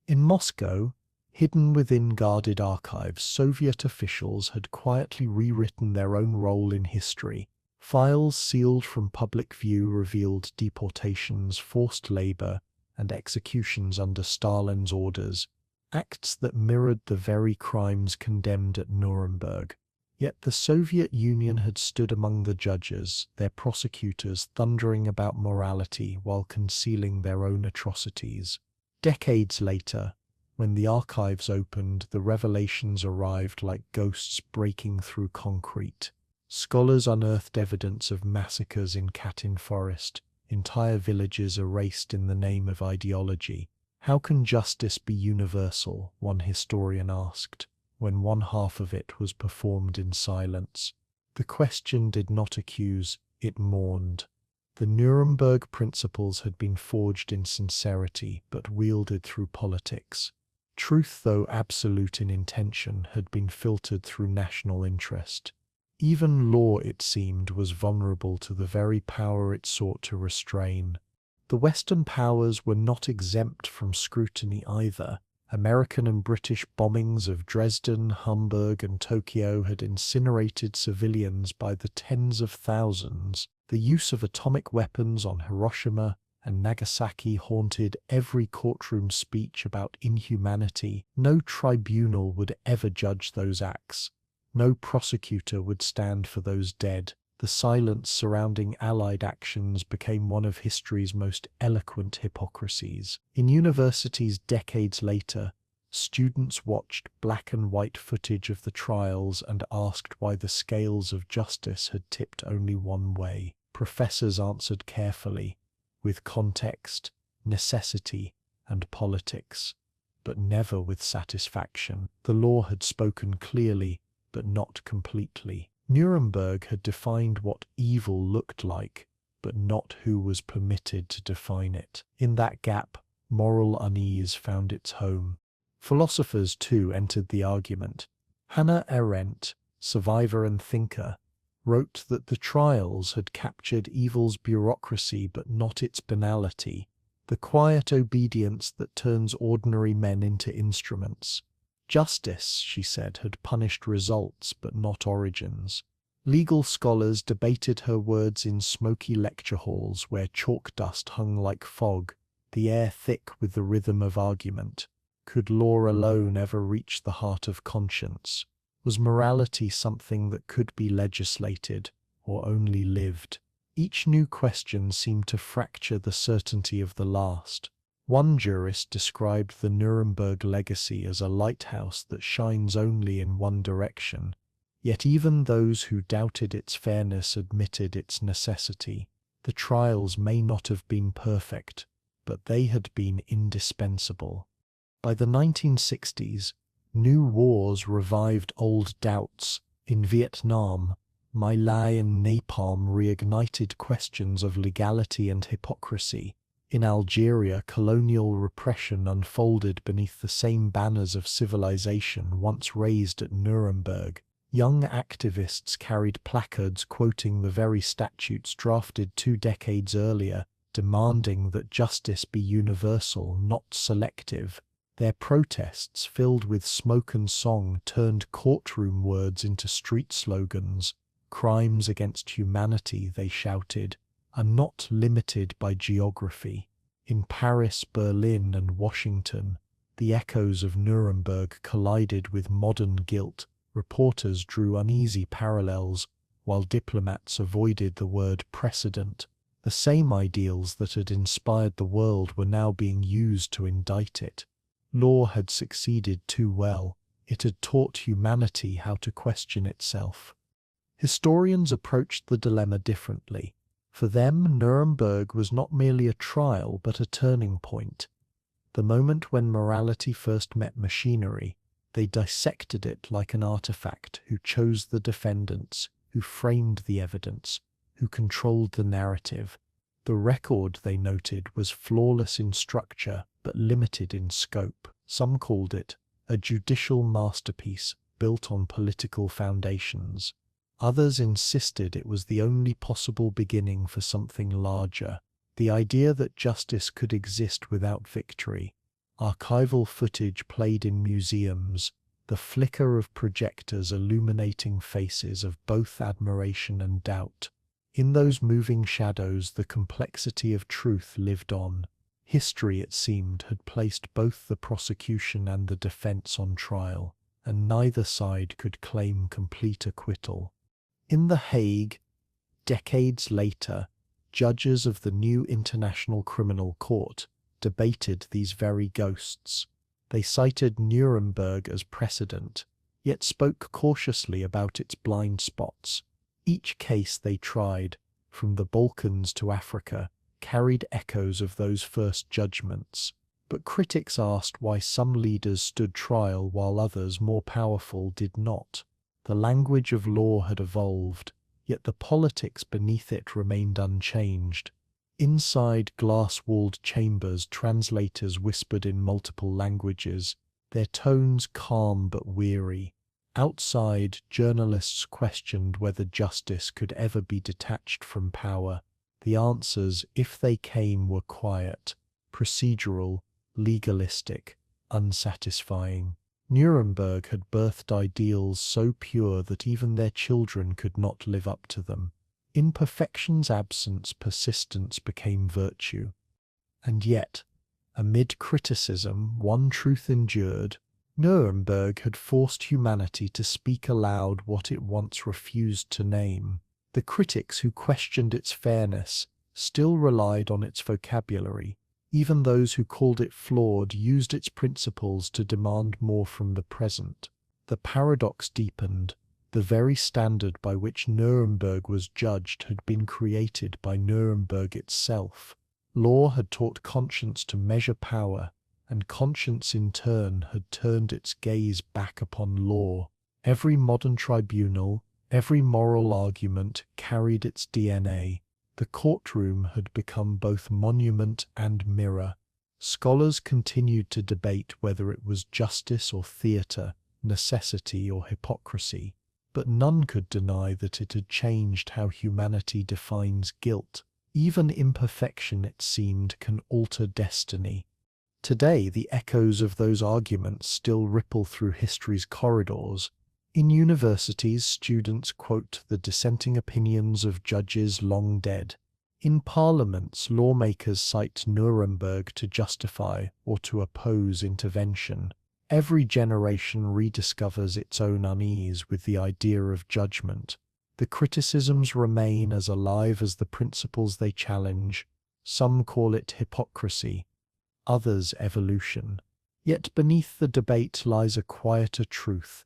In Moscow, hidden within guarded archives, Soviet officials had quietly rewritten their own role in history. Files sealed from public view revealed deportations, forced labor, and executions under Stalin's orders, acts that mirrored the very crimes condemned at Nuremberg. Yet the Soviet Union had stood among the judges, their prosecutors thundering about morality while concealing their own atrocities. Decades later, when the archives opened, the revelations arrived like ghosts breaking through concrete. Scholars unearthed evidence of massacres in Katyn Forest, entire villages erased in the name of ideology. How can justice be universal, one historian asked, when one half of it was performed in silence? The question did not accuse, it mourned. The Nuremberg principles had been forged in sincerity, but wielded through politics. Truth, though absolute in intention, had been filtered through national interest. Even law, it seemed, was vulnerable to the very power it sought to restrain. The Western powers were not exempt from scrutiny either. American and British bombings of Dresden, Hamburg, and Tokyo had incinerated civilians by the tens of thousands. The use of atomic weapons on Hiroshima and Nagasaki haunted every courtroom speech about inhumanity. No tribunal would ever judge those acts. No prosecutor would stand for those dead. The silence surrounding Allied actions became one of history's most eloquent hypocrisies. In universities decades later, students watched black and white footage of the trials and asked why the scales of justice had tipped only one way. Professors answered carefully, with context, necessity, and politics, but never with satisfaction. The law had spoken clearly, but not completely. Nuremberg had defined what evil looked like, but not who was permitted to define it. In that gap, moral unease found its home. Philosophers, too, entered the argument. Hannah Arendt, survivor and thinker, wrote that the trials had captured evil's bureaucracy but not its banality, the quiet obedience that turns ordinary men into instruments. Justice, she said, had punished results but not origins. Legal scholars debated her words in smoky lecture halls where chalk dust hung like fog, the air thick with the rhythm of argument. Could law alone ever reach the heart of conscience? Was morality something that could be legislated, or only lived? Each new question seemed to fracture the certainty of the last. One jurist described the Nuremberg legacy as a lighthouse that shines only in one direction, yet even those who doubted its fairness admitted its necessity. The trials may not have been perfect, but they had been indispensable. By the 1960s, new wars revived old doubts. In Vietnam, My Lai and napalm reignited questions of legality and hypocrisy. In Algeria, colonial repression unfolded beneath the same banners of civilization once raised at Nuremberg. Young activists carried placards quoting the very statutes drafted 2 decades earlier, demanding that justice be universal, not selective. Their protests, filled with smoke and song, turned courtroom words into street slogans. Crimes against humanity, they shouted, are not limited by geography. In Paris, Berlin, and Washington, the echoes of Nuremberg collided with modern guilt. Reporters drew uneasy parallels, while diplomats avoided the word precedent. The same ideals that had inspired the world were now being used to indict it. Law had succeeded too well. It had taught humanity how to question itself. Historians approached the dilemma differently. For them, Nuremberg was not merely a trial but a turning point. The moment when morality first met machinery, they dissected it like an artifact. Who chose the defendants, who framed the evidence, who controlled the narrative. The record, they noted, was flawless in structure but limited in scope. Some called it a judicial masterpiece built on political foundations. Others insisted it was the only possible beginning for something larger, the idea that justice could exist without victory. Archival footage played in museums, the flicker of projectors illuminating faces of both admiration and doubt. In those moving shadows, the complexity of truth lived on. History, it seemed, had placed both the prosecution and the defense on trial, and neither side could claim complete acquittal. In The Hague, decades later, judges of the new International Criminal Court debated these very ghosts. They cited Nuremberg as precedent, yet spoke cautiously about its blind spots. Each case they tried, from the Balkans to Africa, carried echoes of those first judgments. But critics asked why some leaders stood trial while others, more powerful, did not. The language of law had evolved, yet the politics beneath it remained unchanged. Inside glass-walled chambers, translators whispered in multiple languages, their tones calm but weary. Outside, journalists questioned whether justice could ever be detached from power. The answers, if they came, were quiet, procedural, legalistic, unsatisfying. Nuremberg had birthed ideals so pure that even their children could not live up to them. In perfection's absence, persistence became virtue. And yet, amid criticism, one truth endured. Nuremberg had forced humanity to speak aloud what it once refused to name. The critics who questioned its fairness still relied on its vocabulary. Even those who called it flawed used its principles to demand more from the present. The paradox deepened. The very standard by which Nuremberg was judged had been created by Nuremberg itself. Law had taught conscience to measure power, and conscience in turn had turned its gaze back upon law. Every modern tribunal, every moral argument carried its DNA. The courtroom had become both monument and mirror. Scholars continued to debate whether it was justice or theatre, necessity or hypocrisy, but none could deny that it had changed how humanity defines guilt. Even imperfection, it seemed, can alter destiny. Today, the echoes of those arguments still ripple through history's corridors. In universities, students quote the dissenting opinions of judges long dead. In parliaments, lawmakers cite Nuremberg to justify or to oppose intervention. Every generation rediscovers its own unease with the idea of judgment. The criticisms remain as alive as the principles they challenge. Some call it hypocrisy, others evolution. Yet beneath the debate lies a quieter truth,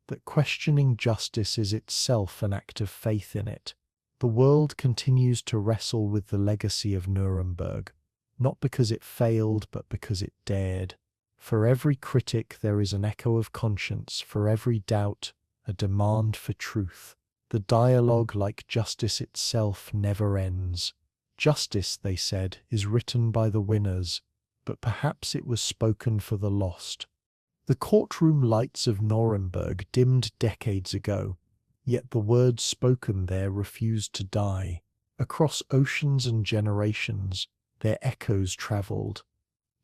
that questioning justice is itself an act of faith in it. The world continues to wrestle with the legacy of Nuremberg, not because it failed, but because it dared. For every critic there is an echo of conscience, for every doubt, a demand for truth. The dialogue, like justice itself, never ends. Justice, they said, is written by the winners, but perhaps it was spoken for the lost. The courtroom lights of Nuremberg dimmed decades ago, yet the words spoken there refused to die. Across oceans and generations, their echoes travelled,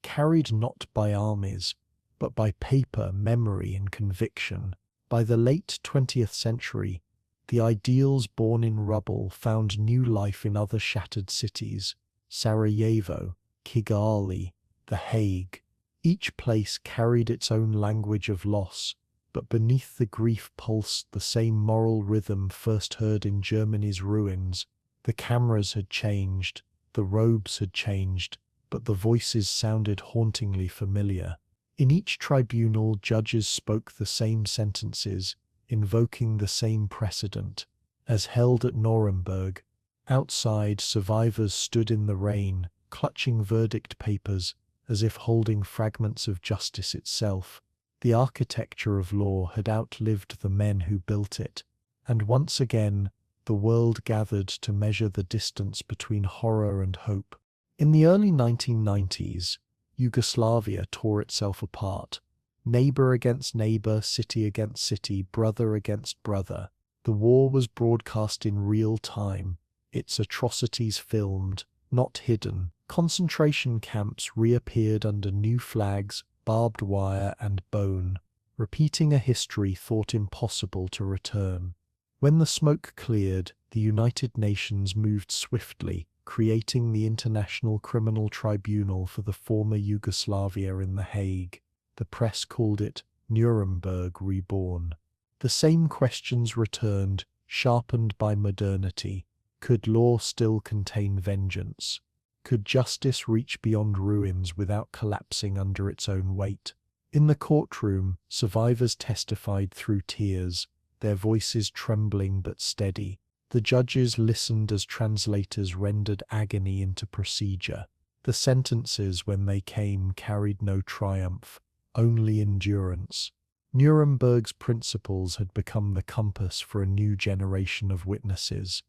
carried not by armies, but by paper, memory, and conviction. By the late 20th century, the ideals born in rubble found new life in other shattered cities: Sarajevo, Kigali, The Hague. Each place carried its own language of loss, but beneath the grief pulsed the same moral rhythm first heard in Germany's ruins. The cameras had changed, the robes had changed, but the voices sounded hauntingly familiar. In each tribunal, judges spoke the same sentences, invoking the same precedent. As held at Nuremberg, outside, survivors stood in the rain, clutching verdict papers, as if holding fragments of justice itself. The architecture of law had outlived the men who built it, and once again the world gathered to measure the distance between horror and hope. In the early 1990s, Yugoslavia tore itself apart. Neighbor against neighbor, city against city, brother against brother. The war was broadcast in real time, its atrocities filmed, not hidden. Concentration camps reappeared under new flags, barbed wire, and bone, repeating a history thought impossible to return. When the smoke cleared, the United Nations moved swiftly, creating the International Criminal Tribunal for the former Yugoslavia in The Hague. The press called it Nuremberg Reborn. The same questions returned, sharpened by modernity. Could law still contain vengeance? Could justice reach beyond ruins without collapsing under its own weight? In the courtroom, survivors testified through tears, their voices trembling but steady. The judges listened as translators rendered agony into procedure. The sentences, when they came, carried no triumph, only endurance. Nuremberg's principles had become the compass for a new generation of witnesses.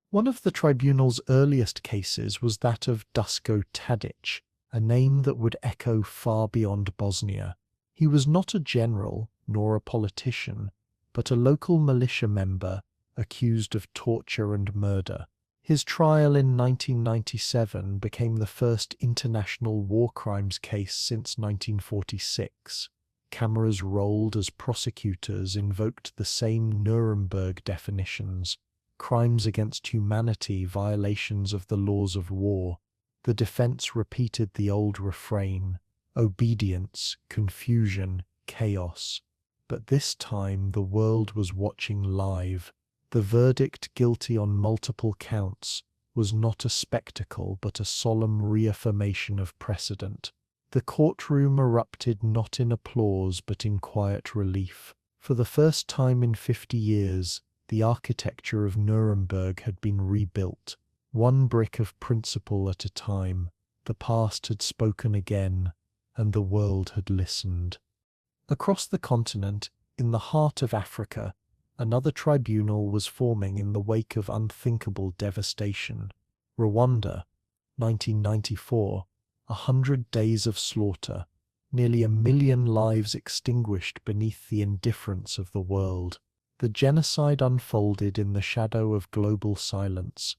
One of the tribunal's earliest cases was that of Duško Tadić, a name that would echo far beyond Bosnia. He was not a general, nor a politician, but a local militia member accused of torture and murder. His trial in 1997 became the first international war crimes case since 1946. Cameras rolled as prosecutors invoked the same Nuremberg definitions: crimes against humanity, violations of the laws of war. The defense repeated the old refrain: obedience, confusion, chaos. But this time the world was watching live. The verdict, guilty on multiple counts, was not a spectacle but a solemn reaffirmation of precedent. The courtroom erupted not in applause but in quiet relief. For the first time in 50 years, the architecture of Nuremberg had been rebuilt, one brick of principle at a time. The past had spoken again, and the world had listened. Across the continent, in the heart of Africa, another tribunal was forming in the wake of unthinkable devastation. Rwanda, 1994, 100 days of slaughter, nearly 1 million lives extinguished beneath the indifference of the world. The genocide unfolded in the shadow of global silence,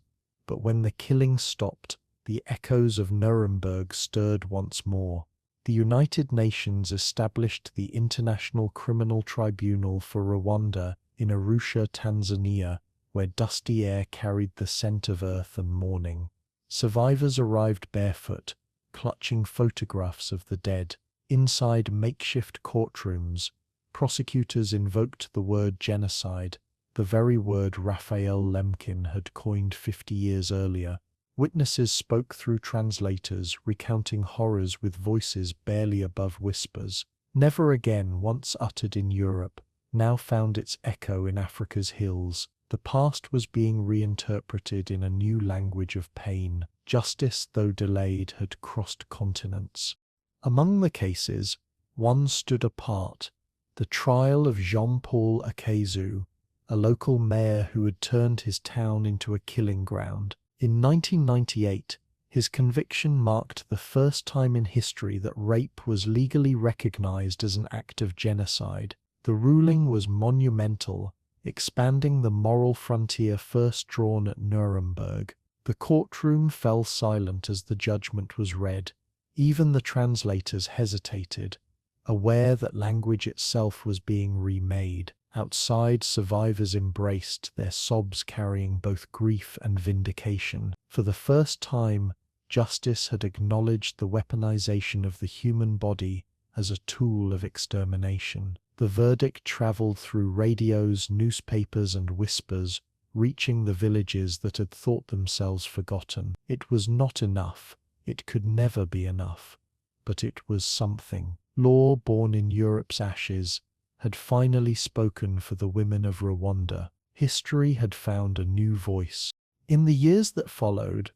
but when the killing stopped, the echoes of Nuremberg stirred once more. The United Nations established the International Criminal Tribunal for Rwanda in Arusha, Tanzania, where dusty air carried the scent of earth and mourning. Survivors arrived barefoot, clutching photographs of the dead. Inside makeshift courtrooms, prosecutors invoked the word genocide, the very word Raphael Lemkin had coined 50 years earlier. Witnesses spoke through translators, recounting horrors with voices barely above whispers. Never again, once uttered in Europe, now found its echo in Africa's hills. The past was being reinterpreted in a new language of pain. Justice, though delayed, had crossed continents. Among the cases, one stood apart: the trial of Jean-Paul Akezu, a local mayor who had turned his town into a killing ground. In 1998, his conviction marked the first time in history that rape was legally recognized as an act of genocide. The ruling was monumental, expanding the moral frontier first drawn at Nuremberg. The courtroom fell silent as the judgment was read. Even the translators hesitated, aware that language itself was being remade. Outside, survivors embraced, their sobs carrying both grief and vindication. For the first time, justice had acknowledged the weaponization of the human body as a tool of extermination. The verdict traveled through radios, newspapers, and whispers, reaching the villages that had thought themselves forgotten. It was not enough. It could never be enough. But it was something. Law, born in Europe's ashes, had finally spoken for the women of Rwanda. History had found a new voice. In the years that followed,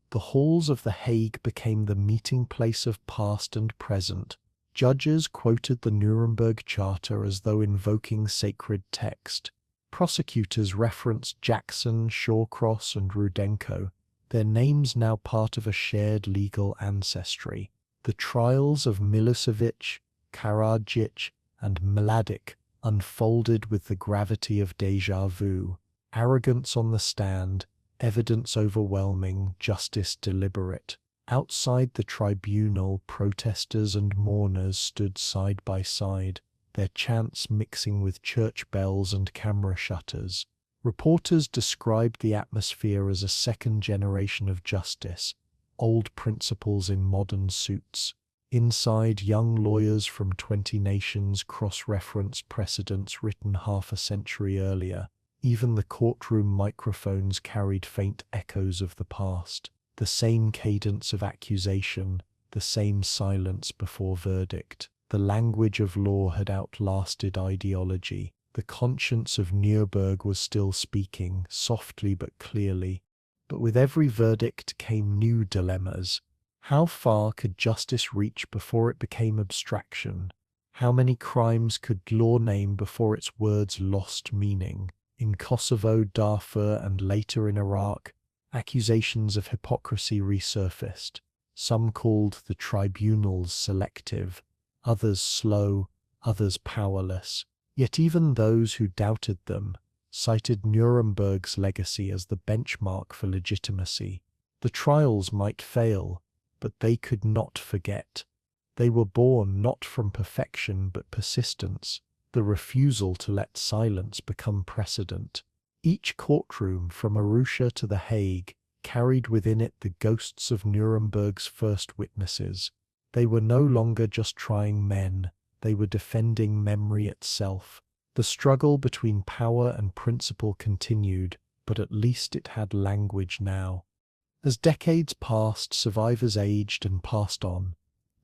the halls of The Hague became the meeting place of past and present. Judges quoted the Nuremberg Charter as though invoking sacred text. Prosecutors referenced Jackson, Shawcross, and Rudenko, their names now part of a shared legal ancestry. The trials of Milosevic, Karadzic, and Mladic unfolded with the gravity of déjà vu. Arrogance on the stand, evidence overwhelming, justice deliberate. Outside the tribunal, protesters and mourners stood side by side, their chants mixing with church bells and camera shutters. Reporters described the atmosphere as a second generation of justice, old principles in modern suits. Inside, young lawyers from 20 nations cross-referenced precedents written half a century earlier. Even the courtroom microphones carried faint echoes of the past. The same cadence of accusation, the same silence before verdict. The language of law had outlasted ideology. The conscience of Nuremberg was still speaking, softly but clearly. But with every verdict came new dilemmas. How far could justice reach before it became abstraction? How many crimes could law name before its words lost meaning? In Kosovo, Darfur, and later in Iraq, accusations of hypocrisy resurfaced. Some called the tribunals selective, others slow, others powerless. Yet even those who doubted them cited Nuremberg's legacy as the benchmark for legitimacy. The trials might fail, but they could not forget. They were born not from perfection but persistence, the refusal to let silence become precedent. Each courtroom, from Arusha to The Hague, carried within it the ghosts of Nuremberg's first witnesses. They were no longer just trying men, they were defending memory itself. The struggle between power and principle continued, but at least it had language now. As decades passed, survivors aged and passed on,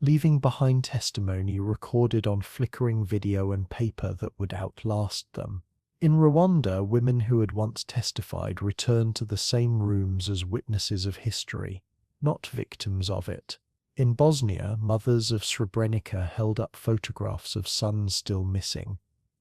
leaving behind testimony recorded on flickering video and paper that would outlast them. In Rwanda, women who had once testified returned to the same rooms as witnesses of history, not victims of it. In Bosnia, mothers of Srebrenica held up photographs of sons still missing,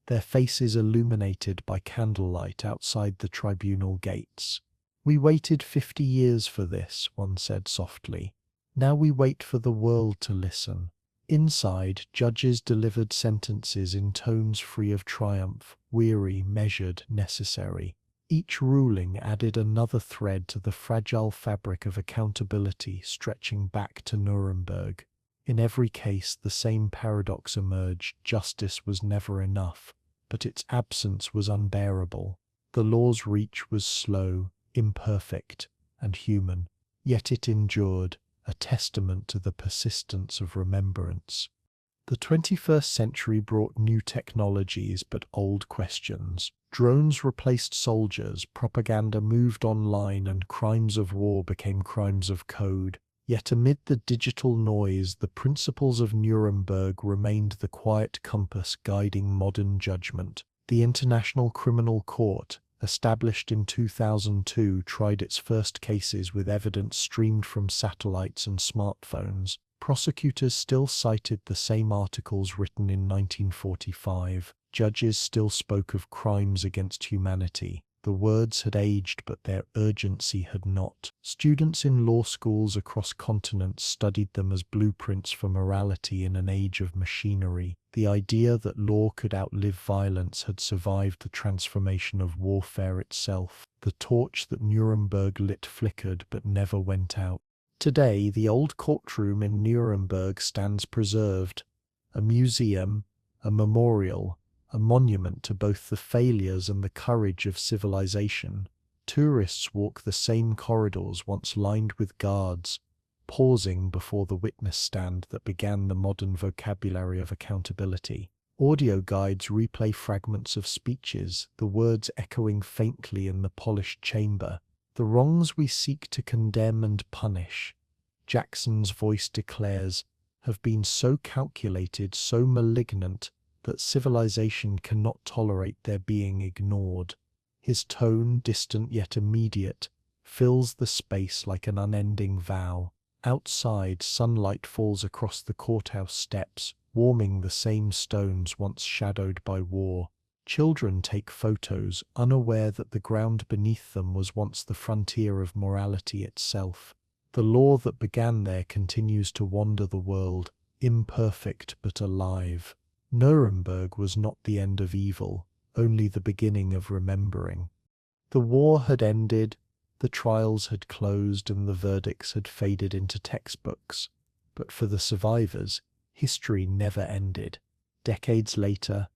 their faces illuminated by candlelight outside the tribunal gates. "We waited 50 years for this," one said softly. "Now we wait for the world to listen." Inside, judges delivered sentences in tones free of triumph, weary, measured, necessary. Each ruling added another thread to the fragile fabric of accountability stretching back to Nuremberg. In every case, the same paradox emerged: justice was never enough, but its absence was unbearable. The law's reach was slow, imperfect, and human, yet it endured, a testament to the persistence of remembrance. The 21st century brought new technologies but old questions. Drones replaced soldiers, propaganda moved online, and crimes of war became crimes of code. Yet amid the digital noise, the principles of Nuremberg remained the quiet compass guiding modern judgment. The International Criminal Court, established in 2002, tried its first cases with evidence streamed from satellites and smartphones. Prosecutors still cited the same articles written in 1945. Judges still spoke of crimes against humanity. The words had aged, but their urgency had not. Students in law schools across continents studied them as blueprints for morality in an age of machinery. The idea that law could outlive violence had survived the transformation of warfare itself. The torch that Nuremberg lit flickered but never went out. Today, the old courtroom in Nuremberg stands preserved, a museum, a memorial, a monument to both the failures and the courage of civilization. Tourists walk the same corridors once lined with guards, pausing before the witness stand that began the modern vocabulary of accountability. Audio guides replay fragments of speeches, the words echoing faintly in the polished chamber. The wrongs we seek to condemn and punish, Jackson's voice declares, have been so calculated, so malignant, that civilization cannot tolerate their being ignored. His tone, distant yet immediate, fills the space like an unending vow. Outside, sunlight falls across the courthouse steps, warming the same stones once shadowed by war. Children take photos, unaware that the ground beneath them was once the frontier of morality itself. The law that began there continues to wander the world, imperfect but alive. Nuremberg was not the end of evil, only the beginning of remembering. The war had ended, the trials had closed, and the verdicts had faded into textbooks. But for the survivors, history never ended. Decades later,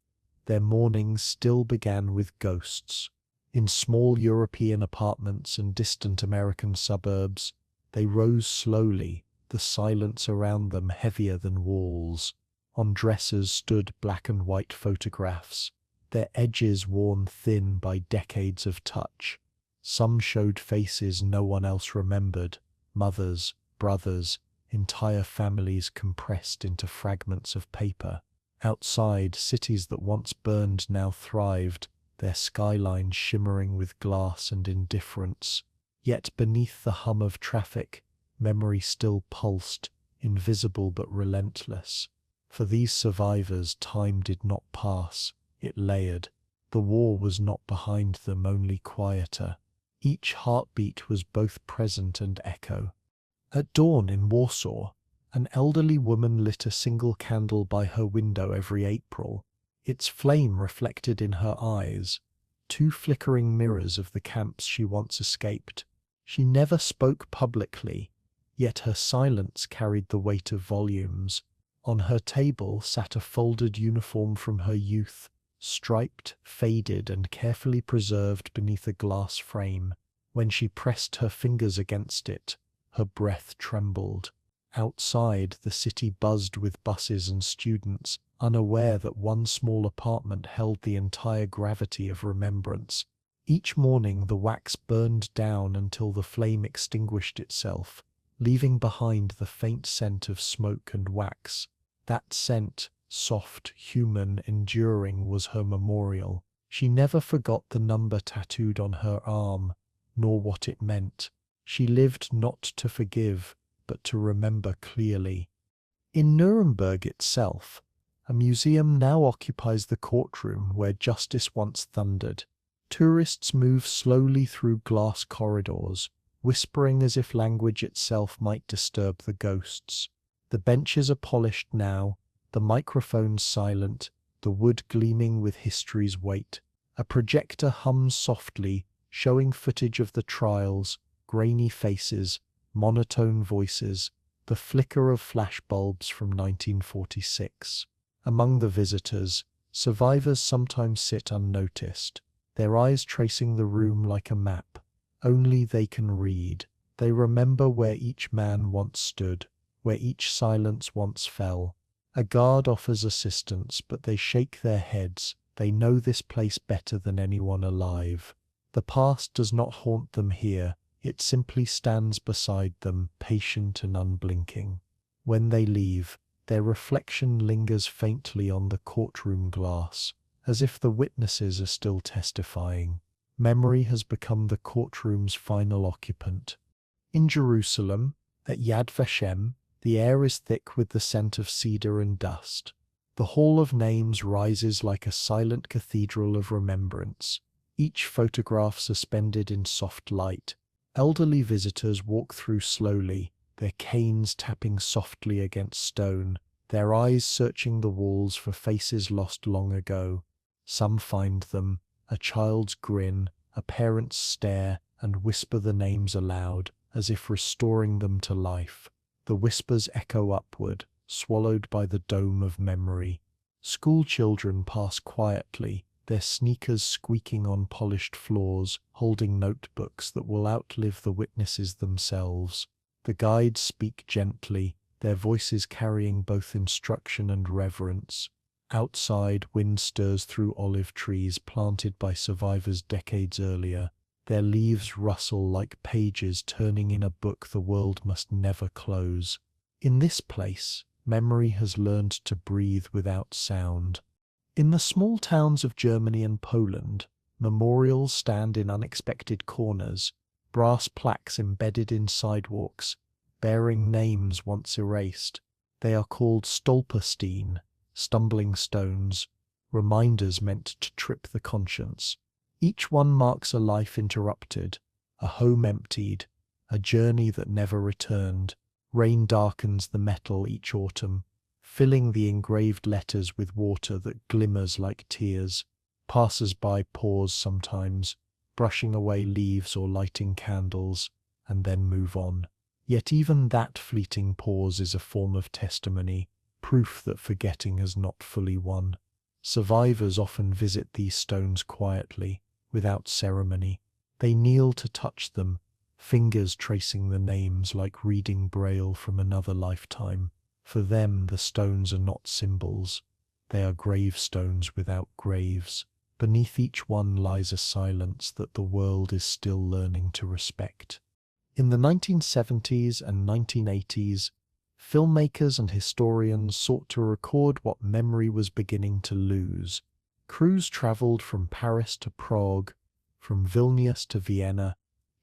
their mournings still began with ghosts. In small European apartments and distant American suburbs, they rose slowly, the silence around them heavier than walls. On dressers stood black and white photographs, their edges worn thin by decades of touch. Some showed faces no one else remembered, mothers, brothers, entire families compressed into fragments of paper. Outside, cities that once burned now thrived, their skylines shimmering with glass and indifference. Yet beneath the hum of traffic, memory still pulsed, invisible but relentless. For these survivors, time did not pass, it layered. The war was not behind them, only quieter. Each heartbeat was both present and echo. At dawn in Warsaw, an elderly woman lit a single candle by her window every April. Its flame reflected in her eyes, two flickering mirrors of the camps she once escaped. She never spoke publicly, yet her silence carried the weight of volumes. On her table sat a folded uniform from her youth, striped, faded, and carefully preserved beneath a glass frame. When she pressed her fingers against it, her breath trembled. Outside, the city buzzed with buses and students, unaware that one small apartment held the entire gravity of remembrance. Each morning the wax burned down until the flame extinguished itself, leaving behind the faint scent of smoke and wax. That scent, soft, human, enduring, was her memorial. She never forgot the number tattooed on her arm, nor what it meant. She lived not to forgive, but to remember clearly. In Nuremberg itself, a museum now occupies the courtroom where justice once thundered. Tourists move slowly through glass corridors, whispering as if language itself might disturb the ghosts. The benches are polished now, the microphones silent, the wood gleaming with history's weight. A projector hums softly, showing footage of the trials, grainy faces, monotone voices, the flicker of flashbulbs from 1946. Among the visitors, survivors sometimes sit unnoticed, their eyes tracing the room like a map. Only they can read. They remember where each man once stood, where each silence once fell. A guard offers assistance, but they shake their heads. They know this place better than anyone alive. The past does not haunt them here. It simply stands beside them, patient and unblinking. When they leave, their reflection lingers faintly on the courtroom glass, as if the witnesses are still testifying. Memory has become the courtroom's final occupant. In Jerusalem, at Yad Vashem, the air is thick with the scent of cedar and dust. The Hall of Names rises like a silent cathedral of remembrance. each photograph suspended in soft light. Elderly visitors walk through slowly, their canes tapping softly against stone, their eyes searching the walls for faces lost long ago. Some find them, a child's grin, a parent's stare, and whisper the names aloud, as if restoring them to life. The whispers echo upward, swallowed by the dome of memory. School children pass quietly, their sneakers squeaking on polished floors, holding notebooks that will outlive the witnesses themselves. The guides speak gently, their voices carrying both instruction and reverence. Outside, wind stirs through olive trees planted by survivors decades earlier. Their leaves rustle like pages turning in a book the world must never close. In this place, memory has learned to breathe without sound. In the small towns of Germany and Poland, memorials stand in unexpected corners, brass plaques embedded in sidewalks, bearing names once erased. They are called Stolpersteine, stumbling stones, reminders meant to trip the conscience. Each one marks a life interrupted, a home emptied, a journey that never returned. Rain darkens the metal each autumn, filling the engraved letters with water that glimmers like tears. Passers-by pause sometimes, brushing away leaves or lighting candles, and then move on. Yet even that fleeting pause is a form of testimony, proof that forgetting has not fully won. Survivors often visit these stones quietly, without ceremony. They kneel to touch them, fingers tracing the names like reading Braille from another lifetime. For them, the stones are not symbols. They are gravestones without graves. Beneath each one lies a silence that the world is still learning to respect. In the 1970s and 1980s, filmmakers and historians sought to record what memory was beginning to lose. Crews traveled from Paris to Prague, from Vilnius to Vienna,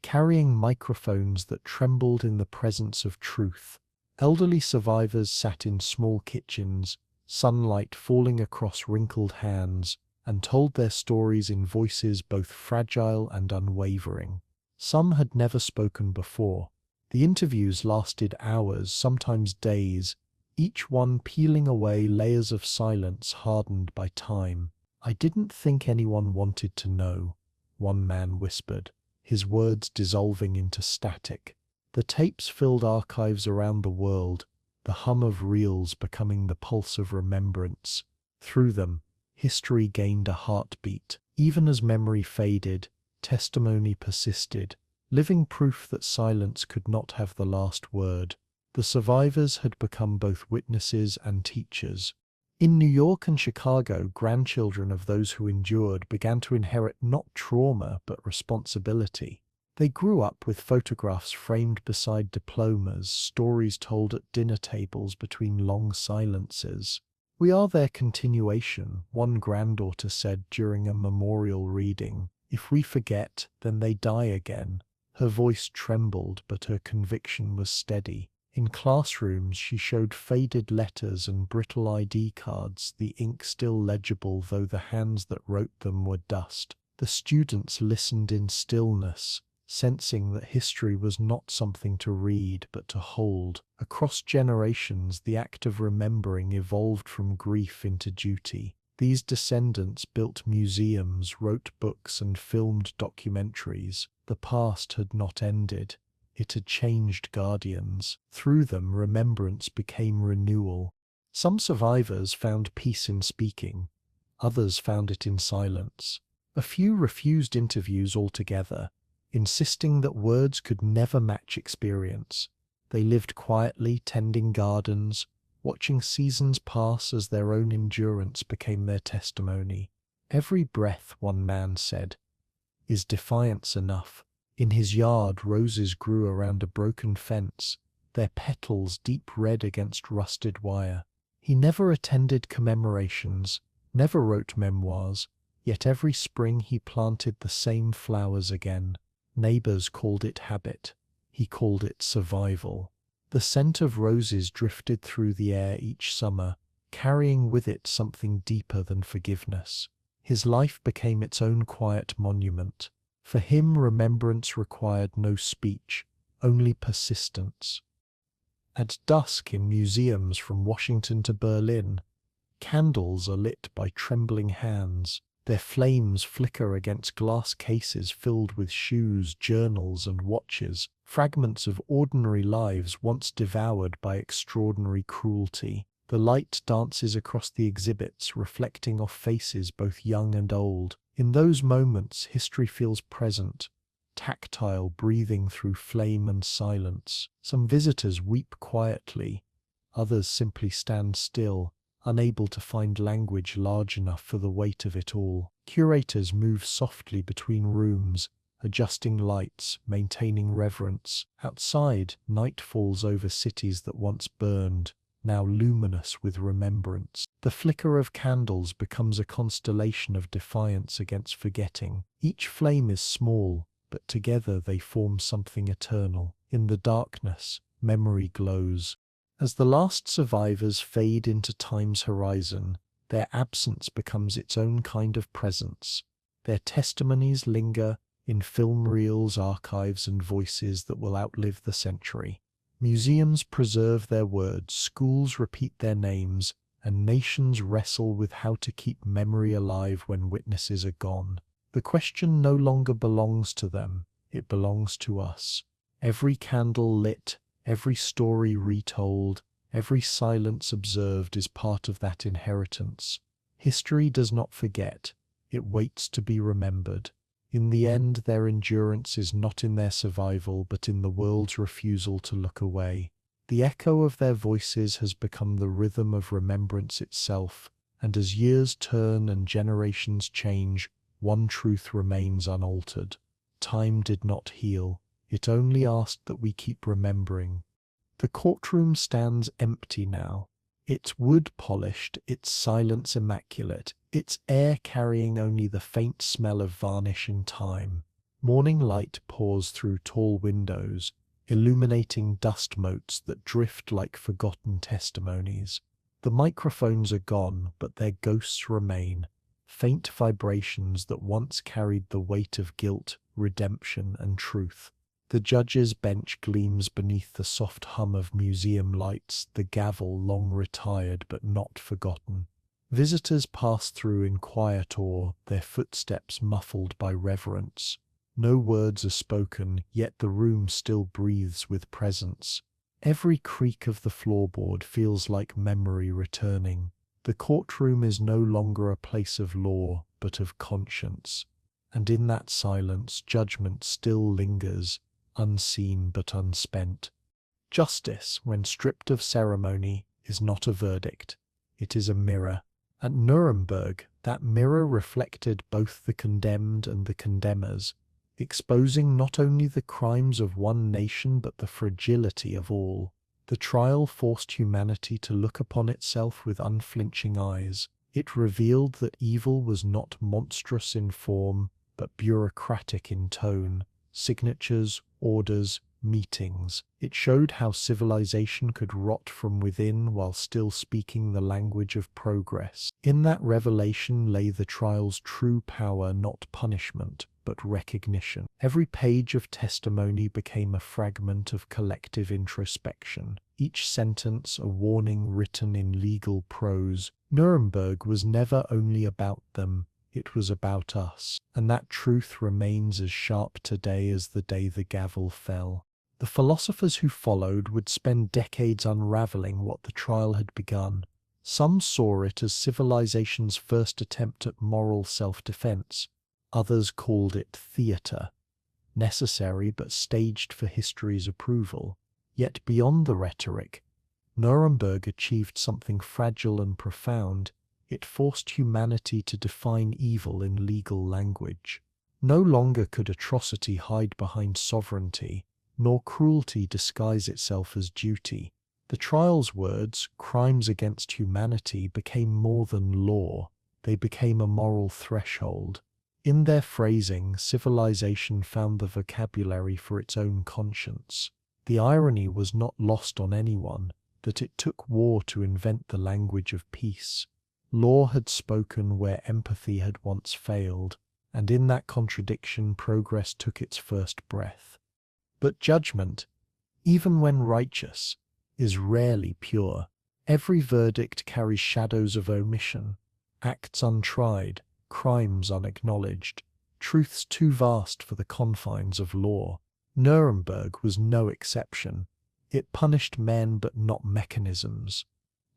carrying microphones that trembled in the presence of truth. Elderly survivors sat in small kitchens, sunlight falling across wrinkled hands, and told their stories in voices both fragile and unwavering. Some had never spoken before. The interviews lasted hours, sometimes days, each one peeling away layers of silence hardened by time. "I didn't think anyone wanted to know," one man whispered, his words dissolving into static. The tapes filled archives around the world, the hum of reels becoming the pulse of remembrance. Through them, history gained a heartbeat. Even as memory faded, testimony persisted, living proof that silence could not have the last word. The survivors had become both witnesses and teachers. In New York and Chicago, grandchildren of those who endured began to inherit not trauma but responsibility. They grew up with photographs framed beside diplomas, stories told at dinner tables between long silences. "We are their continuation," one granddaughter said during a memorial reading. "If we forget, then they die again." Her voice trembled, but her conviction was steady. In classrooms, she showed faded letters and brittle ID cards, the ink still legible though the hands that wrote them were dust. The students listened in stillness, sensing that history was not something to read but to hold. Across generations, the act of remembering evolved from grief into duty. These descendants built museums, wrote books, and filmed documentaries. The past had not ended. It had changed guardians. Through them, remembrance became renewal. Some survivors found peace in speaking. Others found it in silence. A few refused interviews altogether, insisting that words could never match experience. They lived quietly, tending gardens, watching seasons pass as their own endurance became their testimony. "Every breath," one man said, "is defiance enough." In his yard, roses grew around a broken fence, their petals deep red against rusted wire. He never attended commemorations, never wrote memoirs, yet every spring he planted the same flowers again. Neighbors called it habit. He called it survival. The scent of roses drifted through the air each summer, carrying with it something deeper than forgiveness. His life became its own quiet monument. For him, remembrance required no speech, only persistence. At dusk in museums from Washington to Berlin, candles are lit by trembling hands. Their flames flicker against glass cases filled with shoes, journals, and watches, fragments of ordinary lives once devoured by extraordinary cruelty. The light dances across the exhibits, reflecting off faces both young and old. In those moments, history feels present, tactile, breathing through flame and silence. Some visitors weep quietly, others simply stand still, unable to find language large enough for the weight of it all. Curators move softly between rooms, adjusting lights, maintaining reverence. Outside, night falls over cities that once burned, now luminous with remembrance. The flicker of candles becomes a constellation of defiance against forgetting. Each flame is small, but together they form something eternal. In the darkness, memory glows. As the last survivors fade into time's horizon, their absence becomes its own kind of presence. Their testimonies linger in film reels, archives, and voices that will outlive the century. Museums preserve their words, schools repeat their names, and nations wrestle with how to keep memory alive when witnesses are gone. The question no longer belongs to them, it belongs to us. Every candle lit, every story retold, every silence observed is part of that inheritance. History does not forget, it waits to be remembered. In the end, their endurance is not in their survival, but in the world's refusal to look away. The echo of their voices has become the rhythm of remembrance itself, and as years turn and generations change, one truth remains unaltered. Time did not heal, it only asked that we keep remembering. The courtroom stands empty now, its wood polished, its silence immaculate, its air carrying only the faint smell of varnish and time. Morning light pours through tall windows, illuminating dust motes that drift like forgotten testimonies. The microphones are gone, but their ghosts remain, faint vibrations that once carried the weight of guilt, redemption, and truth. The judge's bench gleams beneath the soft hum of museum lights, the gavel long retired but not forgotten. Visitors pass through in quiet awe, their footsteps muffled by reverence. No words are spoken, yet the room still breathes with presence. Every creak of the floorboard feels like memory returning. The courtroom is no longer a place of law, but of conscience. And in that silence, judgment still lingers, unseen but unspent. Justice, when stripped of ceremony, is not a verdict. It is a mirror. At Nuremberg, that mirror reflected both the condemned and the condemners, exposing not only the crimes of one nation but the fragility of all. The trial forced humanity to look upon itself with unflinching eyes. It revealed that evil was not monstrous in form, but bureaucratic in tone. Signatures, orders, meetings. It showed how civilization could rot from within while still speaking the language of progress. In that revelation lay the trial's true power, not punishment, but recognition. Every page of testimony became a fragment of collective introspection, each sentence a warning written in legal prose. Nuremberg was never only about them, it was about us, and that truth remains as sharp today as the day the gavel fell. The philosophers who followed would spend decades unraveling what the trial had begun. Some saw it as civilization's first attempt at moral self-defense. Others called it theatre, necessary but staged for history's approval. Yet beyond the rhetoric, Nuremberg achieved something fragile and profound. It forced humanity to define evil in legal language. No longer could atrocity hide behind sovereignty, nor cruelty disguise itself as duty. The trial's words, crimes against humanity, became more than law. They became a moral threshold. In their phrasing, civilization found the vocabulary for its own conscience. The irony was not lost on anyone, that it took war to invent the language of peace. Law had spoken where empathy had once failed, and in that contradiction progress took its first breath. But judgment, even when righteous, is rarely pure. Every verdict carries shadows of omission, acts untried, crimes unacknowledged, truths too vast for the confines of law. Nuremberg was no exception. It punished men but not mechanisms,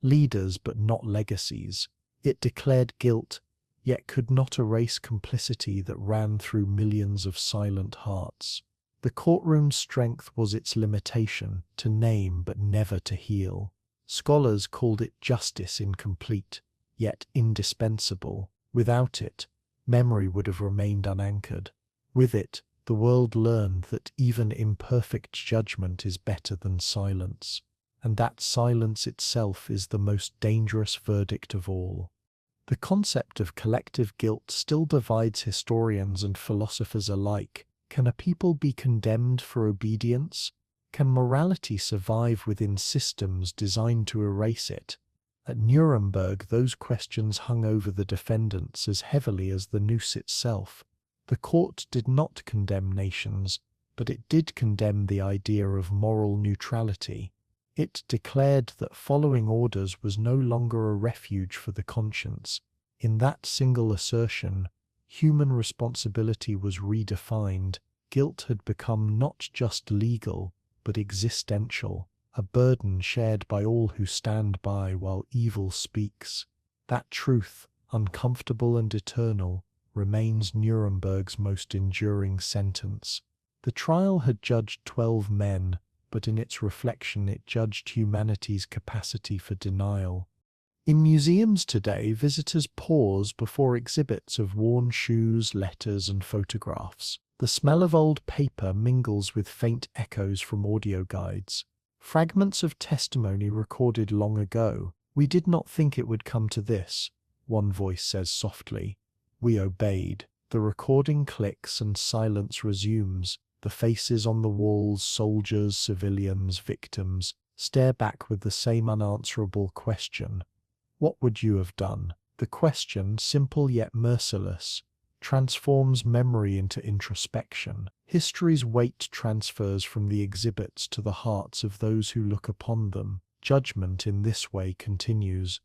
leaders but not legacies. It declared guilt, yet could not erase complicity that ran through millions of silent hearts. The courtroom's strength was its limitation, to name but never to heal. Scholars called it justice incomplete, yet indispensable. Without it, memory would have remained unanchored. With it, the world learned that even imperfect judgment is better than silence, and that silence itself is the most dangerous verdict of all. The concept of collective guilt still divides historians and philosophers alike. Can a people be condemned for obedience? Can morality survive within systems designed to erase it? At Nuremberg, those questions hung over the defendants as heavily as the noose itself. The court did not condemn nations, but it did condemn the idea of moral neutrality. It declared that following orders was no longer a refuge for the conscience. In that single assertion, human responsibility was redefined. Guilt had become not just legal, but existential, a burden shared by all who stand by while evil speaks. That truth, uncomfortable and eternal, remains Nuremberg's most enduring sentence. The trial had judged 12 men, but in its reflection it judged humanity's capacity for denial. In museums today, visitors pause before exhibits of worn shoes, letters, and photographs. The smell of old paper mingles with faint echoes from audio guides. Fragments of testimony recorded long ago. "We did not think it would come to this," one voice says softly. "We obeyed." The recording clicks and silence resumes. The faces on the walls, soldiers, civilians, victims, stare back with the same unanswerable question. What would you have done? The question, simple yet merciless, transforms memory into introspection. History's weight transfers from the exhibits to the hearts of those who look upon them. Judgment in this way continues,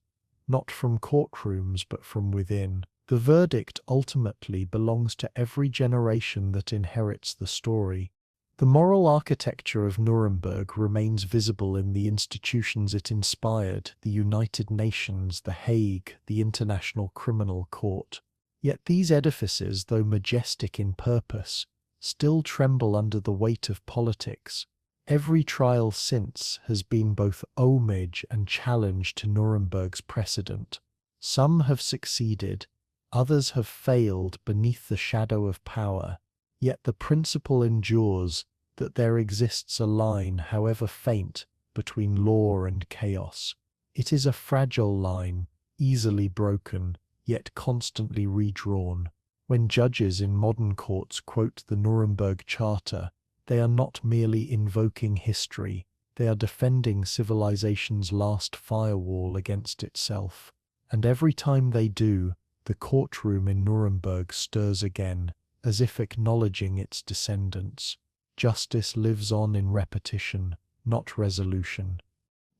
not from courtrooms but from within. The verdict ultimately belongs to every generation that inherits the story. The moral architecture of Nuremberg remains visible in the institutions it inspired: the United Nations, The Hague, the International Criminal Court. Yet these edifices, though majestic in purpose, still tremble under the weight of politics. Every trial since has been both homage and challenge to Nuremberg's precedent. Some have succeeded, others have failed beneath the shadow of power. Yet the principle endures that there exists a line, however faint, between law and chaos. It is a fragile line, easily broken, yet constantly redrawn. When judges in modern courts quote the Nuremberg Charter, they are not merely invoking history, they are defending civilization's last firewall against itself. And every time they do, the courtroom in Nuremberg stirs again, as if acknowledging its descendants. Justice lives on in repetition, not resolution.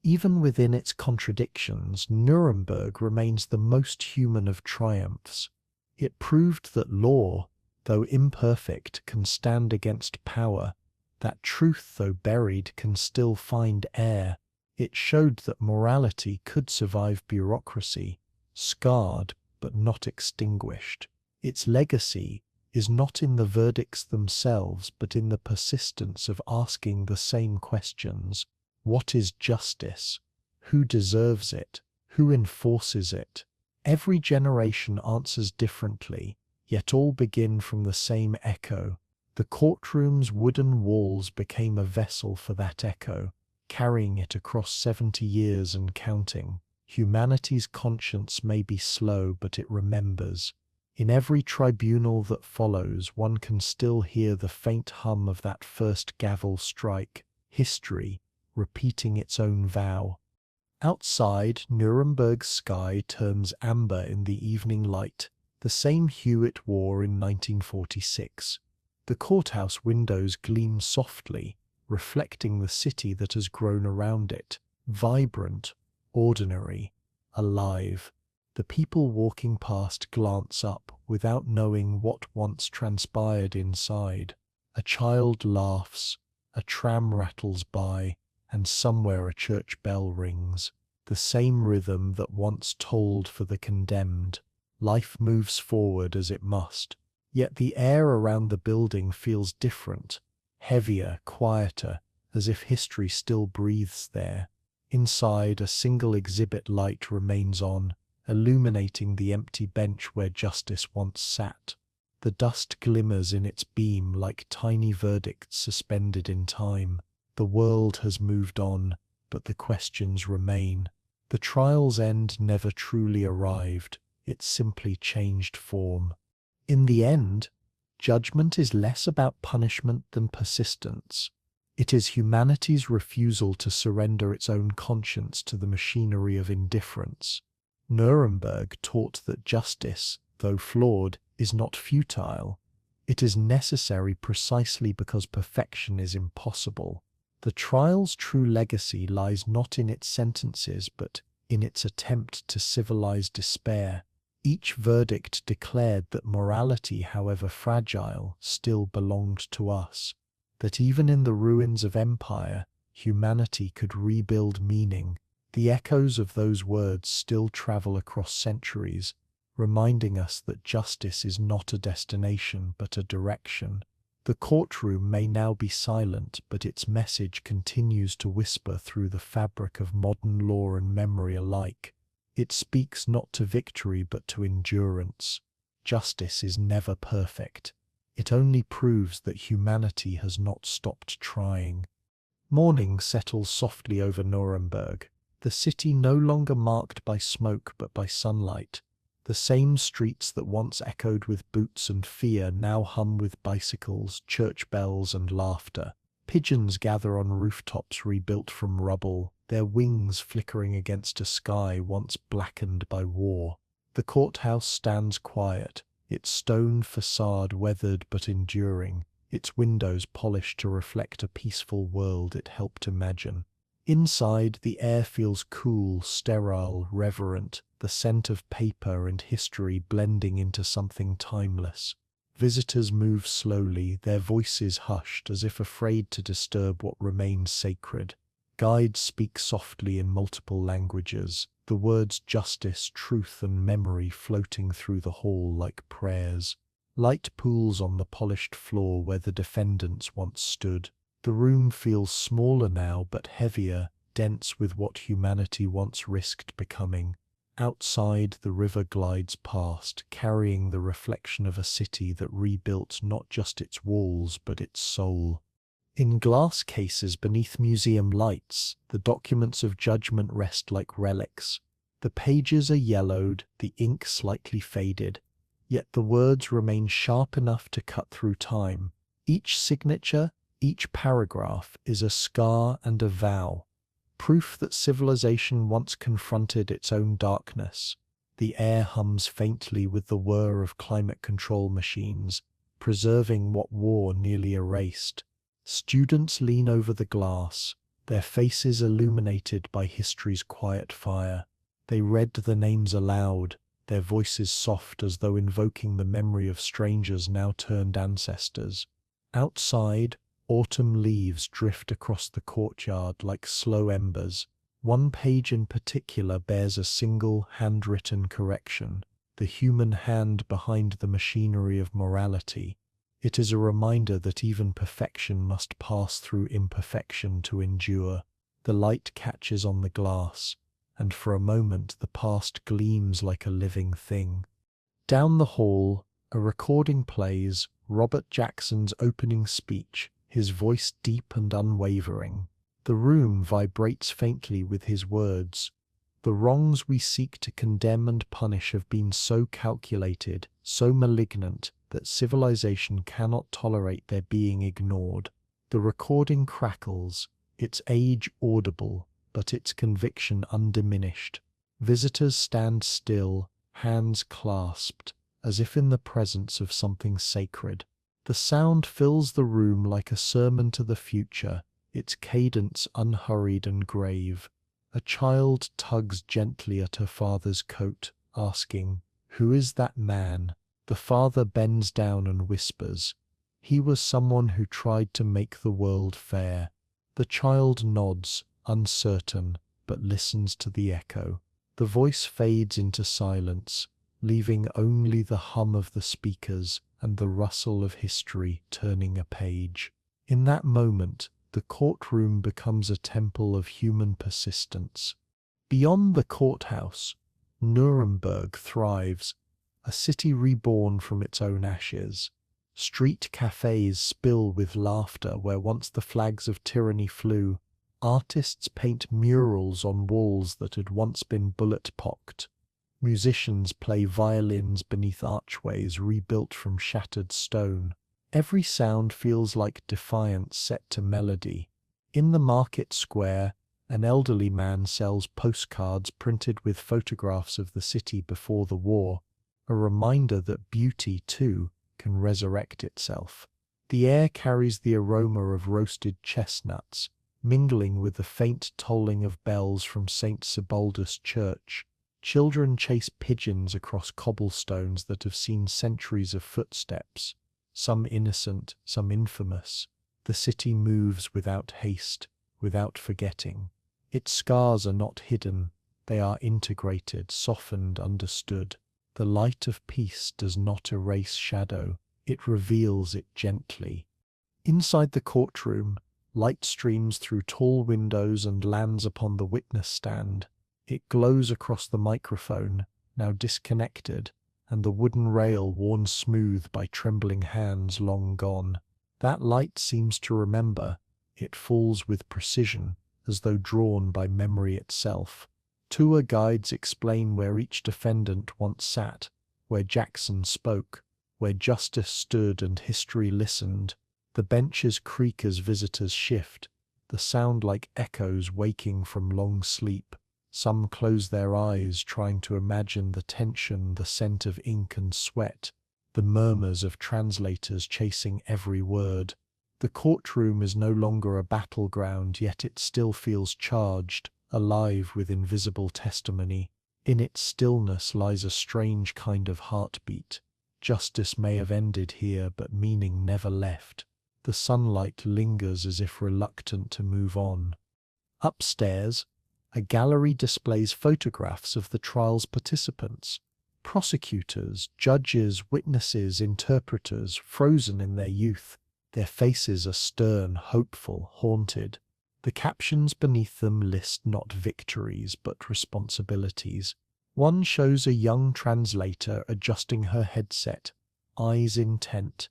Even within its contradictions, Nuremberg remains the most human of triumphs. It proved that law, though imperfect, can stand against power, that truth, though buried, can still find air. It showed that morality could survive bureaucracy, scarred but not extinguished. Its legacy is not in the verdicts themselves, but in the persistence of asking the same questions. What is justice? Who deserves it? Who enforces it? Every generation answers differently, yet all begin from the same echo. The courtroom's wooden walls became a vessel for that echo, carrying it across 70 years and counting. Humanity's conscience may be slow, but it remembers. In every tribunal that follows, one can still hear the faint hum of that first gavel strike, history repeating its own vow. Outside, Nuremberg's sky turns amber in the evening light, the same hue it wore in 1946. The courthouse windows gleam softly, reflecting the city that has grown around it, vibrant, ordinary, alive. The people walking past glance up without knowing what once transpired inside. A child laughs, a tram rattles by, and somewhere a church bell rings, the same rhythm that once tolled for the condemned. Life moves forward as it must, yet the air around the building feels different, heavier, quieter, as if history still breathes there. Inside, a single exhibit light remains on, illuminating the empty bench where justice once sat. The dust glimmers in its beam like tiny verdicts suspended in time. The world has moved on, but the questions remain. The trial's end never truly arrived, it simply changed form. In the end, judgment is less about punishment than persistence. It is humanity's refusal to surrender its own conscience to the machinery of indifference. Nuremberg taught that justice, though flawed, is not futile. It is necessary precisely because perfection is impossible. The trial's true legacy lies not in its sentences, but in its attempt to civilize despair. Each verdict declared that morality, however fragile, still belonged to us, that even in the ruins of empire, humanity could rebuild meaning. The echoes of those words still travel across centuries, reminding us that justice is not a destination but a direction. The courtroom may now be silent, but its message continues to whisper through the fabric of modern law and memory alike. It speaks not to victory but to endurance. Justice is never perfect. It only proves that humanity has not stopped trying. Morning settles softly over Nuremberg, the city no longer marked by smoke but by sunlight. The same streets that once echoed with boots and fear now hum with bicycles, church bells, and laughter. Pigeons gather on rooftops rebuilt from rubble, their wings flickering against a sky once blackened by war. The courthouse stands quiet, its stone facade weathered but enduring, its windows polished to reflect a peaceful world it helped imagine. Inside, the air feels cool, sterile, reverent, the scent of paper and history blending into something timeless. Visitors move slowly, their voices hushed as if afraid to disturb what remains sacred. Guides speak softly in multiple languages, the words justice, truth, and memory floating through the hall like prayers. Light pools on the polished floor where the defendants once stood. The room feels smaller now, but heavier, dense with what humanity once risked becoming. Outside, the river glides past, carrying the reflection of a city that rebuilt not just its walls, but its soul. In glass cases beneath museum lights, the documents of judgment rest like relics. The pages are yellowed, the ink slightly faded, yet the words remain sharp enough to cut through time. Each signature, each paragraph is a scar and a vow, proof that civilization once confronted its own darkness. The air hums faintly with the whir of climate control machines, preserving what war nearly erased. Students lean over the glass, their faces illuminated by history's quiet fire. They read the names aloud, their voices soft as though invoking the memory of strangers now turned ancestors. Outside, autumn leaves drift across the courtyard like slow embers. One page in particular bears a single handwritten correction, the human hand behind the machinery of morality. It is a reminder that even perfection must pass through imperfection to endure. The light catches on the glass, and for a moment the past gleams like a living thing. Down the hall, a recording plays, Robert Jackson's opening speech, his voice deep and unwavering. The room vibrates faintly with his words. The wrongs we seek to condemn and punish have been so calculated, so malignant, that civilization cannot tolerate their being ignored. The recording crackles, its age audible, but its conviction undiminished. Visitors stand still, hands clasped, as if in the presence of something sacred. The sound fills the room like a sermon to the future, its cadence unhurried and grave. A child tugs gently at her father's coat, asking, "Who is that man?" The father bends down and whispers, "He was someone who tried to make the world fair." The child nods, uncertain, but listens to the echo. The voice fades into silence, leaving only the hum of the speakers and the rustle of history turning a page. In that moment, the courtroom becomes a temple of human persistence. Beyond the courthouse, Nuremberg thrives, a city reborn from its own ashes. Street cafes spill with laughter where once the flags of tyranny flew. Artists paint murals on walls that had once been bullet-pocked. Musicians play violins beneath archways rebuilt from shattered stone. Every sound feels like defiance set to melody. In the market square, an elderly man sells postcards printed with photographs of the city before the war, a reminder that beauty, too, can resurrect itself. The air carries the aroma of roasted chestnuts, mingling with the faint tolling of bells from St. Sebaldus Church. Children chase pigeons across cobblestones that have seen centuries of footsteps, some innocent, some infamous. The city moves without haste, without forgetting. Its scars are not hidden, they are integrated, softened, understood. The light of peace does not erase shadow, it reveals it gently. Inside the courtroom, light streams through tall windows and lands upon the witness stand. It glows across the microphone, now disconnected, and the wooden rail worn smooth by trembling hands long gone. That light seems to remember. It falls with precision, as though drawn by memory itself. Tour guides explain where each defendant once sat, where Jackson spoke, where justice stood and history listened. The benches creak as visitors shift, the sound like echoes waking from long sleep. Some close their eyes, trying to imagine the tension, the scent of ink and sweat, the murmurs of translators chasing every word. The courtroom is no longer a battleground, yet it still feels charged, alive with invisible testimony. In its stillness lies a strange kind of heartbeat. Justice may have ended here, but meaning never left. The sunlight lingers as if reluctant to move on. Upstairs, a gallery displays photographs of the trial's participants. Prosecutors, judges, witnesses, interpreters, frozen in their youth. Their faces are stern, hopeful, haunted. The captions beneath them list not victories, but responsibilities. One shows a young translator adjusting her headset, eyes intent.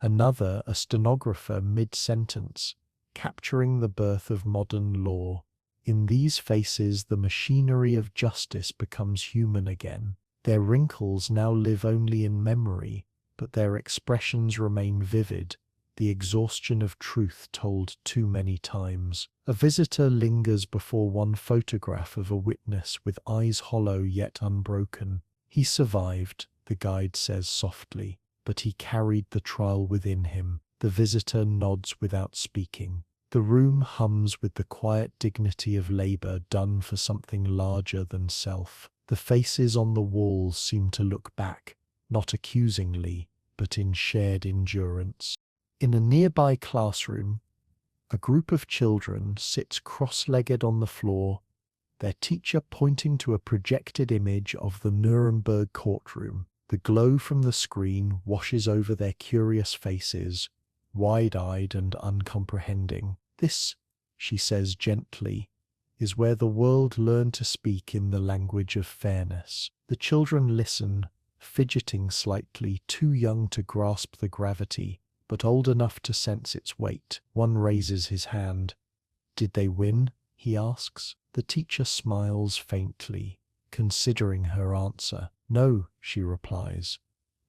Another, a stenographer mid-sentence, capturing the birth of modern law. In these faces, the machinery of justice becomes human again. Their wrinkles now live only in memory, but their expressions remain vivid, the exhaustion of truth told too many times. A visitor lingers before one photograph of a witness with eyes hollow yet unbroken. He survived, the guide says softly, but he carried the trial within him. The visitor nods without speaking. The room hums with the quiet dignity of labor done for something larger than self. The faces on the walls seem to look back, not accusingly, but in shared endurance. In a nearby classroom, a group of children sits cross-legged on the floor, their teacher pointing to a projected image of the Nuremberg courtroom. The glow from the screen washes over their curious faces, wide-eyed and uncomprehending. "This," she says gently, "is where the world learned to speak in the language of fairness." The children listen, fidgeting slightly, too young to grasp the gravity, but old enough to sense its weight. One raises his hand. "Did they win?" he asks. The teacher smiles faintly, considering her answer. "No," she replies.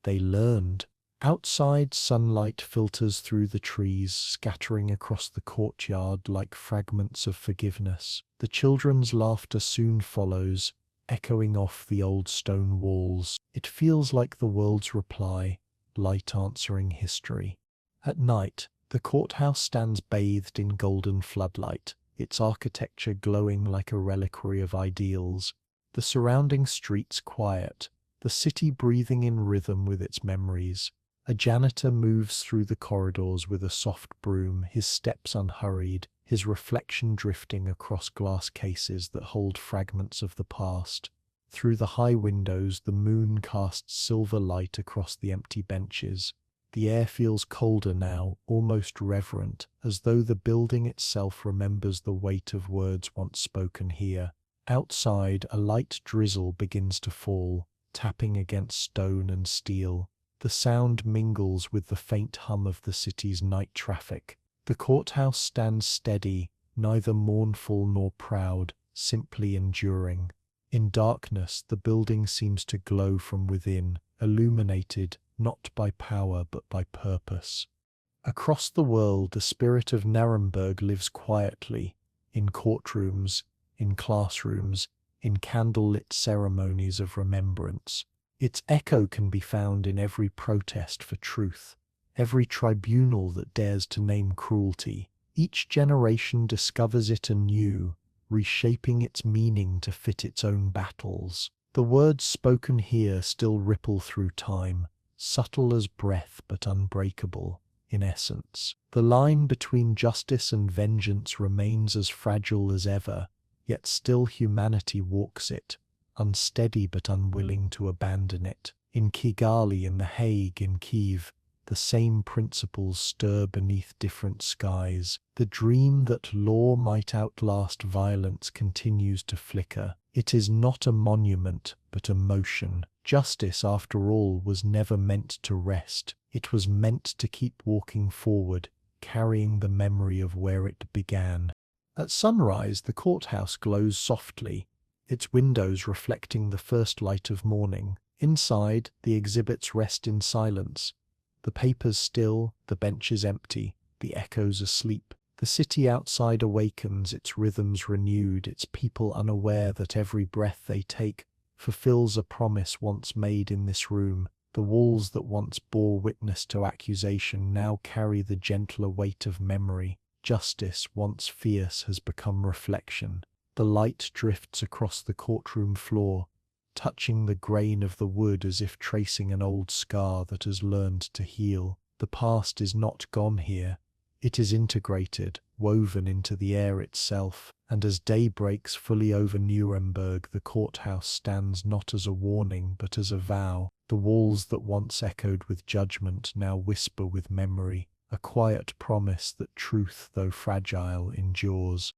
"They learned." Outside, sunlight filters through the trees, scattering across the courtyard like fragments of forgiveness. The children's laughter soon follows, echoing off the old stone walls. It feels like the world's reply, light answering history. At night, the courthouse stands bathed in golden floodlight, its architecture glowing like a reliquary of ideals. The surrounding streets quiet, the city breathing in rhythm with its memories. A janitor moves through the corridors with a soft broom, his steps unhurried, his reflection drifting across glass cases that hold fragments of the past. Through the high windows, the moon casts silver light across the empty benches. The air feels colder now, almost reverent, as though the building itself remembers the weight of words once spoken here. Outside, a light drizzle begins to fall, tapping against stone and steel. The sound mingles with the faint hum of the city's night traffic. The courthouse stands steady, neither mournful nor proud, simply enduring. In darkness, the building seems to glow from within, illuminated not by power but by purpose. Across the world, the spirit of Nuremberg lives quietly, in courtrooms, in classrooms, in candle-lit ceremonies of remembrance. Its echo can be found in every protest for truth, every tribunal that dares to name cruelty. Each generation discovers it anew, reshaping its meaning to fit its own battles. The words spoken here still ripple through time, subtle as breath but unbreakable, in essence. The line between justice and vengeance remains as fragile as ever, yet still humanity walks it, unsteady but unwilling to abandon it. In Kigali, in The Hague, in Kiev, the same principles stir beneath different skies. The dream that law might outlast violence continues to flicker. It is not a monument, but a motion. Justice, after all, was never meant to rest. It was meant to keep walking forward, carrying the memory of where it began. At sunrise, the courthouse glows softly, its windows reflecting the first light of morning. Inside, the exhibits rest in silence, the papers still, the benches empty, the echoes asleep. The city outside awakens, its rhythms renewed, its people unaware that every breath they take fulfills a promise once made in this room. The walls that once bore witness to accusation now carry the gentler weight of memory. Justice, once fierce, has become reflection. The light drifts across the courtroom floor, touching the grain of the wood as if tracing an old scar that has learned to heal. The past is not gone here. It is integrated, woven into the air itself, and as day breaks fully over Nuremberg, the courthouse stands not as a warning but as a vow. The walls that once echoed with judgment now whisper with memory, a quiet promise that truth, though fragile, endures.